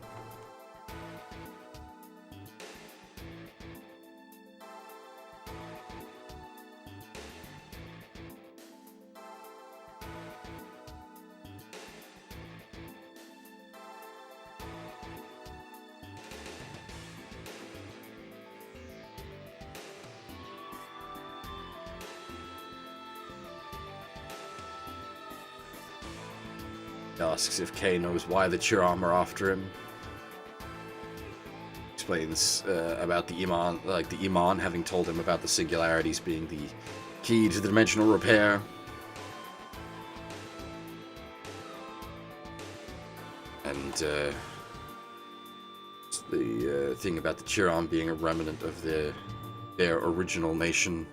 Asks if Kay knows why the Chiram are after him. Explains about the Iman, like the Iman having told him about the singularities being the key to the dimensional repair. And the thing about the Chiram being a remnant of their original nation.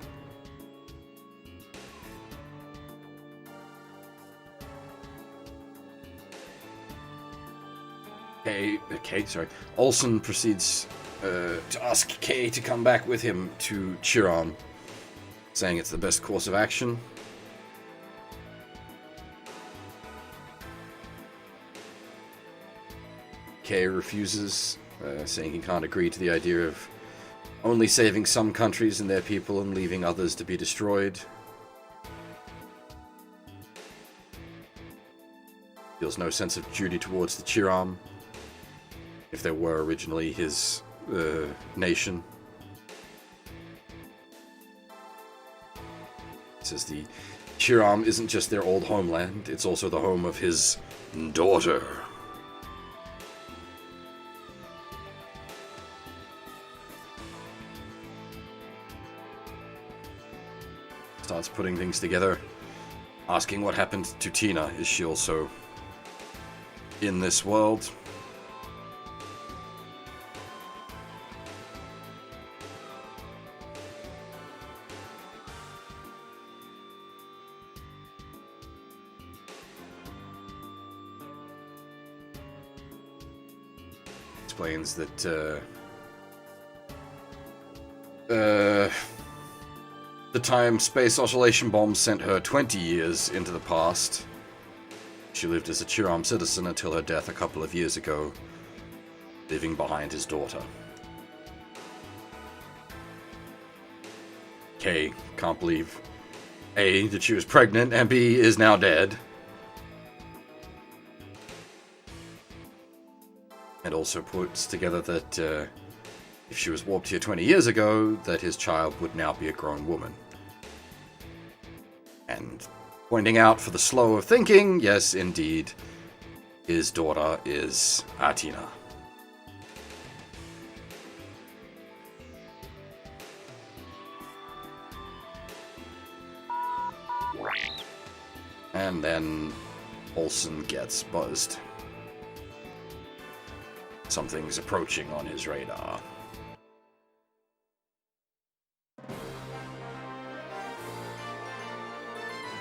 Olsen proceeds to ask Kay to come back with him to Chiram, saying it's the best course of action. Kay refuses, saying he can't agree to the idea of only saving some countries and their people and leaving others to be destroyed. Feels no sense of duty towards the Chiram, if they were originally his nation. He says the Chiram isn't just their old homeland, it's also the home of his daughter. Starts putting things together. Asking what happened to Tina. Is she also in this world? Explains that the time space oscillation bomb sent her 20 years into the past. She lived as a Chiram citizen until her death a couple of years ago, leaving behind his daughter. K can't believe A, that she was pregnant, and B, is now dead. And also puts together that if she was warped here 20 years ago, that his child would now be a grown woman. And pointing out for the slow of thinking, yes, indeed, his daughter is Atina. And then Olsen gets buzzed. Something's approaching on his radar.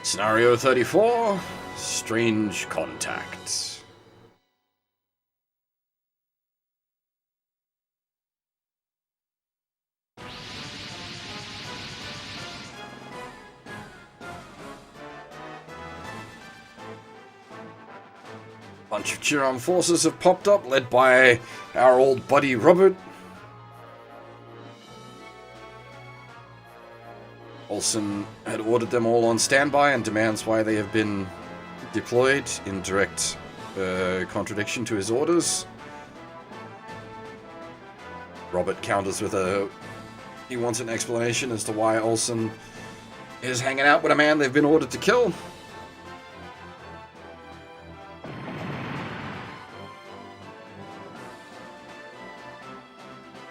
Scenario 34, Strange Contact. Bunch of Chiram forces have popped up, led by our old buddy Robert. Olsen had ordered them all on standby and demands why they have been deployed in direct contradiction to his orders. Robert counters with he wants an explanation as to why Olsen is hanging out with a man they've been ordered to kill.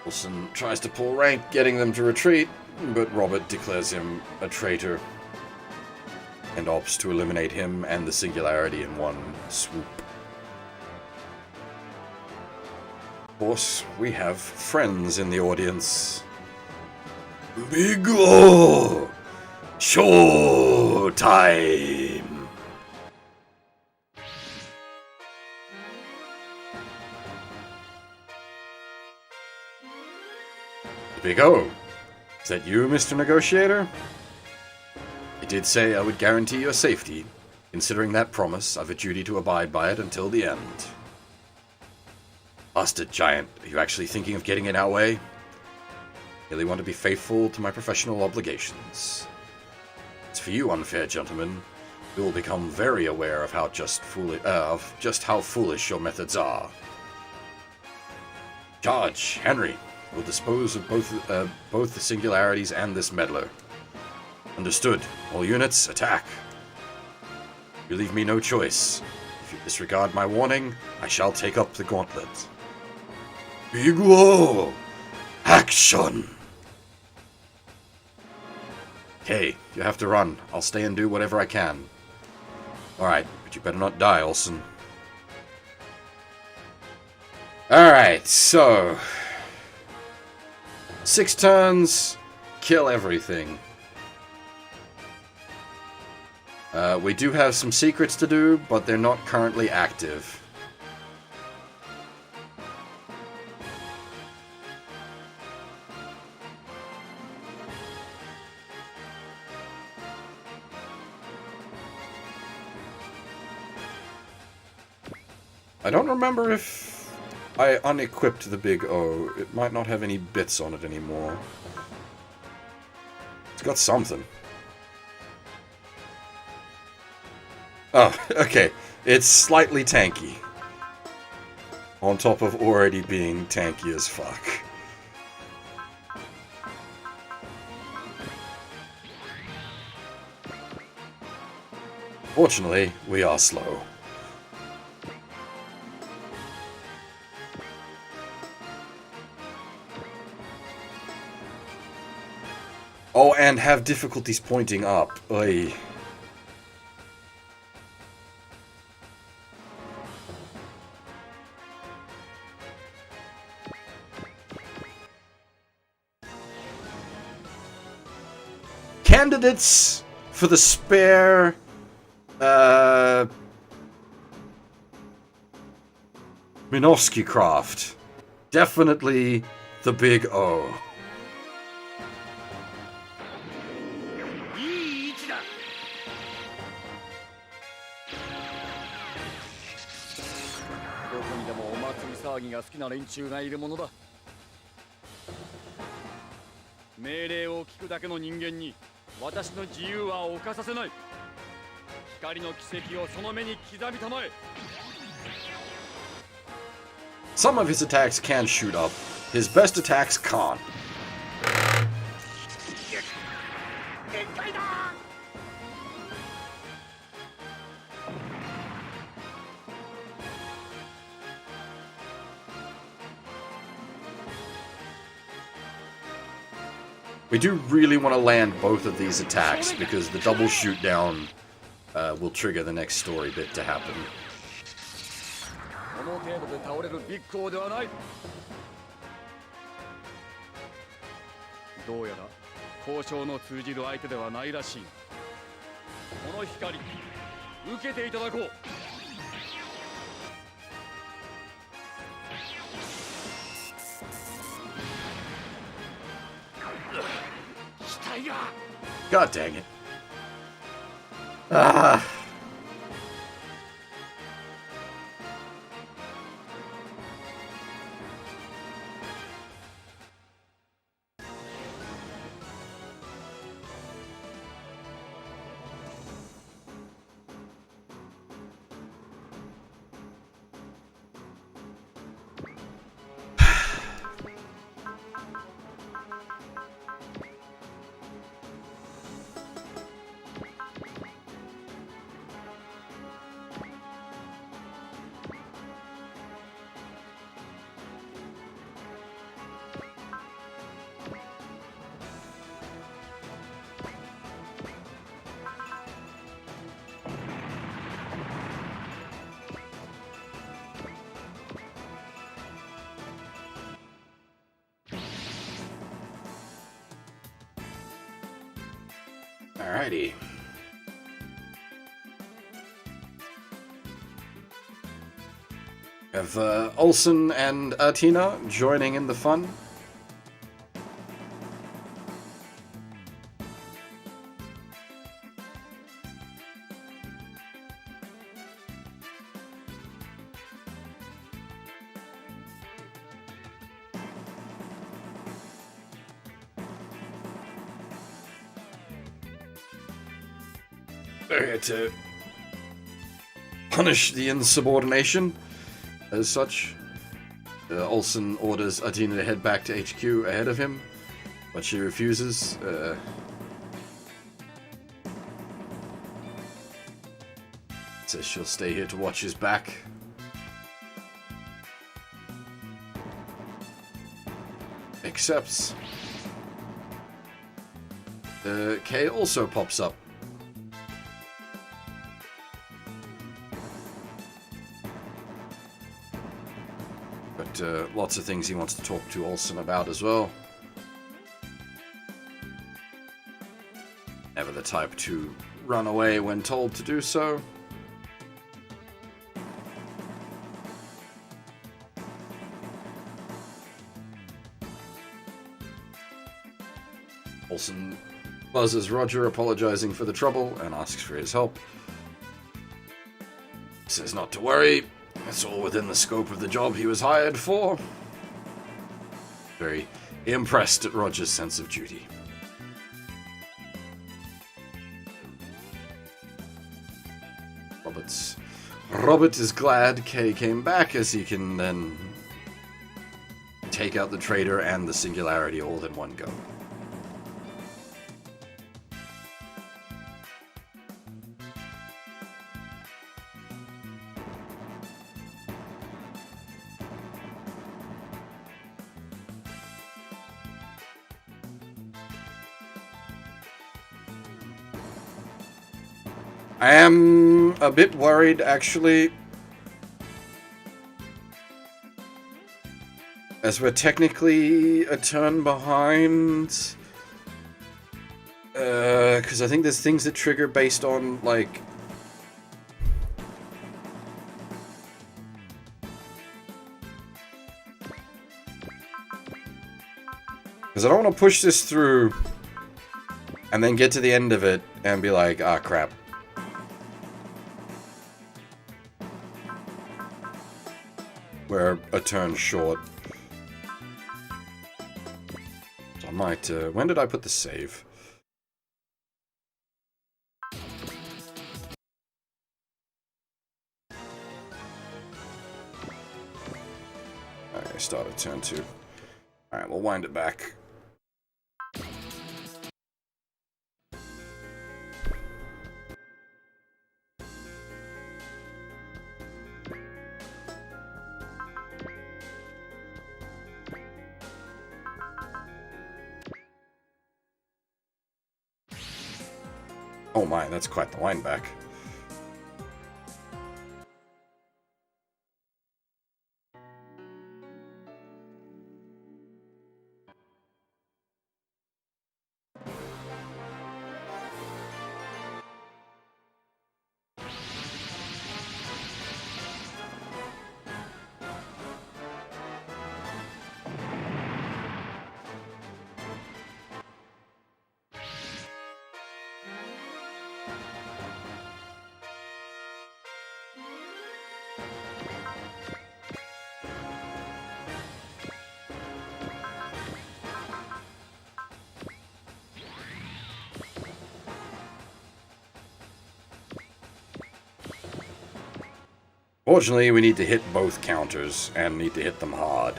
Olsen tries to pull rank, getting them to retreat, but Robert declares him a traitor and opts to eliminate him and the Singularity in one swoop. Of course, we have friends in the audience. Big O! Show time! Big O! Is that you, Mr. Negotiator? I did say I would guarantee your safety. Considering that promise, I've a duty to abide by it until the end. Bastard Giant, are you actually thinking of getting in our way? Really want to be faithful to my professional obligations. As for you, unfair gentlemen, you will become very aware of just how foolish your methods are. Charge, Henry. We'll dispose of both the Singularities and this meddler. Understood. All units, attack. You leave me no choice. If you disregard my warning, I shall take up the gauntlet. Big Whoa! Action! Okay, you have to run. I'll stay and do whatever I can. Alright, but you better not die, Olsen. Alright, so... 6 turns, kill everything. We do have some secrets to do, but they're not currently active. I don't remember if I unequipped the Big O. It might not have any bits on it anymore. It's got something. Oh, okay. It's slightly tanky. On top of already being tanky as fuck. Fortunately, we are slow. Oh, and have difficulties pointing up. Oy. Candidates for the spare Minovsky craft. Definitely the big O. いい位置だ。どこにでもお祭り騒ぎが好きな連中がいるものだ。命令を聞くだけの人間に私の自由は侵させない。光の奇跡をその目に刻みたまえ。 Some of his attacks can shoot up. His best attacks can't. 限界だ。 We do really want to land both of these attacks because the double shoot down will trigger the next story bit to happen. この程度で倒れるビッグ王ではない。どうやら交渉の通じる相手ではないらしい。この光受けていただこう。機体が。 God dang it. Ah. Alrighty. We have Olsen and Atina joining in the fun. To punish the insubordination as such. Olsen orders Atina to head back to HQ ahead of him, but she refuses. Says she'll stay here to watch his back. Accepts. Kay also pops up. Lots of things he wants to talk to Olsen about as well. Never the type to run away when told to do so. Olsen buzzes Roger, apologizing for the trouble, and asks for his help. He says not to worry. It's all within the scope of the job he was hired for. Very impressed at Roger's sense of duty. Robert is glad Kay came back, as he can then take out the traitor and the singularity all in one go. I am a bit worried, actually, as we're technically a turn behind. Because I think there's things that trigger based on, like... Because I don't want to push this through and then get to the end of it and be like, ah, crap. We're a turn short. So I might, when did I put the save? Okay, started turn 2. Alright, we'll wind it back. Oh my, that's quite the wind back. Fortunately, we need to hit both counters, and need to hit them hard.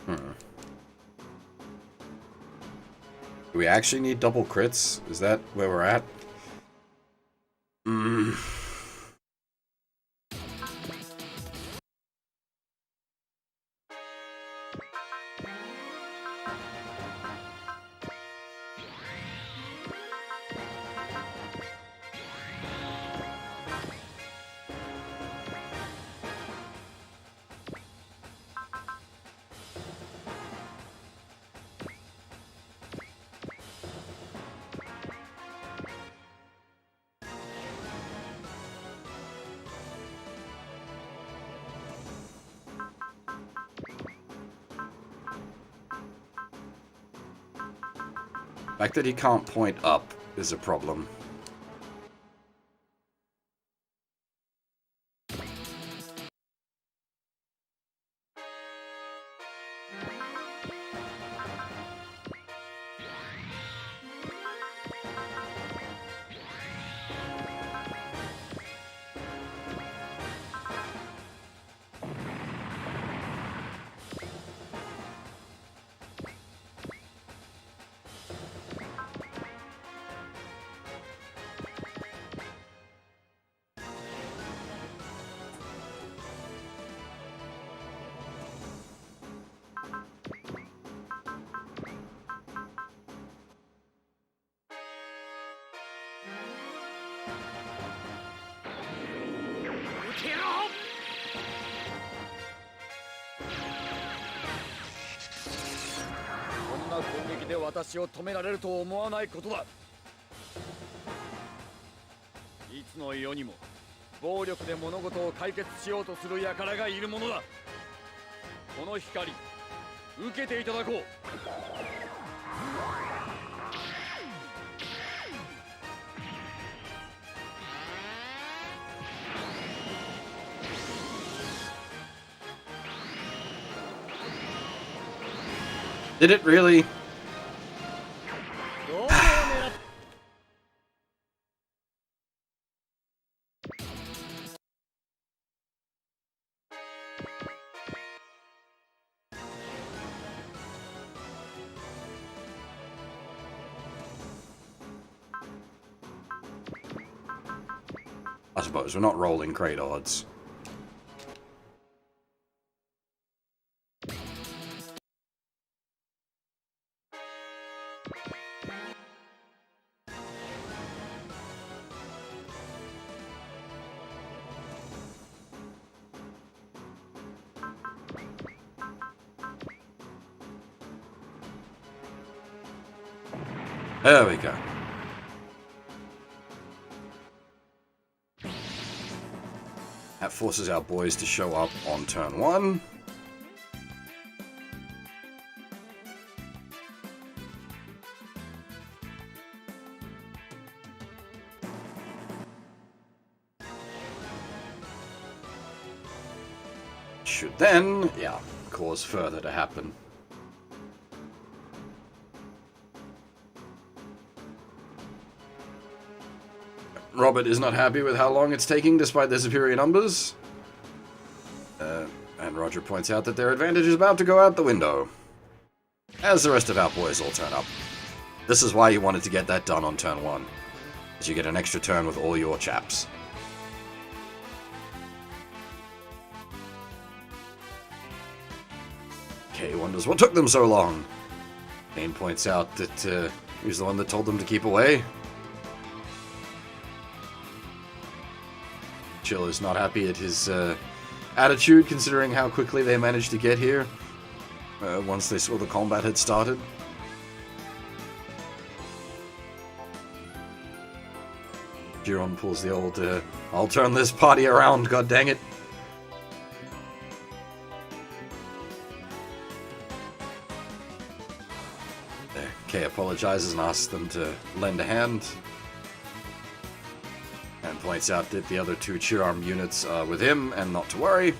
Do we actually need double crits? Is that where we're at? The fact that he can't point up is a problem.こんな攻撃で私を止められると思わないことだ。いつの世にも暴力で物事を解決しようとする輩がいるものだ。この光、受けていただこう。Did it really? I suppose we're not rolling great odds. There we go. That forces our boys to show up on turn 1. Should then, yeah, cause further to happen. Robert is not happy with how long it's taking despite their superior numbers. And Roger points out that their advantage is about to go out the window. As the rest of our boys all turn up. This is why you wanted to get that done on turn 1. As you get an extra turn with all your chaps. Kay wonders what took them so long. Kane points out that he was the one that told them to keep away. Chill is not happy at his attitude, considering how quickly they managed to get here once they saw the combat had started. Giron pulls the old, I'll turn this party around, god dang it. Kay apologizes and asks them to lend a hand. And points out that the other 2 Cheer-Arm units are with him, and not to worry.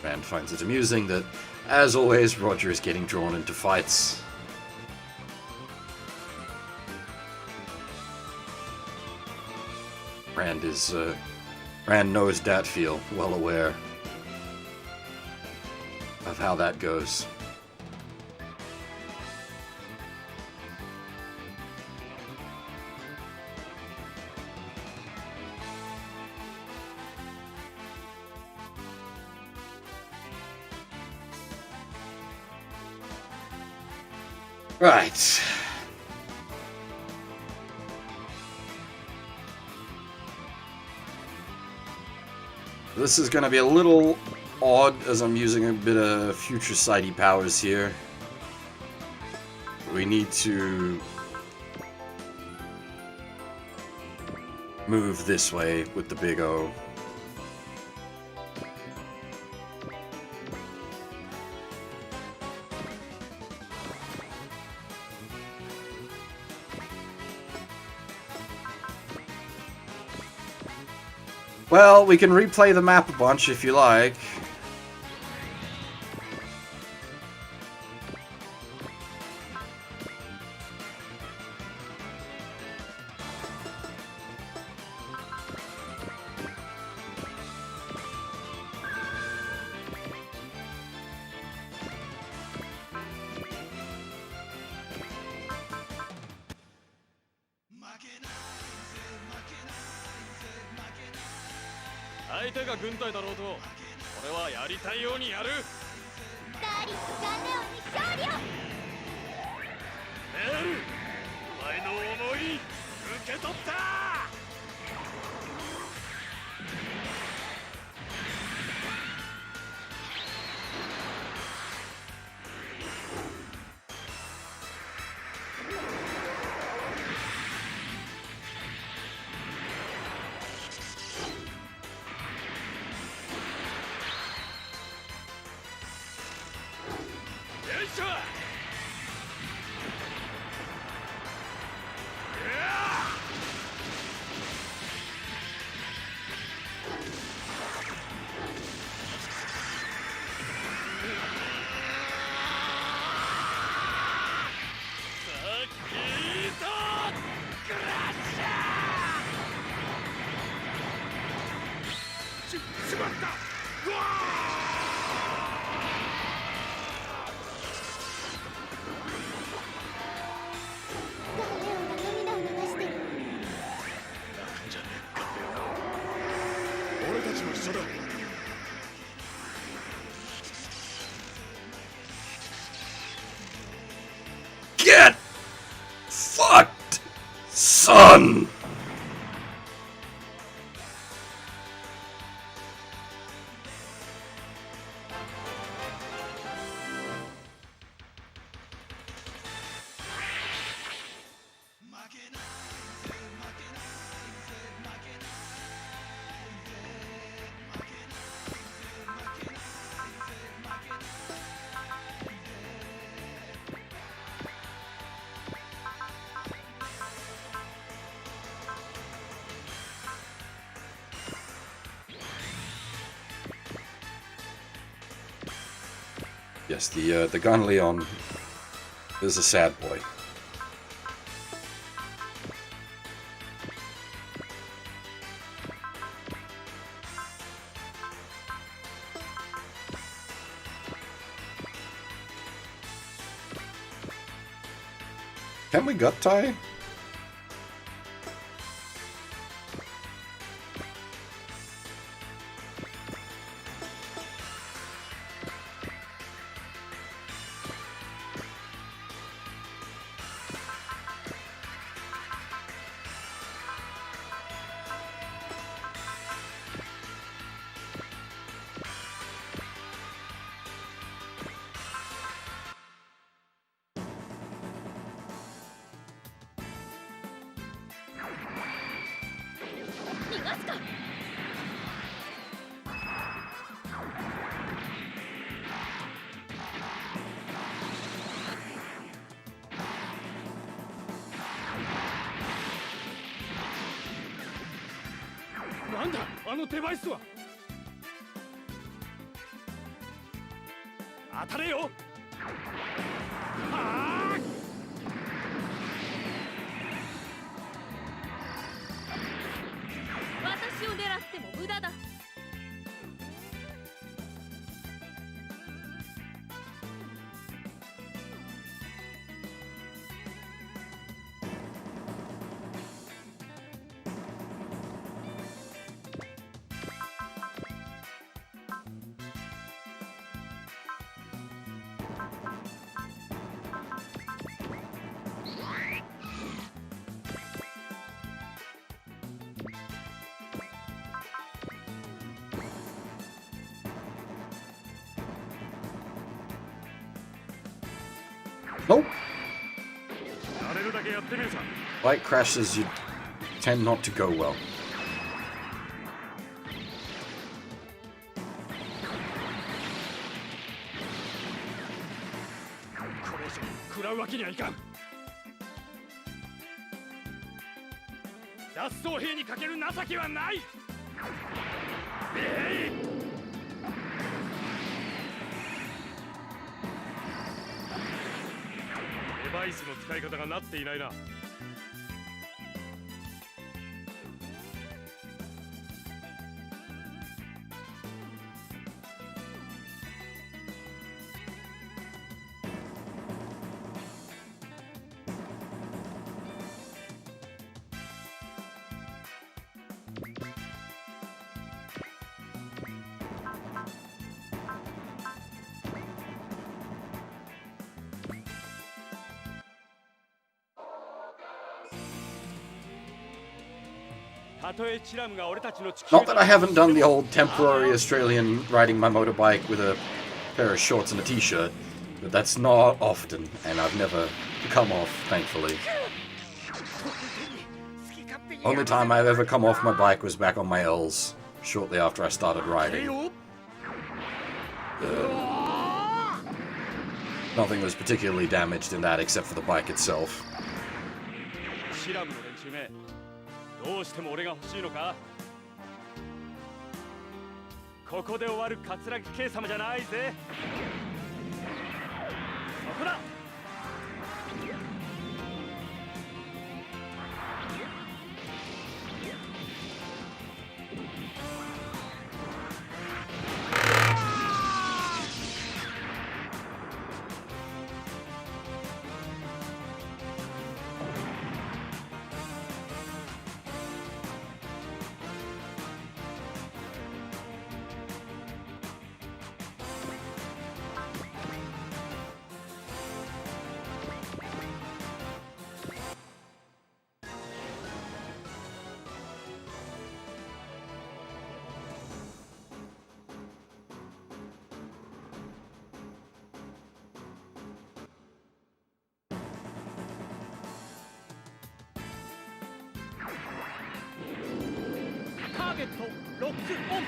Rand finds it amusing that, as always, Roger is getting drawn into fights. Rand knows dat feel, well aware of how that goes. Right. This is going to be a little odd as I'm using a bit of future sighty powers here. We need to move this way with the big O. Well, we can replay the map a bunch if you like. Get fucked, son! Yes, the Gun Leon is a sad boy. Can we gut tie?なんだあのデバイスは。当たれよ。はあ。私を狙っても無駄だ。Nope. やれるだけやってみるさ。 Bike crashes, you tend not to go well. これ以上食らうわけにはいかん。脱走兵にかける情けはない。デバイスの使い方がなっていないな。Not that I haven't done the old temporary Australian riding my motorbike with a pair of shorts and a t-shirt, but that's not often, and I've never come off, thankfully. Only time I've ever come off my bike was back on my L's, shortly after I started riding. Nothing was particularly damaged in that except for the bike itself. どうしても俺が欲しいのか。ここで終わる桂木圭様じゃないぜ。そこだ。ーゲットロックオン。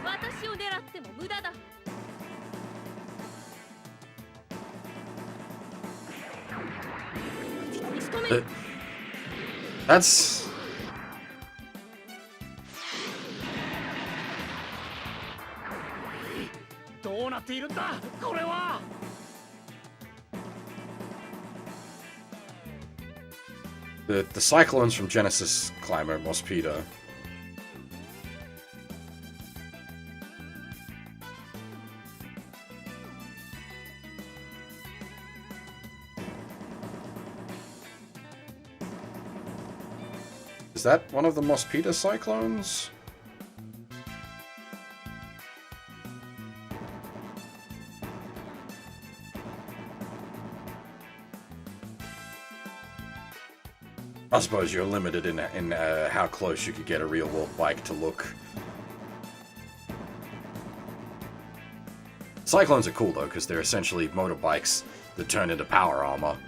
私を狙っても無駄だ。仕留める。That's... どうなっているんだこれは。The cyclones from Genesis Climber Mospedo. Is that one of the Mospedo cyclones? I suppose you're limited in how close you could get a real-world bike to look. Cyclones are cool though, because they're essentially motorbikes that turn into power armor.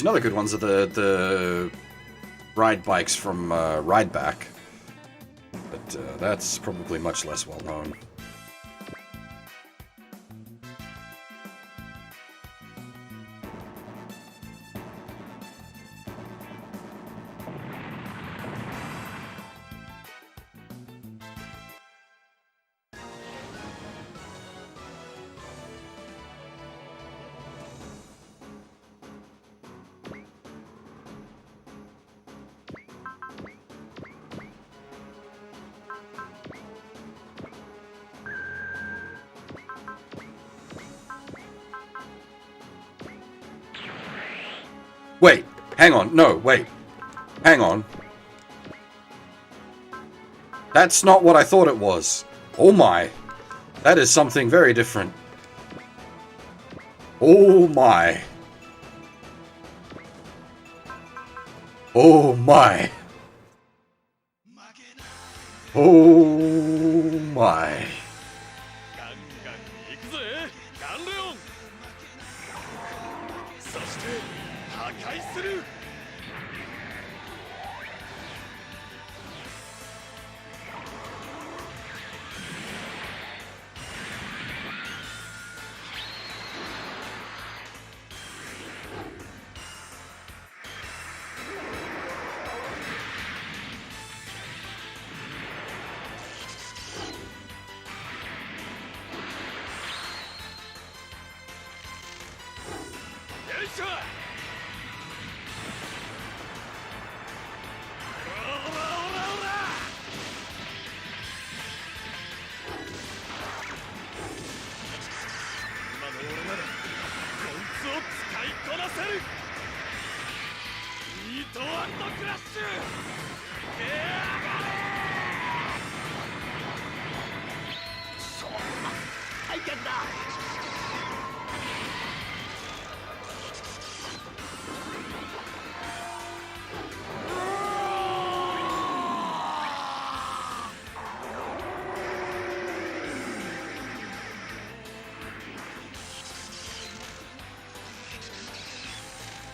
Another good ones are the ride bikes from Rideback, but that's probably much less well known. Wait, hang on, no, wait, hang on. That's not what I thought it was. Oh my, that is something very different. Oh my. Oh my. Oh my.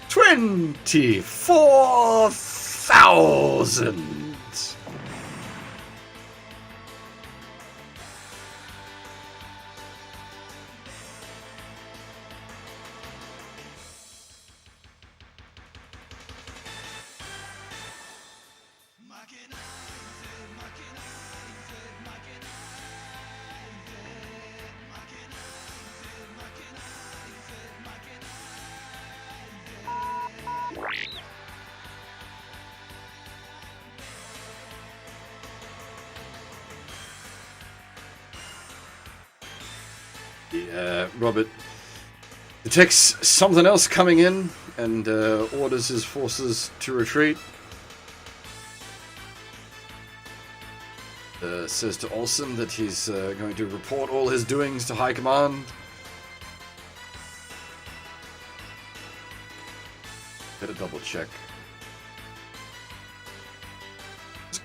$24,000. Robert detects something else coming in and orders his forces to retreat. Says to Olsen that he's going to report all his doings to High Command. Better double check.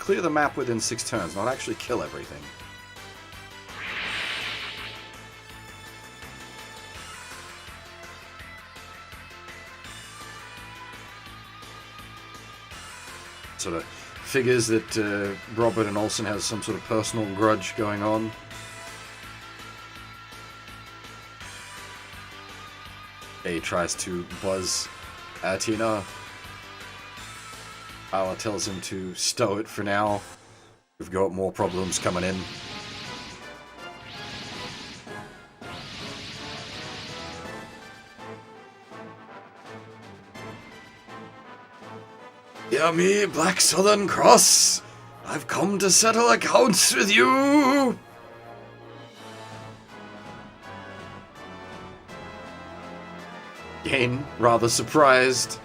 clear the map within 6 turns, not actually kill everything. Sort of figures that Robert and Olsen has some sort of personal grudge going on. A tries to buzz Tina. Ala tells him to stow it for now. We've got more problems coming in. Hear me, Black Southern Cross. I've come to settle accounts with you. Again, rather surprised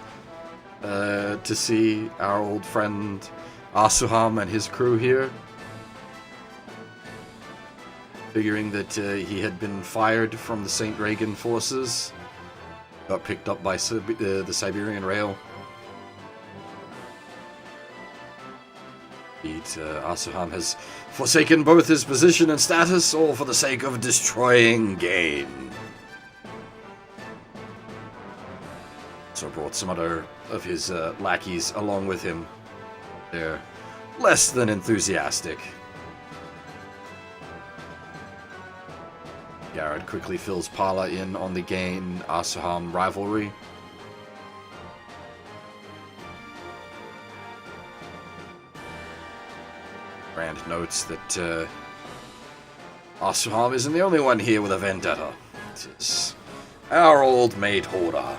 to see our old friend Asuham and his crew here. Figuring that he had been fired from the St. Regan forces. Got picked up by the Siberian Rail. Asuham has forsaken both his position and status, all for the sake of destroying gain. So brought some other of his lackeys along with him. They're less than enthusiastic. Garrett quickly fills Pala in on the Gain-Asuham rivalry. Rand notes that Asuham isn't the only one here with a vendetta. It is our old mate Horda.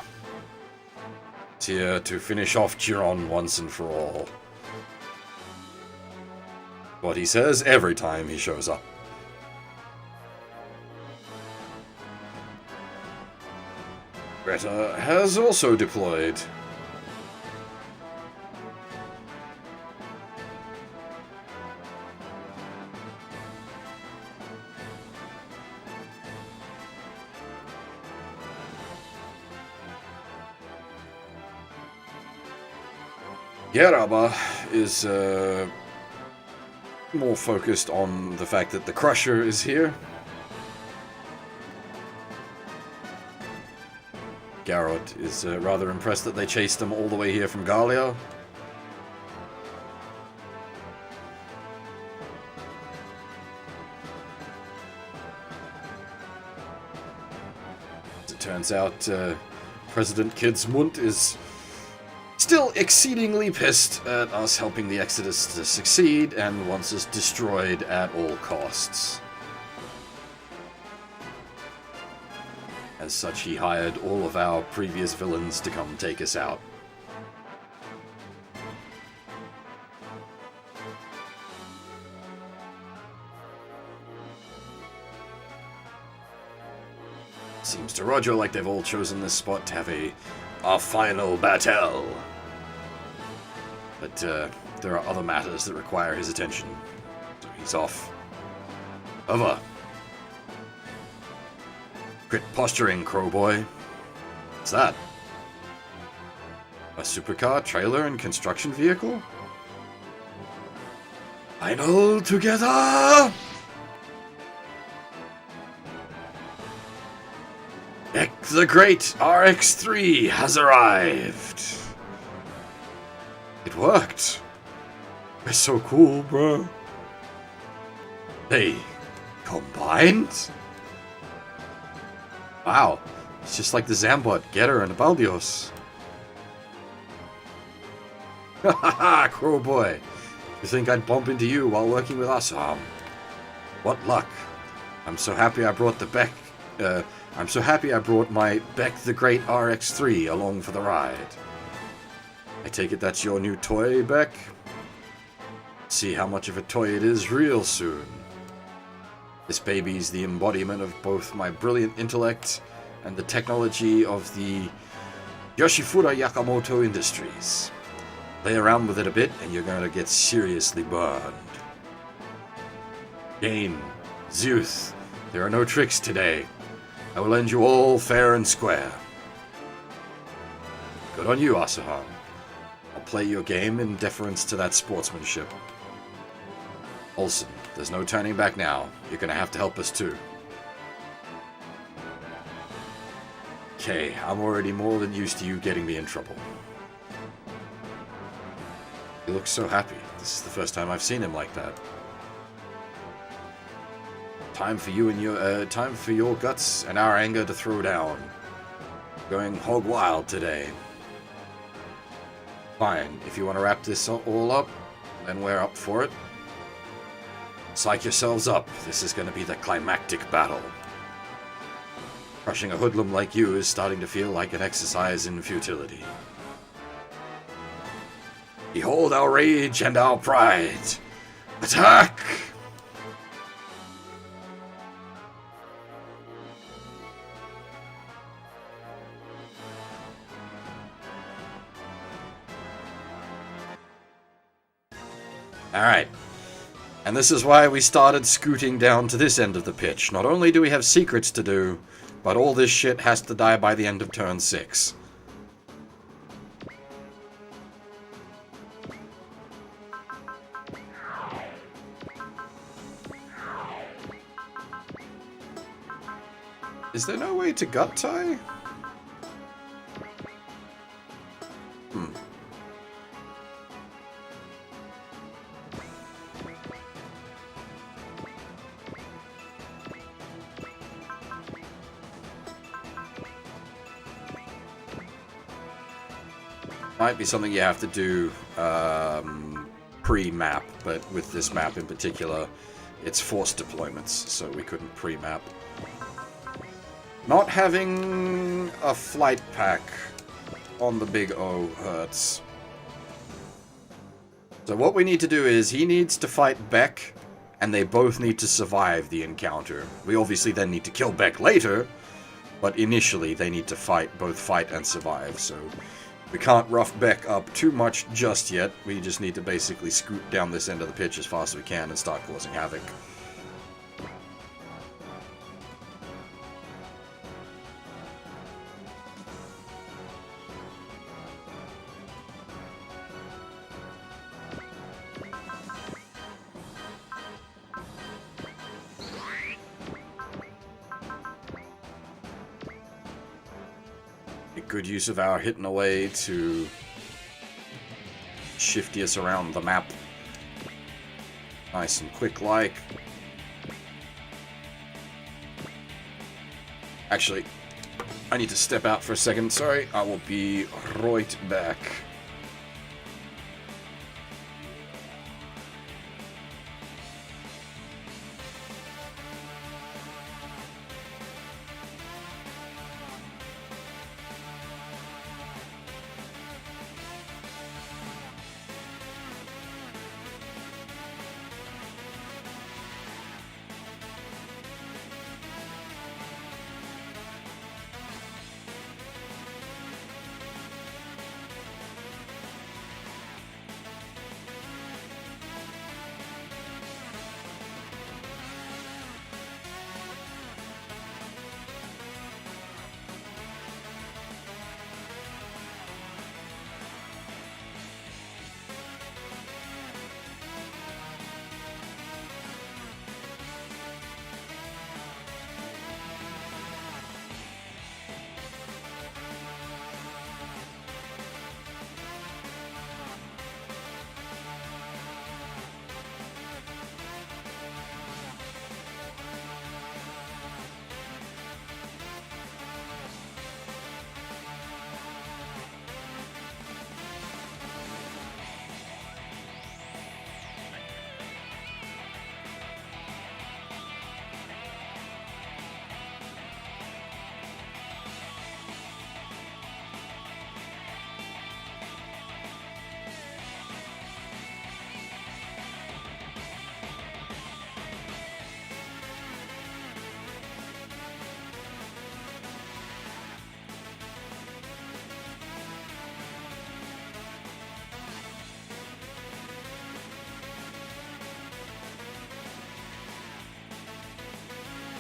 It's here to finish off Chiron once and for all. What he says every time he shows up. Greta has also deployed. Geraba is more focused on the fact that the Crusher is here. Garrod is rather impressed that they chased him all the way here from Galia. As it turns out, President Kidsmund is still exceedingly pissed at us helping the Exodus to succeed and wants us destroyed at all costs. As such, he hired all of our previous villains to come take us out. Seems to Roger like they've all chosen this spot to have our final battle. But there are other matters that require his attention, so he's off. Over. Crit posturing, Crowboy. What's that? A supercar, trailer, and construction vehicle? Final together! Ek the Great RX-3 has arrived! It worked! We're so cool, bro. They combined? Wow, it's just like the Zambot, Getter, and Baldios. Hahaha, Crowboy. You think I'd bump into you while working with Asuham? What luck. I'm so happy I brought my Beck the Great RX-3 along for the ride. I take it that's your new toy, Beck? See how much of a toy it is real soon. This baby's the embodiment of both my brilliant intellect and the technology of the Yoshifura Yakamoto Industries. Play around with it a bit and you're going to get seriously burned. Gain, Zeus, there are no tricks today. I will end you all fair and square. Good on you, Asuham. I'll play your game in deference to that sportsmanship. Olsen, there's no turning back now. You're gonna have to help us too. Okay, I'm already more than used to you getting me in trouble. He looks so happy. This is the first time I've seen him like that. Time for your guts and our anger to throw down. Going hog wild today. Fine, if you want to wrap this all up, then we're up for it. Psych yourselves up. This is going to be the climactic battle. Crushing a hoodlum like you is starting to feel like an exercise in futility. Behold our rage and our pride. Attack! Alright. And this is why we started scooting down to this end of the pitch. Not only do we have secrets to do, but all this shit has to die by the end of turn 6. Is there no way to gut tie? Might be something you have to do pre-map, but with this map in particular, it's forced deployments, so we couldn't pre-map. Not having a flight pack on the big O hurts. So what we need to do is, he needs to fight Beck, and they both need to survive the encounter. We obviously then need to kill Beck later, but initially they need to both fight and survive, so we can't rough Beck up too much just yet. We just need to basically scoot down this end of the pitch as fast as we can and start causing havoc. Good use of our hitting away to shifty us around the map. Nice and quick like. Actually, I need to step out for a second. Sorry, I will be right back.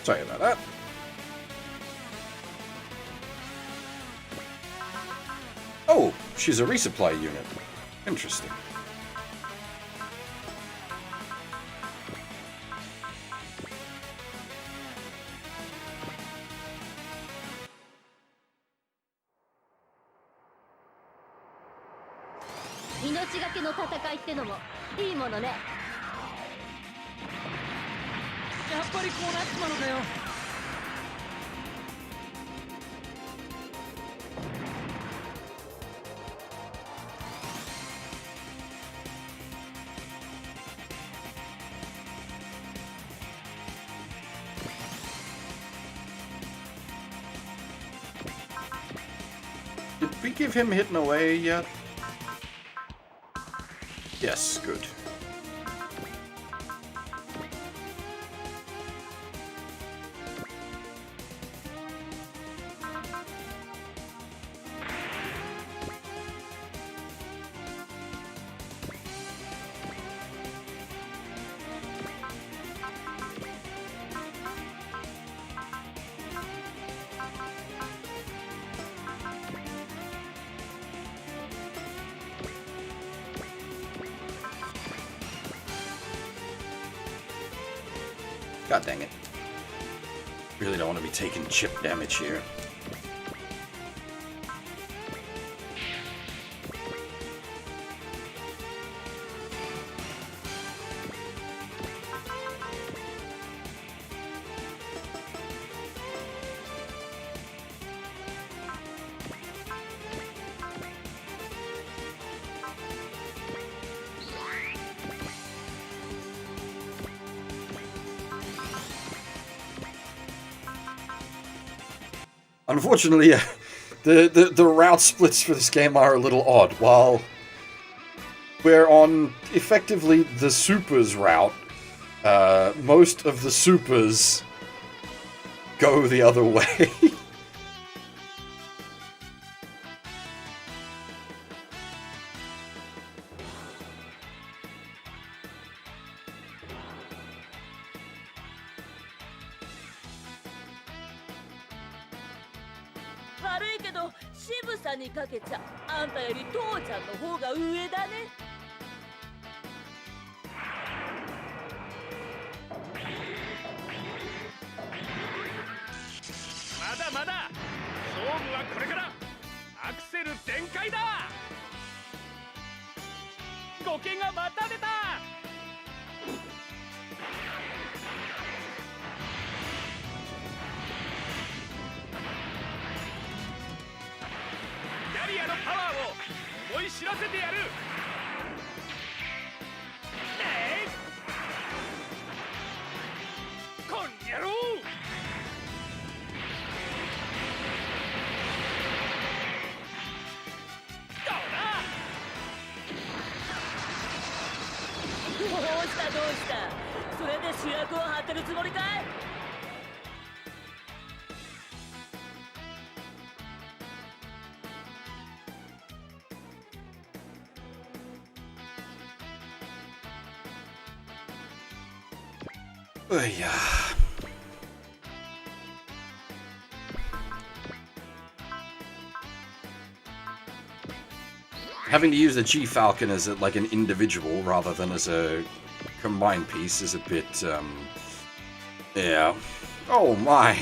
Sorry about that. Oh, she's a resupply unit. Interesting. 命がけの戦いってのもいいものね。やっぱりこうなっちまうのかよ。Did we give him hidden away yet? Yes, good. God dang it. Really don't want to be taking chip damage here. Unfortunately, yeah, the route splits for this game are a little odd. While we're on effectively the supers route, most of the supers go the other way. Yeah. Having to use the G-Falcon as like an individual rather than as a combined piece is a bit, yeah. Oh my!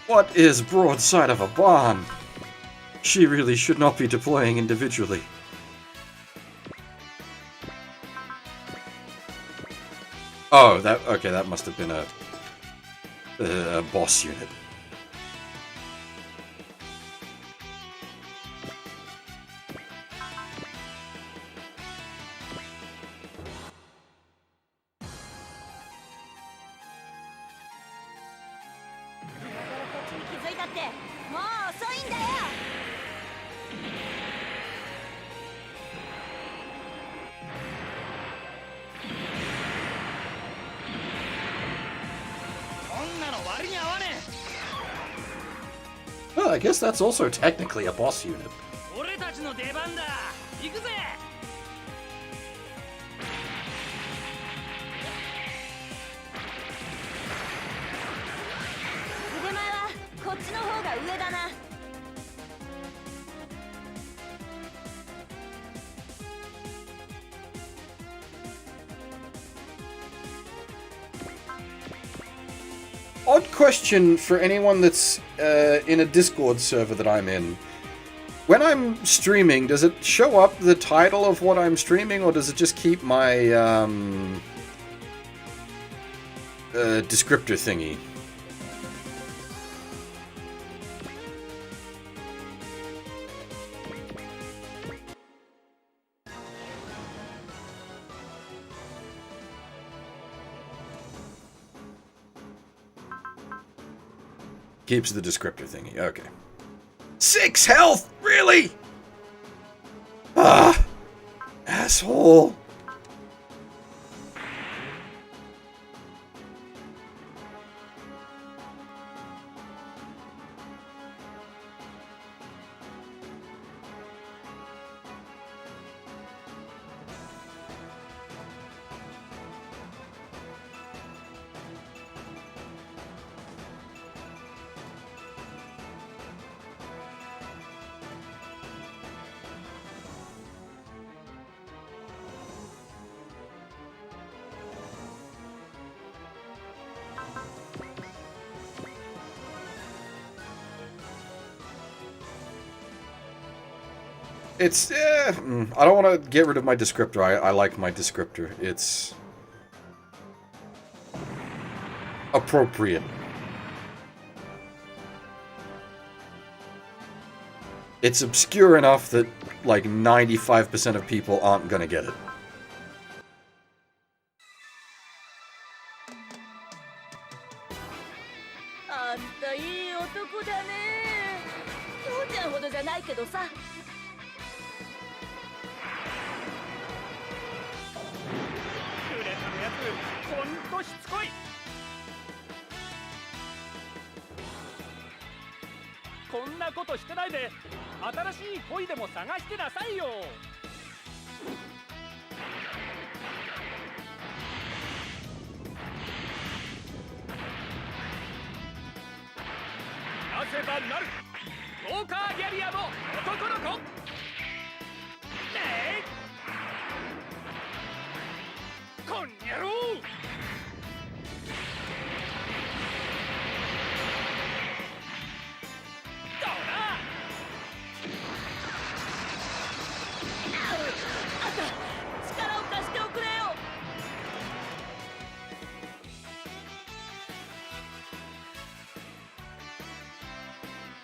What is broadside of a barn? She really should not be deploying individually. Oh, that must have been a boss unit. Well, I guess that's also technically a boss unit. Odd question for anyone that's in a Discord server that I'm in. When I'm streaming, does it show up the title of what I'm streaming, or does it just keep my descriptor thingy? Keeps the descriptor thingy, okay. 6 health? Really? Ah! Asshole! It's, I don't want to get rid of my descriptor. I like my descriptor. It's appropriate. It's obscure enough that, like, 95% of people aren't gonna get it.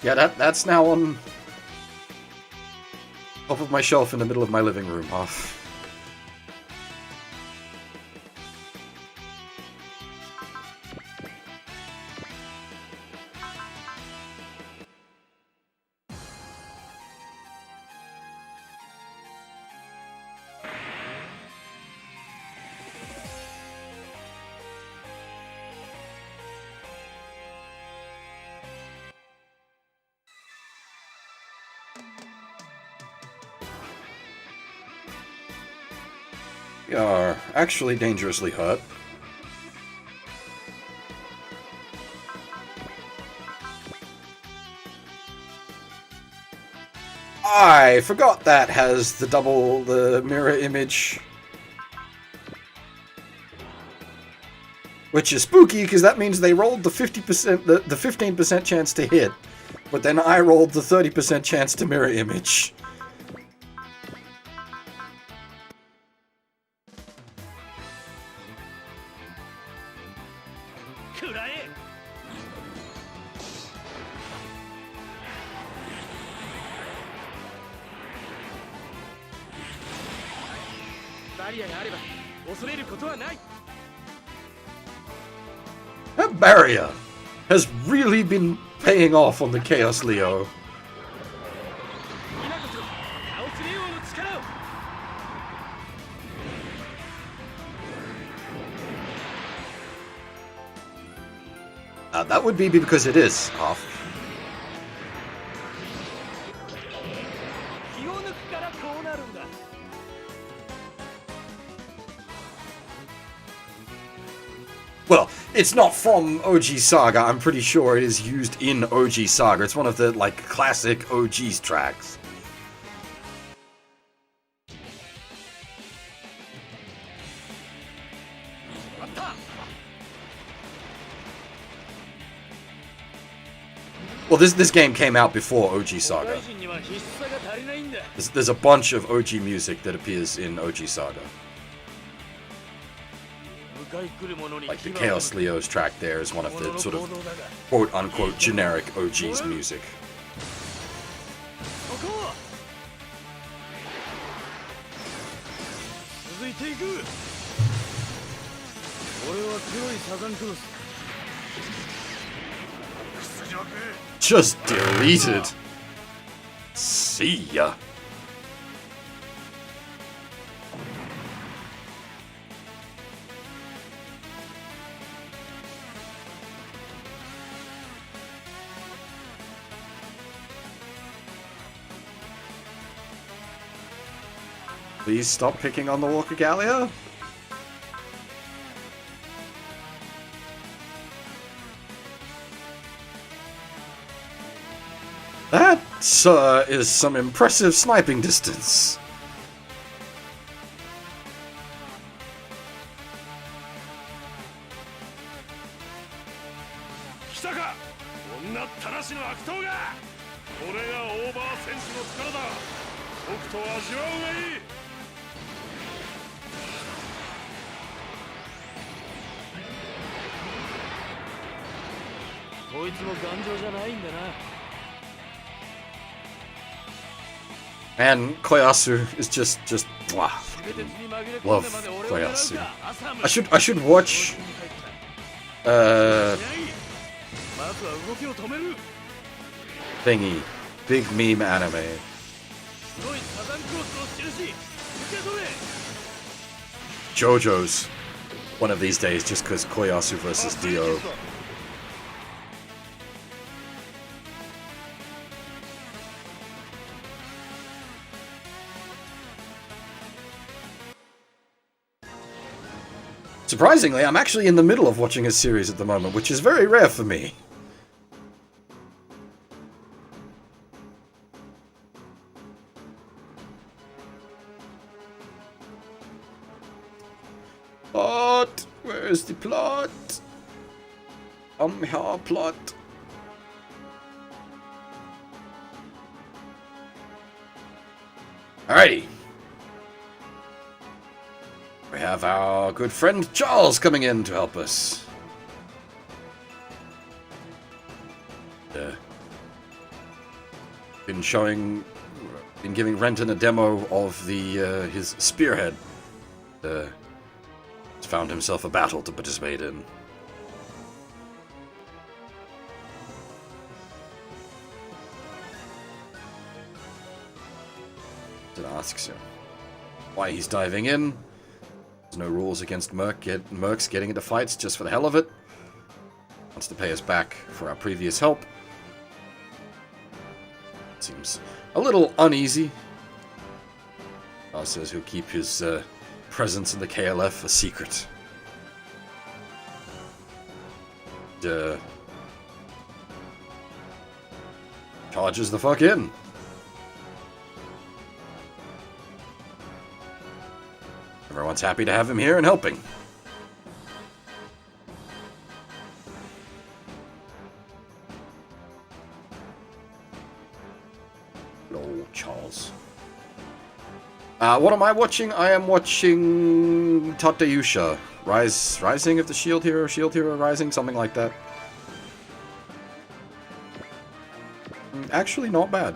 Yeah, that's now on top of my shelf in the middle of my living room. Off. We are actually dangerously hurt. I forgot that has the mirror image. Which is spooky, because that means they rolled the 50%, the 15% chance to hit. But then I rolled the 30% chance to mirror image. That barrier has really been paying off on the Chaos Leo. That would be because it is off. Well, it's not from OG Saga. I'm pretty sure it is used in OG Saga. It's one of the, like, classic OG's tracks. Well, this game came out before OG Saga. There's a bunch of OG music that appears in OG Saga. Like the Chaos Leo's track there is one of the sort of quote-unquote generic OG's music. Just deleted. See ya. Please stop picking on the Walker Gallia. That, sir, is some impressive sniping distance. And Koyasu is just wow. Love Koyasu. I should watch thingy. Big meme anime. JoJo's one of these days just because Koyasu versus Dio. Surprisingly, I'm actually in the middle of watching a series at the moment, which is very rare for me. Plot! Where's the plot? Here, plot. Alrighty. We have our good friend Charles coming in to help us. Been giving Renton a demo of the his spearhead. Found himself a battle to participate in. It asks him why he's diving in. There's no rules against mercs getting into fights just for the hell of it. Wants to pay us back for our previous help. Seems a little uneasy. Says he'll keep his presence in the KLF a secret. Charges the fuck in. Everyone's happy to have him here and helping. Hello, Charles. What am I watching? I am watching Tateyusha. Rising of the Shield Hero Rising, something like that. Actually, not bad.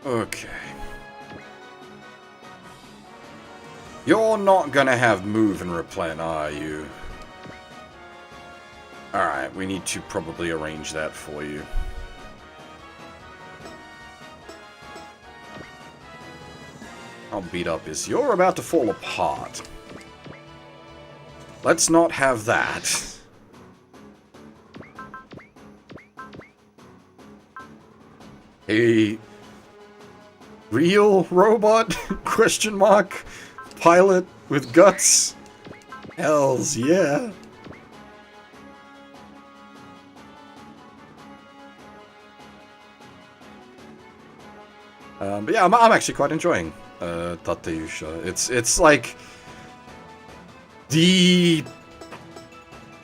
Okay. You're not gonna have move and replen, are you? Alright, we need to probably arrange that for you. How beat up is you're about to fall apart. Let's not have that. A real robot? Question mark? Pilot with guts? Hells yeah. But yeah, I'm actually quite enjoying Tateyusha. It's like the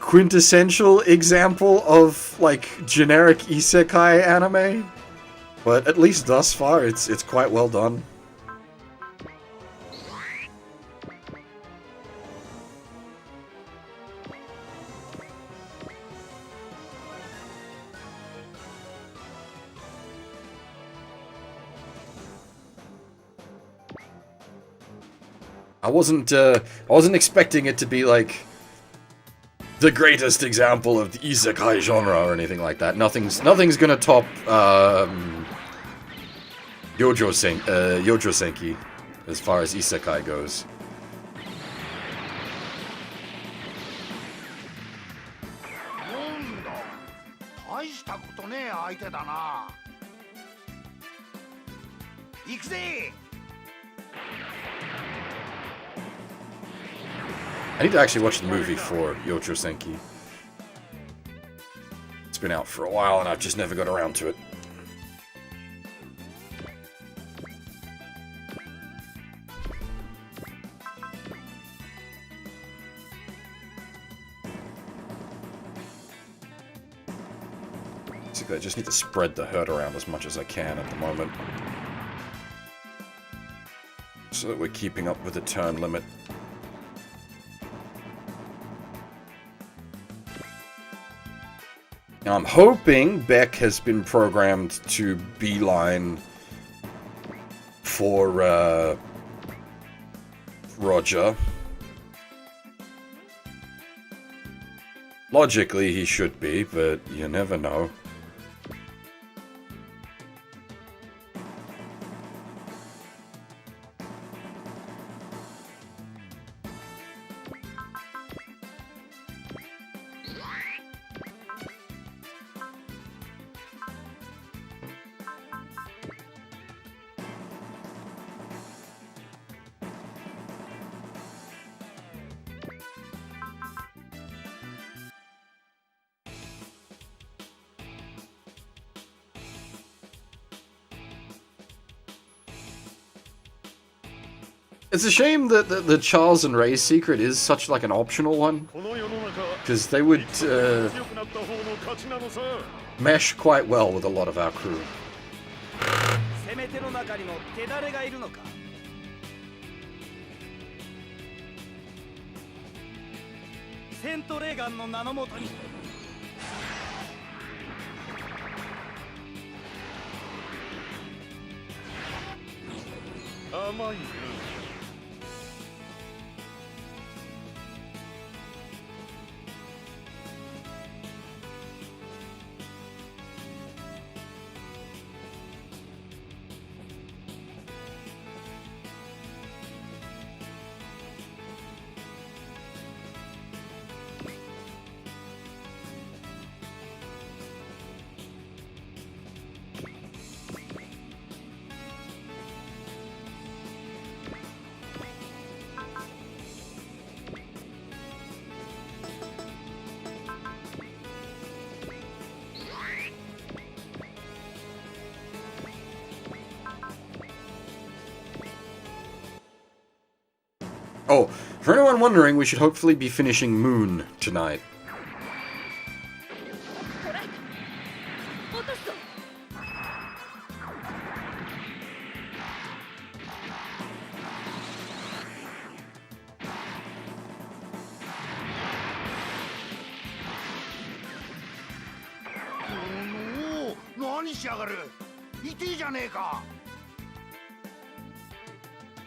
quintessential example of like generic isekai anime, but at least thus far it's quite well done. I wasn't expecting it to be like the greatest example of the isekai genre or anything like that. Nothing's gonna top Yojo Senki as far as isekai goes. 大したことねえ相手だな。行くぜ。 I need to actually watch the movie for Yocho Senki. It's been out for a while and I've just never got around to it. Basically, I just need to spread the herd around as much as I can at the moment, so that we're keeping up with the turn limit. Now, I'm hoping Beck has been programmed to beeline for Roger. Logically, he should be, but you never know. It's a shame that the Charles and Ray's secret is such like an optional one, because they would mesh quite well with a lot of our crew. 攻め手の中にも手だれがいるのか。セントレーガンの名のもとに。甘い。 Oh, for anyone wondering, we should hopefully be finishing Moon tonight. Whatしやがる。痛いじゃねえか。は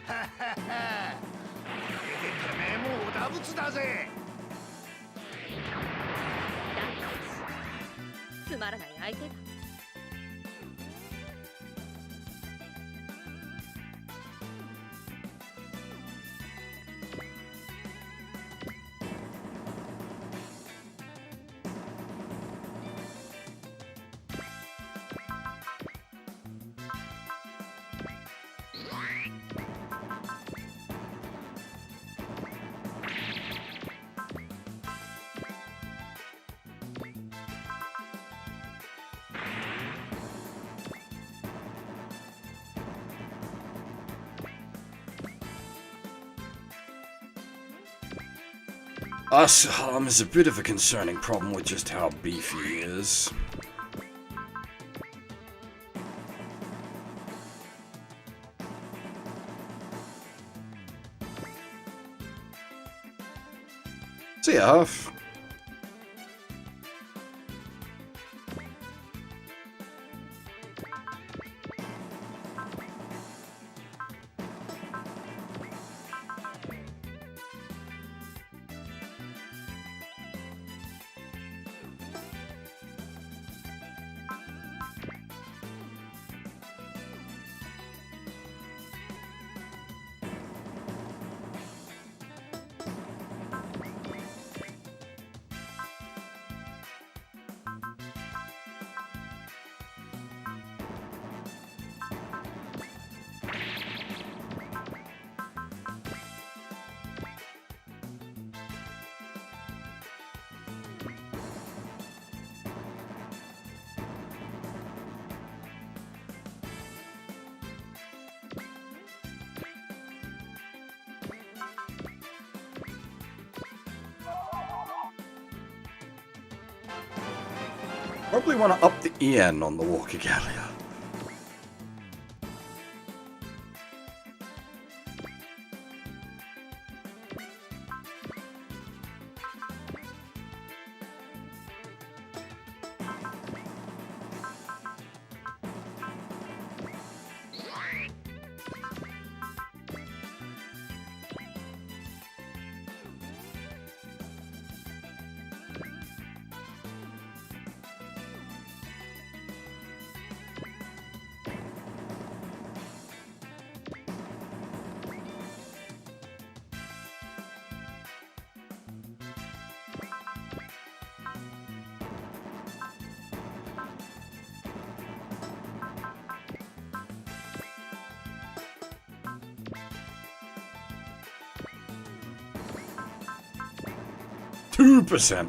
はは。てめえもうおだぶつだぜ。つまらない相手だ。Ashalam is a bit of a concerning problem with just how beefy he is. So yeah, probably want to up the EN on the Walker Gallia. %.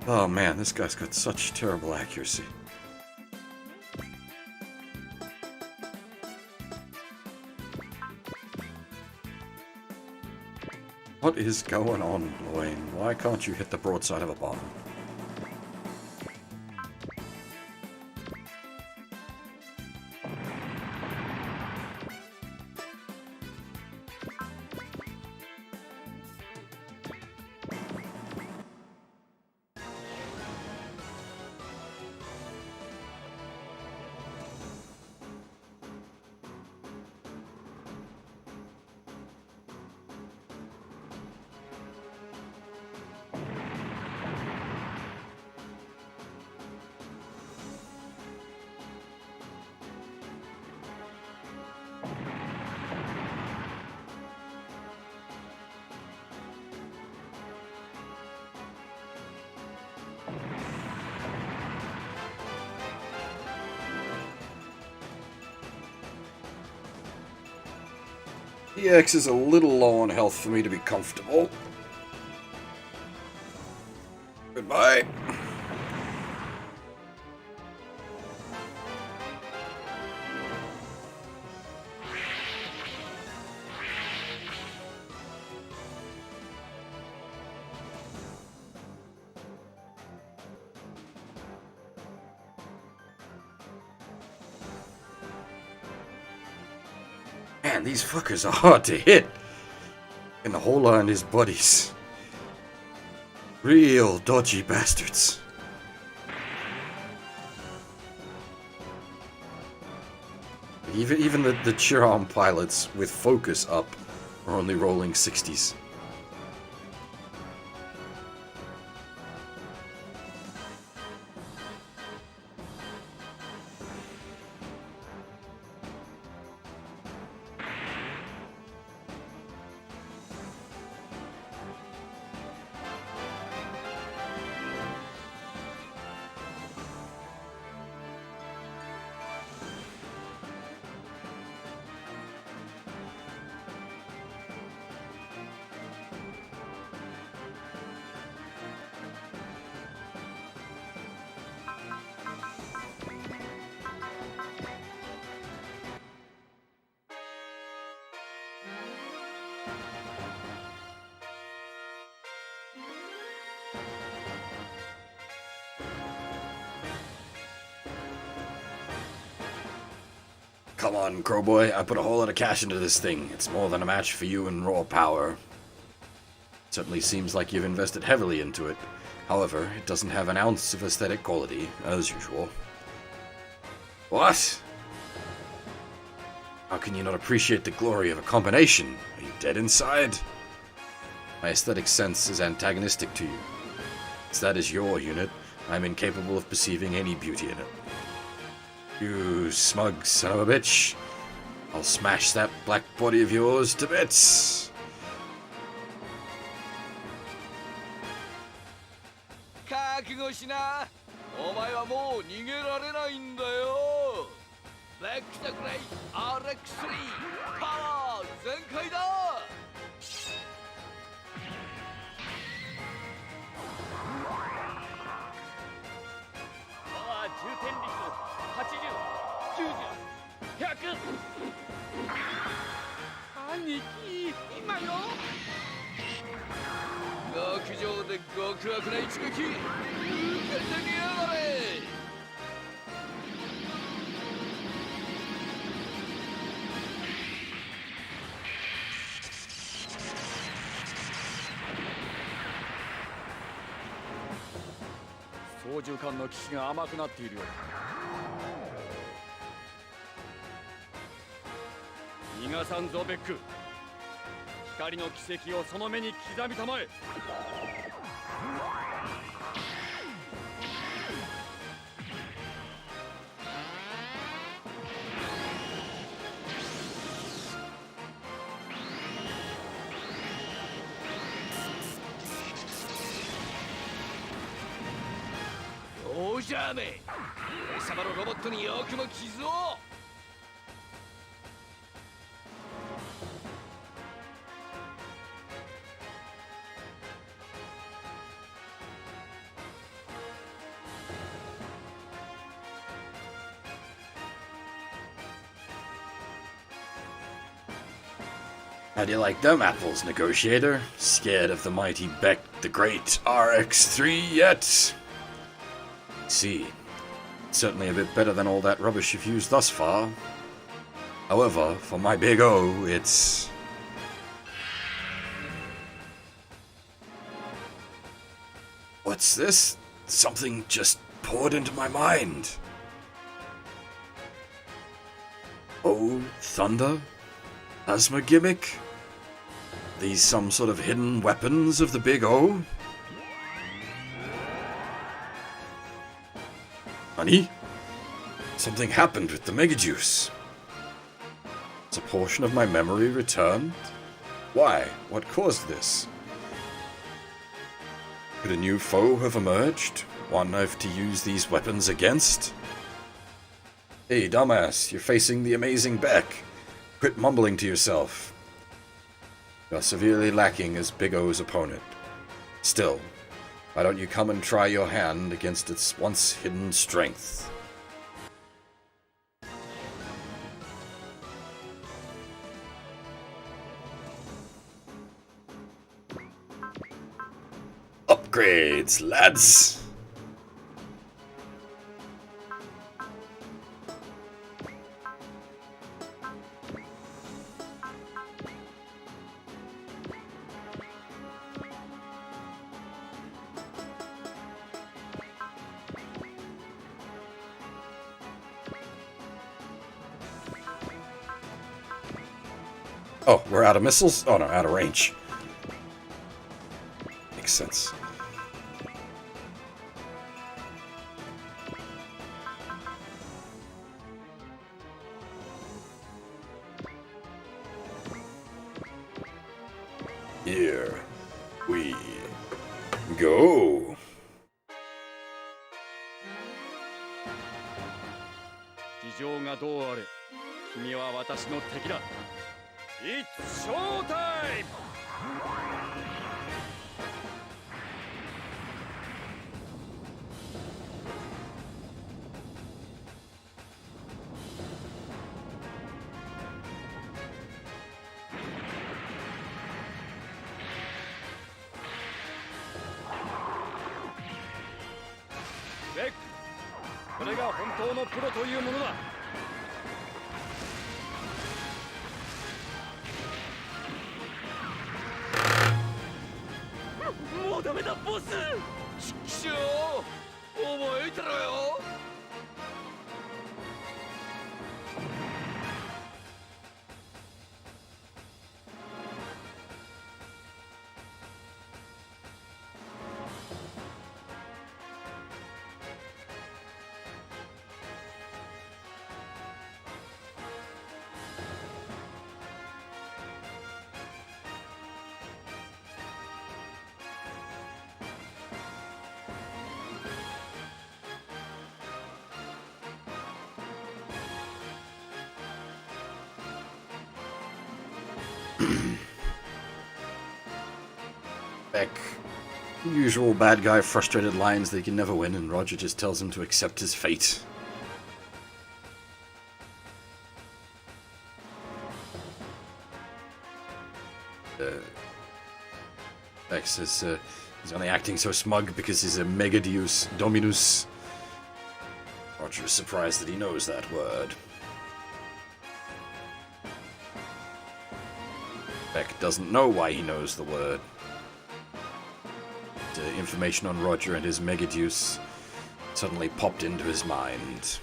Oh man, this guy's got such terrible accuracy. What is going on, Wayne? Why can't you hit the broadside of a bomb? EX is a little low on health for me to be comfortable. Goodbye. Man, these fuckers are hard to hit. And the whole lot on his buddies. Real dodgy bastards. Even the Chiron pilots with focus up are only rolling 60s. Come on, Crowboy. I put a whole lot of cash into this thing. It's more than a match for you in raw power. Certainly seems like you've invested heavily into it. However, it doesn't have an ounce of aesthetic quality, as usual. What? How can you not appreciate the glory of a combination? Are you dead inside? My aesthetic sense is antagonistic to you. As that is your unit, I'm incapable of perceiving any beauty in it. You smug son of a bitch. I'll smash that black body of yours to bits. 覚悟しな。お前はもう逃げられないんだよ。ブラック桜井 RX3 パワー全開だ。パワー充填率80、90、100。兄貴、今よ。極上で極悪な一撃受けてみやがれ。操縦桿の機器が甘くなっているようだ。逃がさんぞベック。光の奇跡をその目に刻みたまえ。どうじゃめ。俺様のロボットによくも傷を。How do you like them apples, negotiator? Scared of the mighty Beck the Great RX3 yet? See, certainly a bit better than all that rubbish you've used thus far. However, for my big O, it's... What's this? Something just poured into my mind. Oh, thunder? Plasma gimmick? These some sort of hidden weapons of the Big O? Honey? Something happened with the Mega Juice. Has a portion of my memory returned? Why? What caused this? Could a new foe have emerged? One I have to use these weapons against? Hey, dumbass, you're facing the amazing Beck. Quit mumbling to yourself. You're severely lacking as Big O's opponent. Still, why don't you come and try your hand against its once hidden strength? Upgrades, lads! Oh, we're out of missiles? Oh no, out of range. Makes sense. Here we go. It's showtime! ベック、これが本当のプロというものだ。だボス。ちくしょう、覚えてろよ。Beck, usual bad guy frustrated lines that he can never win, and Roger just tells him to accept his fate. Beck says he's only acting so smug because he's a mega deus dominus. Roger is surprised that he knows that word. Beck doesn't know why he knows the word. Information on Roger and his Megadeus suddenly popped into his mind.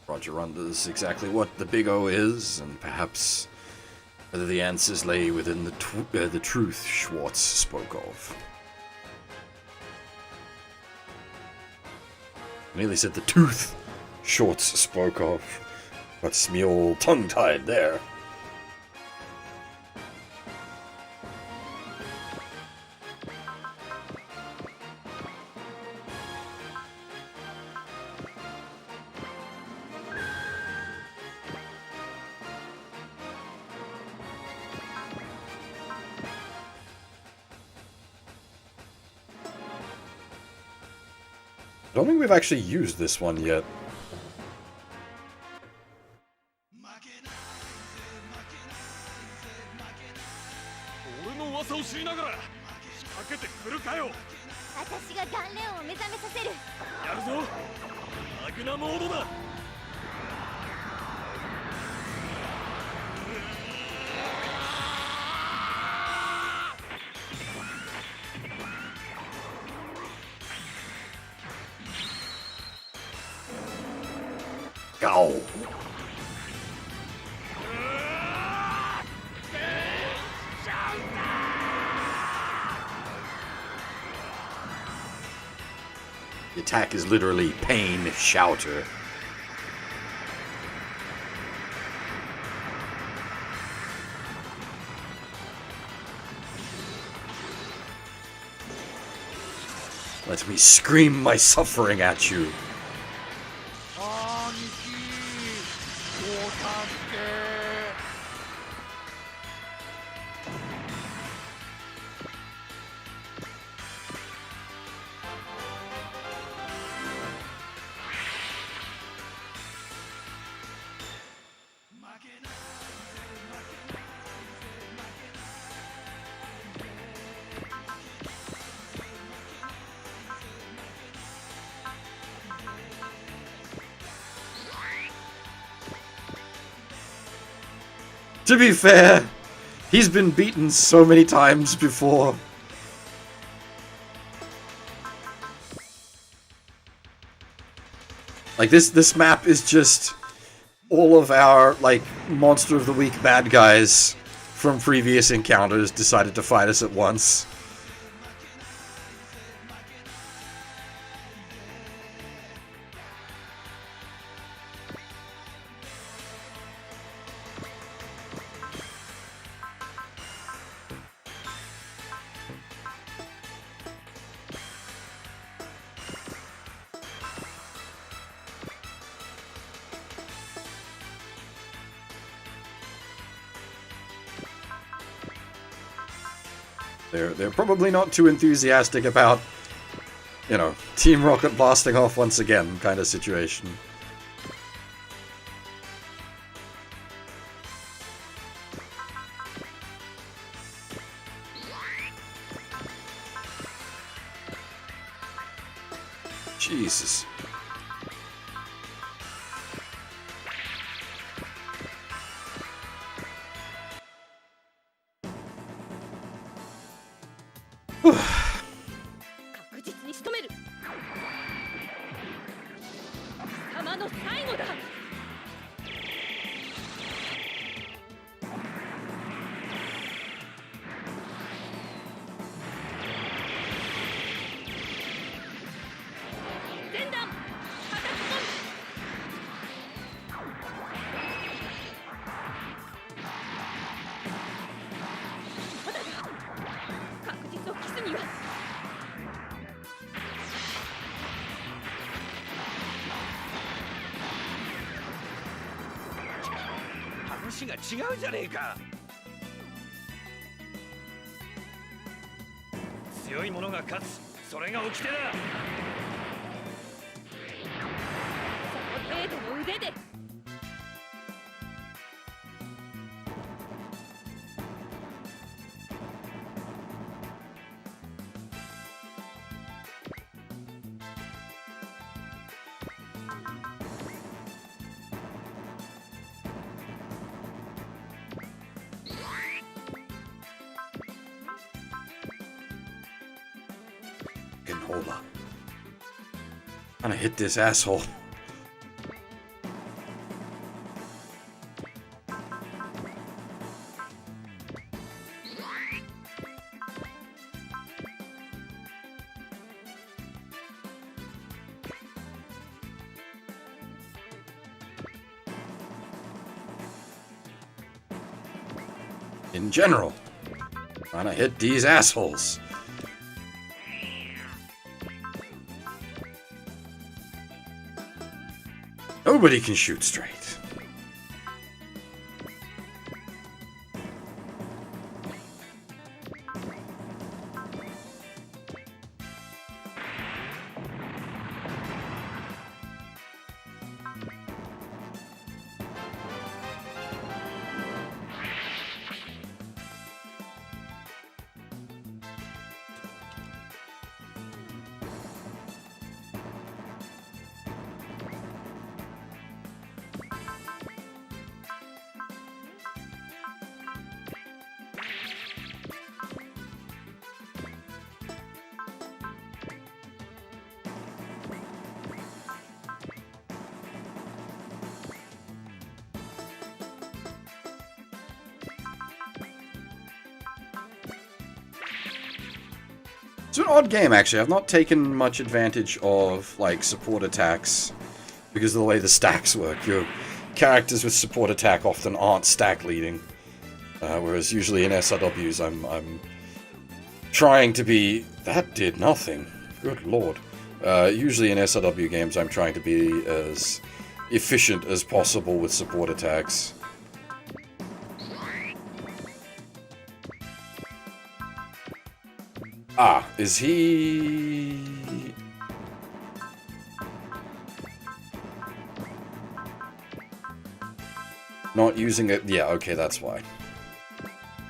Roger wonders exactly what the Big O is, and perhaps whether the answers lay within the truth Schwartz spoke of. I nearly said the tooth Schwartz spoke of. Got me all tongue-tied there. I don't think we've actually used this one yet. Go. The attack is literally pain shouter. Let me scream my suffering at you. To be fair, he's been beaten so many times before. Like, this map is just all of our, like, Monster of the Week bad guys from previous encounters decided to fight us at once. They're probably not too enthusiastic about, you know, Team Rocket blasting off once again kind of situation. Jesus. 確実に仕留める。貴様の最後だ。前段叩き込む。まだだ。確実を期すには。話が違うじゃねえか。強い者が勝つ、それが掟だ。その程度の腕で。Hold up. I'm gonna hit this asshole. In general, I'm gonna hit these assholes. Nobody can shoot straight. It's an odd game, actually. I've not taken much advantage of, like, support attacks because of the way the stacks work. Your characters with support attack often aren't stack leading, whereas usually in SRWs I'm trying to be... That did nothing. Good lord. Usually in SRW games I'm trying to be as efficient as possible with support attacks. Ah, is he... Not using it? Yeah, okay, that's why.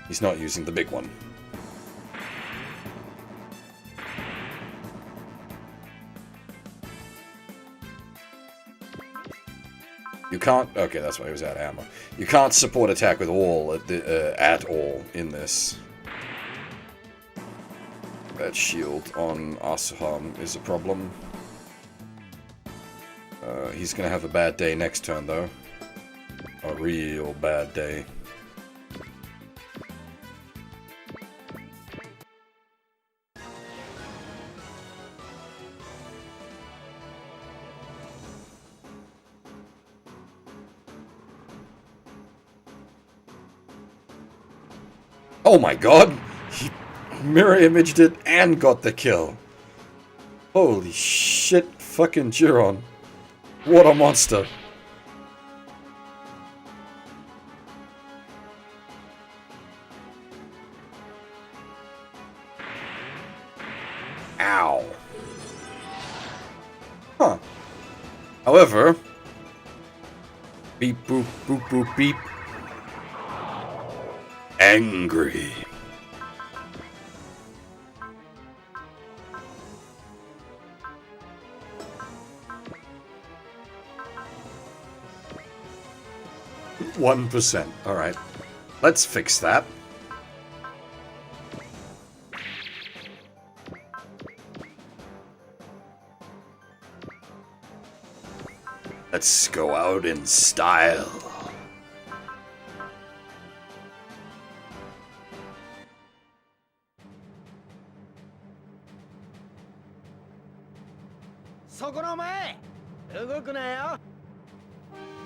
He's not using the big one. You can't... Okay, that's why he was out of ammo. You can't support attack with all at all in this. That shield on Asuham is a problem. He's gonna have a bad day next turn, though. A real bad day. Oh my god! He mirror imaged it and got the kill. Holy shit, fucking Jiron. What a monster. Ow. Huh. However, beep boop boop boop beep. Angry. %. Alright. Let's fix that. Let's go out in style. Soこのお前動くなよ。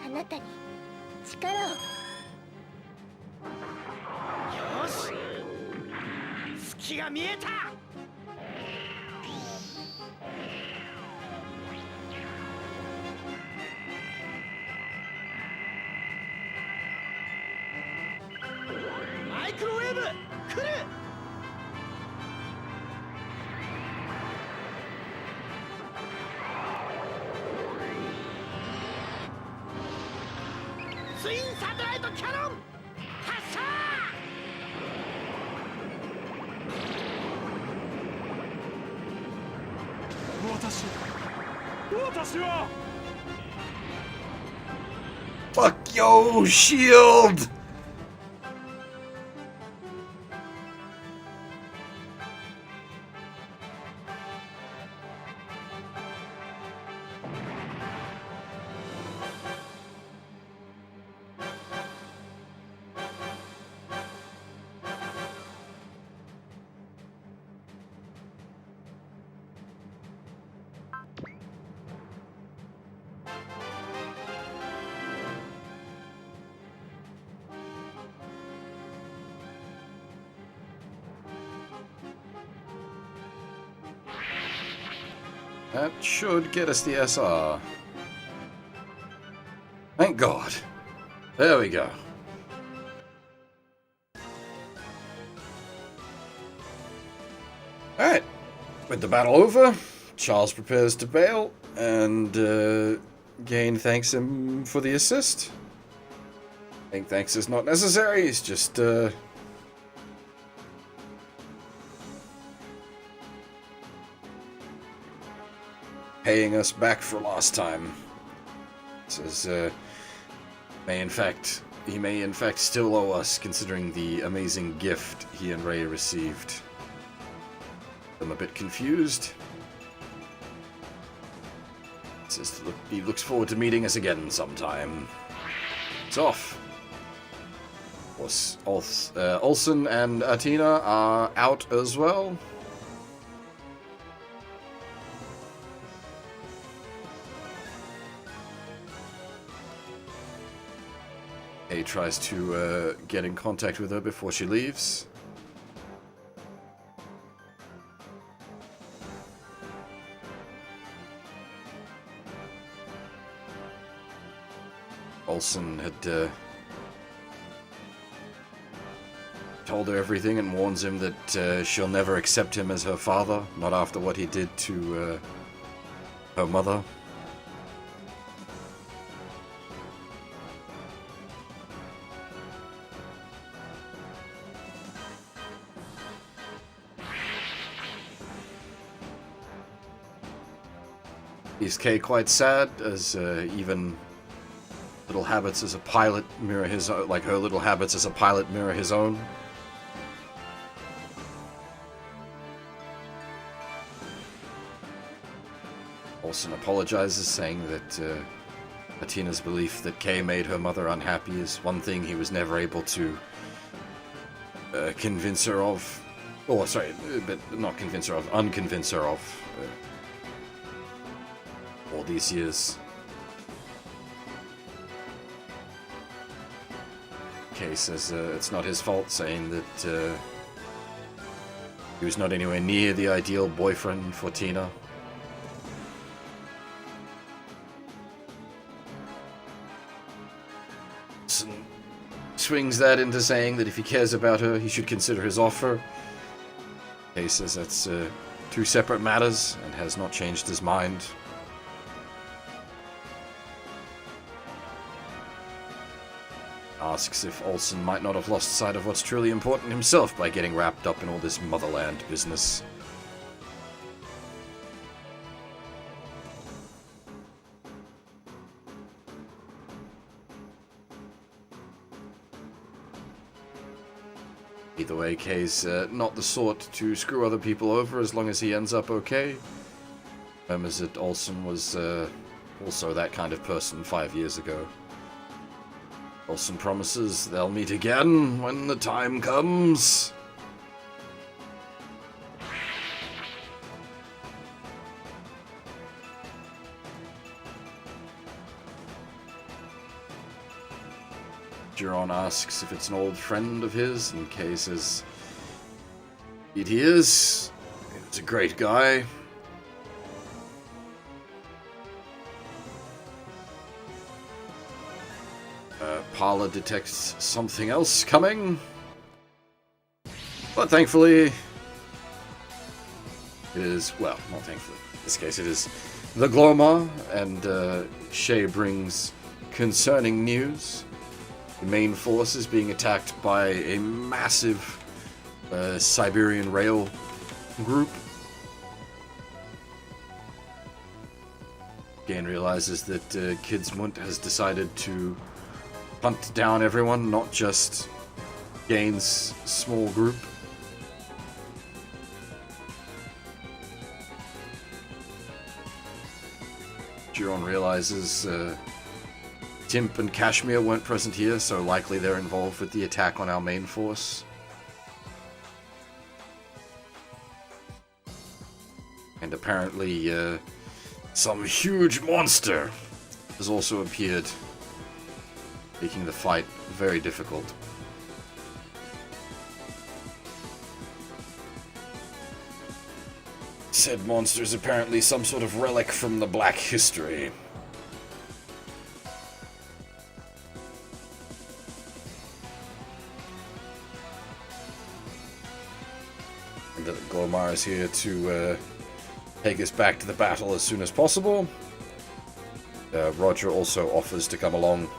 あなたに力を。よし隙が見えた。マイクロウェーブ来る。ツインサテライトキャノン発射。私は Fuck yo, shield! That should get us the SR. Thank God. There we go. Alright. With the battle over, Charles prepares to bail, and Gain thanks him for the assist. I think thanks is not necessary, he's just paying us back for last time. Says he may in fact still owe us, considering the amazing gift he and Ray received. I'm a bit confused. Says he looks forward to meeting us again sometime. It's off. Of course, Olsen and Atina are out as well. He tries to get in contact with her before she leaves. Olsen had told her everything and warns him that she'll never accept him as her father, not after what he did to her mother. Is Kay quite sad, as even little habits as a pilot mirror his own, like her little habits as a pilot mirror his own? Olsen apologizes, saying that Atina's belief that Kay made her mother unhappy is one thing he was never able to convince her of. Oh, sorry, but not convince her of, unconvince her of. All these years. Kay says it's not his fault, saying that he was not anywhere near the ideal boyfriend for Tina. Swings that into saying that if he cares about her, he should consider his offer. Kay says that's two separate matters and has not changed his mind. Asks if Olsen might not have lost sight of what's truly important himself by getting wrapped up in all this motherland business. Either way, Kay's not the sort to screw other people over as long as he ends up okay. Remembers that Olsen was also that kind of person 5 years ago. Olsen promises they'll meet again when the time comes. Jiron asks if it's an old friend of his, and Kei says it is. It's a great guy. Parla detects something else coming. But thankfully, it is, well, not thankfully. In this case, it is the Glomar, and Shay brings concerning news. The main force is being attacked by a massive Siberian rail group. Gain realizes that Kidsmunt has decided to hunt down everyone, not just Gain's small group. Jiron realizes Timp and Kashmir weren't present here, so likely they're involved with the attack on our main force. And apparently, some huge monster has also appeared, making the fight very difficult. Said monster is apparently some sort of relic from the Black History. And that Glomar is here to take us back to the battle as soon as possible. Roger also offers to come along.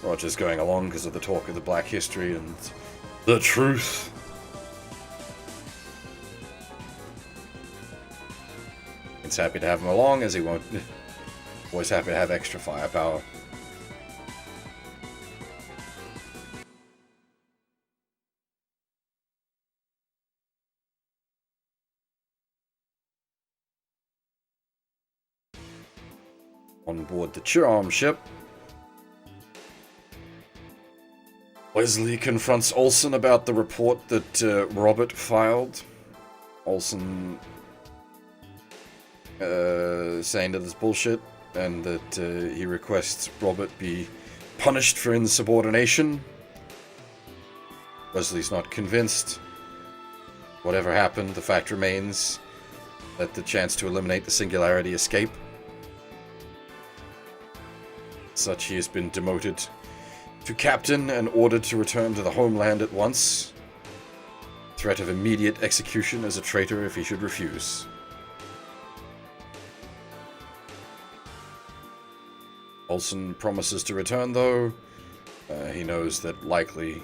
Roger's going along because of the talk of the Black History and the truth. He's happy to have him along, as he won't. Always happy to have extra firepower. On board the Chiram ship, Wesley confronts Olsen about the report that Robert filed. Olsen saying that it's bullshit, and that he requests Robert be punished for insubordination. Wesley's not convinced. Whatever happened, the fact remains that the chance to eliminate the Singularity escape. Such, he has been demoted to captain and ordered to return to the homeland at once. Threat of immediate execution as a traitor if he should refuse. Olsen promises to return, though. He knows that likely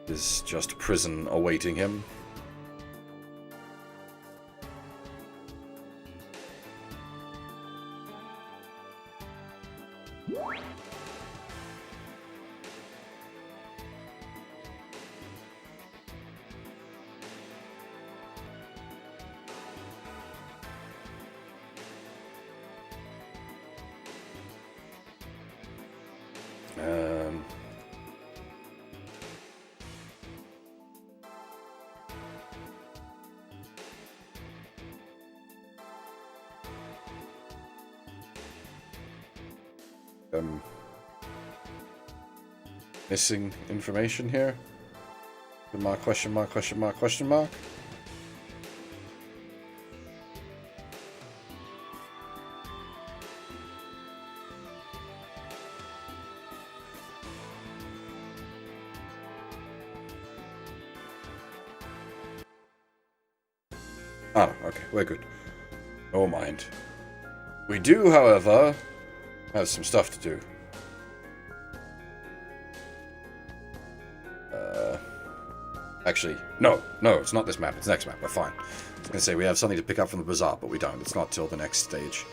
is just prison awaiting him. Missing information here? Question mark, question mark, question mark? Oh, okay, we're good. No mind. We do, however, have some stuff to do. Actually, no, it's not this map, it's the next map, we're fine. I was gonna say, we have something to pick up from the bazaar, but we don't. It's not till the next stage.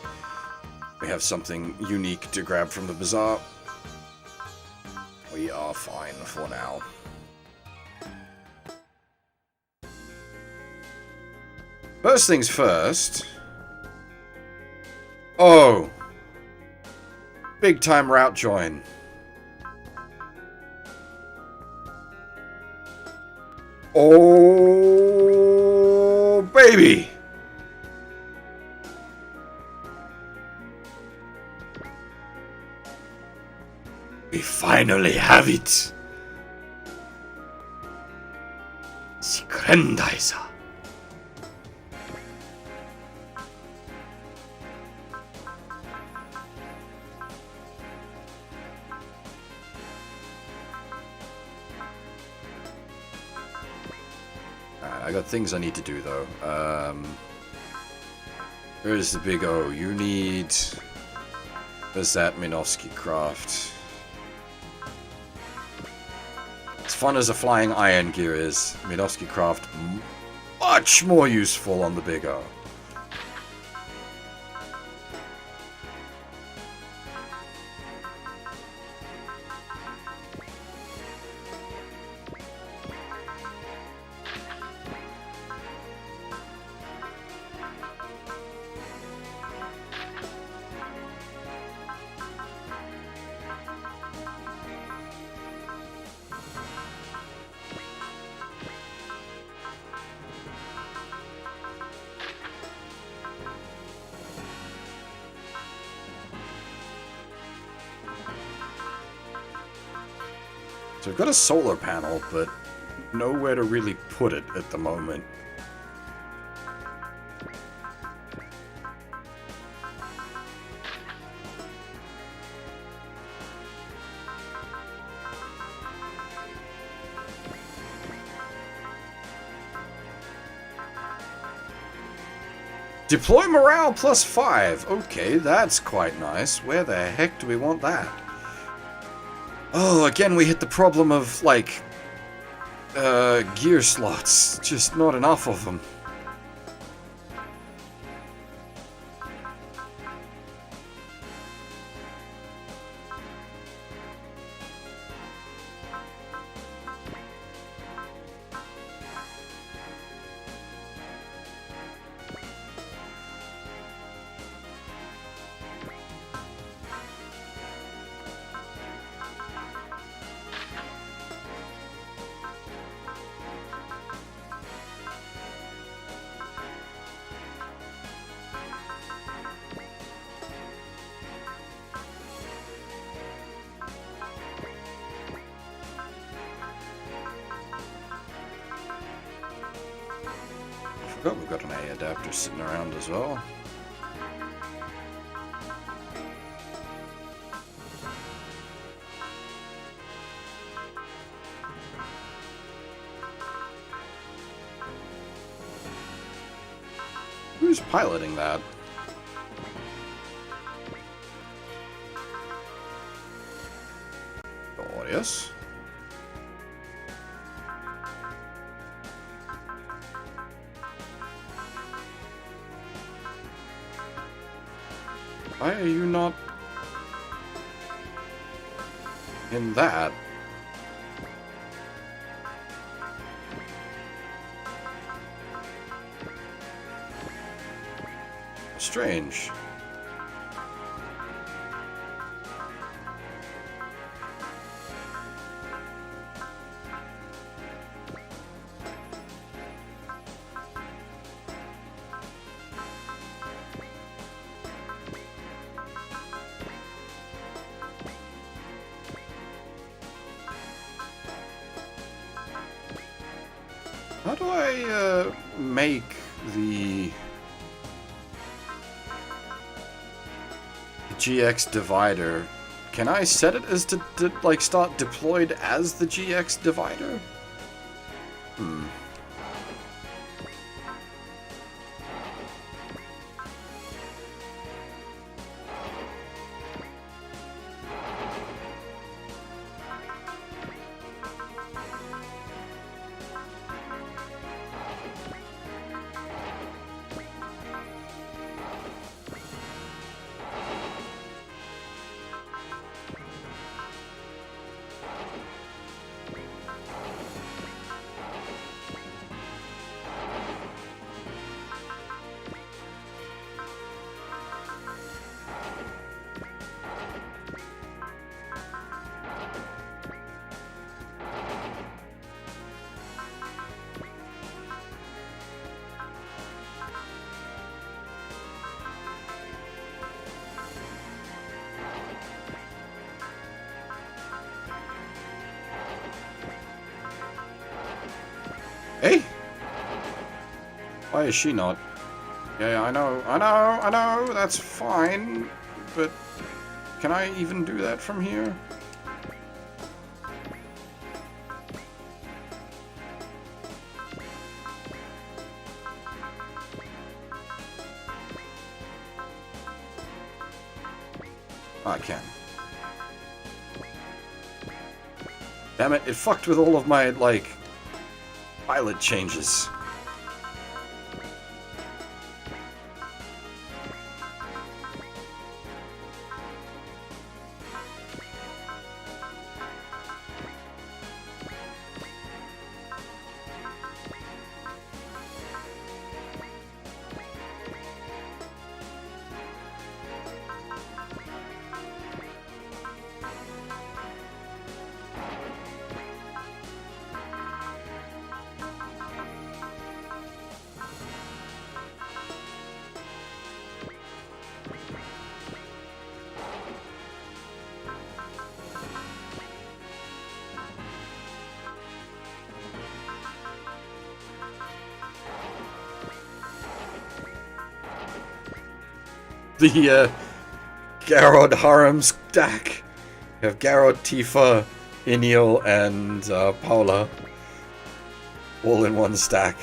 We have something unique to grab from the bazaar. We we are fine for now. First things first. Oh! Big time route join. Oh, baby! We finally have it! Sikrendaisa. I got things I need to do though. Where's the big O? You need... Where's that Minovsky craft? As fun as a flying iron gear is, Minovsky craft much more useful on the big O. So I've got a solar panel, but nowhere to really put it at the moment. Deploy morale +5. Okay, that's quite nice. Where the heck do we want that? Oh, again we hit the problem of, like, gear slots. Just not enough of them. I forgot we've got an A adapter sitting around as well. Who's piloting that? Glorious. Why are you not in that? Strange. How do I make the GX divider? Can I set it as to like start deployed as the GX divider? Why is she not? Yeah, I know, that's fine. But can I even do that from here? I can. Damn it, it fucked with all of my, like, pilot changes. The Garrod Harem stack. You have Garrod, Tifa, Iniel, and Paula all in one stack.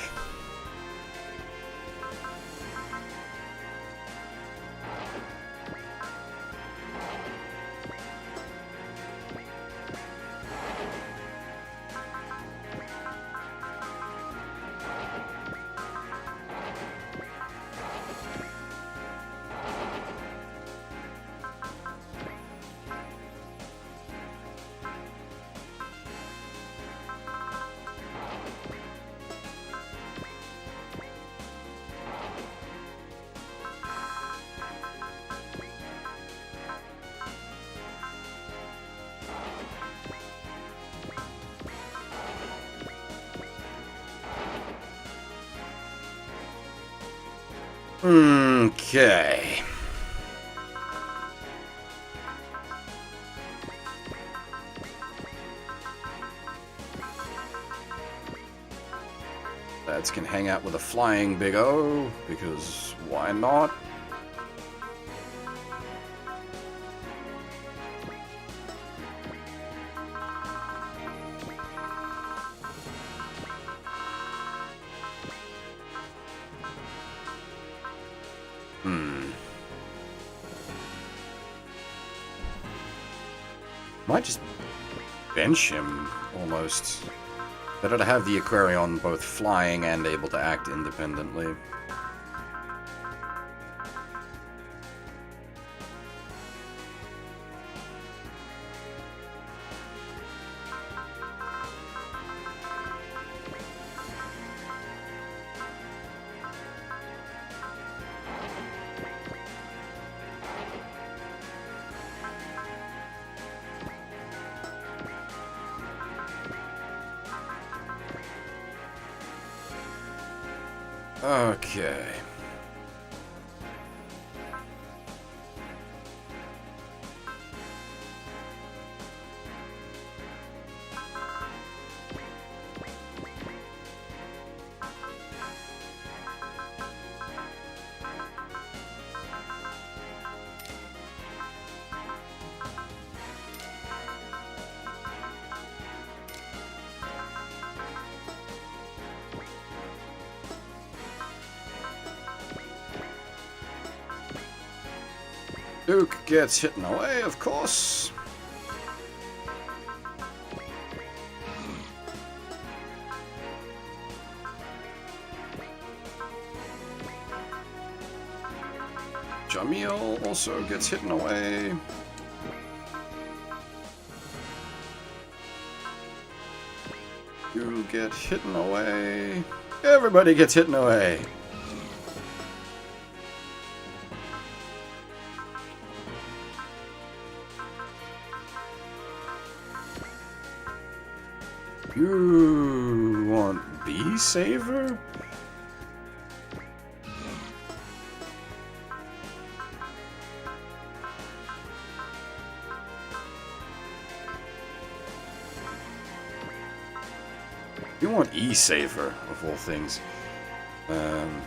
Okay. Lads can hang out with a flying Big O, because why not? Might just bench him, almost. Better to have the Aquarion both flying and able to act independently. Okay. Duke gets hit in the way, of course. Jamil also gets hit in the way. You get hit in the way. Everybody gets hit in the way. You want B-Saver? You want E-Saver, of all things. Um,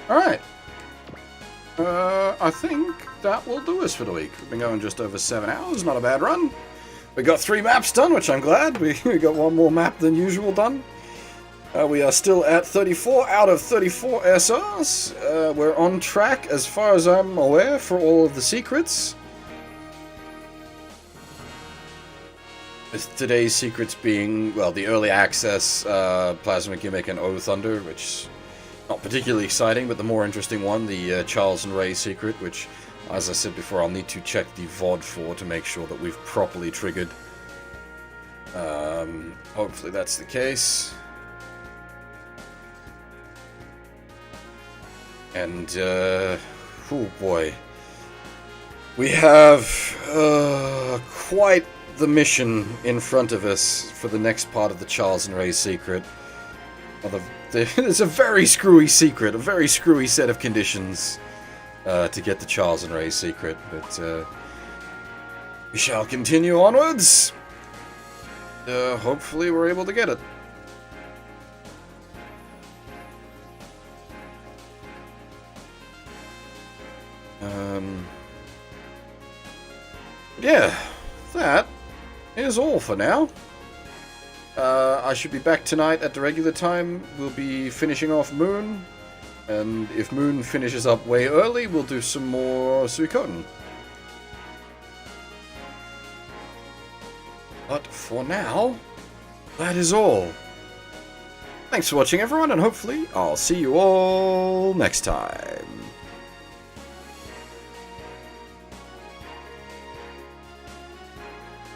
Alright. I think that will do us for the week. We've been going just over 7 hours, not a bad run. We got 3 maps done, which I'm glad. We got 1 more map than usual done. We are still at 34 out of 34 SRs. We're on track, as far as I'm aware, for all of the secrets. With today's secrets being, well, the early access Plasma Gimmick and O Thunder, which... not particularly exciting, but the more interesting one, the Charles and Ray secret, which, as I said before, I'll need to check the VOD for to make sure that we've properly triggered. Hopefully that's the case. And, oh boy. We have quite the mission in front of us for the next part of the Charles and Ray secret. There's a very screwy secret, a very screwy set of conditions to get the Charles and Ray secret, but we shall continue onwards. Hopefully we're able to get it. Yeah, that is all for now. I should be back tonight at the regular time. We'll be finishing off Moon. And if Moon finishes up way early, we'll do some more Suikoden. But for now, that is all. Thanks for watching, everyone, and hopefully I'll see you all next time.